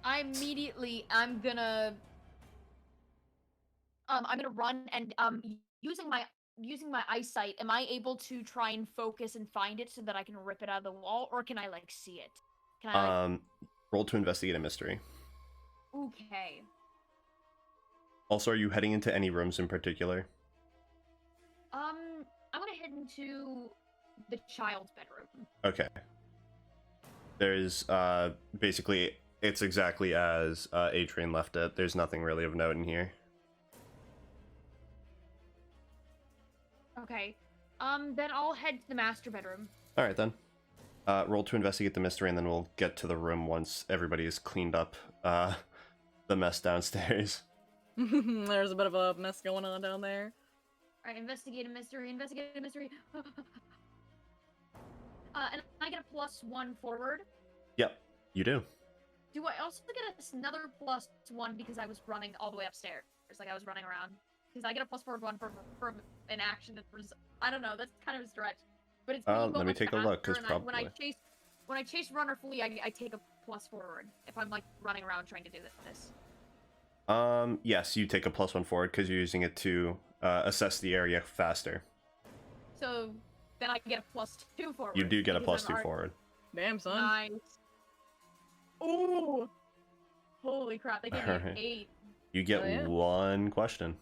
[SPEAKER 5] I'm gonna run and using my eyesight, am I able to try and focus and find it so that I can rip it out of the wall, or can I like see it? Can I like...
[SPEAKER 2] Roll to investigate a mystery.
[SPEAKER 5] Okay.
[SPEAKER 2] Also, are you heading into any rooms in particular?
[SPEAKER 5] I'm gonna head into the child's bedroom.
[SPEAKER 2] Okay. There's basically, it's exactly as Adrian left it. There's nothing really of note in here.
[SPEAKER 5] Okay. Then I'll head to the master bedroom.
[SPEAKER 2] All right then. Roll to investigate the mystery, and then we'll get to the room once everybody has cleaned up the mess downstairs.
[SPEAKER 3] There's a bit of a mess going on down there.
[SPEAKER 5] Alright, investigate a mystery. And I get a +1 forward.
[SPEAKER 2] Yep, you do.
[SPEAKER 5] Do I also get another +1 because I was running all the way upstairs? Like I was running around. Because I get a +1 from an action that was, I don't know, that's kind of a stretch. But it's
[SPEAKER 2] Let me take a look, because probably.
[SPEAKER 5] When I chase runner fully, I take a +4 forward if I'm like running around trying to do this.
[SPEAKER 2] Yes, you take a +1 forward because you're using it to assess the area faster.
[SPEAKER 5] So then I get a +2 forward.
[SPEAKER 2] You do get a
[SPEAKER 5] because I'm
[SPEAKER 2] +2 forward.
[SPEAKER 3] Damn, son.
[SPEAKER 5] Nice. Ooh. Holy crap! They gave me an
[SPEAKER 2] Alright.
[SPEAKER 5] 8.
[SPEAKER 2] You get
[SPEAKER 3] Oh, yeah?
[SPEAKER 2] one question.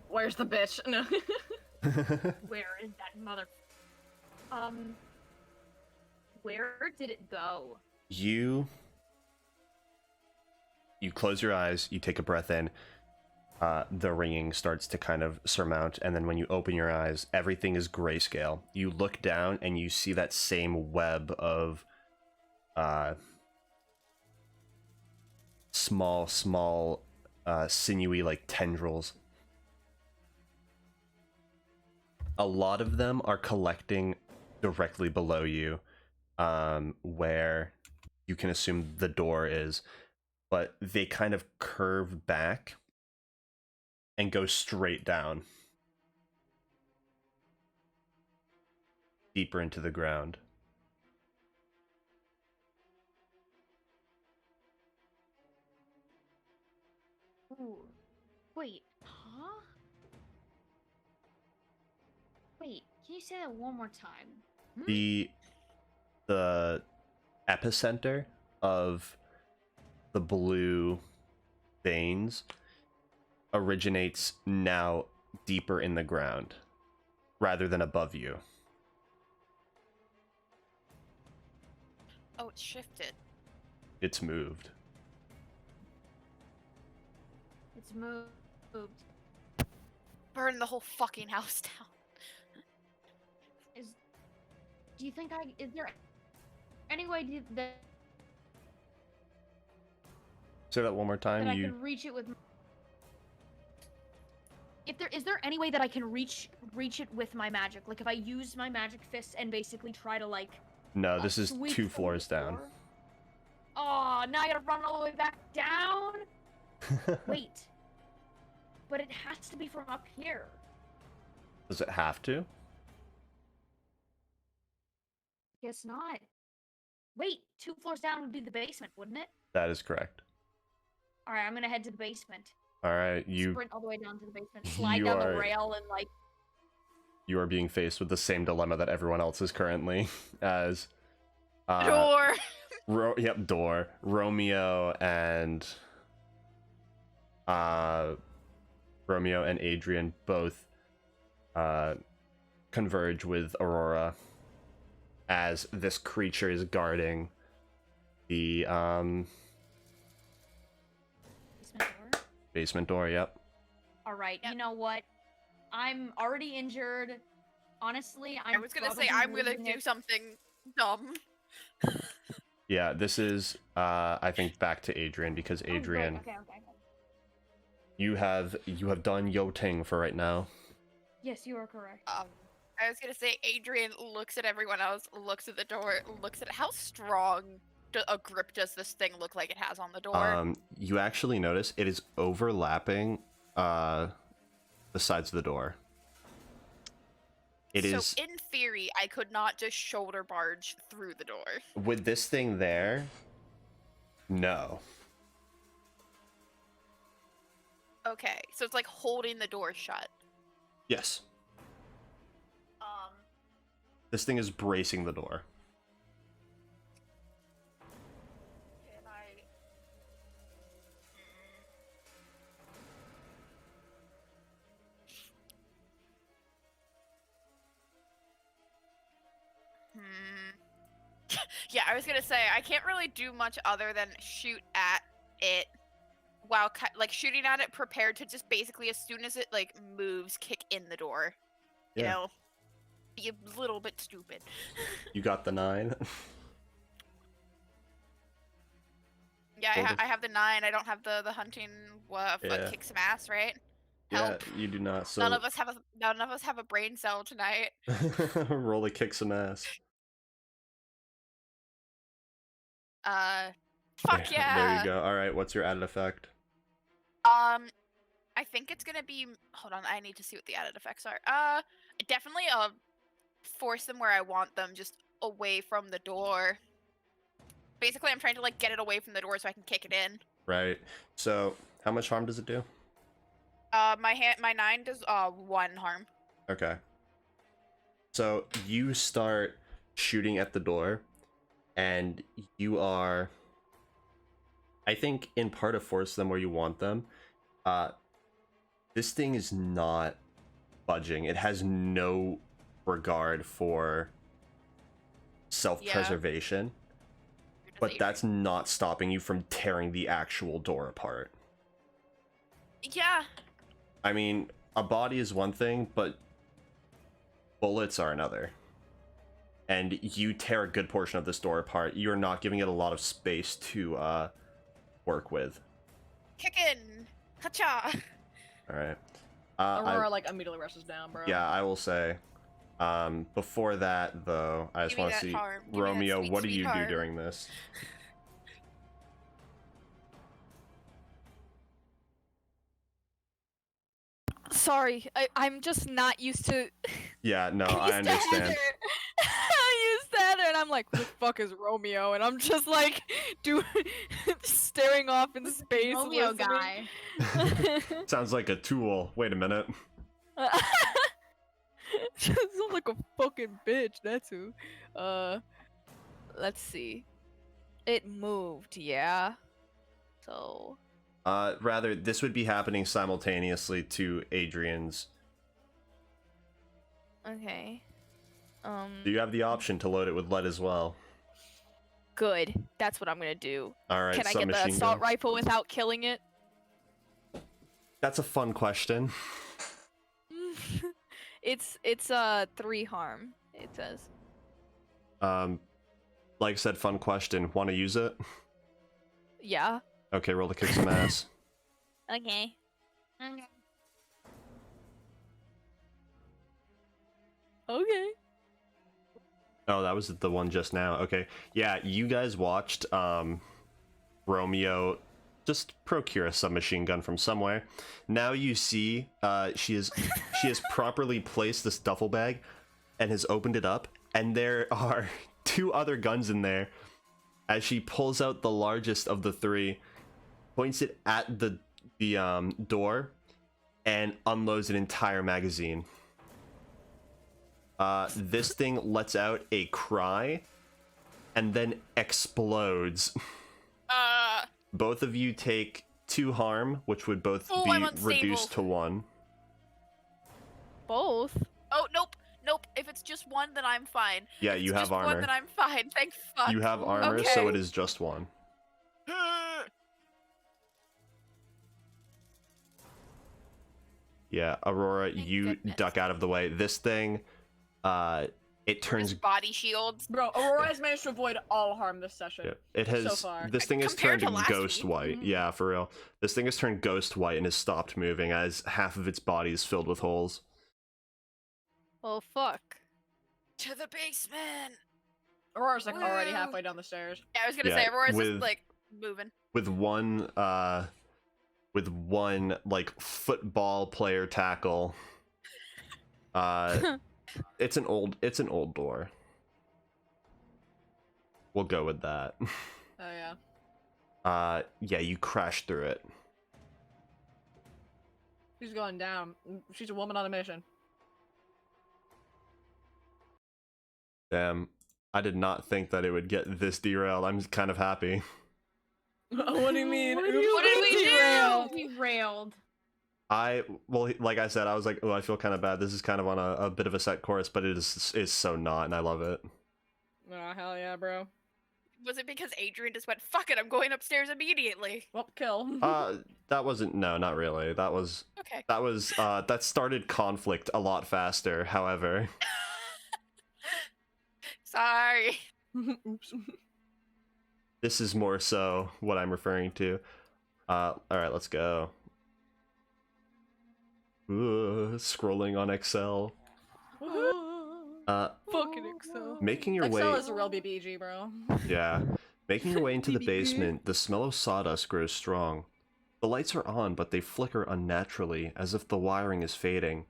[SPEAKER 3] Where's the bitch? No.
[SPEAKER 5] Where is that mother? Where did it go?
[SPEAKER 2] You close your eyes, you take a breath in, the ringing starts to kind of surmount, and then when you open your eyes, everything is grayscale. You look down and you see that same web of small sinewy like tendrils. a lot of them are collecting directly below you, where you can assume the door is, but they kind of curve back and go straight down, deeper into the ground.
[SPEAKER 5] Ooh. Wait, huh? Wait, can you say that one more time?
[SPEAKER 2] The epicenter of the blue veins originates now deeper in the ground rather than above you.
[SPEAKER 4] Oh, it's shifted.
[SPEAKER 2] It's moved.
[SPEAKER 5] It's moved.
[SPEAKER 4] Burn the whole fucking house down.
[SPEAKER 5] Do you think is there any way that
[SPEAKER 2] Say that one more time.
[SPEAKER 5] I can reach it with? Is there any way that I can reach it with my magic? Like if I use my magic fists and basically try to like.
[SPEAKER 2] No, this is
[SPEAKER 5] sweep
[SPEAKER 2] 2 floors
[SPEAKER 5] the
[SPEAKER 2] down.
[SPEAKER 5] floor? Oh, now I gotta run all the way back down. Wait, but it has to be from up here.
[SPEAKER 2] Does it have to?
[SPEAKER 5] Guess not. Wait, 2 floors down would be the basement, wouldn't it?
[SPEAKER 2] That is correct.
[SPEAKER 5] All right, I'm gonna head to the basement.
[SPEAKER 2] All right, you
[SPEAKER 5] Sprint all the way down to the basement, slide
[SPEAKER 2] you
[SPEAKER 5] down the
[SPEAKER 2] are-
[SPEAKER 5] rail, and like.
[SPEAKER 2] you are being faced with the same dilemma that everyone else is currently, as
[SPEAKER 4] Door.
[SPEAKER 2] door. Romeo and Adrian both converge with Aurora as this creature is guarding the
[SPEAKER 5] Basement door.
[SPEAKER 2] basement door. Yep.
[SPEAKER 5] All right,
[SPEAKER 4] Yep.
[SPEAKER 5] you know what? I'm already injured. Honestly,
[SPEAKER 4] I was gonna say I'm gonna do something dumb.
[SPEAKER 2] Yeah, this is I think back to Adrian, because Adrian,
[SPEAKER 5] Okay.
[SPEAKER 2] you have done your thing for right now.
[SPEAKER 5] Yes, you are correct.
[SPEAKER 4] I was gonna say Adrian looks at everyone else, looks at the door, looks at how strong a grip does this thing look like it has on the door.
[SPEAKER 2] You actually notice it is overlapping the sides of the door. It is,
[SPEAKER 4] in theory, I could not just shoulder barge through the door.
[SPEAKER 2] with this thing there, no.
[SPEAKER 4] Okay, so it's like holding the door shut.
[SPEAKER 2] Yes. This thing is bracing the door.
[SPEAKER 4] Can I? Yeah, I was gonna say I can't really do much other than shoot at it, while like shooting at it, prepared to just basically as soon as it like moves, kick in the door. You
[SPEAKER 2] Yeah.
[SPEAKER 4] know, be a little bit stupid.
[SPEAKER 2] You got the 9.
[SPEAKER 4] Yeah,
[SPEAKER 2] Well,
[SPEAKER 4] I have the 9. I don't have the hunting. Foot
[SPEAKER 2] Yeah.
[SPEAKER 4] kick some ass, right?
[SPEAKER 2] Yeah,
[SPEAKER 4] Help.
[SPEAKER 2] you do not. So
[SPEAKER 4] None of us have a brain cell tonight.
[SPEAKER 2] roll a kick some ass.
[SPEAKER 4] Fuck yeah.
[SPEAKER 2] There you go. All right, what's your added effect?
[SPEAKER 4] I think it's gonna be. Hold on, I need to see what the added effects are. Definitely force them where I want them, just away from the door. Basically, I'm trying to like get it away from the door so I can kick it in.
[SPEAKER 2] Right. So, how much harm does it do?
[SPEAKER 4] My 9 does 1 harm.
[SPEAKER 2] Okay. So you start shooting at the door, and you are, I think, in part to force them where you want them. This thing is not budging. It has no regard for self-preservation, but that's not stopping you from tearing the actual door apart.
[SPEAKER 4] Yeah.
[SPEAKER 2] I mean, a body is one thing, but bullets are another. And you tear a good portion of this door apart. You're not giving it a lot of space to work with.
[SPEAKER 4] Kick in. Hacha.
[SPEAKER 2] All right.
[SPEAKER 1] Aurora like immediately rushes down, bro.
[SPEAKER 2] Yeah, I will say. Before that, though, I just
[SPEAKER 4] Give me
[SPEAKER 2] want to
[SPEAKER 4] that
[SPEAKER 2] see,
[SPEAKER 4] harm. Give me that
[SPEAKER 2] Romeo,
[SPEAKER 4] sweet,
[SPEAKER 2] what do
[SPEAKER 4] sweet
[SPEAKER 2] you do
[SPEAKER 4] harm.
[SPEAKER 2] during this?
[SPEAKER 6] Sorry, I'm just not used to.
[SPEAKER 2] Yeah, no,
[SPEAKER 6] I'm
[SPEAKER 2] I
[SPEAKER 6] used to
[SPEAKER 2] understand.
[SPEAKER 6] Heather. I'm used to Heather, and I'm like, who the fuck is Romeo? And I'm just like, staring off in space.
[SPEAKER 5] Romeo
[SPEAKER 6] listening.
[SPEAKER 5] guy.
[SPEAKER 2] Sounds like a tool. Wait a minute.
[SPEAKER 6] Just sounds like a fucking bitch. That's who. Let's see. It moved, yeah. So.
[SPEAKER 2] Rather, this would be happening simultaneously to Adrian's.
[SPEAKER 6] Okay.
[SPEAKER 2] Do you have the option to load it with lead as well?
[SPEAKER 6] Good. That's what I'm gonna do.
[SPEAKER 2] All right,
[SPEAKER 6] Can I get the
[SPEAKER 2] submachine
[SPEAKER 6] assault
[SPEAKER 2] gun.
[SPEAKER 6] rifle without killing it?
[SPEAKER 2] That's a fun question.
[SPEAKER 6] It's 3 harm. It says.
[SPEAKER 2] Like I said, fun question. Want to use it?
[SPEAKER 6] Yeah.
[SPEAKER 2] Okay, roll to kick some ass.
[SPEAKER 6] Okay. Okay.
[SPEAKER 2] Oh, that was the one just now. Okay. Yeah, you guys watched Romeo just procure a submachine gun from somewhere. Now you see she has properly placed this duffel bag and has opened it up, and there are 2 other guns in there. As she pulls out the largest of the 3, points it at the door, and unloads an entire magazine. This thing lets out a cry and then explodes. Both of you take 2 harm, which would both
[SPEAKER 4] Oh,
[SPEAKER 2] be
[SPEAKER 4] I'm unstable.
[SPEAKER 2] reduced to 1.
[SPEAKER 6] Both?
[SPEAKER 4] Oh, nope. If it's just 1, then I'm fine.
[SPEAKER 2] Yeah,
[SPEAKER 4] If
[SPEAKER 2] you
[SPEAKER 4] it's
[SPEAKER 2] have
[SPEAKER 4] just 1,
[SPEAKER 2] armor.
[SPEAKER 4] then I'm fine. Thank fuck.
[SPEAKER 2] You have armor,
[SPEAKER 4] okay.
[SPEAKER 2] so it is just 1. Yeah, Aurora,
[SPEAKER 4] Thank
[SPEAKER 2] you
[SPEAKER 4] goodness.
[SPEAKER 2] duck out of the way. This thing, it turns.
[SPEAKER 4] Just body shields.
[SPEAKER 1] Bro, Aurora has managed to avoid all harm this session.
[SPEAKER 2] Yeah, it has.
[SPEAKER 1] So far.
[SPEAKER 2] This thing has
[SPEAKER 4] Compared
[SPEAKER 2] turned
[SPEAKER 4] to last
[SPEAKER 2] ghost
[SPEAKER 4] week.
[SPEAKER 2] white.
[SPEAKER 1] Mhm.
[SPEAKER 2] Yeah, for real. This thing has turned ghost white and has stopped moving as half of its body is filled with holes.
[SPEAKER 6] Well, fuck.
[SPEAKER 4] To the basement.
[SPEAKER 1] Aurora's like already
[SPEAKER 4] Woo.
[SPEAKER 1] halfway down the stairs.
[SPEAKER 4] Yeah, I was gonna
[SPEAKER 2] Yeah,
[SPEAKER 4] say Aurora's
[SPEAKER 2] with-
[SPEAKER 4] just like moving.
[SPEAKER 2] With one like football player tackle. It's an old door. We'll go with that.
[SPEAKER 1] Oh yeah.
[SPEAKER 2] Yeah, you crash through it.
[SPEAKER 1] She's going down. She's a woman on a mission.
[SPEAKER 2] Damn, I did not think that it would get this derailed. I'm kind of happy.
[SPEAKER 1] What do you mean?
[SPEAKER 6] What do you
[SPEAKER 4] What did we do?
[SPEAKER 5] Derailed.
[SPEAKER 2] Well, like I said, I was like, oh, I feel kind of bad. This is kind of on a bit of a set course, but it's so not, and I love it.
[SPEAKER 1] Oh, hell yeah, bro.
[SPEAKER 4] Was it because Adrian just went, fuck it, I'm going upstairs immediately?
[SPEAKER 1] Well, kill.
[SPEAKER 2] That wasn't. No, not really. That was.
[SPEAKER 4] Okay.
[SPEAKER 2] That started conflict a lot faster. However,
[SPEAKER 4] Sorry.
[SPEAKER 1] Oops.
[SPEAKER 2] this is more so what I'm referring to. All right, let's go. Scrolling on Excel.
[SPEAKER 6] Fucking Excel.
[SPEAKER 2] Making your
[SPEAKER 1] Excel
[SPEAKER 2] way.
[SPEAKER 1] is a real BBG, bro.
[SPEAKER 2] Yeah. Making your way into the
[SPEAKER 6] BBB.
[SPEAKER 2] basement, the smell of sawdust grows strong. The lights are on, but they flicker unnaturally, as if the wiring is fading.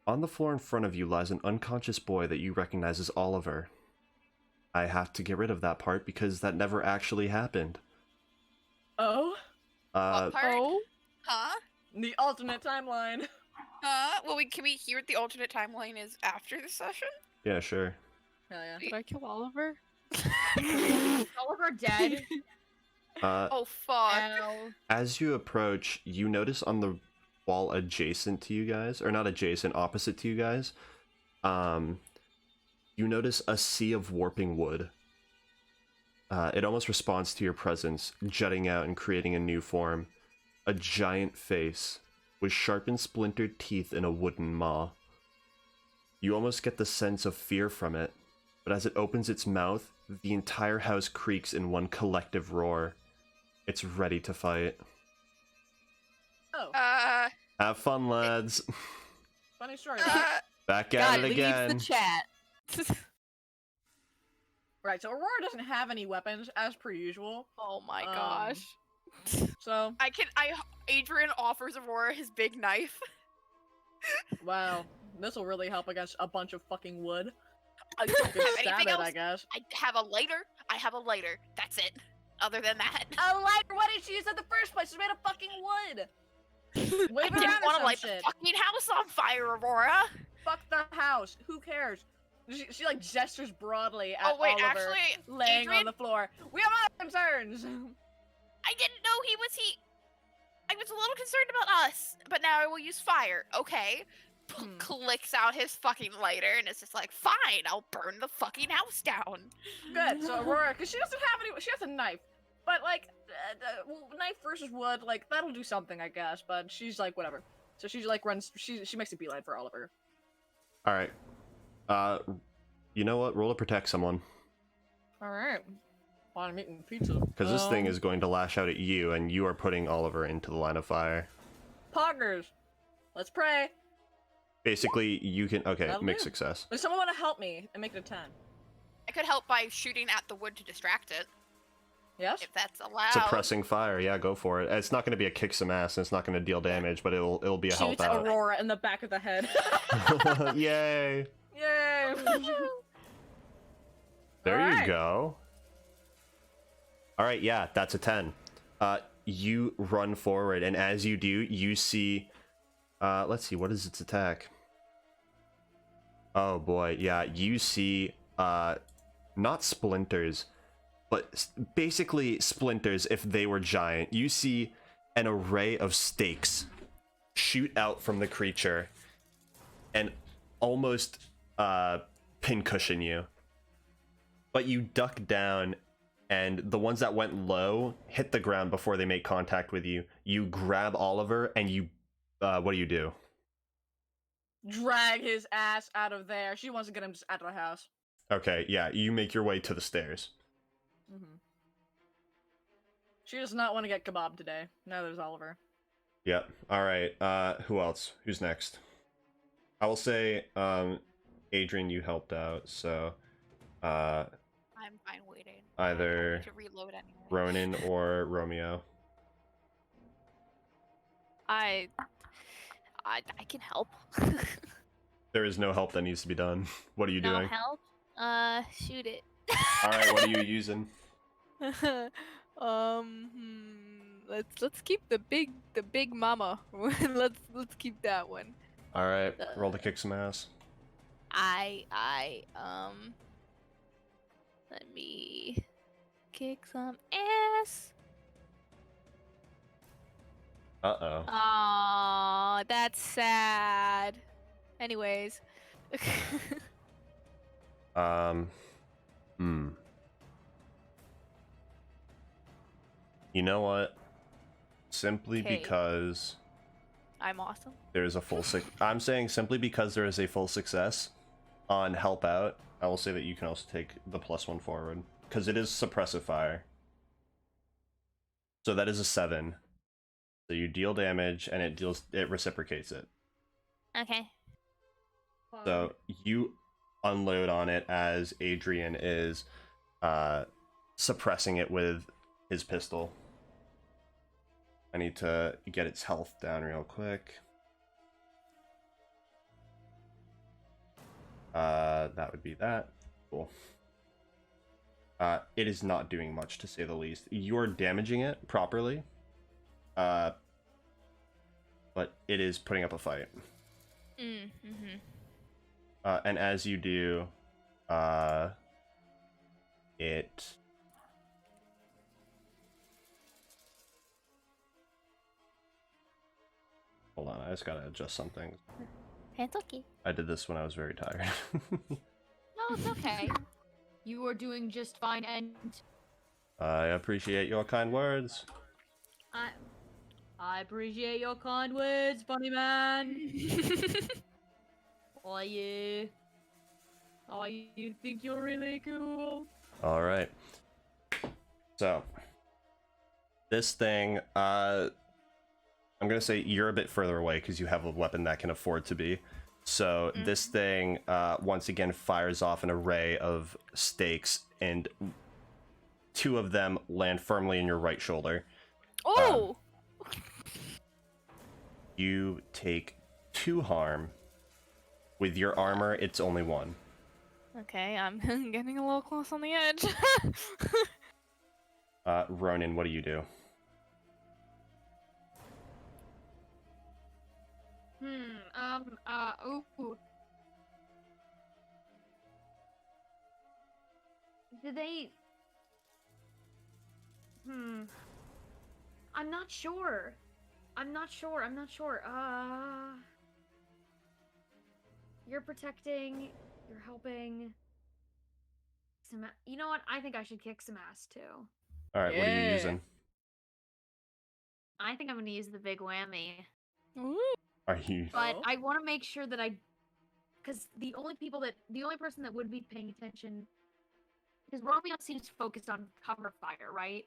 [SPEAKER 2] On the floor in front of you lies an unconscious boy that you recognize as Oliver. I have to get rid of that part because that never actually happened.
[SPEAKER 1] Oh?
[SPEAKER 4] What part?
[SPEAKER 6] Oh?
[SPEAKER 4] Huh?
[SPEAKER 1] The alternate timeline.
[SPEAKER 4] Well, can we hear what the alternate timeline is after the session?
[SPEAKER 2] Yeah, sure.
[SPEAKER 1] Hell yeah.
[SPEAKER 6] Did I kill Oliver?
[SPEAKER 5] Oliver dead.
[SPEAKER 4] Oh, fuck.
[SPEAKER 5] Ow.
[SPEAKER 2] As you approach, you notice on the wall adjacent to you guys, or not adjacent, opposite to you guys, you notice a sea of warping wood. It almost responds to your presence, jutting out and creating a new form. A giant face, with sharpened splintered teeth and a wooden maw. You almost get the sense of fear from it, but as it opens its mouth, the entire house creaks in one collective roar. It's ready to fight.
[SPEAKER 1] Oh.
[SPEAKER 2] Have fun, lads.
[SPEAKER 3] Funny story.
[SPEAKER 2] Back at
[SPEAKER 6] God,
[SPEAKER 2] it
[SPEAKER 6] leaves
[SPEAKER 2] again.
[SPEAKER 6] the chat.
[SPEAKER 3] Right, so Aurora doesn't have any weapons as per usual.
[SPEAKER 6] Oh my gosh.
[SPEAKER 3] So,
[SPEAKER 4] Adrian offers Aurora his big knife.
[SPEAKER 3] wow, this will really help against a bunch of fucking wood.
[SPEAKER 4] I
[SPEAKER 3] You
[SPEAKER 4] don't
[SPEAKER 3] can
[SPEAKER 4] have
[SPEAKER 3] stab
[SPEAKER 4] anything
[SPEAKER 3] it,
[SPEAKER 4] else.
[SPEAKER 3] I guess.
[SPEAKER 4] I have a lighter. That's it. Other than that,
[SPEAKER 3] A lighter? Why didn't she use that in the first place? It's made of fucking wood. Wave
[SPEAKER 4] I
[SPEAKER 3] it
[SPEAKER 4] didn't
[SPEAKER 3] around or
[SPEAKER 4] want to
[SPEAKER 3] some
[SPEAKER 4] light
[SPEAKER 3] shit.
[SPEAKER 4] the fucking house on fire, Aurora.
[SPEAKER 3] Fuck the house. Who cares? She like gestures broadly at
[SPEAKER 4] Oh wait,
[SPEAKER 3] Oliver
[SPEAKER 4] actually,
[SPEAKER 3] laying
[SPEAKER 4] Adrian,
[SPEAKER 3] on the floor. We have other concerns.
[SPEAKER 4] I didn't know he. I was a little concerned about us, but now I will use fire. Okay. Clicks out his fucking lighter and it's just like, fine, I'll burn the fucking house down.
[SPEAKER 3] Good. So Aurora, because she doesn't have any. She has a knife, but like knife versus wood, like that'll do something, I guess. But she's like whatever. So she like runs. She makes a beeline for Oliver.
[SPEAKER 2] All right. You know what? Roll to protect someone.
[SPEAKER 3] All right. Well, I'm eating pizza.
[SPEAKER 2] Because this thing is going to lash out at you, and you are putting Oliver into the line of fire.
[SPEAKER 3] Poggers. Let's pray.
[SPEAKER 2] Basically, you can... Okay,
[SPEAKER 3] That'll
[SPEAKER 2] mixed
[SPEAKER 3] do.
[SPEAKER 2] success.
[SPEAKER 3] Does someone want to help me and make it a 10?
[SPEAKER 4] I could help by shooting at the wood to distract it,
[SPEAKER 3] Yes?
[SPEAKER 4] if that's allowed.
[SPEAKER 2] Suppressing fire, yeah, go for it. It's not going to be a kick some ass, and it's not going to deal damage, but it'll be a help
[SPEAKER 3] Shoots
[SPEAKER 2] out.
[SPEAKER 3] Aurora in the back of the head.
[SPEAKER 2] Yay!
[SPEAKER 3] Yay!
[SPEAKER 2] There you
[SPEAKER 3] Alright.
[SPEAKER 2] go. Alright, yeah, that's a 10. You run forward, and as you do, you see... let's see, what is its attack? Oh boy, yeah, you see, not splinters, but basically splinters if they were giant. You see an array of stakes shoot out from the creature and almost pincushion you. But you duck down, and the ones that went low hit the ground before they make contact with you. You grab Oliver, and you, what do?
[SPEAKER 3] Drag his ass out of there. She wants to get him out of the house.
[SPEAKER 2] Okay, yeah, you make your way to the stairs.
[SPEAKER 3] She does not want to get kebab today. Neither does Oliver.
[SPEAKER 2] Yep. Alright, who else? Who's next? I will say, Adrian, you helped out, so,
[SPEAKER 4] I'm fine waiting.
[SPEAKER 2] either
[SPEAKER 4] I need to reload anyway.
[SPEAKER 2] Ronan or Romeo.
[SPEAKER 6] I can help.
[SPEAKER 2] There is no help that needs to be done. What are you
[SPEAKER 6] No
[SPEAKER 2] doing?
[SPEAKER 6] help? Shoot it.
[SPEAKER 2] Alright, what are you using?
[SPEAKER 6] Let's keep the big mama. let's keep that one.
[SPEAKER 2] Alright, roll to kick some ass.
[SPEAKER 6] Let me kick some ass.
[SPEAKER 2] Uh-oh.
[SPEAKER 6] Aw, that's sad. Anyways.
[SPEAKER 2] You know what? Simply
[SPEAKER 6] 'Kay.
[SPEAKER 2] because
[SPEAKER 6] I'm awesome.
[SPEAKER 2] there is a full I'm saying simply because there is a full success on help out, I will say that you can also take the +1 forward. Because it is suppressive fire. So that is a 7. So you deal damage and it reciprocates it.
[SPEAKER 6] Okay.
[SPEAKER 2] So you unload on it as Adrian is suppressing it with his pistol. I need to get its health down real quick. That would be that. Cool. It is not doing much, to say the least. You're damaging it properly. But it is putting up a fight. And as you do, it... Hold on, I just gotta adjust something.
[SPEAKER 6] It's okay.
[SPEAKER 2] I did this when I was very tired.
[SPEAKER 5] No, it's okay. You are doing just fine, and
[SPEAKER 2] I appreciate your kind words.
[SPEAKER 5] I appreciate your kind words, funny man. Oh yeah. Oh, you think you're really cool?
[SPEAKER 2] Alright. So, this thing, I'm gonna say you're a bit further away because you have a weapon that can afford to be. So this thing once again fires off an array of stakes, and 2 of them land firmly in your right shoulder.
[SPEAKER 6] Oh!
[SPEAKER 2] You take 2 harm. With your armor, it's only 1.
[SPEAKER 6] Okay, I'm getting a little close on the edge.
[SPEAKER 2] Ronan, what do you do?
[SPEAKER 5] Ooh. Do they... I'm not sure. You're protecting, you're helping. You know what? I think I should kick some ass, too.
[SPEAKER 2] Alright, what are you using?
[SPEAKER 5] I think I'm gonna use the big whammy.
[SPEAKER 6] Ooh.
[SPEAKER 2] Are you...
[SPEAKER 5] But I want to make sure that because the only person that would be paying attention, because Romeo seems focused on cover fire, right?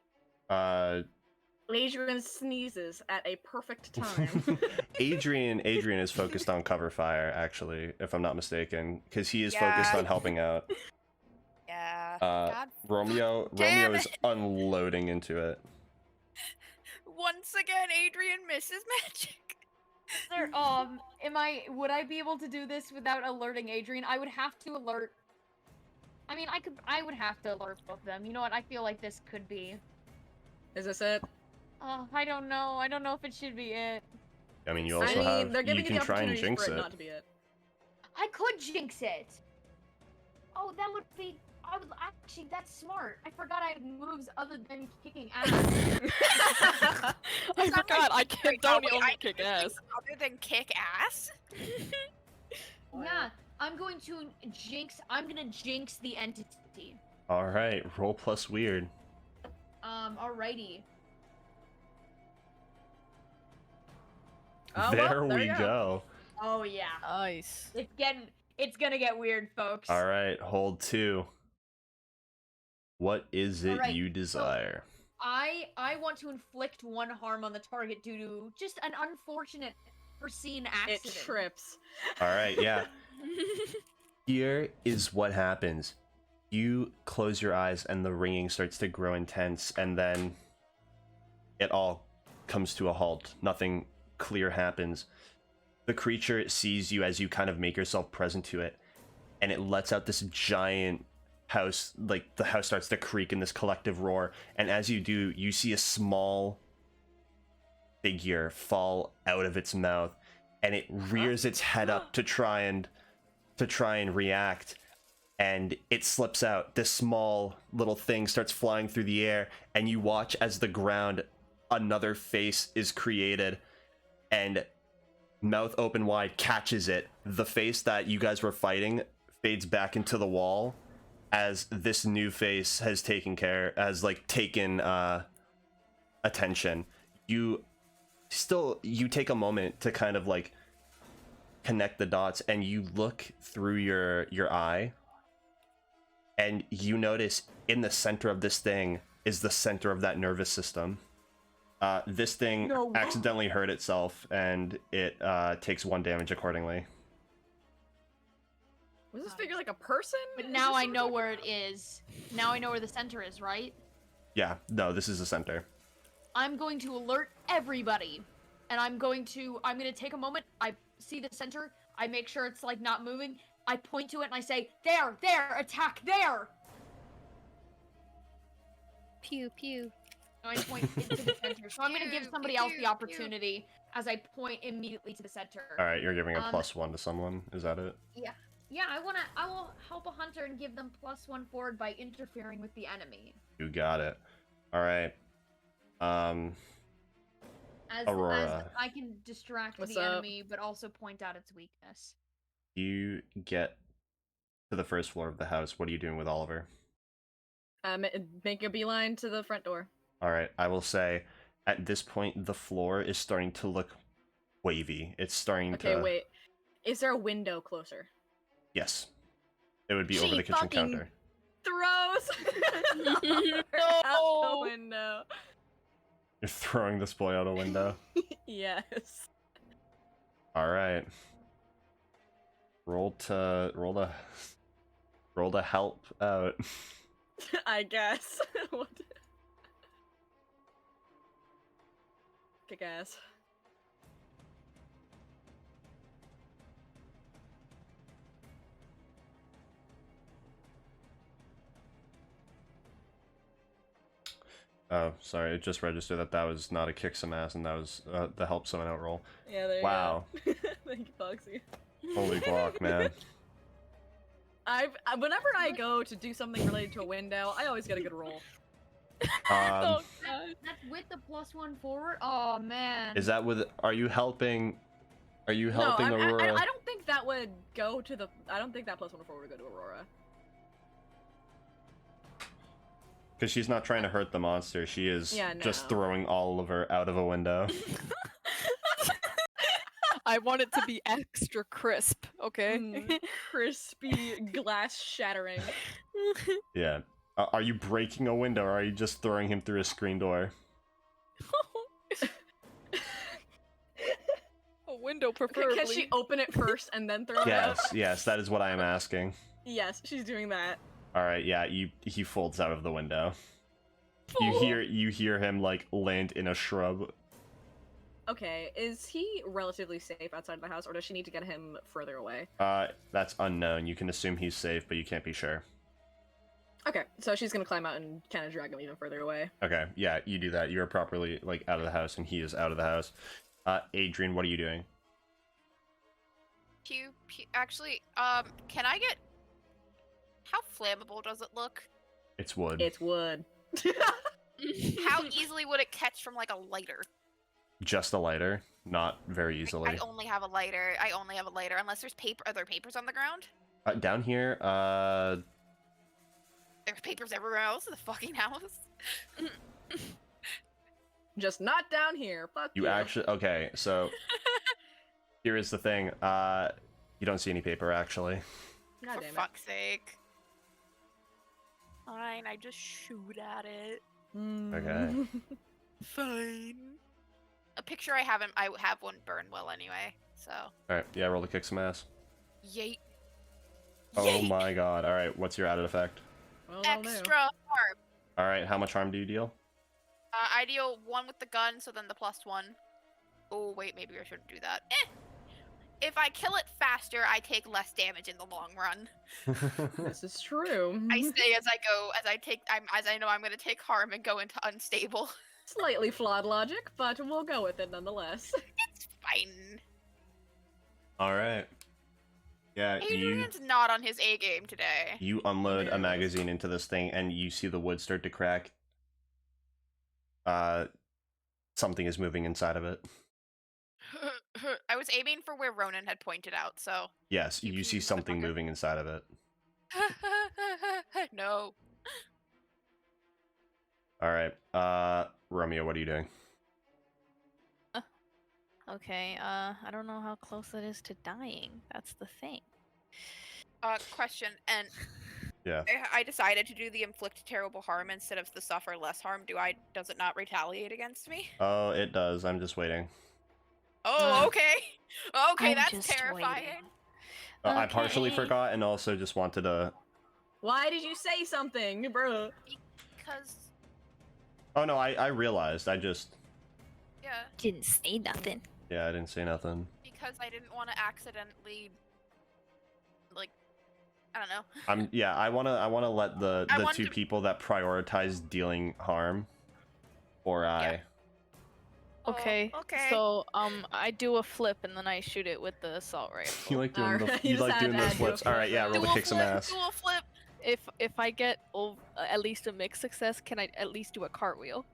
[SPEAKER 1] Adrian sneezes at a perfect time.
[SPEAKER 2] Adrian is focused on cover fire, actually, if I'm not mistaken, because he is focused on helping out.
[SPEAKER 4] Yeah. God.
[SPEAKER 2] Romeo
[SPEAKER 4] Damn
[SPEAKER 2] is
[SPEAKER 4] it.
[SPEAKER 2] unloading into it.
[SPEAKER 4] Once again, Adrian misses magic.
[SPEAKER 5] Sir, would I be able to do this without alerting Adrian? I would have to alert. I mean, I would have to alert both of them. You know what? I feel like this could be.
[SPEAKER 1] Is this it?
[SPEAKER 5] I don't know. I don't know if it should be it.
[SPEAKER 2] I mean, you also have...
[SPEAKER 1] they're
[SPEAKER 2] You
[SPEAKER 1] giving
[SPEAKER 2] can
[SPEAKER 1] you the
[SPEAKER 2] try and
[SPEAKER 1] opportunity
[SPEAKER 2] jinx
[SPEAKER 1] for it
[SPEAKER 2] it.
[SPEAKER 1] not to be it.
[SPEAKER 5] I could jinx it. Oh, that would be. Actually, that's smart. I forgot I had moves other than kicking ass.
[SPEAKER 6] I forgot I don't
[SPEAKER 4] wait,
[SPEAKER 6] only kick ass.
[SPEAKER 4] Other than kick ass?
[SPEAKER 5] Yeah, I'm gonna jinx the entity.
[SPEAKER 2] Alright, roll plus weird.
[SPEAKER 5] Alrighty.
[SPEAKER 1] Oh,
[SPEAKER 2] there
[SPEAKER 1] well,
[SPEAKER 2] we
[SPEAKER 1] you
[SPEAKER 2] go.
[SPEAKER 5] Oh yeah.
[SPEAKER 6] Nice.
[SPEAKER 5] It's gonna get weird, folks.
[SPEAKER 2] Alright, hold 2. What is it
[SPEAKER 5] Alright,
[SPEAKER 2] you desire?
[SPEAKER 5] I want to inflict 1 harm on the target due to just an unfortunate foreseen accident.
[SPEAKER 1] It trips.
[SPEAKER 2] Alright, yeah. Here is what happens. You close your eyes and the ringing starts to grow intense, and then it all comes to a halt. Nothing clear happens. The creature sees you as you kind of make yourself present to it, and it lets out this giant house, like the house starts to creak in this collective roar, and as you do, you see a small figure fall out of its mouth, and it rears its head up to try and react, and it slips out. This small little thing starts flying through the air, and you watch as the ground, another face is created, and mouth open wide catches it. The face that you guys were fighting fades back into the wall as this new face has taken attention. You take a moment to kind of like connect the dots, and you look through your eye, and you notice in the center of this thing is the center of that nervous system. This thing accidentally hurt itself, and it takes 1 damage accordingly.
[SPEAKER 1] Was this figure like a person?
[SPEAKER 5] But now I know where it is. Now I know where the center is, right?
[SPEAKER 2] Yeah, no, this is the center.
[SPEAKER 5] I'm going to alert everybody. And I'm gonna take a moment. I see the center. I make sure it's like not moving. I point to it and I say, there, attack there!
[SPEAKER 6] Pew pew.
[SPEAKER 5] And I point into the center. So I'm gonna give somebody else the opportunity as I point immediately to the center.
[SPEAKER 2] Alright, you're giving a +1 to someone, is that it?
[SPEAKER 5] Yeah, I will help a hunter and give them +1 forward by interfering with the enemy.
[SPEAKER 2] You got it. Alright.
[SPEAKER 5] As
[SPEAKER 2] Aurora.
[SPEAKER 5] I can distract
[SPEAKER 1] What's
[SPEAKER 5] the
[SPEAKER 1] up?
[SPEAKER 5] enemy, but also point out its weakness.
[SPEAKER 2] You get to the first floor of the house. What are you doing with Oliver?
[SPEAKER 1] Make a beeline to the front door.
[SPEAKER 2] Alright, I will say, at this point, the floor is starting to look wavy. It's starting to...
[SPEAKER 1] Okay, wait. Is there a window closer?
[SPEAKER 2] Yes. It would be over
[SPEAKER 1] She
[SPEAKER 2] the kitchen
[SPEAKER 1] fucking
[SPEAKER 2] counter.
[SPEAKER 1] Throws out the window.
[SPEAKER 2] You're throwing this boy out a window.
[SPEAKER 1] Yes.
[SPEAKER 2] All right. Roll to help out.
[SPEAKER 1] I guess. What? Kick ass.
[SPEAKER 2] Oh, sorry. It just registered that was not a kick some ass, and that was the help someone out roll.
[SPEAKER 1] Yeah, there
[SPEAKER 2] Wow.
[SPEAKER 1] you go. Thank you, Foxy.
[SPEAKER 2] Holy block, man.
[SPEAKER 1] Whenever I go to do something related to a window, I always get a good roll.
[SPEAKER 6] Oh, God.
[SPEAKER 5] That's with the +1 forward. Oh man.
[SPEAKER 2] Is that with? Are you helping? Are you
[SPEAKER 1] No,
[SPEAKER 2] helping Aurora?
[SPEAKER 1] I don't think that would go to the. I don't think that +1 forward would go to Aurora.
[SPEAKER 2] Because she's not trying to hurt the monster. She is just
[SPEAKER 1] no.
[SPEAKER 2] throwing Oliver out of a window.
[SPEAKER 6] I want it to be extra crisp, okay?
[SPEAKER 1] Crispy glass shattering.
[SPEAKER 2] Yeah. Are you breaking a window, or are you just throwing him through a screen door?
[SPEAKER 6] A window, preferably.
[SPEAKER 1] Can she open it first and then throw it out?
[SPEAKER 2] Yes, that is what I am asking.
[SPEAKER 1] Yes, she's doing that.
[SPEAKER 2] All right, yeah, he folds out of the window. You hear him like land in a shrub.
[SPEAKER 1] Okay, is he relatively safe outside of the house, or does she need to get him further away?
[SPEAKER 2] That's unknown. You can assume he's safe, but you can't be sure.
[SPEAKER 1] Okay, so she's gonna climb out and kind of drag him even further away.
[SPEAKER 2] Okay, yeah, you do that. You're properly like out of the house, and he is out of the house. Adrian, what are you doing?
[SPEAKER 4] Actually, can I get... How flammable does it look?
[SPEAKER 2] It's wood.
[SPEAKER 1] It's wood.
[SPEAKER 4] How easily would it catch from, like, a lighter?
[SPEAKER 2] Just a lighter, not very easily.
[SPEAKER 4] I only have a lighter. Unless there's paper. Are there papers on the ground?
[SPEAKER 2] Down here,
[SPEAKER 4] There's papers everywhere else in the fucking house.
[SPEAKER 1] Just not down here. Fuck you.
[SPEAKER 2] you actually okay. So here is the thing. You don't see any paper actually.
[SPEAKER 1] God
[SPEAKER 4] For
[SPEAKER 1] damn it.
[SPEAKER 4] fuck's sake. Fine, I just shoot at it.
[SPEAKER 2] Okay.
[SPEAKER 4] Fine. A picture I have one burn well anyway, so.
[SPEAKER 2] All right, yeah, roll to kick some ass.
[SPEAKER 4] Yeet.
[SPEAKER 2] Oh
[SPEAKER 4] Yeet.
[SPEAKER 2] my god! All right, what's your added effect?
[SPEAKER 1] Well, that'll do.
[SPEAKER 4] Extra harm.
[SPEAKER 2] All right, how much harm do you deal?
[SPEAKER 4] I deal 1 with the gun, so then the +1. Oh wait, maybe I shouldn't do that. If I kill it faster, I take less damage in the long run.
[SPEAKER 1] This is true.
[SPEAKER 4] I say as I go, as I know I'm gonna take harm and go into unstable.
[SPEAKER 1] Slightly flawed logic, but we'll go with it nonetheless.
[SPEAKER 4] It's fine.
[SPEAKER 2] All right. Yeah,
[SPEAKER 4] Adrian's not on his A game today.
[SPEAKER 2] you unload a
[SPEAKER 1] Yes.
[SPEAKER 2] magazine into this thing, and you see the wood start to crack. Something is moving inside of it.
[SPEAKER 4] I was aiming for where Ronan had pointed out, so.
[SPEAKER 2] Yes, you see something
[SPEAKER 4] motherfucker.
[SPEAKER 2] moving inside of it.
[SPEAKER 4] No.
[SPEAKER 2] All right, Romeo, what are you doing?
[SPEAKER 6] Okay, I don't know how close it is to dying. That's the thing.
[SPEAKER 4] Question, and
[SPEAKER 2] Yeah.
[SPEAKER 4] I decided to do the inflict terrible harm instead of the suffer less harm. Does it not retaliate against me?
[SPEAKER 2] Oh, it does. I'm just waiting.
[SPEAKER 4] Oh, okay. Okay,
[SPEAKER 6] I'm
[SPEAKER 4] that's
[SPEAKER 6] just
[SPEAKER 4] terrifying.
[SPEAKER 6] waiting.
[SPEAKER 2] I partially
[SPEAKER 6] Okay.
[SPEAKER 2] forgot, and also just wanted to.
[SPEAKER 1] Why did you say something, bro?
[SPEAKER 4] Because,
[SPEAKER 2] Oh no, I realized. I just.
[SPEAKER 4] yeah,
[SPEAKER 6] Didn't say nothing.
[SPEAKER 2] Yeah, I didn't say nothing.
[SPEAKER 4] because I didn't want to accidentally, like, I don't know.
[SPEAKER 2] I wanna let the
[SPEAKER 4] I want
[SPEAKER 2] two
[SPEAKER 4] to-
[SPEAKER 2] people that prioritize dealing harm, or I.
[SPEAKER 4] Oh,
[SPEAKER 6] Okay.
[SPEAKER 4] okay.
[SPEAKER 6] So, I do a flip and then I shoot it with the assault rifle.
[SPEAKER 2] You like doing
[SPEAKER 1] Alright,
[SPEAKER 2] you
[SPEAKER 1] you just
[SPEAKER 2] like
[SPEAKER 1] had
[SPEAKER 2] doing
[SPEAKER 1] to
[SPEAKER 2] those
[SPEAKER 1] add to a
[SPEAKER 2] flips. All right, yeah, roll to
[SPEAKER 4] Dual
[SPEAKER 2] kick some
[SPEAKER 4] flip,
[SPEAKER 2] ass.
[SPEAKER 4] dual flip.
[SPEAKER 6] If I get at least a mixed success, can I at least do a cartwheel?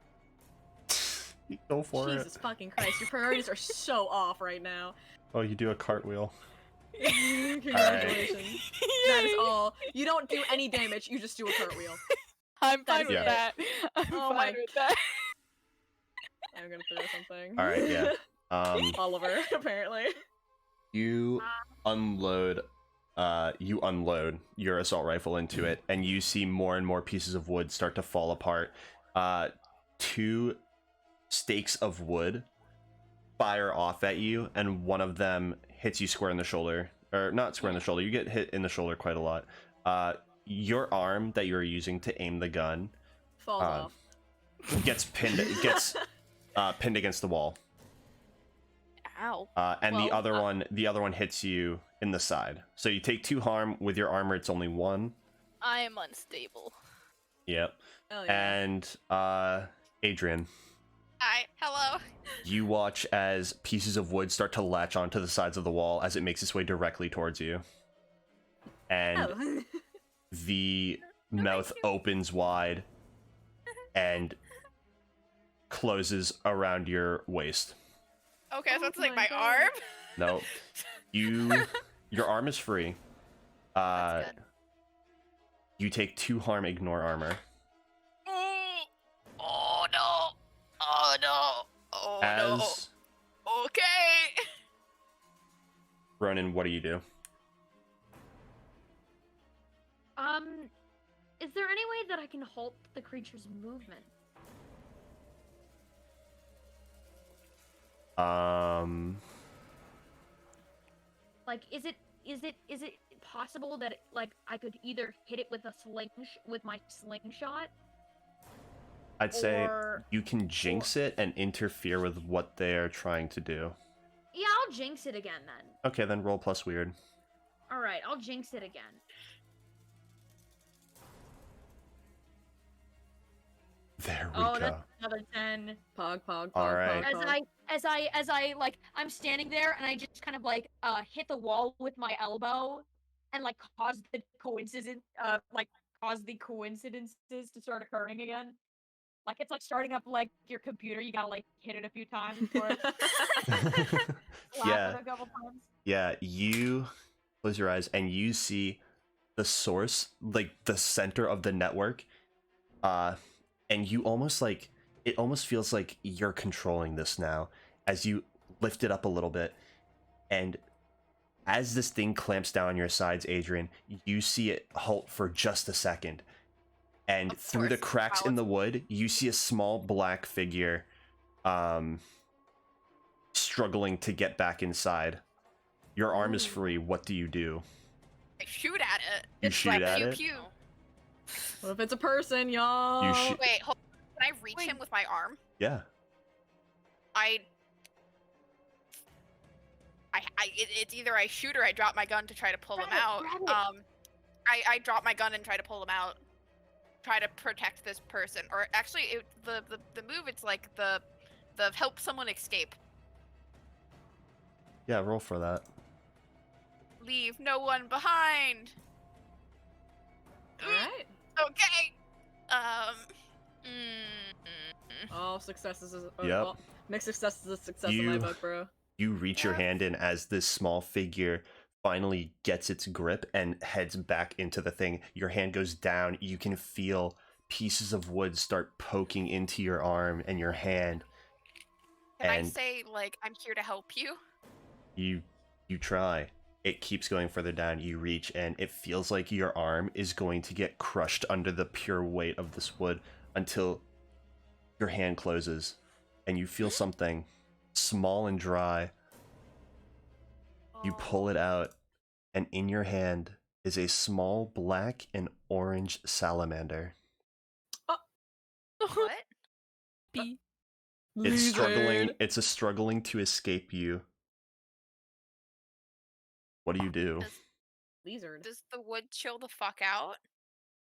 [SPEAKER 2] Go for
[SPEAKER 1] Jesus fucking Christ, your priorities are so off right now.
[SPEAKER 2] it. Oh, you do a cartwheel.
[SPEAKER 1] Congratulations. That is all. You don't do any damage, you just do a cartwheel.
[SPEAKER 6] I'm
[SPEAKER 1] That
[SPEAKER 6] fine
[SPEAKER 1] is
[SPEAKER 6] with
[SPEAKER 2] it.
[SPEAKER 6] that. I'm
[SPEAKER 1] Oh
[SPEAKER 6] fine
[SPEAKER 1] my-
[SPEAKER 6] with that.
[SPEAKER 1] I'm gonna throw something.
[SPEAKER 2] All right, yeah.
[SPEAKER 1] Oliver, apparently.
[SPEAKER 2] You unload your assault rifle into it, and you see more and more pieces of wood start to fall apart. Two stakes of wood fire off at you, and one of them hits you square in the shoulder. Or not square in the shoulder, you get hit in the shoulder quite a lot. Your arm that you're using to aim the gun
[SPEAKER 1] Falls off.
[SPEAKER 2] gets pinned pinned against the wall.
[SPEAKER 6] Ow.
[SPEAKER 2] And
[SPEAKER 6] Well,
[SPEAKER 2] the other one hits you in the side. So you take 2 harm. With your armor, it's only 1.
[SPEAKER 6] I am unstable.
[SPEAKER 2] Yep.
[SPEAKER 1] Hell yeah.
[SPEAKER 2] And Adrian,
[SPEAKER 4] Hi, hello.
[SPEAKER 2] you watch as pieces of wood start to latch onto the sides of the wall as it makes its way directly towards you. And
[SPEAKER 1] Oh.
[SPEAKER 2] the mouth opens wide and closes around your waist.
[SPEAKER 4] Okay, so
[SPEAKER 5] Oh
[SPEAKER 4] it's like
[SPEAKER 5] my
[SPEAKER 4] my
[SPEAKER 5] God.
[SPEAKER 4] arm.
[SPEAKER 2] No, your arm is free.
[SPEAKER 6] That's good.
[SPEAKER 2] You take 2 harm, ignore armor.
[SPEAKER 4] Oh no! Oh no! Oh
[SPEAKER 2] As
[SPEAKER 4] no! Okay.
[SPEAKER 2] Ronan, what do you do?
[SPEAKER 5] Is there any way that I can halt the creature's movement? Like, is it possible that like I could either hit it with my slingshot?
[SPEAKER 2] I'd say
[SPEAKER 5] Or-
[SPEAKER 2] you can jinx it and interfere with what they're trying to do.
[SPEAKER 5] Yeah, I'll jinx it again then.
[SPEAKER 2] Okay, then roll plus weird.
[SPEAKER 5] All right, I'll jinx it again.
[SPEAKER 2] There we
[SPEAKER 5] Oh,
[SPEAKER 2] go.
[SPEAKER 5] that's another 10.
[SPEAKER 1] Pog, pog, pog,
[SPEAKER 2] All right.
[SPEAKER 1] pog,
[SPEAKER 5] As I like I'm standing there and I just kind of like hit the wall with my elbow and like cause the coincidences to start occurring again. Like it's like starting up like your computer, you gotta like hit it a few times before it slaps
[SPEAKER 2] Yeah.
[SPEAKER 5] it a couple times.
[SPEAKER 2] Yeah, you close your eyes and you see the source, like the center of the network, and you almost like it almost feels like you're controlling this now as you lift it up a little bit, and as this thing clamps down on your sides, Adrian, you see it halt for just a second, and
[SPEAKER 4] Of
[SPEAKER 2] through the
[SPEAKER 4] course,
[SPEAKER 2] cracks in
[SPEAKER 4] wow.
[SPEAKER 2] the wood, you see a small black figure, struggling to get back inside. Your arm is free. What do you do?
[SPEAKER 4] I shoot at it.
[SPEAKER 2] You
[SPEAKER 4] It's
[SPEAKER 2] shoot
[SPEAKER 4] like
[SPEAKER 2] at
[SPEAKER 4] pew
[SPEAKER 2] it?
[SPEAKER 4] pew.
[SPEAKER 1] What if it's a person, y'all?
[SPEAKER 2] You shoot-
[SPEAKER 4] Wait, hold. Can I reach him with my arm?
[SPEAKER 2] Yeah.
[SPEAKER 4] It's either I shoot or I drop my gun to try to pull him
[SPEAKER 5] Grab it,
[SPEAKER 4] out.
[SPEAKER 5] grab it.
[SPEAKER 4] I drop my gun and try to pull him out. Try to protect this person, or actually, the move. It's like the help someone escape.
[SPEAKER 2] Yeah, roll for that.
[SPEAKER 4] Leave no one behind.
[SPEAKER 1] Alright.
[SPEAKER 4] Okay.
[SPEAKER 1] All successes is
[SPEAKER 2] Yep.
[SPEAKER 1] well, mixed success is a success in my
[SPEAKER 2] You-
[SPEAKER 1] book, bro.
[SPEAKER 2] You reach your hand in as this small figure finally gets its grip and heads back into the thing. Your hand goes down. You can feel pieces of wood start poking into your arm and your hand.
[SPEAKER 4] Can I
[SPEAKER 2] And-
[SPEAKER 4] say like I'm here to help you?
[SPEAKER 2] You try. It keeps going further down. You reach and it feels like your arm is going to get crushed under the pure weight of this wood until your hand closes and you feel something small and dry. You pull it out, and in your hand is a small black and orange salamander.
[SPEAKER 4] What?
[SPEAKER 6] B.
[SPEAKER 2] It's struggling. It's struggling to escape you. What do you do?
[SPEAKER 1] Lizard.
[SPEAKER 4] Does the wood chill the fuck out?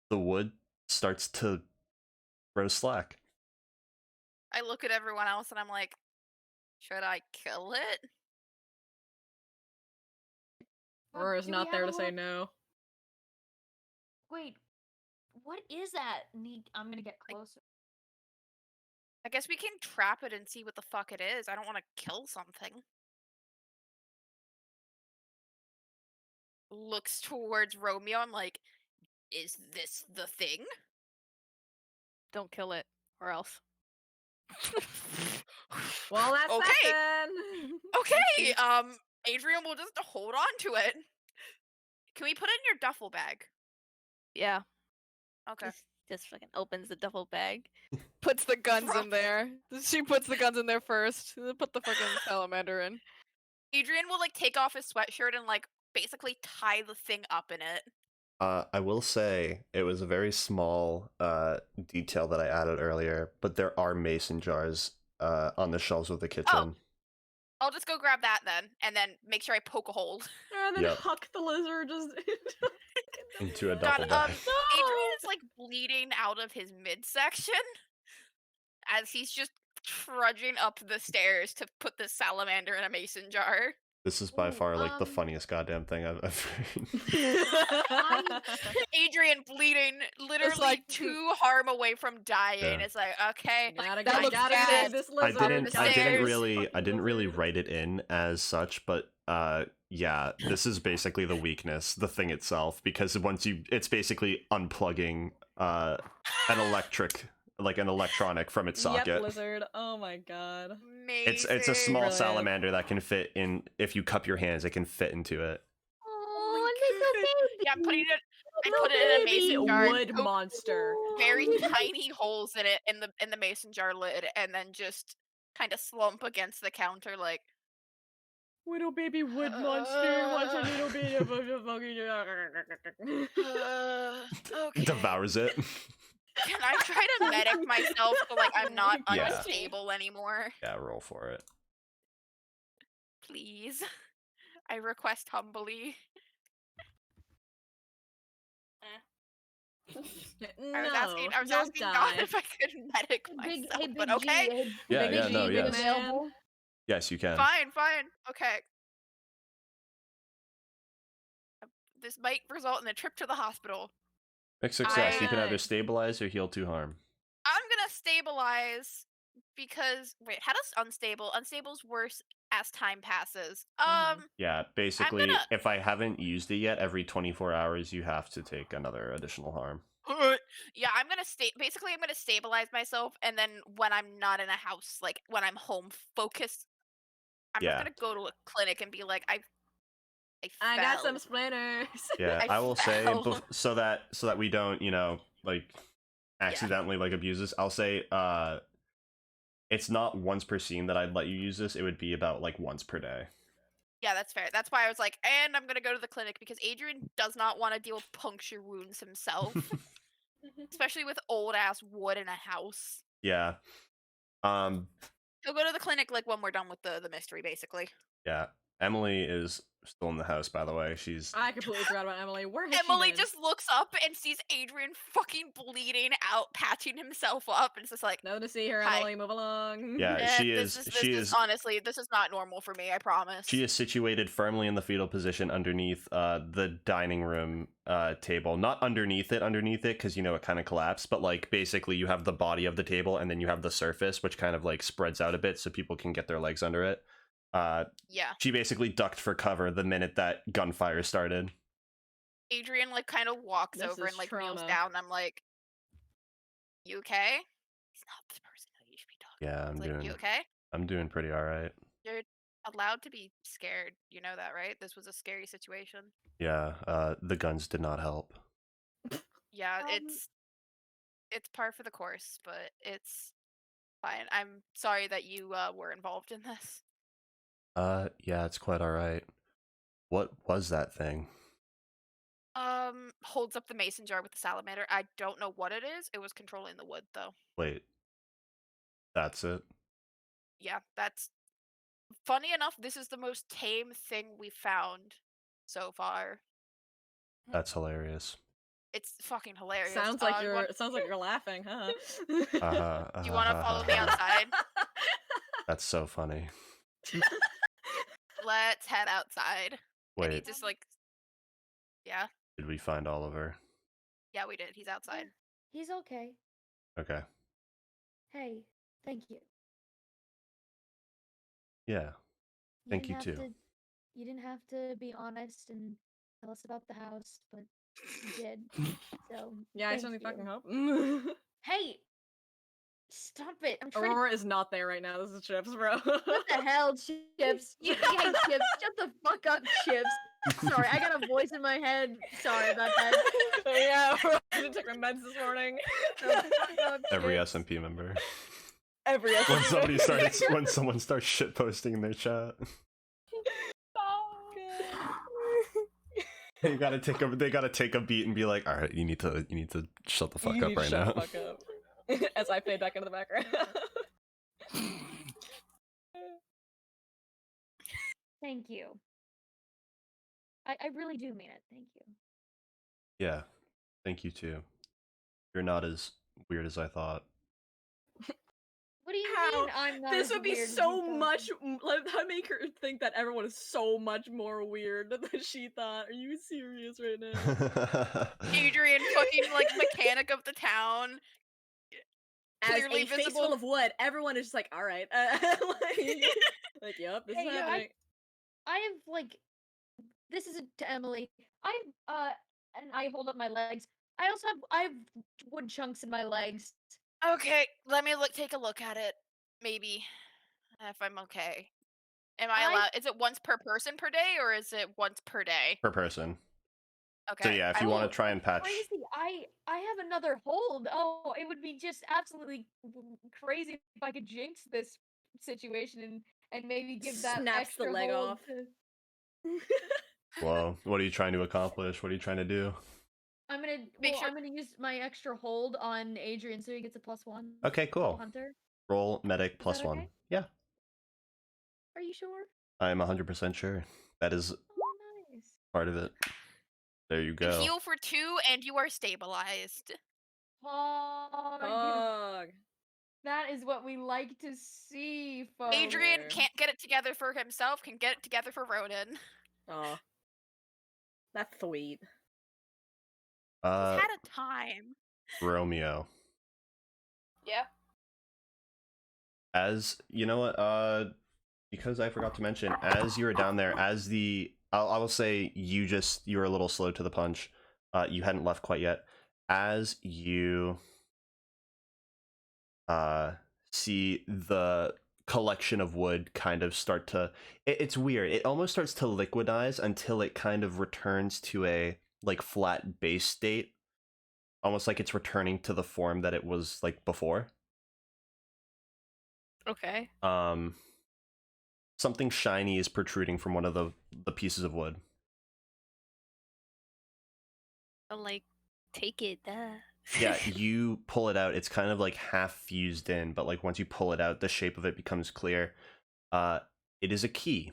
[SPEAKER 2] The wood starts to throw slack.
[SPEAKER 4] I look at everyone else and I'm like, should I kill it?
[SPEAKER 1] Aurora's
[SPEAKER 5] Do we
[SPEAKER 1] not
[SPEAKER 5] have
[SPEAKER 1] there
[SPEAKER 5] a
[SPEAKER 1] to say
[SPEAKER 5] look-
[SPEAKER 1] no.
[SPEAKER 5] Wait, what is that? I'm gonna get closer.
[SPEAKER 4] I guess we can trap it and see what the fuck it is. I don't want to kill something. Looks towards Romeo. I'm like, is this the thing?
[SPEAKER 6] Don't kill it, or else.
[SPEAKER 1] Well, that's
[SPEAKER 4] Okay.
[SPEAKER 1] that then.
[SPEAKER 4] Okay, Adrian will just hold on to it. Can we put it in your duffel bag?
[SPEAKER 6] Yeah.
[SPEAKER 4] Okay.
[SPEAKER 6] Just fucking opens the duffel bag,
[SPEAKER 3] puts the guns in there. She puts the guns in there first. Put the fucking salamander in.
[SPEAKER 4] Adrian will like take off his sweatshirt and like basically tie the thing up in it.
[SPEAKER 2] I will say it was a very small detail that I added earlier, but there are mason jars on the shelves of the kitchen.
[SPEAKER 4] I'll just go grab that then, and then make sure I poke a hole.
[SPEAKER 1] And then
[SPEAKER 2] Yep.
[SPEAKER 1] Huck the lizard just
[SPEAKER 2] Into a
[SPEAKER 4] God,
[SPEAKER 2] double dive.
[SPEAKER 4] Adrian is like bleeding out of his midsection as he's just trudging up the stairs to put the salamander in a mason jar.
[SPEAKER 2] This is by far like the funniest goddamn thing I've ever
[SPEAKER 4] Adrian bleeding, literally
[SPEAKER 3] like-
[SPEAKER 4] 2 harm away from dying.
[SPEAKER 2] Yeah.
[SPEAKER 4] It's like, okay,
[SPEAKER 1] gotta
[SPEAKER 3] That
[SPEAKER 1] go,
[SPEAKER 3] looks
[SPEAKER 1] gotta
[SPEAKER 3] bad.
[SPEAKER 1] save this
[SPEAKER 2] I
[SPEAKER 1] lizard.
[SPEAKER 2] didn't
[SPEAKER 4] stairs.
[SPEAKER 2] really write it in as such, but yeah, this is basically the weakness, the thing itself, because it's basically unplugging an electronic from its socket.
[SPEAKER 1] Yep, lizard. Oh my god.
[SPEAKER 2] It's a
[SPEAKER 4] amazing.
[SPEAKER 2] small
[SPEAKER 1] Brilliant.
[SPEAKER 2] salamander that can fit in. If you cup your hands, it can fit into it.
[SPEAKER 5] Oh, little baby.
[SPEAKER 4] Yeah, put
[SPEAKER 1] Little
[SPEAKER 4] it in a
[SPEAKER 1] baby
[SPEAKER 4] mason jar.
[SPEAKER 1] wood
[SPEAKER 4] poke
[SPEAKER 1] monster.
[SPEAKER 4] very tiny holes in it in the mason jar lid, and then just kind of slump against the counter like.
[SPEAKER 1] Little baby wood monster. What's a little baby of a fucking.
[SPEAKER 4] Okay.
[SPEAKER 2] Devours it.
[SPEAKER 4] Can I try to medic myself so like I'm not
[SPEAKER 2] Yeah.
[SPEAKER 4] unstable anymore?
[SPEAKER 2] Yeah, roll for it.
[SPEAKER 4] Please. I request humbly. I was asking
[SPEAKER 1] you'll
[SPEAKER 4] God
[SPEAKER 1] die.
[SPEAKER 4] if I could medic myself,
[SPEAKER 5] Big
[SPEAKER 4] but
[SPEAKER 5] G,
[SPEAKER 4] okay.
[SPEAKER 5] hey,
[SPEAKER 2] Yeah,
[SPEAKER 1] Big
[SPEAKER 2] yeah,
[SPEAKER 1] G,
[SPEAKER 2] no,
[SPEAKER 1] big
[SPEAKER 2] yes.
[SPEAKER 1] man.
[SPEAKER 5] available.
[SPEAKER 2] Yes, you can.
[SPEAKER 4] Fine. Okay. This might result in a trip to the hospital.
[SPEAKER 2] Make success. You can
[SPEAKER 1] I-
[SPEAKER 2] either stabilize or heal 2 harm.
[SPEAKER 4] I'm gonna stabilize because wait, how does unstable? Unstable's worse as time passes.
[SPEAKER 2] Yeah, basically,
[SPEAKER 4] gonna-
[SPEAKER 2] if I haven't used it yet, every 24 hours you have to take another additional harm.
[SPEAKER 4] Yeah, I'm gonna basically I'm gonna stabilize myself, and then when I'm not in a house, like when I'm home focused, I'm
[SPEAKER 2] Yeah.
[SPEAKER 4] not gonna go to a clinic and be like, I
[SPEAKER 1] I got some
[SPEAKER 4] fell."
[SPEAKER 1] splinters.
[SPEAKER 2] Yeah,
[SPEAKER 4] I
[SPEAKER 2] I will say
[SPEAKER 4] fell.
[SPEAKER 2] so that we don't, like accidentally like abuse this. I'll say it's not once per scene that I'd let you use this. It would be about like once per day.
[SPEAKER 4] Yeah, that's fair. That's why I was like, and I'm gonna go to the clinic because Adrian does not want to deal with puncture wounds himself, especially with old ass wood in a house.
[SPEAKER 2] Yeah.
[SPEAKER 4] He'll go to the clinic like when we're done with the mystery, basically.
[SPEAKER 2] Yeah. Emily is still in the house, by the way. She's
[SPEAKER 1] I completely forgot about Emily. Where has
[SPEAKER 4] Emily
[SPEAKER 1] she been?
[SPEAKER 4] just looks up and sees Adrian fucking bleeding out, patching himself up, and it's just like,
[SPEAKER 1] No to see her,
[SPEAKER 4] Hi.
[SPEAKER 1] Emily. Move along.
[SPEAKER 2] Yeah,
[SPEAKER 4] "Eh,
[SPEAKER 2] she
[SPEAKER 4] this
[SPEAKER 2] is-
[SPEAKER 4] this
[SPEAKER 2] she
[SPEAKER 4] is
[SPEAKER 2] is-
[SPEAKER 4] honestly, this is not normal for me. I promise."
[SPEAKER 2] She is situated firmly in the fetal position underneath the dining room table. Not underneath it, because it kind of collapsed, but like basically you have the body of the table and then you have the surface, which kind of like spreads out a bit so people can get their legs under it.
[SPEAKER 4] Yeah.
[SPEAKER 2] She basically ducked for cover the minute that gunfire started.
[SPEAKER 4] Adrian like kind of walks
[SPEAKER 1] This
[SPEAKER 4] over
[SPEAKER 1] is
[SPEAKER 4] and like kneels
[SPEAKER 1] trauma.
[SPEAKER 4] down. And I'm like, "You okay?" He's not the person who you should be talking.
[SPEAKER 2] Yeah,
[SPEAKER 4] It's like, "You okay?
[SPEAKER 2] I'm doing pretty all right.
[SPEAKER 4] You're allowed to be scared. You know that, right? This was a scary situation."
[SPEAKER 2] Yeah, the guns did not help.
[SPEAKER 4] Yeah,
[SPEAKER 5] Um,
[SPEAKER 4] it's par for the course, but it's fine. I'm sorry that you were involved in this.
[SPEAKER 2] Yeah, it's quite all right. What was that thing?
[SPEAKER 4] Holds up the mason jar with the salamander. I don't know what it is. It was controlling the wood though.
[SPEAKER 2] Wait. That's it?
[SPEAKER 4] Yeah, that's funny enough, this is the most tame thing we've found so far.
[SPEAKER 2] That's hilarious.
[SPEAKER 4] It's fucking hilarious.
[SPEAKER 1] Sounds like
[SPEAKER 4] you
[SPEAKER 1] you're.
[SPEAKER 4] want-
[SPEAKER 1] It sounds like you're laughing, huh?
[SPEAKER 2] Uh-huh,
[SPEAKER 4] you want to follow me outside?
[SPEAKER 2] That's so funny.
[SPEAKER 4] Let's head outside. And he
[SPEAKER 2] Wait,
[SPEAKER 4] just like, yeah,
[SPEAKER 2] did we find Oliver?
[SPEAKER 4] yeah, we did. He's outside.
[SPEAKER 5] He's okay.
[SPEAKER 2] Okay.
[SPEAKER 5] Hey, thank you.
[SPEAKER 2] Yeah. Thank you
[SPEAKER 5] didn't
[SPEAKER 2] too.
[SPEAKER 5] have to- You didn't have to be honest and tell us about the house, but you did. So
[SPEAKER 1] Yeah, I
[SPEAKER 5] thank
[SPEAKER 1] certainly
[SPEAKER 5] you.
[SPEAKER 1] fucking hope.
[SPEAKER 5] Hey, stop it! I'm trying. To...
[SPEAKER 1] Aurora is not there right now. This is Chips, bro.
[SPEAKER 5] What the hell, Chips? You hate Chips. Shut the fuck up, Chips. Sorry, I got a voice in my head. Sorry about that.
[SPEAKER 3] Yeah, I didn't take my meds this morning.
[SPEAKER 2] Every
[SPEAKER 5] Shit.
[SPEAKER 2] SMP member.
[SPEAKER 3] Every
[SPEAKER 2] When someone starts shit posting in their chat. They gotta take a beat and be like, all right, you need to shut the fuck
[SPEAKER 3] You
[SPEAKER 2] up
[SPEAKER 3] need to
[SPEAKER 2] right
[SPEAKER 3] shut
[SPEAKER 2] now.
[SPEAKER 3] the fuck up. As I fade back into the background.
[SPEAKER 5] Thank you. I really do mean it. Thank you.
[SPEAKER 2] Yeah, thank you too. You're not as weird as I thought.
[SPEAKER 5] What do you
[SPEAKER 1] How?
[SPEAKER 5] mean I'm not
[SPEAKER 1] This
[SPEAKER 5] as
[SPEAKER 1] would be
[SPEAKER 5] weird as
[SPEAKER 1] so
[SPEAKER 5] you thought?
[SPEAKER 1] much. Like, that make her think that everyone is so much more weird than she thought. Are you serious right now?
[SPEAKER 4] Adrian, fucking like mechanic of the town.
[SPEAKER 1] As
[SPEAKER 4] Clearly
[SPEAKER 1] a face
[SPEAKER 4] visible.
[SPEAKER 1] full of wood, everyone is just like, all right, like, yep, this is
[SPEAKER 5] Hey,
[SPEAKER 1] happening.
[SPEAKER 5] I have like, this is to Emily. And I hold up my legs. I have wood chunks in my legs.
[SPEAKER 4] Okay, let me take a look at it. Maybe. If I'm okay. Am I
[SPEAKER 5] I-
[SPEAKER 4] allowed? Is it once per person per day, or is it once per day?
[SPEAKER 2] Per person.
[SPEAKER 4] Okay.
[SPEAKER 2] So yeah, if you want to try and patch.
[SPEAKER 5] Crazy. I have another hold. Oh, it would be just absolutely crazy if I could jinx this situation and maybe give that
[SPEAKER 1] Snaps the
[SPEAKER 5] extra
[SPEAKER 1] leg
[SPEAKER 5] hold
[SPEAKER 1] off.
[SPEAKER 5] to...
[SPEAKER 2] Well, what are you trying to accomplish? What are you trying to do?
[SPEAKER 5] I'm gonna use my extra hold on Adrian so he gets a +1.
[SPEAKER 2] Okay, cool.
[SPEAKER 5] Hunter.
[SPEAKER 2] Roll medic plus
[SPEAKER 5] that
[SPEAKER 2] 1.
[SPEAKER 5] okay?
[SPEAKER 2] Yeah,
[SPEAKER 5] Are you sure?
[SPEAKER 2] I'm 100% sure. That is
[SPEAKER 5] Oh, nice.
[SPEAKER 2] part of it. There you
[SPEAKER 4] You
[SPEAKER 2] go.
[SPEAKER 4] heal for 2 and you are stabilized.
[SPEAKER 5] Pog.
[SPEAKER 1] Pog.
[SPEAKER 5] That is what we like to see, folks.
[SPEAKER 4] Adrian can't get it together for himself, can get it together for Ronan.
[SPEAKER 1] Aw. That's sweet.
[SPEAKER 4] He's had a time.
[SPEAKER 2] Romeo.
[SPEAKER 4] Yeah.
[SPEAKER 2] As you know what, because I forgot to mention, as you were down there, as the I will say you were a little slow to the punch. You hadn't left quite yet. As you see the collection of wood kind of start to, it's weird. It almost starts to liquidize until it kind of returns to a like flat base state, almost like it's returning to the form that it was like before.
[SPEAKER 6] Okay.
[SPEAKER 2] Something shiny is protruding from one of the pieces of wood.
[SPEAKER 6] I'm like, take it.
[SPEAKER 2] Yeah, you pull it out. It's kind of like half fused in, but like once you pull it out, the shape of it becomes clear. It is a key.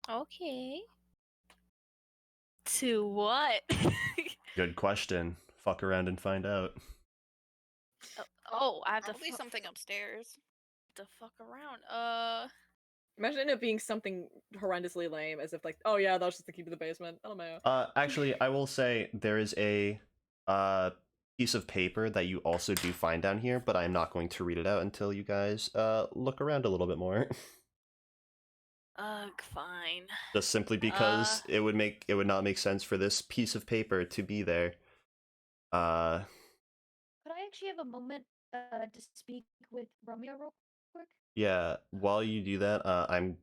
[SPEAKER 6] Okay. To what?
[SPEAKER 2] Good question. Fuck around and find out.
[SPEAKER 6] Oh, I have to
[SPEAKER 4] Probably something upstairs.
[SPEAKER 6] fuck around.
[SPEAKER 1] Imagine it being something horrendously lame, as if like, oh yeah, that was just the key to the basement. I don't know.
[SPEAKER 2] Actually, I will say there is a piece of paper that you also do find down here, but I'm not going to read it out until you guys look around a little bit more.
[SPEAKER 6] Ugh, fine.
[SPEAKER 2] Just simply because it would not make sense for this piece of paper to be there.
[SPEAKER 5] Could I actually have a moment to speak with Romeo real quick?
[SPEAKER 2] Yeah, while you do that, I'm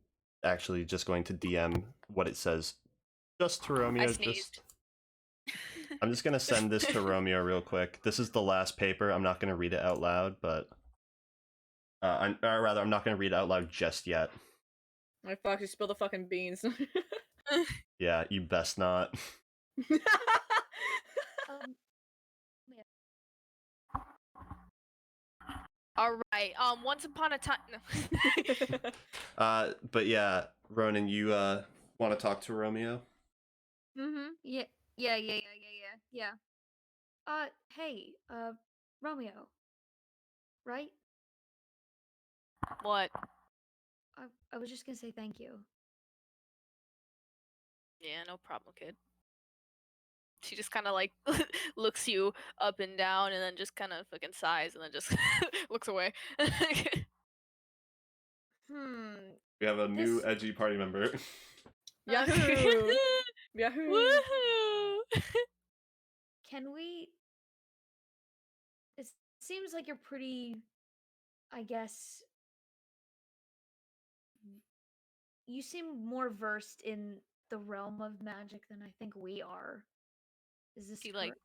[SPEAKER 2] actually just going to DM what it says just to Romeo.
[SPEAKER 6] I sneezed.
[SPEAKER 2] I'm just gonna send this to Romeo real quick. This is the last paper. I'm not gonna read it out loud, but I'm not gonna read it out loud just yet.
[SPEAKER 1] My fuck, you spilled the fucking beans.
[SPEAKER 2] Yeah, you best not.
[SPEAKER 5] Yeah.
[SPEAKER 6] All right. Once upon a time. No.
[SPEAKER 2] But yeah, Ronan, you want to talk to Romeo?
[SPEAKER 5] Yeah. Hey, Romeo. Right?
[SPEAKER 6] What?
[SPEAKER 5] I was just gonna say thank you.
[SPEAKER 6] Yeah, no problem, kid. She just kind of like looks you up and down, and then just kind of fucking sighs, and then just looks away.
[SPEAKER 2] We have a new
[SPEAKER 5] This-
[SPEAKER 2] edgy party member.
[SPEAKER 1] Yahoo! Yahoo!
[SPEAKER 6] Woohoo!
[SPEAKER 5] Can we? It seems like you're pretty, I guess, you seem more versed in the realm of magic than I think we are. Is this
[SPEAKER 6] She
[SPEAKER 5] correct?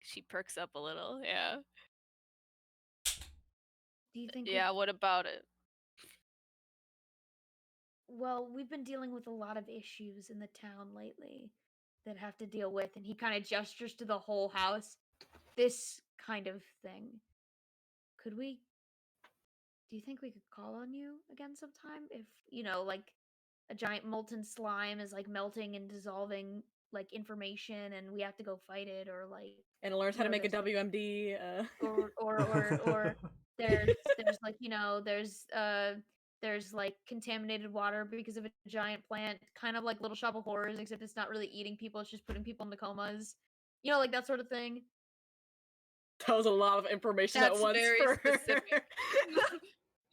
[SPEAKER 6] she perks up a little. Yeah.
[SPEAKER 5] Do you think
[SPEAKER 6] Yeah. What about it?
[SPEAKER 5] well, we've been dealing with a lot of issues in the town lately that have to deal with, and he kind of gestures to the whole house. This kind of thing. Could we? Do you think we could call on you again sometime? If, like a giant molten slime is like melting and dissolving like information and we have to go fight it, or like,
[SPEAKER 1] And learns how to make a
[SPEAKER 5] there's
[SPEAKER 1] WMD.
[SPEAKER 5] or there's like, there's like contaminated water because of a giant plant, kind of like Little Shop of Horrors, except it's not really eating people, it's just putting people into comas. Like that sort of thing.
[SPEAKER 1] That was a lot of information
[SPEAKER 6] That's
[SPEAKER 1] at once.
[SPEAKER 6] very
[SPEAKER 1] for
[SPEAKER 6] specific.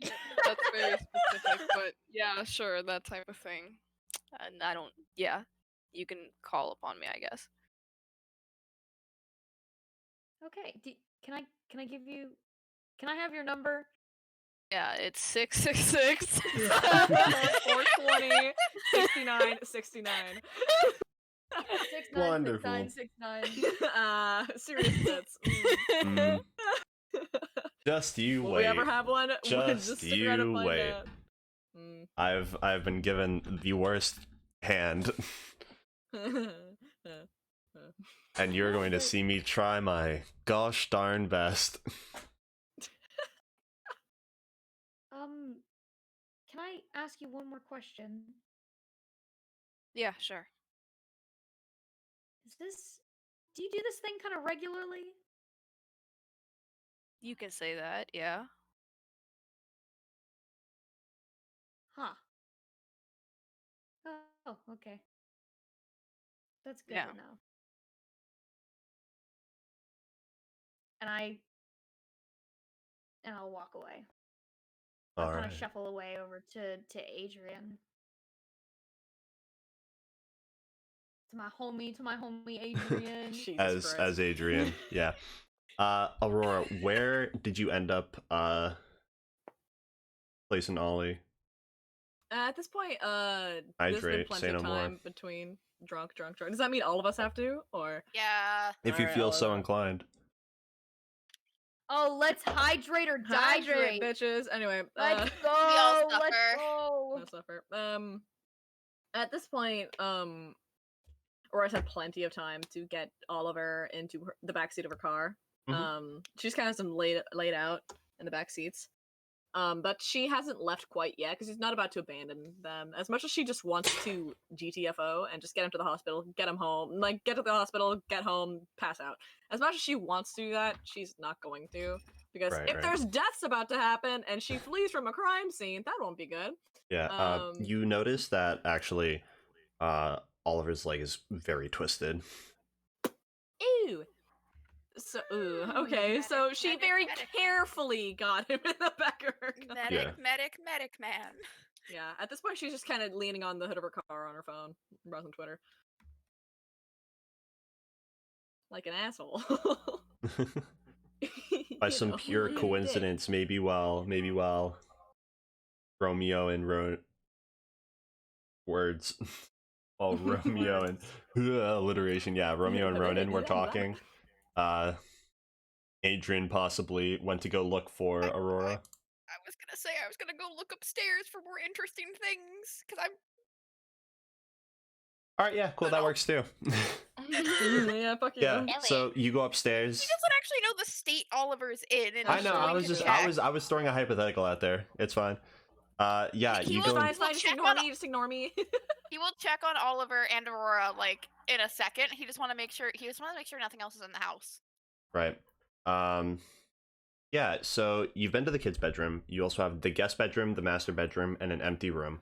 [SPEAKER 6] That's very specific, but yeah, sure, that type of thing. And I don't. Yeah, you can call upon me, I guess.
[SPEAKER 5] Okay. Can I give you? Can I have your number?
[SPEAKER 6] Yeah, it's 666.
[SPEAKER 1] 420, 69, 69.
[SPEAKER 5] 696969.
[SPEAKER 1] Serious bits.
[SPEAKER 2] Mm. Just you
[SPEAKER 1] Will
[SPEAKER 2] wait.
[SPEAKER 1] we ever have one?
[SPEAKER 2] Just
[SPEAKER 1] stick around and
[SPEAKER 2] you
[SPEAKER 1] find
[SPEAKER 2] wait.
[SPEAKER 1] out.
[SPEAKER 2] I've been given the worst hand, and you're going to see me try my gosh darn best.
[SPEAKER 5] Can I ask you one more question?
[SPEAKER 6] Yeah, sure.
[SPEAKER 5] Do you do this thing kind of regularly?
[SPEAKER 6] You can say that, yeah.
[SPEAKER 5] Huh. Oh, okay. That's good
[SPEAKER 6] Yeah.
[SPEAKER 5] to know. And I'll walk away. I'll kind of shuffle away over to Adrian. To my homie Adrian.
[SPEAKER 1] Jesus
[SPEAKER 2] as
[SPEAKER 1] Christ.
[SPEAKER 2] Adrian, yeah. Aurora, where did you end up placing Ollie?
[SPEAKER 1] At this point, there's been
[SPEAKER 2] Hydrate,
[SPEAKER 1] plenty
[SPEAKER 2] say
[SPEAKER 1] of
[SPEAKER 2] no more.
[SPEAKER 1] time between drunk. Does that mean all of us have to, or?
[SPEAKER 4] Yeah.
[SPEAKER 2] If you
[SPEAKER 1] Alright,
[SPEAKER 2] feel
[SPEAKER 1] I'll-
[SPEAKER 2] so inclined.
[SPEAKER 5] Oh, let's hydrate or
[SPEAKER 1] Hydrate,
[SPEAKER 5] dihydrate.
[SPEAKER 1] bitches. Anyway,
[SPEAKER 5] Let's
[SPEAKER 4] We all
[SPEAKER 5] go. Let's
[SPEAKER 4] suffer.
[SPEAKER 5] go.
[SPEAKER 1] no suffer. At this point, Aurora's had plenty of time to get Oliver into the backseat of her car.
[SPEAKER 2] Mhm.
[SPEAKER 1] She's kind of laid out in the back seats. But she hasn't left quite yet because she's not about to abandon them. As much as she just wants to GTFO and just get him to the hospital, get him home, like get to the hospital, get home, pass out. As much as she wants to do that, she's not going to, because if there's deaths about to happen and she flees from a crime scene, that won't be good.
[SPEAKER 2] Yeah. You notice that actually, Oliver's leg is very twisted.
[SPEAKER 1] Ew. So, okay, so she
[SPEAKER 4] medic,
[SPEAKER 1] very
[SPEAKER 4] medic.
[SPEAKER 1] carefully got him in the back of her car.
[SPEAKER 4] Medic man.
[SPEAKER 1] Yeah, at this point, she's just kind of leaning on the hood of her car on her phone, browsing Twitter. Like an asshole.
[SPEAKER 2] By some pure coincidence, maybe while Romeo and words. While Romeo and alliteration, yeah, Romeo and Ronan were talking. Adrian possibly went to go look for Aurora.
[SPEAKER 4] I was gonna say I was gonna go look upstairs for more interesting things because I'm.
[SPEAKER 2] All right, yeah, cool. That works too.
[SPEAKER 1] Yeah, fuck you.
[SPEAKER 2] Yeah. So you go upstairs.
[SPEAKER 4] He doesn't actually know the state Oliver's in. And
[SPEAKER 2] I
[SPEAKER 4] he's
[SPEAKER 2] know.
[SPEAKER 4] going to check.
[SPEAKER 2] I was throwing a hypothetical out there. It's fine. Yeah,
[SPEAKER 4] He
[SPEAKER 2] you
[SPEAKER 4] will
[SPEAKER 2] go.
[SPEAKER 1] It's fine, just ignore me.
[SPEAKER 4] He will check on Oliver and Aurora like in a second. He just want to make sure. He just wants to make sure nothing else is in the house.
[SPEAKER 2] Right. Yeah. So you've been to the kids' bedroom. You also have the guest bedroom, the master bedroom, and an empty room.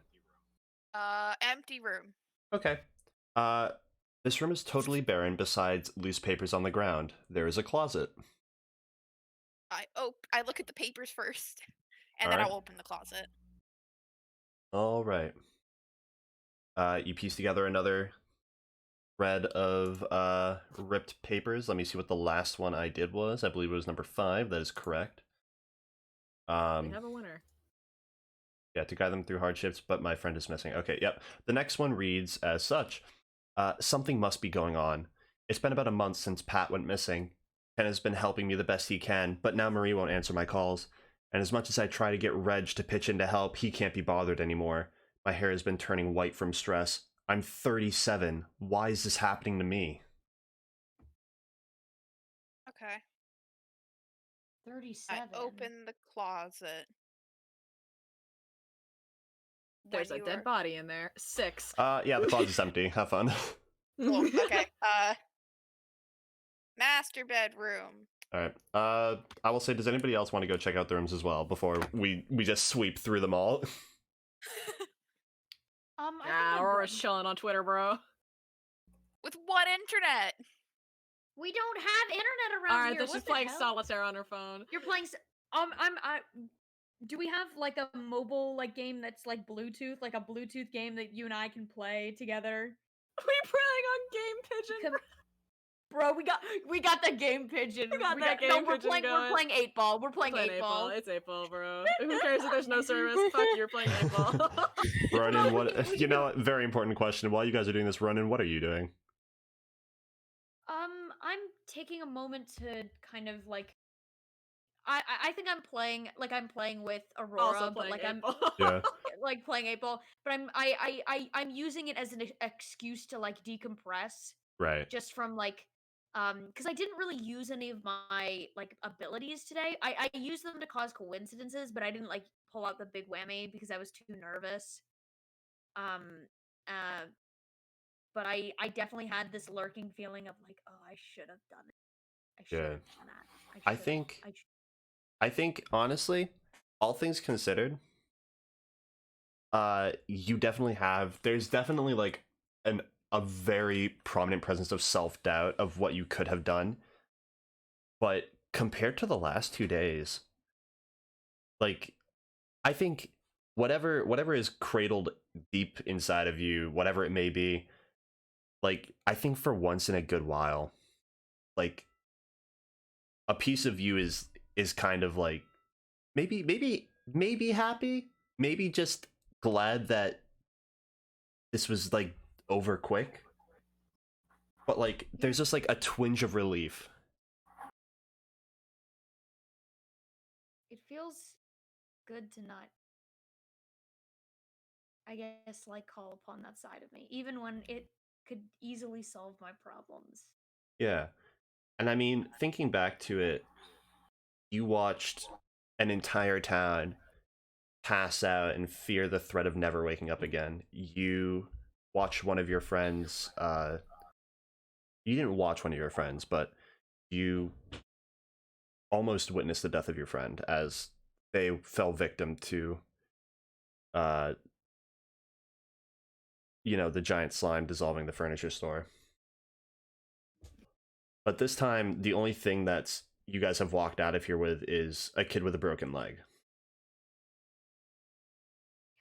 [SPEAKER 4] Empty room.
[SPEAKER 2] Okay. This room is totally barren besides loose papers on the ground. There is a closet.
[SPEAKER 4] I look at the papers first, and
[SPEAKER 2] All
[SPEAKER 4] then
[SPEAKER 2] right.
[SPEAKER 4] I'll open the closet.
[SPEAKER 2] All right. You piece together another thread of ripped papers. Let me see what the last one I did was. I believe it was number 5. That is correct.
[SPEAKER 1] We have a winner.
[SPEAKER 2] Yeah, to guide them through hardships, but my friend is missing. Okay, yep. The next one reads as such. Something must be going on. It's been about a month since Pat went missing. Ken has been helping me the best he can, but now Marie won't answer my calls. And as much as I try to get Reg to pitch in to help, he can't be bothered anymore. My hair has been turning white from stress. I'm 37. Why is this happening to me?
[SPEAKER 4] Okay.
[SPEAKER 5] 37.
[SPEAKER 4] I open the closet.
[SPEAKER 1] There's
[SPEAKER 4] when
[SPEAKER 1] a
[SPEAKER 4] you
[SPEAKER 1] dead
[SPEAKER 4] are-
[SPEAKER 1] body in there. 6.
[SPEAKER 2] Yeah, the closet's empty. Have fun.
[SPEAKER 4] Cool. Okay. Master bedroom.
[SPEAKER 2] All right. I will say, does anybody else want to go check out the rooms as well before we just sweep through them all?
[SPEAKER 5] I think
[SPEAKER 1] Nah,
[SPEAKER 5] I'm
[SPEAKER 1] Aurora's
[SPEAKER 5] good.
[SPEAKER 1] chilling on Twitter, bro.
[SPEAKER 4] With what internet?
[SPEAKER 5] We don't have internet around
[SPEAKER 1] Alright,
[SPEAKER 5] here.
[SPEAKER 1] then
[SPEAKER 5] What
[SPEAKER 1] she's
[SPEAKER 5] the
[SPEAKER 1] playing
[SPEAKER 5] hell?
[SPEAKER 1] solitaire on her phone.
[SPEAKER 5] You're playing. Do we have like a mobile like game that's like Bluetooth, like a Bluetooth game that you and I can play together?
[SPEAKER 1] We playing on Game Pigeon,
[SPEAKER 5] Com-
[SPEAKER 1] bro.
[SPEAKER 5] Bro, we got the game pigeon.
[SPEAKER 1] We got that
[SPEAKER 5] no,
[SPEAKER 1] game
[SPEAKER 5] we're
[SPEAKER 1] pigeon
[SPEAKER 5] playing
[SPEAKER 1] going.
[SPEAKER 5] we're playing 8-ball. We're playing
[SPEAKER 1] Playing
[SPEAKER 5] 8-ball.
[SPEAKER 1] It's 8-ball, bro. Who cares if there's no service? Fuck you, you're playing 8-ball.
[SPEAKER 2] Ronan,
[SPEAKER 5] we
[SPEAKER 2] what?
[SPEAKER 5] can
[SPEAKER 2] You know, very important question. While you guys are doing this, Ronan, what are you doing?
[SPEAKER 5] I'm taking a moment to kind of like I think I'm playing with Aurora,
[SPEAKER 1] Also
[SPEAKER 5] but
[SPEAKER 1] playing
[SPEAKER 5] like I'm
[SPEAKER 1] 8-ball.
[SPEAKER 2] Yeah.
[SPEAKER 5] like playing 8-ball, but I'm using it as an excuse to like decompress
[SPEAKER 2] Right.
[SPEAKER 5] just from like because I didn't really use any of my like abilities today. I used them to cause coincidences, but I didn't like pull out the big whammy because I was too nervous. Um uh but I definitely had this lurking feeling of like, oh, I should have done it. I should
[SPEAKER 2] Yeah.
[SPEAKER 5] have done that.
[SPEAKER 2] I think honestly, all things considered, you definitely have. There's definitely like a very prominent presence of self-doubt of what you could have done, but compared to the last 2 days, like I think whatever is cradled deep inside of you, whatever it may be, like I think for once in a good while, like a piece of you is kind of like maybe happy, maybe just glad that this was like over quick, but like there's just like a twinge of relief.
[SPEAKER 5] It feels good to not, I guess, like call upon that side of me, even when it could easily solve my problems.
[SPEAKER 2] Yeah. And I mean, thinking back to it, you watched an entire town pass out and fear the threat of never waking up again. You watched one of your friends, you didn't watch one of your friends, but you almost witnessed the death of your friend as they fell victim to, the giant slime dissolving the furniture store. But this time, the only thing that's you guys have walked out of here with is a kid with a broken leg.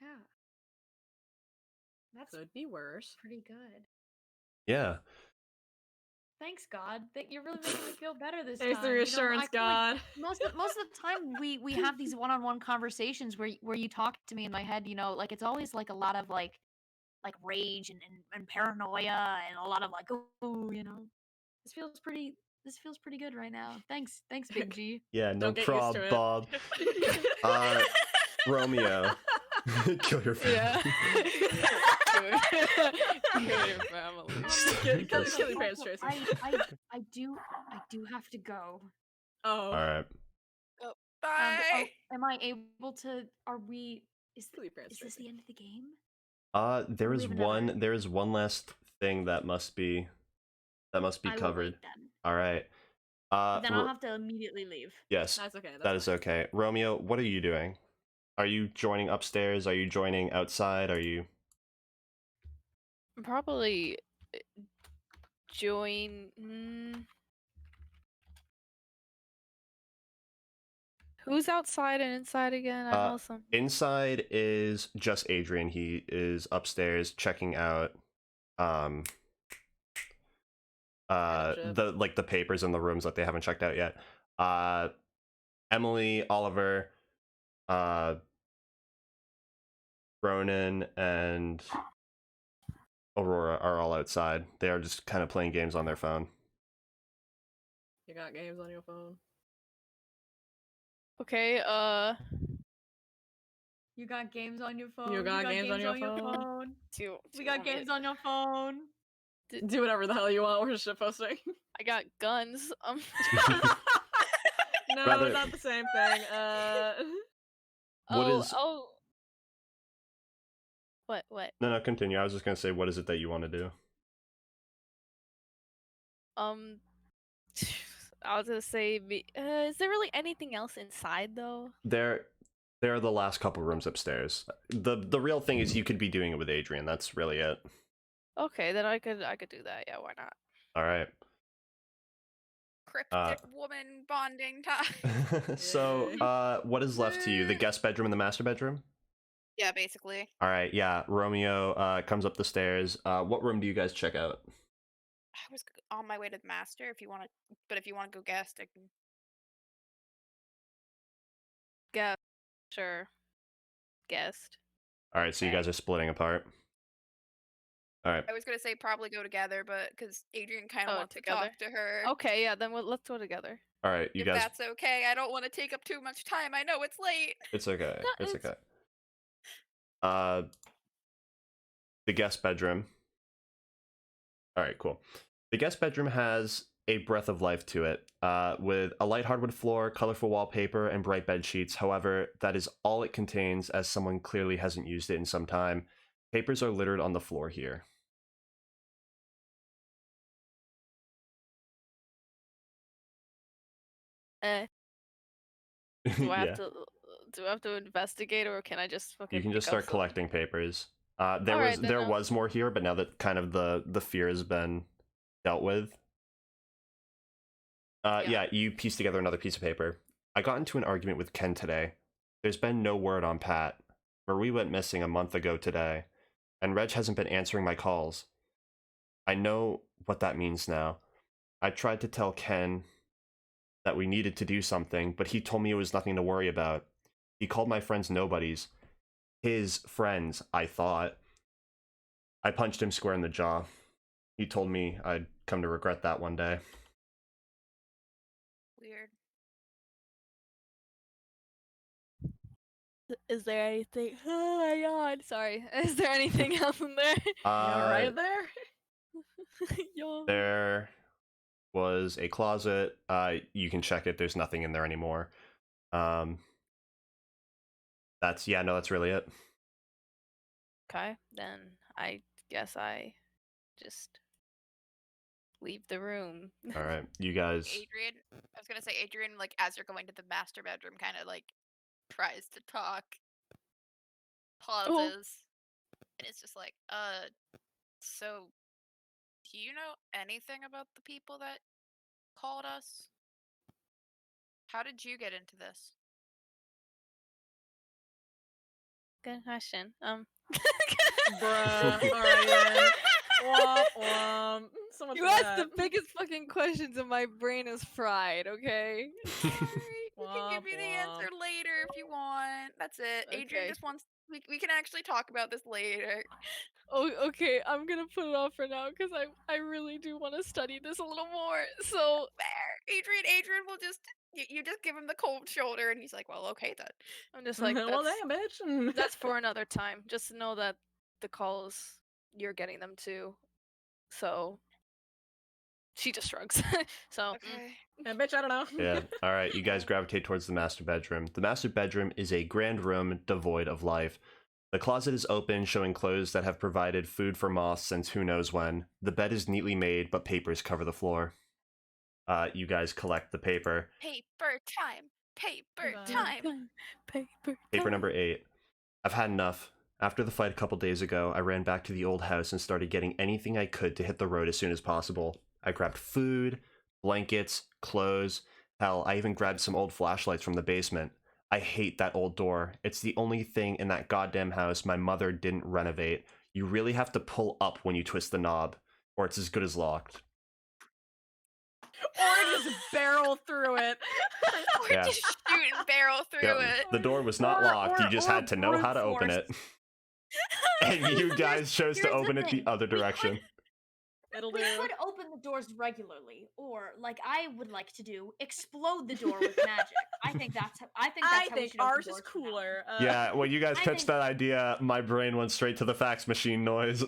[SPEAKER 5] Yeah. That's
[SPEAKER 1] Could be worse.
[SPEAKER 5] pretty good.
[SPEAKER 2] Yeah.
[SPEAKER 5] Thanks, God. That you're really making me feel better this
[SPEAKER 1] There's
[SPEAKER 5] time.
[SPEAKER 1] the
[SPEAKER 5] You know,
[SPEAKER 1] reassurance,
[SPEAKER 5] I feel like
[SPEAKER 1] God.
[SPEAKER 5] most of the time we have these one-on-one conversations where you talk to me in my head, like it's always like a lot of like rage and paranoia and a lot of like, oh, this feels pretty good right now. Thanks, Big G.
[SPEAKER 2] Yeah, no
[SPEAKER 1] Don't get used
[SPEAKER 2] prob,
[SPEAKER 1] to it.
[SPEAKER 2] Bob. Romeo. Kill your family.
[SPEAKER 3] Yeah. Kill your family.
[SPEAKER 1] Kill your parents, Tracy.
[SPEAKER 5] I do have to go.
[SPEAKER 1] Oh.
[SPEAKER 2] Alright.
[SPEAKER 4] Bye.
[SPEAKER 5] Am I able to? Are we?
[SPEAKER 1] Kill your parents,
[SPEAKER 5] Is this
[SPEAKER 1] Tracy.
[SPEAKER 5] the end of the game?
[SPEAKER 2] There
[SPEAKER 5] Or
[SPEAKER 2] is
[SPEAKER 5] we have another?
[SPEAKER 2] there is one last thing that must be
[SPEAKER 5] I will
[SPEAKER 2] covered.
[SPEAKER 5] wait then.
[SPEAKER 2] Alright.
[SPEAKER 5] But then I'll have to immediately leave.
[SPEAKER 2] Yes,
[SPEAKER 1] That's okay.
[SPEAKER 2] that is okay. Romeo, what are you doing? Are you joining upstairs? Are you joining outside? Are you...
[SPEAKER 6] Probably join. Who's outside and inside again? I know some.
[SPEAKER 2] Inside is just Adrian. He is upstairs checking out the papers in the rooms that they haven't checked out yet. Emily, Oliver, Ronan and Aurora are all outside. They are just kind of playing games on their phone.
[SPEAKER 3] You got games on your phone?
[SPEAKER 6] Okay,
[SPEAKER 5] You got games on your phone.
[SPEAKER 3] You got games on your
[SPEAKER 5] phone.
[SPEAKER 6] do
[SPEAKER 5] We got games on your phone.
[SPEAKER 3] Do whatever the hell you want. We're shit posting.
[SPEAKER 6] I got guns.
[SPEAKER 3] No,
[SPEAKER 2] Rather-
[SPEAKER 3] not the same thing.
[SPEAKER 2] What is-
[SPEAKER 6] Oh. What?
[SPEAKER 2] No, continue. I was just gonna say, what is it that you want to do?
[SPEAKER 6] I was gonna say, is there really anything else inside though?
[SPEAKER 2] There are the last couple rooms upstairs. The real thing is you could be doing it with Adrian. That's really it.
[SPEAKER 6] Okay, then I could do that. Yeah, why not?
[SPEAKER 2] All right.
[SPEAKER 4] Cryptic woman bonding time.
[SPEAKER 2] So, what is left to you? The guest bedroom and the master bedroom?
[SPEAKER 4] Yeah, basically.
[SPEAKER 2] All right, yeah. Romeo comes up the stairs. What room do you guys check out?
[SPEAKER 4] I was on my way to the master. If you want to, but if you want to go guest, I can.
[SPEAKER 6] Guest, sure. Guest.
[SPEAKER 2] All right, so you guys are splitting apart. All right.
[SPEAKER 4] I was gonna say probably go together, but because Adrian kind of wants
[SPEAKER 6] together?
[SPEAKER 4] to talk to her.
[SPEAKER 6] Okay, yeah, then let's go together.
[SPEAKER 2] All right, you
[SPEAKER 4] If
[SPEAKER 2] guys.
[SPEAKER 4] that's okay, I don't want to take up too much time. I know it's late.
[SPEAKER 2] It's okay.
[SPEAKER 6] No,
[SPEAKER 2] It's
[SPEAKER 6] it's-
[SPEAKER 2] okay. The guest bedroom. All right, cool. The guest bedroom has a breath of life to it, with a light hardwood floor, colorful wallpaper, and bright bed sheets. However, that is all it contains, as someone clearly hasn't used it in some time. Papers are littered on the floor here.
[SPEAKER 6] Do I
[SPEAKER 2] Yeah.
[SPEAKER 6] have to investigate, or can I just fucking?
[SPEAKER 2] You can just
[SPEAKER 6] pick up
[SPEAKER 2] start
[SPEAKER 6] some?
[SPEAKER 2] collecting papers.
[SPEAKER 6] Alright, then,
[SPEAKER 2] There was more here, but now that kind of the fear has been dealt with. Yeah, you piece together another piece of paper. I got into an argument with Ken today. There's been no word on Pat. Marie went missing a month ago today, and Reg hasn't been answering my calls. I know what that means now. I tried to tell Ken that we needed to do something, but he told me it was nothing to worry about. He called my friends nobodies. His friends, I thought. I punched him square in the jaw. He told me I'd come to regret that one day.
[SPEAKER 4] Weird.
[SPEAKER 6] Is there anything? Oh my god! Sorry. Is there anything else in there?
[SPEAKER 3] Right there.
[SPEAKER 6] Yawn.
[SPEAKER 2] There was a closet. You can check it. There's nothing in there anymore. That's really it.
[SPEAKER 6] Okay, then I guess I just leave the room.
[SPEAKER 2] All right, you guys.
[SPEAKER 4] Adrian, I was gonna say Adrian, like as you're going to the master bedroom, kind of like tries to talk, pauses, and it's just like, so, do you know anything about the people that called us? How did you get into this?
[SPEAKER 6] Good question.
[SPEAKER 3] Bruh. Alright then. Womp womp. So much
[SPEAKER 6] You
[SPEAKER 3] for
[SPEAKER 6] asked
[SPEAKER 3] that.
[SPEAKER 6] the biggest fucking questions, and my brain is fried. Okay.
[SPEAKER 4] Alright, we can give
[SPEAKER 3] Womp
[SPEAKER 4] you the answer
[SPEAKER 3] womp.
[SPEAKER 4] later if you want. That's it. Adrian
[SPEAKER 6] Okay.
[SPEAKER 4] just wants. We can actually talk about this later.
[SPEAKER 6] Oh, okay. I'm gonna put it off for now because I really do want to study this a little more. So
[SPEAKER 4] Fair. Adrian will just. You just give him the cold shoulder, and he's like, "Well, okay then."
[SPEAKER 6] I'm just like,
[SPEAKER 3] Well,
[SPEAKER 6] that's,
[SPEAKER 3] damn, bitch.
[SPEAKER 6] that's for another time. Just know that the calls you're getting them too. So she just shrugs. So
[SPEAKER 4] Okay.
[SPEAKER 3] Yeah, bitch, I don't know.
[SPEAKER 2] Yeah. All right, you guys gravitate towards the master bedroom. The master bedroom is a grand room devoid of life. The closet is open, showing clothes that have provided food for moths since who knows when. The bed is neatly made, but papers cover the floor. You guys collect the paper.
[SPEAKER 4] Paper time. Paper
[SPEAKER 3] Bye.
[SPEAKER 4] time.
[SPEAKER 2] Paper number 8. I've had enough. After the fight a couple days ago, I ran back to the old house and started getting anything I could to hit the road as soon as possible. I grabbed food, blankets, clothes. Hell, I even grabbed some old flashlights from the basement. I hate that old door. It's the only thing in that goddamn house my mother didn't renovate. You really have to pull up when you twist the knob, or it's as good as locked.
[SPEAKER 3] Or just barrel through it.
[SPEAKER 4] Or
[SPEAKER 2] Yeah.
[SPEAKER 4] just shoot and barrel through
[SPEAKER 2] Yeah,
[SPEAKER 4] it.
[SPEAKER 2] the door was not
[SPEAKER 3] Or-
[SPEAKER 2] locked. You just
[SPEAKER 3] or
[SPEAKER 2] had to know how to
[SPEAKER 3] brute
[SPEAKER 2] open
[SPEAKER 3] force.
[SPEAKER 2] it. and you guys chose to
[SPEAKER 5] Here's the
[SPEAKER 2] open it the
[SPEAKER 5] thing.
[SPEAKER 2] other
[SPEAKER 5] We could-
[SPEAKER 2] direction.
[SPEAKER 3] It'll
[SPEAKER 5] We
[SPEAKER 3] do.
[SPEAKER 5] could open the doors regularly, or like I would like to do, explode the door with magic. I think that's how we should open
[SPEAKER 3] ours
[SPEAKER 5] doors
[SPEAKER 3] is
[SPEAKER 5] from now on.
[SPEAKER 3] cooler.
[SPEAKER 2] Yeah, when you guys
[SPEAKER 5] I
[SPEAKER 2] pitched
[SPEAKER 5] think-
[SPEAKER 2] that idea, my brain went straight to the fax machine noise.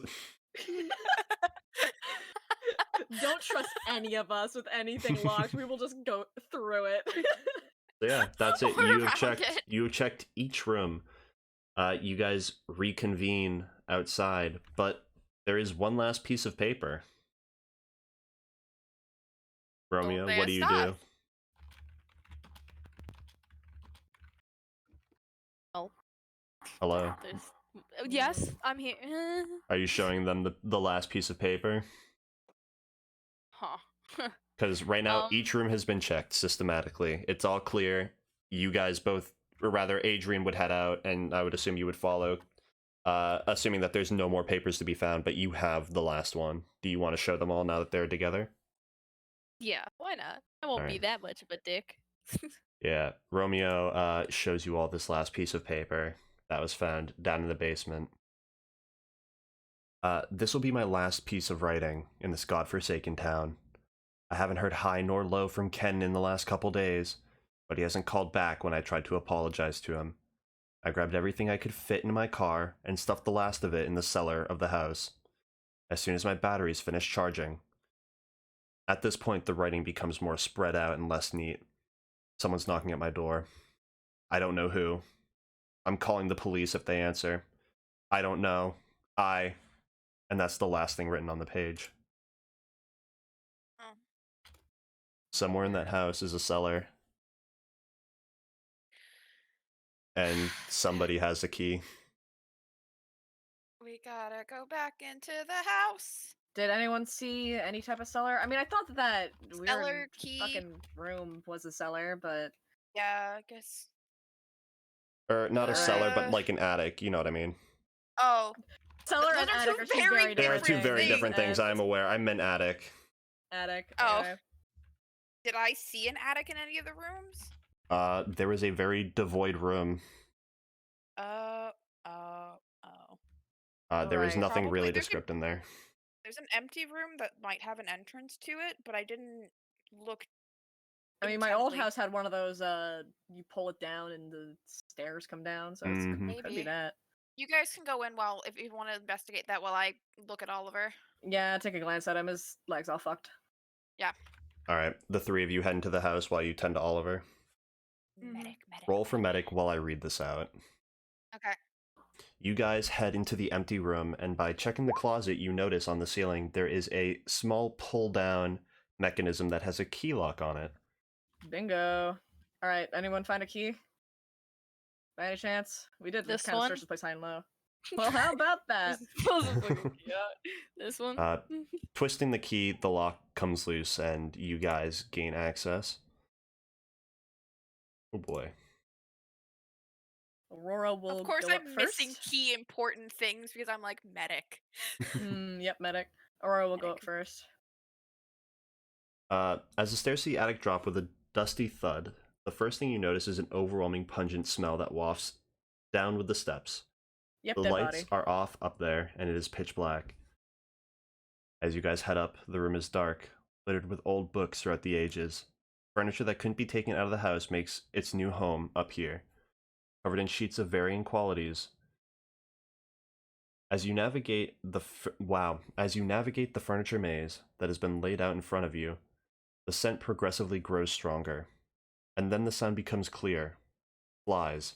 [SPEAKER 3] Don't trust any of us with anything locked. We will just go through it.
[SPEAKER 2] So yeah, that's it.
[SPEAKER 4] Or
[SPEAKER 2] You have
[SPEAKER 4] around
[SPEAKER 2] checked.
[SPEAKER 4] it.
[SPEAKER 2] You have checked each room. You guys reconvene outside, but there is one last piece of paper. Romeo,
[SPEAKER 4] Donde
[SPEAKER 2] what do you do?
[SPEAKER 4] estás?
[SPEAKER 6] Oh.
[SPEAKER 2] Hello.
[SPEAKER 6] Yes, I'm here.
[SPEAKER 2] Are you showing them the last piece of paper?
[SPEAKER 6] Huh.
[SPEAKER 2] Because right now, each room has been checked systematically. It's all clear. You guys both, or rather, Adrian would head out, and I would assume you would follow, assuming that there's no more papers to be found, but you have the last one. Do you want to show them all now that they're together?
[SPEAKER 6] Yeah, why not? I won't be
[SPEAKER 2] Alright.
[SPEAKER 6] that much of a dick.
[SPEAKER 2] Yeah, Romeo shows you all this last piece of paper that was found down in the basement. This will be my last piece of writing in this godforsaken town. I haven't heard high nor low from Ken in the last couple days, but he hasn't called back when I tried to apologize to him. I grabbed everything I could fit in my car and stuffed the last of it in the cellar of the house, as soon as my batteries finished charging. At this point, the writing becomes more spread out and less neat. Someone's knocking at my door. I don't know who. I'm calling the police if they answer. I don't know. And that's the last thing written on the page.
[SPEAKER 4] Oh.
[SPEAKER 2] Somewhere in that house is a cellar. And somebody has a key.
[SPEAKER 4] We gotta go back into the house.
[SPEAKER 3] Did anyone see any type of cellar? I mean, I thought that
[SPEAKER 4] Cellar
[SPEAKER 3] weird
[SPEAKER 4] key.
[SPEAKER 3] fucking room was a cellar, but
[SPEAKER 4] Yeah, I guess.
[SPEAKER 2] Or not a cellar, but
[SPEAKER 4] Uh.
[SPEAKER 2] like an attic, you know what I mean.
[SPEAKER 4] Oh,
[SPEAKER 3] cellar
[SPEAKER 4] Those
[SPEAKER 3] and
[SPEAKER 4] are
[SPEAKER 3] attic
[SPEAKER 4] two
[SPEAKER 3] are two
[SPEAKER 4] very
[SPEAKER 3] very
[SPEAKER 2] They are
[SPEAKER 3] different
[SPEAKER 2] two
[SPEAKER 3] things.
[SPEAKER 2] very different things, I am aware. I meant attic.
[SPEAKER 3] Attic.
[SPEAKER 4] Oh.
[SPEAKER 3] Okay.
[SPEAKER 4] did I see an attic in any of the rooms?
[SPEAKER 2] There is a very devoid room.
[SPEAKER 4] Oh.
[SPEAKER 2] There is
[SPEAKER 3] Alright.
[SPEAKER 2] nothing
[SPEAKER 4] Probably
[SPEAKER 2] really
[SPEAKER 4] there's a-
[SPEAKER 2] descript in there.
[SPEAKER 4] There's an empty room that might have an entrance to it, but I didn't look.
[SPEAKER 3] I mean, my old
[SPEAKER 4] intently.
[SPEAKER 3] house had one of those. You pull it down and the stairs come down, so it
[SPEAKER 2] Mhm.
[SPEAKER 3] could be
[SPEAKER 4] Maybe.
[SPEAKER 3] that.
[SPEAKER 4] You guys can go in while if you want to investigate that while I look at Oliver.
[SPEAKER 3] Yeah, take a glance at him. His legs all fucked.
[SPEAKER 2] Alright, the three of you head into the house while you tend to Oliver.
[SPEAKER 5] Mhm.
[SPEAKER 4] Medic.
[SPEAKER 2] Roll for medic while I read this out.
[SPEAKER 4] Okay.
[SPEAKER 2] You guys head into the empty room, and by checking the closet, you notice on the ceiling there is a small pull-down mechanism that has a key lock on it.
[SPEAKER 3] Bingo. All right. Anyone find a key? By any chance? We did
[SPEAKER 6] This
[SPEAKER 3] kind of
[SPEAKER 6] one?
[SPEAKER 3] search this place high and low. Well, how about that?
[SPEAKER 6] This one.
[SPEAKER 2] Twisting the key, the lock comes loose, and you guys gain access. Oh boy.
[SPEAKER 3] Aurora will.
[SPEAKER 4] Of course,
[SPEAKER 3] go
[SPEAKER 4] I'm
[SPEAKER 3] up
[SPEAKER 4] missing
[SPEAKER 3] first.
[SPEAKER 4] key important things because I'm like medic.
[SPEAKER 3] Yep, medic. Aurora will go up
[SPEAKER 4] Medic.
[SPEAKER 3] first.
[SPEAKER 2] As the stairs to the attic drop with a dusty thud, the first thing you notice is an overwhelming pungent smell that wafts down with the steps.
[SPEAKER 3] Yep,
[SPEAKER 2] The
[SPEAKER 3] dead
[SPEAKER 2] lights
[SPEAKER 3] body.
[SPEAKER 2] are off up there, and it is pitch black. As you guys head up, the room is dark, littered with old books throughout the ages. Furniture that couldn't be taken out of the house makes its new home up here, covered in sheets of varying qualities. As you navigate the furniture maze that has been laid out in front of you, the scent progressively grows stronger, and then the sound becomes clear. Flies.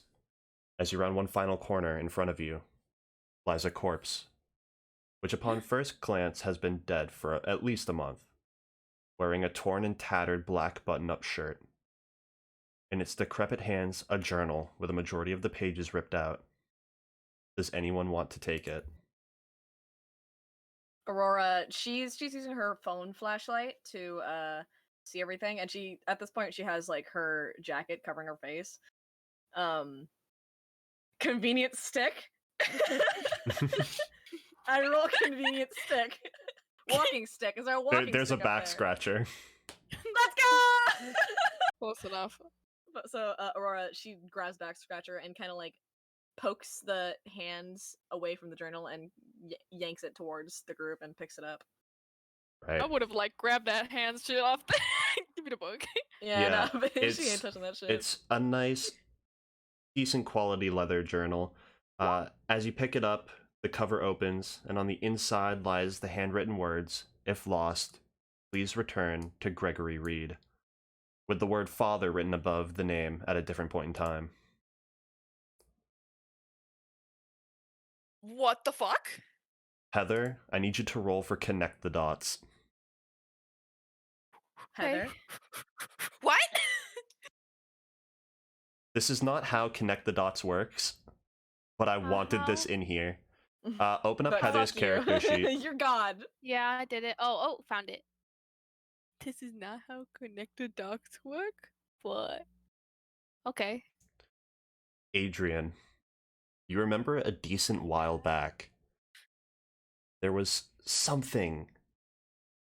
[SPEAKER 2] As you round one final corner in front of you, lies a corpse, which upon first glance has been dead for at least a month, wearing a torn and tattered black button-up shirt. In its decrepit hands, a journal with a majority of the pages ripped out. Does anyone want to take it?
[SPEAKER 3] Aurora, she's using her phone flashlight to see everything, and at this point she has like her jacket covering her face. Convenient stick. I roll convenient stick. Walking stick. Is there a walking
[SPEAKER 2] There's a
[SPEAKER 3] stick up
[SPEAKER 2] back
[SPEAKER 3] there?
[SPEAKER 2] scratcher.
[SPEAKER 3] Let's go!
[SPEAKER 6] Close enough.
[SPEAKER 3] So Aurora, she grabs back scratcher and kind of like
[SPEAKER 1] pokes the hands away from the journal and yanks it towards the group and picks it up.
[SPEAKER 2] Right.
[SPEAKER 6] I would have like grabbed that hand shit off the. Give me the book.
[SPEAKER 1] Yeah,
[SPEAKER 2] Yeah,
[SPEAKER 1] no, but she
[SPEAKER 2] it's-
[SPEAKER 1] ain't touching that shit.
[SPEAKER 2] It's a nice, decent quality leather journal. As you pick it up, the cover opens, and on the inside lies the handwritten words, "If lost, please return to Gregory Reed," with the word father written above the name at a different point in time.
[SPEAKER 4] What the fuck?
[SPEAKER 2] Heather, I need you to roll for connect the dots.
[SPEAKER 1] Heather,
[SPEAKER 4] What?
[SPEAKER 2] This is not how connect the dots works, but I wanted this in here. Open up
[SPEAKER 1] but
[SPEAKER 2] Heather's
[SPEAKER 1] fuck you.
[SPEAKER 2] character sheet.
[SPEAKER 1] You're God.
[SPEAKER 6] Yeah, I did it. Oh, found it. This is not how connected dots work, but okay.
[SPEAKER 2] Adrian, you remember a decent while back, there was something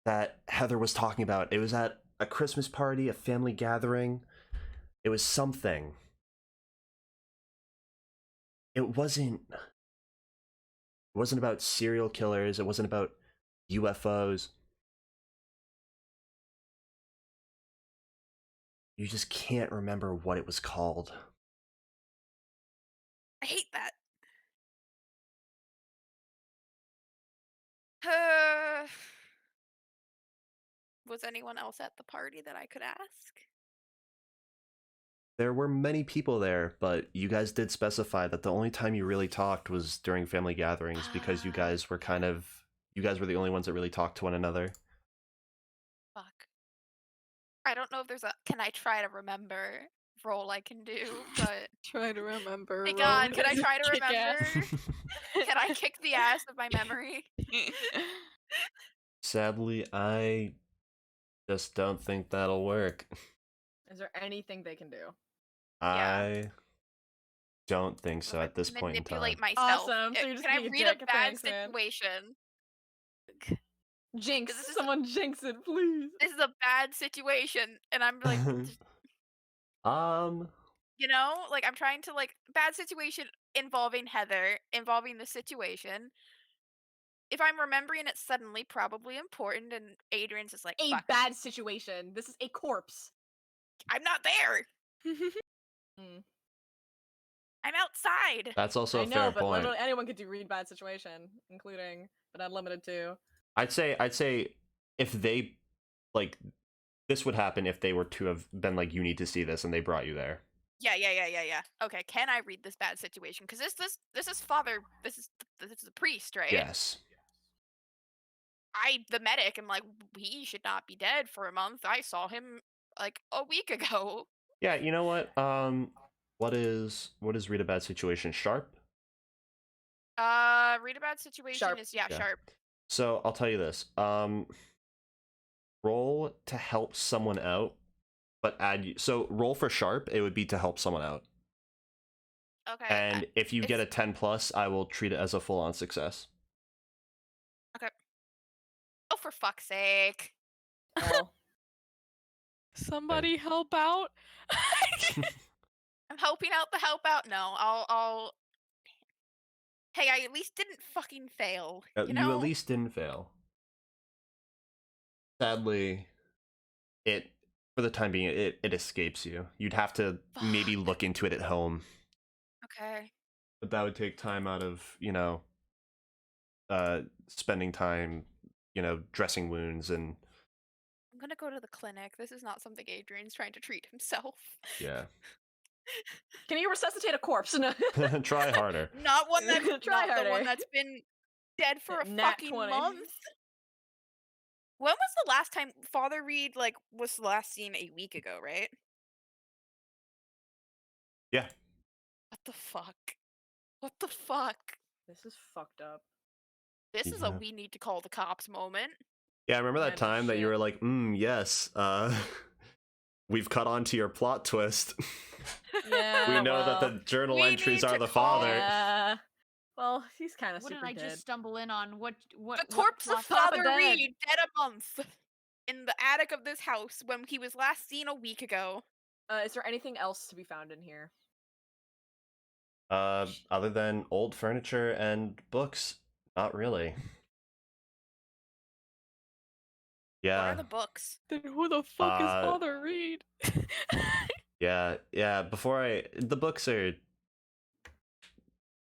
[SPEAKER 2] that Heather was talking about. It was at a Christmas party, a family gathering. It was something. It wasn't about serial killers. It wasn't about UFOs. You just can't remember what it was called.
[SPEAKER 4] I hate that. Was anyone else at the party that I could ask?
[SPEAKER 2] There were many people there, but you guys did specify that the only time you really talked was during family gatherings because you guys were the only ones that really talked to one another.
[SPEAKER 4] Fuck. I don't know if there's a can I try to remember role I can do, but
[SPEAKER 3] Try to remember.
[SPEAKER 4] my god,
[SPEAKER 3] roll.
[SPEAKER 4] can I try to
[SPEAKER 6] Kick ass.
[SPEAKER 4] remember? Can I kick the ass of my memory?
[SPEAKER 2] Sadly, I just don't think that'll work.
[SPEAKER 1] Is there anything they can do?
[SPEAKER 2] I don't think so at this point in time.
[SPEAKER 4] Manipulate myself.
[SPEAKER 1] Awesome, so you're just
[SPEAKER 4] Can I
[SPEAKER 1] being a
[SPEAKER 4] read
[SPEAKER 1] dick.
[SPEAKER 4] a bad
[SPEAKER 1] Thanks, man.
[SPEAKER 4] situation?
[SPEAKER 1] Jinx!
[SPEAKER 4] This is-
[SPEAKER 1] Someone jinx it, please.
[SPEAKER 4] This is a bad situation, and I'm like, you know, like I'm trying to like bad situation involving Heather, involving the situation. If I'm remembering it suddenly, probably important, and Adrian's just like,
[SPEAKER 1] A
[SPEAKER 4] fuck,
[SPEAKER 1] bad situation. This is a corpse.
[SPEAKER 4] I'm not there.
[SPEAKER 1] Mm.
[SPEAKER 4] I'm outside.
[SPEAKER 2] That's also
[SPEAKER 1] I
[SPEAKER 2] a
[SPEAKER 1] know,
[SPEAKER 2] fair
[SPEAKER 1] but
[SPEAKER 2] point.
[SPEAKER 1] literally anyone could do read bad situation, including, but not limited to.
[SPEAKER 2] I'd say if they like this would happen if they were to have been like, you need to see this, and they brought you there.
[SPEAKER 4] Yeah. Okay, can I read this bad situation? Because this is father. This is a priest, right?
[SPEAKER 2] Yes.
[SPEAKER 4] The medic, am like, he should not be dead for a month. I saw him like a week ago.
[SPEAKER 2] Yeah, you know what? What is read a bad situation? Sharp?
[SPEAKER 4] Read a bad situation
[SPEAKER 1] Sharp.
[SPEAKER 4] is
[SPEAKER 2] Yeah.
[SPEAKER 4] sharp.
[SPEAKER 2] So I'll tell you this. Roll to help someone out, but so roll for sharp, it would be to help someone out.
[SPEAKER 4] Okay.
[SPEAKER 2] And if you get a 10 plus, I will treat it as a full-on success.
[SPEAKER 4] Oh, for fuck's sake!
[SPEAKER 1] L.
[SPEAKER 6] Somebody help out.
[SPEAKER 4] I'm helping out the help out. No, I'll. Hey, I at least didn't fucking fail. You know.
[SPEAKER 2] You at least didn't fail. Sadly, for the time being, it escapes you. You'd have to maybe
[SPEAKER 4] Fuck.
[SPEAKER 2] look into it at home.
[SPEAKER 4] Okay.
[SPEAKER 2] But that would take time out of, spending time, dressing wounds and
[SPEAKER 4] I'm gonna go to the clinic. This is not something Adrian's trying to treat himself.
[SPEAKER 2] yeah.
[SPEAKER 1] Can you resuscitate a corpse? No.
[SPEAKER 2] Try harder.
[SPEAKER 4] Not one that's
[SPEAKER 1] Try
[SPEAKER 4] not the one
[SPEAKER 1] harder.
[SPEAKER 4] that's been dead for a
[SPEAKER 1] Nat
[SPEAKER 4] fucking
[SPEAKER 1] 20.
[SPEAKER 4] month. When was the last time Father Reed was last seen a week ago, right?
[SPEAKER 2] Yeah.
[SPEAKER 4] What the fuck? What the fuck?
[SPEAKER 1] This is fucked up.
[SPEAKER 4] This is a
[SPEAKER 2] Yeah.
[SPEAKER 4] we need to call the cops moment.
[SPEAKER 2] Yeah, I remember that
[SPEAKER 1] Yeah, no
[SPEAKER 2] time that you
[SPEAKER 1] shit.
[SPEAKER 2] were like, yes, we've cut on to your plot twist.
[SPEAKER 1] Yeah.
[SPEAKER 2] We know that
[SPEAKER 1] well,
[SPEAKER 2] the journal
[SPEAKER 4] we
[SPEAKER 2] entries
[SPEAKER 4] need
[SPEAKER 2] are
[SPEAKER 4] to
[SPEAKER 2] the
[SPEAKER 4] call-
[SPEAKER 2] father.
[SPEAKER 1] Yeah. Well, he's kind of
[SPEAKER 5] What did
[SPEAKER 1] super
[SPEAKER 5] I
[SPEAKER 1] dead.
[SPEAKER 5] just stumble in on? What
[SPEAKER 4] The corpse of
[SPEAKER 5] plot-
[SPEAKER 1] Papa
[SPEAKER 4] Father
[SPEAKER 1] dead.
[SPEAKER 4] Reed dead a month in the attic of this house when he was last seen a week ago.
[SPEAKER 1] Is there anything else to be found in here?
[SPEAKER 2] Other than old furniture and books, not really.
[SPEAKER 4] What
[SPEAKER 2] Yeah.
[SPEAKER 4] are the books?
[SPEAKER 6] Then who the fuck is
[SPEAKER 2] Uh,
[SPEAKER 6] Father Reed?
[SPEAKER 2] yeah. The books are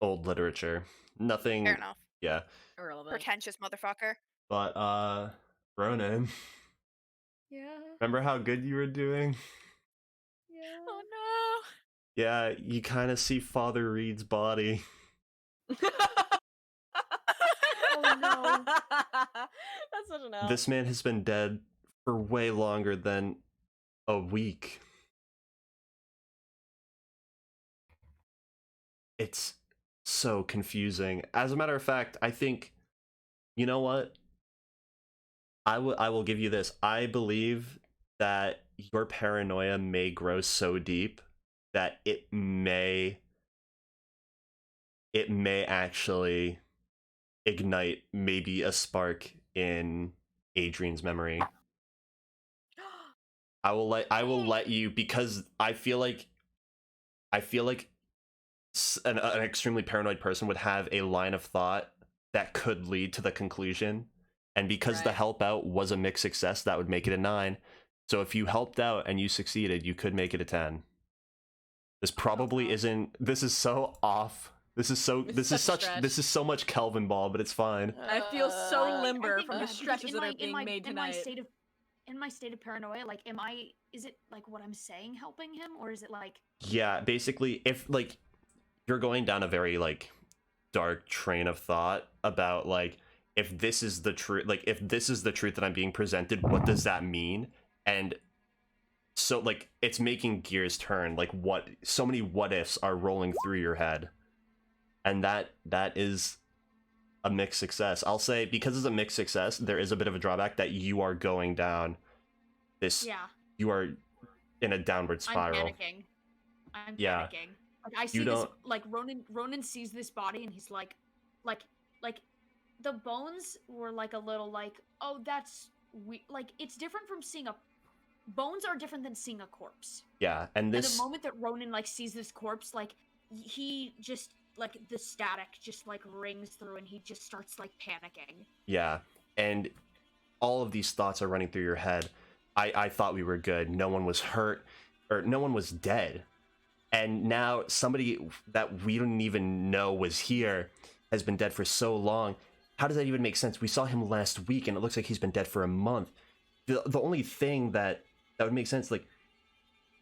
[SPEAKER 2] old literature. Nothing.
[SPEAKER 4] Fair enough.
[SPEAKER 2] Yeah.
[SPEAKER 1] Irrelevant.
[SPEAKER 4] Pretentious motherfucker.
[SPEAKER 2] But Ronan,
[SPEAKER 6] Yeah.
[SPEAKER 2] remember how good you were doing?
[SPEAKER 6] Yeah.
[SPEAKER 4] Oh no.
[SPEAKER 2] Yeah, you kind of see Father Reed's body.
[SPEAKER 5] Oh no.
[SPEAKER 1] That's such an L.
[SPEAKER 2] This man has been dead for way longer than a week. It's so confusing. As a matter of fact, I think, you know what? I will give you this. I believe that your paranoia may grow so deep that it may actually ignite maybe a spark in Adrian's memory. I will let you, because I feel like an extremely paranoid person would have a line of thought that could lead to the conclusion, and because the
[SPEAKER 1] Right.
[SPEAKER 2] help out was a mixed success, that would make it a 9. So if you helped out and you succeeded, you could make it a 10. This probably
[SPEAKER 1] wow.
[SPEAKER 2] isn't. This is so off. This is so.
[SPEAKER 1] This
[SPEAKER 2] This
[SPEAKER 1] is
[SPEAKER 2] is
[SPEAKER 1] such a
[SPEAKER 2] such.
[SPEAKER 1] stretch.
[SPEAKER 2] This is so much Kelvin ball, but it's fine.
[SPEAKER 1] I feel so
[SPEAKER 5] I
[SPEAKER 1] limber
[SPEAKER 5] think,
[SPEAKER 1] from
[SPEAKER 5] yeah,
[SPEAKER 1] the
[SPEAKER 5] because
[SPEAKER 1] stretches
[SPEAKER 5] in
[SPEAKER 1] that
[SPEAKER 5] my-
[SPEAKER 1] are
[SPEAKER 5] in
[SPEAKER 1] being
[SPEAKER 5] my-
[SPEAKER 1] made
[SPEAKER 5] in my
[SPEAKER 1] tonight.
[SPEAKER 5] state of paranoia, like, is it like what I'm saying helping him, or is it like,
[SPEAKER 2] Yeah, basically, if like you're going down a very like dark train of thought about like, if this is the truth, like if this is the truth that I'm being presented, what does that mean? And so like it's making gears turn, like what so many what ifs are rolling through your head, and that is a mixed success. I'll say, because it's a mixed success, there is a bit of a drawback that you are going down this.
[SPEAKER 5] yeah,
[SPEAKER 2] You are in a downward spiral.
[SPEAKER 5] I'm panicking. I'm
[SPEAKER 2] Yeah.
[SPEAKER 5] panicking. Like, I see this,
[SPEAKER 2] don't-
[SPEAKER 5] like, Ronan sees this body and he's like, the bones were like a little like, oh, that's like, it's different from seeing a bones are different than seeing a corpse.
[SPEAKER 2] Yeah, and
[SPEAKER 5] And
[SPEAKER 2] this
[SPEAKER 5] the moment that Ronan like sees this corpse, like, he just like the static just like rings through and he just starts like panicking.
[SPEAKER 2] Yeah, and all of these thoughts are running through your head. I thought we were good. No one was hurt, or no one was dead. And now somebody that we didn't even know was here has been dead for so long. How does that even make sense? We saw him last week, and it looks like he's been dead for a month. The only thing that would make sense, like,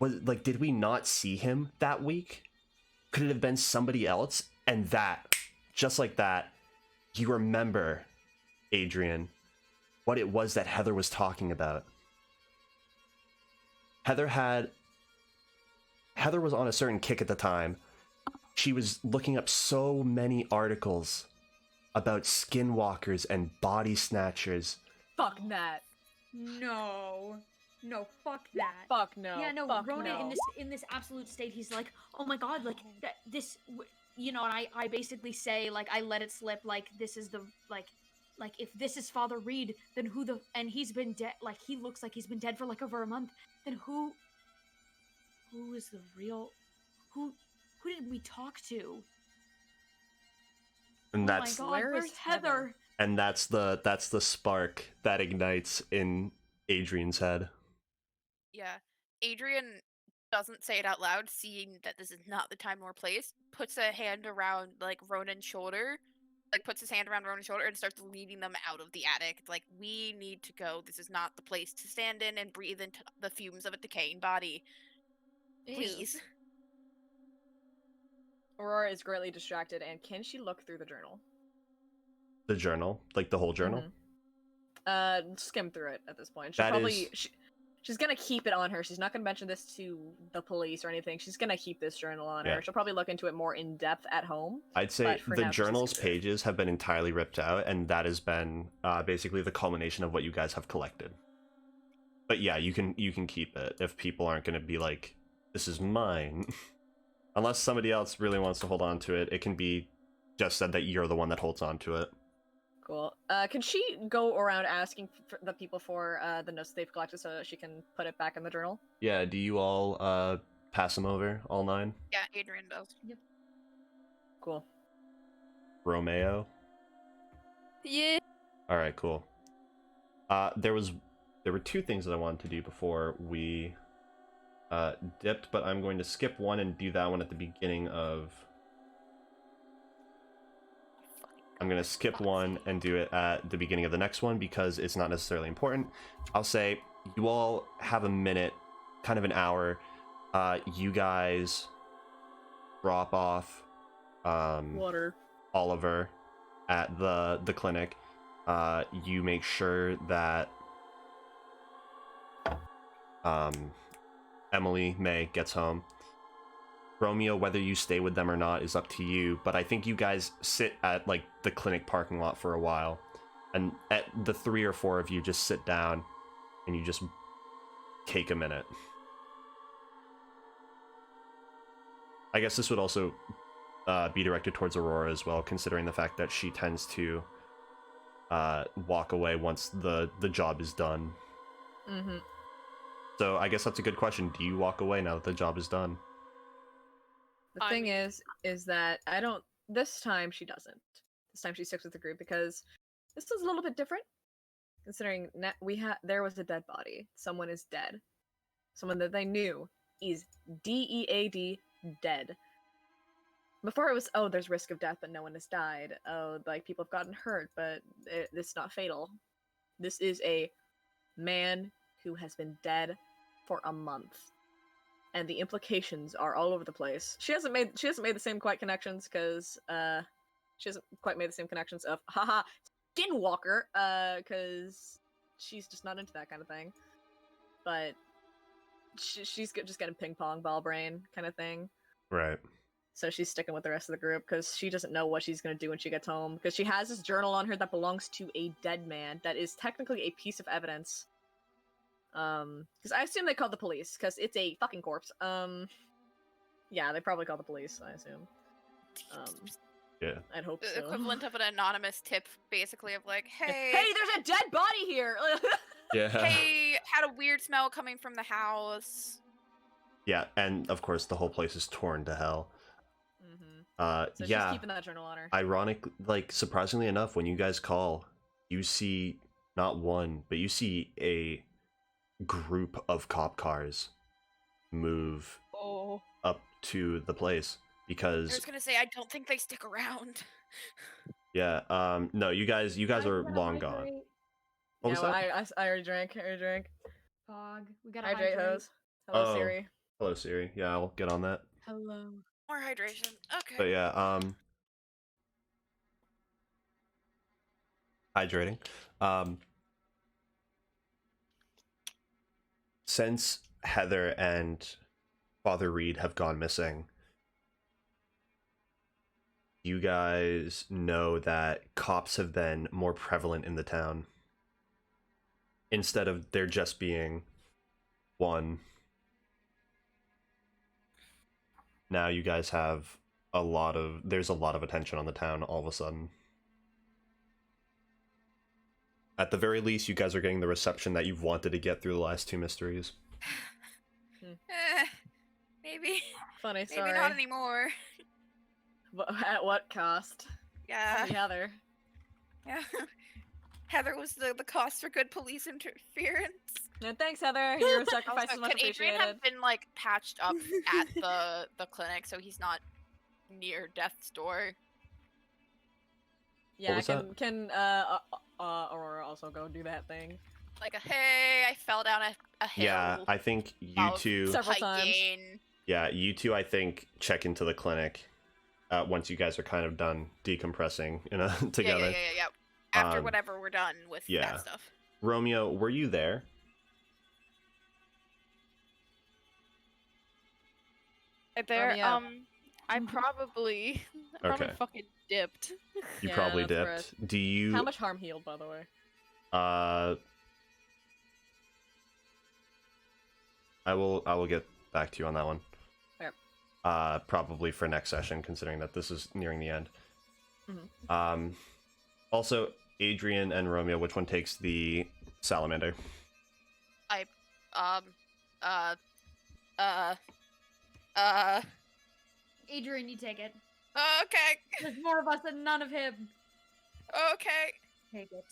[SPEAKER 2] was like, did we not see him that week? Could it have been somebody else? And that, just like that, you remember, Adrian, what it was that Heather was talking about. Heather was on a certain kick at the time. She was looking up so many articles about skinwalkers and body snatchers.
[SPEAKER 1] Fuck that.
[SPEAKER 5] No, fuck that.
[SPEAKER 1] Fuck no.
[SPEAKER 5] Yeah, no,
[SPEAKER 1] Fuck
[SPEAKER 5] Ronan
[SPEAKER 1] no.
[SPEAKER 5] in this absolute state, he's like, oh my god, like that this, you know, and I basically say, like, I let it slip, like, this is the like if this is Father Reed, then who the, and he's been dead, like, he looks like he's been dead for like over a month, then who is the real, who did we talk to?
[SPEAKER 2] And
[SPEAKER 5] Oh my
[SPEAKER 2] that's
[SPEAKER 5] god,
[SPEAKER 1] Where is
[SPEAKER 5] where's Heather?
[SPEAKER 2] and that's the spark that ignites in Adrian's head.
[SPEAKER 4] Yeah. Adrian doesn't say it out loud, seeing that this is not the time nor place, puts a hand around like Ronan's shoulder, like puts his hand around Ronan's shoulder and starts leading them out of the attic. Like, we need to go. This is not the place to stand in and breathe into the fumes of a decaying body. Please.
[SPEAKER 1] Aurora is greatly distracted, and can she look through the journal?
[SPEAKER 2] The journal, like the whole journal.
[SPEAKER 1] Skim through it at this point. She's gonna keep it on her. She's not gonna mention this to the police or anything. She's gonna keep this journal on her. She'll probably look into it more in depth at home.
[SPEAKER 2] I'd say
[SPEAKER 1] But for
[SPEAKER 2] the
[SPEAKER 1] now, she's
[SPEAKER 2] journal's
[SPEAKER 1] just gonna-
[SPEAKER 2] pages have been entirely ripped out, and that has been basically the culmination of what you guys have collected. But yeah, you can keep it if people aren't going to be like, this is mine. Unless somebody else really wants to hold on to it, it can be just said that you're the one that holds on to it.
[SPEAKER 1] Cool. Can she go around asking for the people for the notes they've collected so that she can put it back in the journal?
[SPEAKER 2] Yeah, do you all pass them over, all 9?
[SPEAKER 4] Yeah, Adrian does.
[SPEAKER 1] Cool.
[SPEAKER 2] Romeo?
[SPEAKER 6] Yeah.
[SPEAKER 2] All right, cool. There were two things that I wanted to do before we dipped, but I'm going to skip one and do that one at the beginning of. I'm going to skip one and do it at the beginning of the next one because it's not necessarily important. I'll say you all have a minute, kind of an hour. You guys drop off
[SPEAKER 1] Water.
[SPEAKER 2] Oliver at the clinic. You make sure that Emily May gets home. Romeo, whether you stay with them or not is up to you, but I think you guys sit at like the clinic parking lot for a while, and at the 3 or 4 of you just sit down and you just take a minute. I guess this would also be directed towards Aurora as well, considering the fact that she tends to walk away once the job is done.
[SPEAKER 1] Mm-hmm.
[SPEAKER 2] So I guess that's a good question. Do you walk away now that the job is done?
[SPEAKER 1] The thing is that I don't. This time she doesn't. This time she sticks with the group because this is a little bit different. Considering there was a dead body. Someone is dead. Someone that they knew is dead, dead. Before it was, oh, there's risk of death, but no one has died. Oh, like people have gotten hurt, but it's not fatal. This is a man who has been dead for a month. And the implications are all over the place. She hasn't made the same quite connections because she hasn't quite made the same connections of haha Skinwalker because she's just not into that kind of thing. But she's just getting ping pong ball brain kind of thing.
[SPEAKER 2] Right.
[SPEAKER 1] So she's sticking with the rest of the group because she doesn't know what she's gonna do when she gets home. Because she has this journal on her that belongs to a dead man that is technically a piece of evidence. Because I assume they called the police, because it's a fucking corpse. Yeah, they probably called the police, I assume.
[SPEAKER 2] Yeah.
[SPEAKER 1] I'd hope
[SPEAKER 4] The
[SPEAKER 1] so.
[SPEAKER 4] equivalent of an anonymous tip, basically, of like, hey,
[SPEAKER 1] Hey, there's a dead body here!
[SPEAKER 2] Yeah.
[SPEAKER 4] hey, had a weird smell coming from the house.
[SPEAKER 2] Yeah, and of course the whole place is torn to hell.
[SPEAKER 1] Mm-hmm. So
[SPEAKER 2] Yeah.
[SPEAKER 1] she's keeping that journal on her.
[SPEAKER 2] Ironic, like surprisingly enough, when you guys call, you see not one, but you see a group of cop cars move up to the place
[SPEAKER 4] I
[SPEAKER 2] because
[SPEAKER 4] was gonna say, I don't think they stick around.
[SPEAKER 2] yeah, no, you guys are long gone.
[SPEAKER 5] Hydrate.
[SPEAKER 2] What was
[SPEAKER 1] No,
[SPEAKER 2] that?
[SPEAKER 1] I already drank.
[SPEAKER 5] Fog. We gotta
[SPEAKER 1] Hydrate
[SPEAKER 5] hydrate.
[SPEAKER 1] hose. Hello,
[SPEAKER 2] Oh.
[SPEAKER 1] Siri.
[SPEAKER 2] Hello Siri. Yeah, I'll get on that.
[SPEAKER 5] Hello.
[SPEAKER 4] More hydration. Okay.
[SPEAKER 2] But yeah, hydrating. Since Heather and Father Reed have gone missing, you guys know that cops have been more prevalent in the town. Instead of there just being one, now you guys have there's a lot of attention on the town all of a sudden. At the very least, you guys are getting the reception that you've wanted to get through the last 2 mysteries.
[SPEAKER 4] Maybe.
[SPEAKER 1] Funny,
[SPEAKER 4] Maybe
[SPEAKER 1] sorry.
[SPEAKER 4] not anymore.
[SPEAKER 1] At what cost?
[SPEAKER 4] Yeah.
[SPEAKER 1] Heather.
[SPEAKER 4] Yeah. Heather was the cost for good police interference.
[SPEAKER 1] No, thanks, Heather. Your sacrifice
[SPEAKER 4] Also,
[SPEAKER 1] is much
[SPEAKER 4] could Adrian
[SPEAKER 1] appreciated.
[SPEAKER 4] have been like patched up at the clinic so he's not near death's door?
[SPEAKER 1] Yeah,
[SPEAKER 2] was
[SPEAKER 1] can Aurora also go do that thing?
[SPEAKER 4] Like hey, I fell down a hill.
[SPEAKER 2] Yeah, I think you
[SPEAKER 4] while
[SPEAKER 2] two.
[SPEAKER 1] Several times.
[SPEAKER 4] hiking.
[SPEAKER 2] Yeah, you two. I think check into the clinic once you guys are kind of done decompressing together.
[SPEAKER 4] Yeah. After whatever we're done with
[SPEAKER 2] yeah.
[SPEAKER 4] that stuff.
[SPEAKER 2] Romeo, were you there?
[SPEAKER 6] There,
[SPEAKER 1] Romeo.
[SPEAKER 6] I probably
[SPEAKER 2] Okay.
[SPEAKER 6] fucking dipped.
[SPEAKER 2] You
[SPEAKER 1] Yeah,
[SPEAKER 2] probably
[SPEAKER 1] that's
[SPEAKER 2] dipped. Do you?
[SPEAKER 1] How much harm healed, by the way?
[SPEAKER 2] I will get back to you on that one.
[SPEAKER 1] Okay.
[SPEAKER 2] Probably for next session, considering that this is nearing the end.
[SPEAKER 1] Mhm.
[SPEAKER 2] Also, Adrian and Romeo, which one takes the salamander?
[SPEAKER 5] Adrian, you take it.
[SPEAKER 4] Okay.
[SPEAKER 5] There's more of us and none of him.
[SPEAKER 4] Okay.
[SPEAKER 5] Take it.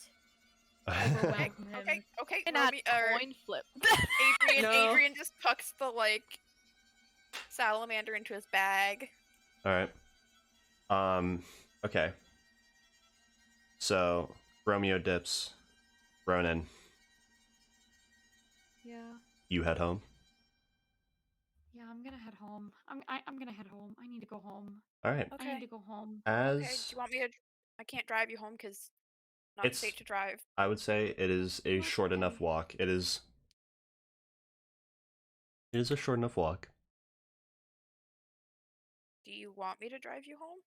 [SPEAKER 4] Okay.
[SPEAKER 5] Overwhelm him.
[SPEAKER 4] Okay.
[SPEAKER 6] And not
[SPEAKER 4] Romy,
[SPEAKER 6] coin flip.
[SPEAKER 4] Adrian.
[SPEAKER 3] No.
[SPEAKER 4] Adrian just tucks the salamander into his bag.
[SPEAKER 2] All right. Okay. So Romeo dips. Ronan,
[SPEAKER 5] Yeah.
[SPEAKER 2] you head home.
[SPEAKER 5] Yeah, I'm gonna head home. I'm gonna head home. I need to go home.
[SPEAKER 2] All right.
[SPEAKER 5] I need to go home.
[SPEAKER 2] As
[SPEAKER 4] Okay. Do you want me to? I can't drive you home because not
[SPEAKER 2] It's-
[SPEAKER 4] safe to drive.
[SPEAKER 2] I would say, it is a
[SPEAKER 5] That's
[SPEAKER 2] short enough
[SPEAKER 5] okay.
[SPEAKER 2] walk. It is a short enough walk.
[SPEAKER 4] Do you want me to drive you home?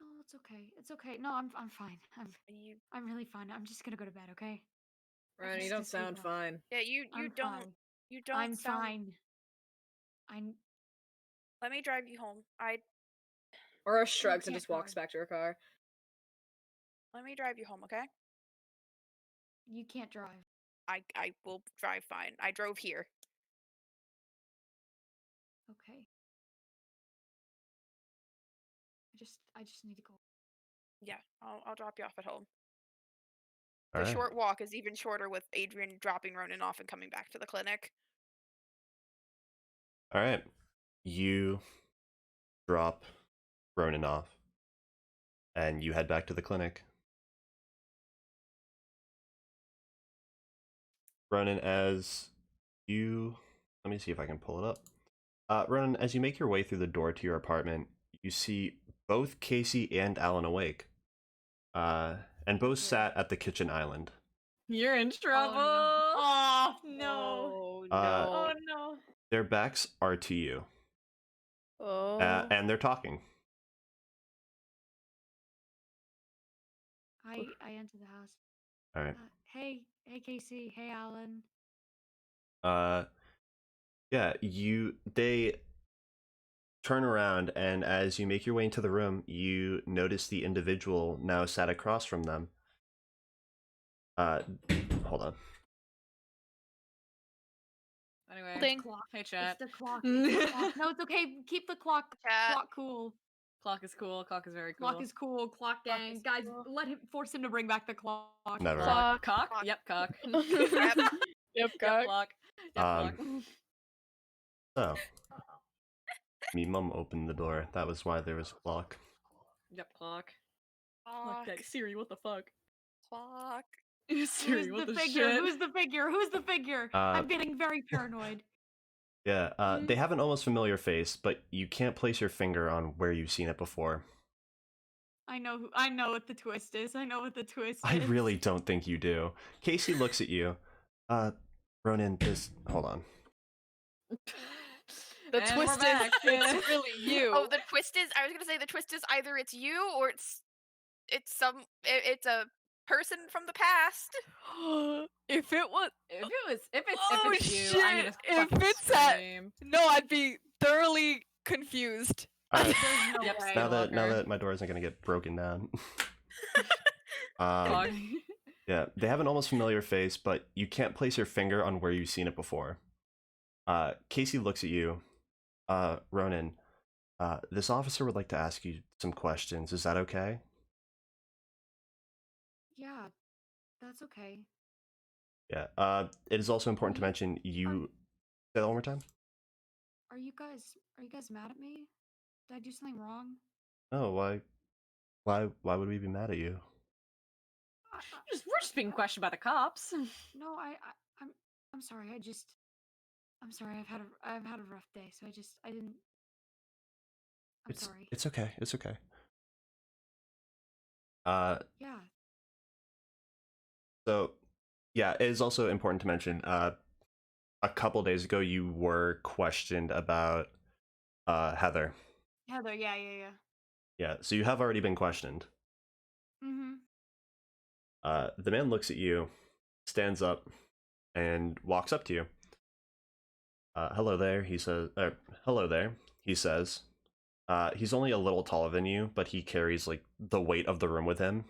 [SPEAKER 5] No, it's okay. It's okay. No, I'm fine.
[SPEAKER 4] You,
[SPEAKER 5] I'm really fine. I'm just gonna go to bed, okay?
[SPEAKER 1] Ryan, you
[SPEAKER 5] just
[SPEAKER 1] don't
[SPEAKER 5] to sleep
[SPEAKER 1] sound
[SPEAKER 5] now.
[SPEAKER 1] fine.
[SPEAKER 4] yeah, you
[SPEAKER 5] I'm
[SPEAKER 4] don't.
[SPEAKER 5] fine.
[SPEAKER 4] You don't
[SPEAKER 5] I'm
[SPEAKER 4] sound.
[SPEAKER 5] fine. I'm.
[SPEAKER 4] Let me drive you home.
[SPEAKER 1] Aura shrugs and
[SPEAKER 5] can't
[SPEAKER 1] just walks
[SPEAKER 5] drive.
[SPEAKER 1] back to her car.
[SPEAKER 4] Let me drive you home, okay?
[SPEAKER 5] You can't drive.
[SPEAKER 4] I will drive fine. I drove here.
[SPEAKER 5] Okay. I just need to go.
[SPEAKER 4] Yeah, I'll drop you off at home.
[SPEAKER 2] All
[SPEAKER 4] The
[SPEAKER 2] right.
[SPEAKER 4] short walk is even shorter with Adrian dropping Ronan off and coming back to the clinic.
[SPEAKER 2] All right. You drop Ronan off, and you head back to the clinic. Ronan, as you... Let me see if I can pull it up. Ronan, as you make your way through the door to your apartment, you see both Casey and Alan awake. And both sat at the kitchen island.
[SPEAKER 1] You're in trouble.
[SPEAKER 5] Oh no!
[SPEAKER 6] Oh
[SPEAKER 2] Uh,
[SPEAKER 6] no.
[SPEAKER 5] Oh no!
[SPEAKER 2] Their backs are to you,
[SPEAKER 6] Oh.
[SPEAKER 2] and they're talking.
[SPEAKER 5] I enter the house.
[SPEAKER 2] All right.
[SPEAKER 5] Hey Casey. Hey Alan.
[SPEAKER 2] Yeah, they turn around, and as you make your way into the room, you notice the individual now sat across from them. Hold on.
[SPEAKER 1] Anyway,
[SPEAKER 6] Ding.
[SPEAKER 5] Clock.
[SPEAKER 1] hey chat.
[SPEAKER 5] It's the clock. It's the clock. No, it's okay. Keep the clock.
[SPEAKER 4] Chat.
[SPEAKER 5] Clock cool.
[SPEAKER 1] Clock is cool. Clock is very cool.
[SPEAKER 5] Clock is cool. Clock
[SPEAKER 6] Clock
[SPEAKER 5] gang.
[SPEAKER 6] is
[SPEAKER 5] Guys,
[SPEAKER 6] cool.
[SPEAKER 5] let him force him to bring back the clock.
[SPEAKER 2] Never.
[SPEAKER 6] Clock.
[SPEAKER 1] Cock?
[SPEAKER 4] Clock.
[SPEAKER 1] Yep, cock.
[SPEAKER 4] Yep.
[SPEAKER 6] Yep,
[SPEAKER 1] Yep,
[SPEAKER 6] cock.
[SPEAKER 1] clock. Yep, clock.
[SPEAKER 2] So, me mum opened the door. That was why there was a clock.
[SPEAKER 1] Yep, clock.
[SPEAKER 4] Clock.
[SPEAKER 1] Like, Siri, what the fuck?
[SPEAKER 4] Clock.
[SPEAKER 1] Siri,
[SPEAKER 5] Who's
[SPEAKER 1] what
[SPEAKER 5] the
[SPEAKER 1] the
[SPEAKER 5] figure?
[SPEAKER 1] shit?
[SPEAKER 5] Who's the figure? Who's the figure? I'm getting very paranoid.
[SPEAKER 2] Yeah, they have an almost familiar face, but you can't place your finger on where you've seen it before.
[SPEAKER 5] I know what the twist is. I know what the twist
[SPEAKER 2] I
[SPEAKER 5] is.
[SPEAKER 2] really don't think you do. Casey looks at you. Ronan, hold on.
[SPEAKER 6] The
[SPEAKER 1] And
[SPEAKER 6] twist
[SPEAKER 1] we're back.
[SPEAKER 6] it's really you.
[SPEAKER 4] Oh, the twist is. I was gonna say the twist is either it's you or it's a person from the past.
[SPEAKER 6] If it was,
[SPEAKER 1] If it's
[SPEAKER 6] oh
[SPEAKER 1] you,
[SPEAKER 6] shit!
[SPEAKER 1] I'm gonna
[SPEAKER 6] If
[SPEAKER 1] fucking
[SPEAKER 6] it's that,
[SPEAKER 1] scream.
[SPEAKER 6] no, I'd be thoroughly confused.
[SPEAKER 2] All right.
[SPEAKER 5] There's no
[SPEAKER 1] Yep,
[SPEAKER 5] way.
[SPEAKER 2] now that
[SPEAKER 1] Skywalker.
[SPEAKER 2] my door isn't gonna get broken down.
[SPEAKER 1] Clock.
[SPEAKER 2] Yeah, they have an almost familiar face, but you can't place your finger on where you've seen it before. Casey looks at you. Ronan, this officer would like to ask you some questions. Is that okay?
[SPEAKER 5] Yeah, that's okay.
[SPEAKER 2] Yeah. It is also important to mention you. Say that one more time.
[SPEAKER 5] Are you guys mad at me? Did I do something wrong?
[SPEAKER 2] Oh, why would we be mad at you?
[SPEAKER 1] We're just being questioned by the cops.
[SPEAKER 5] No, I'm sorry. I'm sorry. I've had a rough day, so I didn't. I'm sorry.
[SPEAKER 2] It's okay. It's okay.
[SPEAKER 5] Yeah.
[SPEAKER 2] So, yeah, it is also important to mention. A couple days ago, you were questioned about Heather.
[SPEAKER 5] Heather. Yeah.
[SPEAKER 2] Yeah. So you have already been questioned.
[SPEAKER 5] Mm-hmm.
[SPEAKER 2] The man looks at you, stands up, and walks up to you. Hello there, he says. Hello there, he says. He's only a little taller than you, but he carries like the weight of the room with him.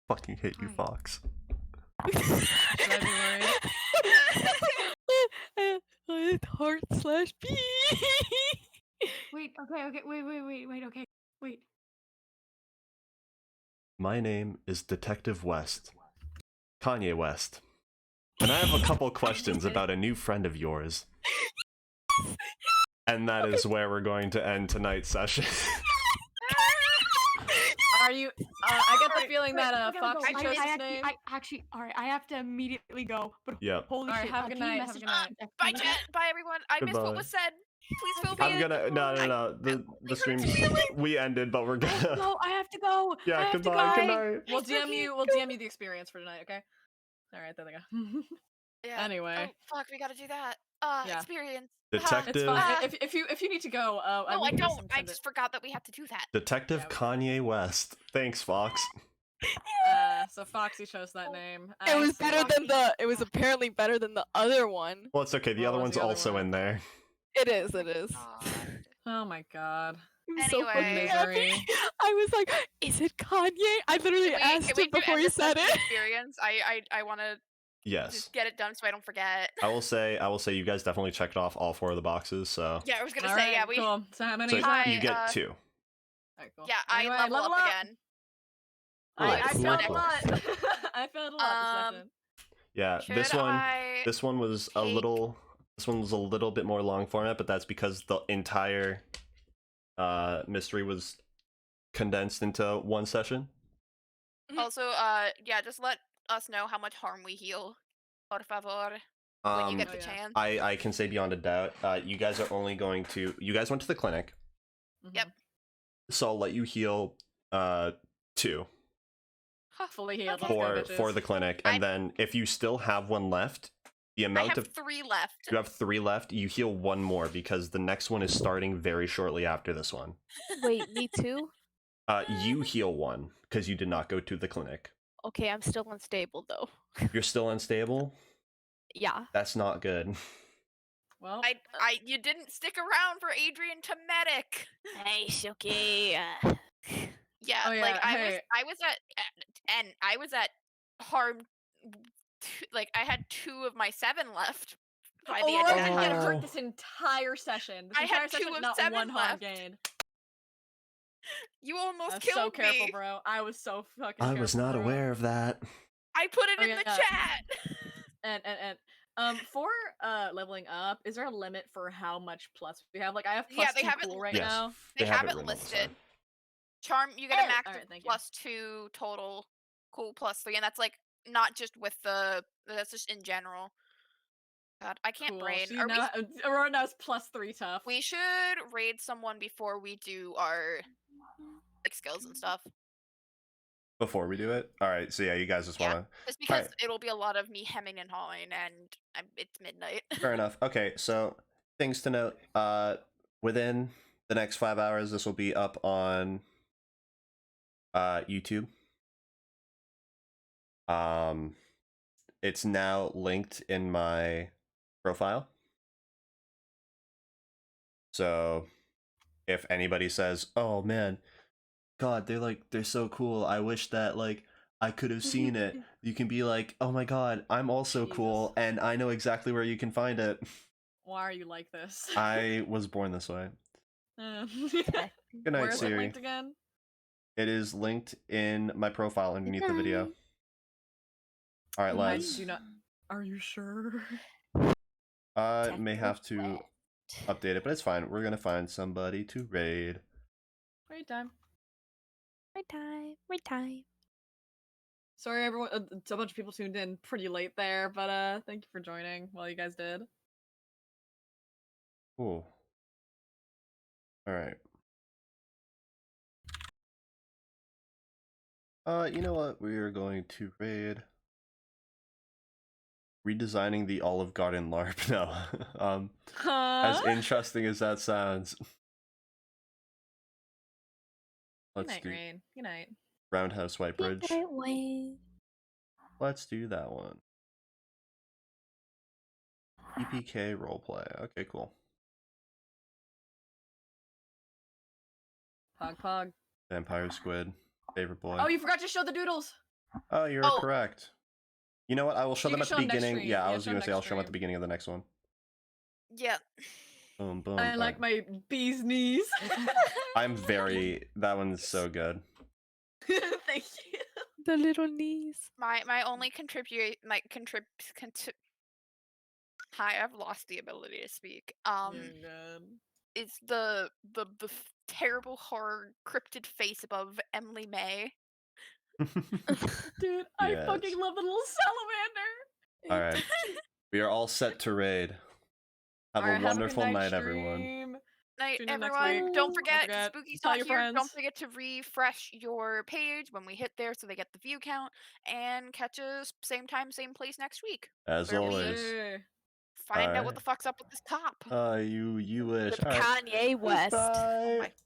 [SPEAKER 2] Fucking hit you,
[SPEAKER 5] Hi.
[SPEAKER 2] Fox.
[SPEAKER 1] Should I be worried?
[SPEAKER 6] with heart/B.
[SPEAKER 5] Wait, okay, wait, okay, wait.
[SPEAKER 2] My name is Detective West. Kanye West. And I have a couple questions about a new friend of yours. And that is where we're going to end tonight's session.
[SPEAKER 3] Are you? I get the
[SPEAKER 5] Alright,
[SPEAKER 3] feeling
[SPEAKER 5] wait,
[SPEAKER 3] that
[SPEAKER 5] I gotta
[SPEAKER 3] Foxy
[SPEAKER 5] go.
[SPEAKER 3] chose his
[SPEAKER 5] actually,
[SPEAKER 3] name.
[SPEAKER 5] I actually, alright, I have to immediately go. But
[SPEAKER 2] Yep.
[SPEAKER 5] holy
[SPEAKER 3] Alright,
[SPEAKER 5] shit!
[SPEAKER 3] have a good
[SPEAKER 5] can you
[SPEAKER 3] night, have a
[SPEAKER 5] message
[SPEAKER 3] good night.
[SPEAKER 5] me?
[SPEAKER 4] Bye, chat. Bye, everyone. I missed what
[SPEAKER 2] Goodbye.
[SPEAKER 4] was said. Please fill me
[SPEAKER 2] I'm
[SPEAKER 4] in.
[SPEAKER 2] gonna no. The stream's we ended, but we're gonna
[SPEAKER 5] No, I have to go. I
[SPEAKER 2] yeah.
[SPEAKER 5] have
[SPEAKER 2] Goodbye.
[SPEAKER 5] to
[SPEAKER 2] Good
[SPEAKER 5] go.
[SPEAKER 2] night.
[SPEAKER 3] We'll
[SPEAKER 5] Thanks,
[SPEAKER 3] DM
[SPEAKER 5] Rookie.
[SPEAKER 3] you. We'll DM you the experience for tonight. Okay. All right. There they go.
[SPEAKER 4] Yeah.
[SPEAKER 3] Anyway.
[SPEAKER 4] Oh, fuck, we gotta do that.
[SPEAKER 3] Yeah.
[SPEAKER 4] Experience.
[SPEAKER 3] It's
[SPEAKER 2] Detective
[SPEAKER 3] fine. If you need to go,
[SPEAKER 4] No,
[SPEAKER 3] we
[SPEAKER 4] I
[SPEAKER 3] can
[SPEAKER 4] don't. I
[SPEAKER 3] send it.
[SPEAKER 4] just forgot that we have to do that.
[SPEAKER 2] Detective
[SPEAKER 3] Yeah.
[SPEAKER 2] Kanye West. Thanks, Fox.
[SPEAKER 3] So Foxy chose that name.
[SPEAKER 6] It was
[SPEAKER 3] see.
[SPEAKER 6] better than the. It was apparently better than the other one.
[SPEAKER 2] Well, it's okay. The
[SPEAKER 3] What
[SPEAKER 2] other
[SPEAKER 3] was
[SPEAKER 2] one's
[SPEAKER 3] the other
[SPEAKER 2] also
[SPEAKER 3] one?
[SPEAKER 2] in there.
[SPEAKER 6] It is. It is.
[SPEAKER 4] God.
[SPEAKER 3] Oh my god.
[SPEAKER 6] I'm so fucking
[SPEAKER 4] Anyway.
[SPEAKER 6] happy.
[SPEAKER 3] Misery.
[SPEAKER 6] I was like, "Is it Kanye?" I literally
[SPEAKER 4] Can
[SPEAKER 6] asked
[SPEAKER 4] we
[SPEAKER 6] him
[SPEAKER 4] do
[SPEAKER 6] before
[SPEAKER 4] end
[SPEAKER 6] he
[SPEAKER 4] this
[SPEAKER 6] said
[SPEAKER 4] session
[SPEAKER 6] it.
[SPEAKER 4] experience? I want to
[SPEAKER 2] Yes.
[SPEAKER 4] just get it done so I don't forget.
[SPEAKER 2] I will say you guys definitely checked off all 4 of the boxes, so
[SPEAKER 4] Yeah, I was gonna
[SPEAKER 3] All
[SPEAKER 4] say
[SPEAKER 3] right,
[SPEAKER 4] yeah. We
[SPEAKER 3] cool. So how many?
[SPEAKER 2] so
[SPEAKER 3] is that?
[SPEAKER 2] you get
[SPEAKER 4] I,
[SPEAKER 2] 2.
[SPEAKER 3] Alright, cool.
[SPEAKER 4] yeah. I
[SPEAKER 3] Anyway,
[SPEAKER 4] level up again.
[SPEAKER 3] I
[SPEAKER 2] Nice,
[SPEAKER 3] failed a
[SPEAKER 2] cool.
[SPEAKER 3] lot. I failed a lot this session.
[SPEAKER 2] Yeah, this
[SPEAKER 4] Should
[SPEAKER 2] one
[SPEAKER 4] I
[SPEAKER 2] this one was a
[SPEAKER 4] take-
[SPEAKER 2] little bit more long format, but that's because the entire mystery was condensed into one session.
[SPEAKER 4] Also, yeah, just let us know how much harm we heal, por favor, when you get the
[SPEAKER 3] Oh, yeah.
[SPEAKER 4] chance.
[SPEAKER 2] I can say beyond a doubt, you guys are only going to you guys went to the clinic,
[SPEAKER 4] Yep.
[SPEAKER 2] so I'll let you heal 2
[SPEAKER 3] Fully healed.
[SPEAKER 4] Okay.
[SPEAKER 3] Let's go,
[SPEAKER 2] for
[SPEAKER 3] bitches.
[SPEAKER 2] the clinic, and then if you still have one left, the
[SPEAKER 4] I
[SPEAKER 2] amount
[SPEAKER 4] have
[SPEAKER 2] of
[SPEAKER 4] 3 left.
[SPEAKER 2] you have 3 left, you heal 1 more because the next one is starting very shortly after this one.
[SPEAKER 6] Wait, me too.
[SPEAKER 2] You heal 1 because you did not go to the clinic.
[SPEAKER 6] Okay, I'm still unstable though.
[SPEAKER 2] You're still unstable.
[SPEAKER 6] Yeah.
[SPEAKER 2] That's not good.
[SPEAKER 3] Well,
[SPEAKER 4] You didn't stick around for Adrian to medic.
[SPEAKER 6] Hey, okay.
[SPEAKER 4] Yeah,
[SPEAKER 3] Oh, yeah,
[SPEAKER 4] like
[SPEAKER 3] hey.
[SPEAKER 4] I was at harm. Like I had 2 of my 7 left by the end
[SPEAKER 3] Aurora
[SPEAKER 4] of
[SPEAKER 3] didn't
[SPEAKER 4] the
[SPEAKER 3] get
[SPEAKER 2] Oh.
[SPEAKER 3] hurt this entire session. This
[SPEAKER 4] I had
[SPEAKER 3] entire
[SPEAKER 4] 2
[SPEAKER 3] session,
[SPEAKER 4] of
[SPEAKER 3] not
[SPEAKER 4] 7
[SPEAKER 3] one harm
[SPEAKER 4] left.
[SPEAKER 3] gained.
[SPEAKER 4] You almost
[SPEAKER 3] I was
[SPEAKER 4] killed
[SPEAKER 3] so careful,
[SPEAKER 4] me.
[SPEAKER 3] bro. I was so fucking
[SPEAKER 2] I
[SPEAKER 3] careful,
[SPEAKER 2] was not
[SPEAKER 3] bro.
[SPEAKER 2] aware of that.
[SPEAKER 4] I put it
[SPEAKER 3] Oh,
[SPEAKER 4] in the
[SPEAKER 3] yeah.
[SPEAKER 4] chat.
[SPEAKER 3] And for leveling up, is there a limit for how much plus we have? Like I have
[SPEAKER 4] Yeah,
[SPEAKER 3] plus
[SPEAKER 4] they
[SPEAKER 3] 2
[SPEAKER 4] have it-
[SPEAKER 3] cool right
[SPEAKER 2] Yes.
[SPEAKER 3] now.
[SPEAKER 4] They
[SPEAKER 2] have
[SPEAKER 4] have
[SPEAKER 2] it
[SPEAKER 4] it
[SPEAKER 2] written on the
[SPEAKER 4] listed.
[SPEAKER 2] side.
[SPEAKER 4] Charm, you get a
[SPEAKER 3] Hey!
[SPEAKER 4] max
[SPEAKER 3] Alright,
[SPEAKER 4] of
[SPEAKER 3] thank you.
[SPEAKER 4] +2 total cool +3, and that's like not just with that's just in general. God, I can't
[SPEAKER 3] Cool.
[SPEAKER 4] brain.
[SPEAKER 3] See,
[SPEAKER 4] Are
[SPEAKER 3] now, Aurora now is plus 3 tough.
[SPEAKER 4] we should raid someone before we do our like skills and stuff.
[SPEAKER 2] Before we do it, all right. So yeah, you guys just
[SPEAKER 4] Yeah.
[SPEAKER 2] want
[SPEAKER 4] Just because
[SPEAKER 2] Alright.
[SPEAKER 4] it'll be a lot of me hemming and hawing, and it's midnight.
[SPEAKER 2] to. Fair enough. Okay, so things to note. Within the next 5 hours, this will be up on YouTube. It's now linked in my profile. So if anybody says, "Oh man, God, they're so cool. I wish that like I could have seen it." You can be like, "Oh my God, I'm also cool,
[SPEAKER 3] Jesus.
[SPEAKER 2] and I know exactly where you can find it."
[SPEAKER 3] Why are you like this?
[SPEAKER 2] I was born this way. Good night,
[SPEAKER 3] Where is it
[SPEAKER 2] Siri.
[SPEAKER 3] linked again?
[SPEAKER 2] It is linked in my profile underneath the video. All right,
[SPEAKER 3] I
[SPEAKER 2] lads.
[SPEAKER 3] do not. Are you sure?
[SPEAKER 2] May have to update it, but it's fine. We're gonna find somebody to raid.
[SPEAKER 3] Great time.
[SPEAKER 6] Right time.
[SPEAKER 3] Sorry, everyone. A bunch of people tuned in pretty late there, but thank you for joining while you guys did.
[SPEAKER 2] Cool. All right. You know what? We are going to raid. Redesigning the Olive Garden LARP. No. As interesting as that sounds.
[SPEAKER 3] Good
[SPEAKER 2] Let's
[SPEAKER 3] night,
[SPEAKER 2] do
[SPEAKER 3] Rain. Good night.
[SPEAKER 2] Roundhouse White Bridge.
[SPEAKER 6] Wayne.
[SPEAKER 2] Let's do that one. EPK roleplay. Okay, cool.
[SPEAKER 3] Pog.
[SPEAKER 2] Vampire Squid. Favorite boy.
[SPEAKER 3] Oh, you forgot to show the doodles.
[SPEAKER 2] Oh, you're
[SPEAKER 4] Oh.
[SPEAKER 2] correct. You know what? I will show
[SPEAKER 3] You
[SPEAKER 2] them
[SPEAKER 3] can
[SPEAKER 2] at the
[SPEAKER 3] show 'em next
[SPEAKER 2] beginning.
[SPEAKER 3] stream.
[SPEAKER 2] Yeah, I
[SPEAKER 3] Yeah,
[SPEAKER 2] was
[SPEAKER 3] show 'em
[SPEAKER 2] gonna say
[SPEAKER 3] next
[SPEAKER 2] I'll show them at the
[SPEAKER 3] stream.
[SPEAKER 2] beginning of the next one.
[SPEAKER 4] Yeah.
[SPEAKER 2] Boom, boom.
[SPEAKER 3] I like my bee's knees.
[SPEAKER 2] That one's so good.
[SPEAKER 3] Thank you.
[SPEAKER 6] The little knees.
[SPEAKER 4] My only Hi, I've lost the ability to speak. Is the terrible horror cryptid face above Emily May.
[SPEAKER 3] Dude, I fucking love the little salamander.
[SPEAKER 2] All right, we are all set to raid. Have
[SPEAKER 3] Alright,
[SPEAKER 2] a wonderful night, everyone.
[SPEAKER 3] stream.
[SPEAKER 4] Night,
[SPEAKER 3] Tune in next
[SPEAKER 4] everyone.
[SPEAKER 3] week.
[SPEAKER 4] Don't forget,
[SPEAKER 3] forget,
[SPEAKER 4] Spooky's
[SPEAKER 3] tell
[SPEAKER 4] not
[SPEAKER 3] your
[SPEAKER 4] here. Don't
[SPEAKER 3] friends.
[SPEAKER 4] forget to refresh your page when we hit there so they get the view count. And catch us same time, same place next week.
[SPEAKER 2] As
[SPEAKER 4] where we
[SPEAKER 2] always.
[SPEAKER 4] Find out what
[SPEAKER 2] Alright.
[SPEAKER 4] the fuck's up with this cop.
[SPEAKER 2] You wish.
[SPEAKER 6] With
[SPEAKER 2] All right.
[SPEAKER 6] Kanye West.
[SPEAKER 2] Bye.
[SPEAKER 4] Oh my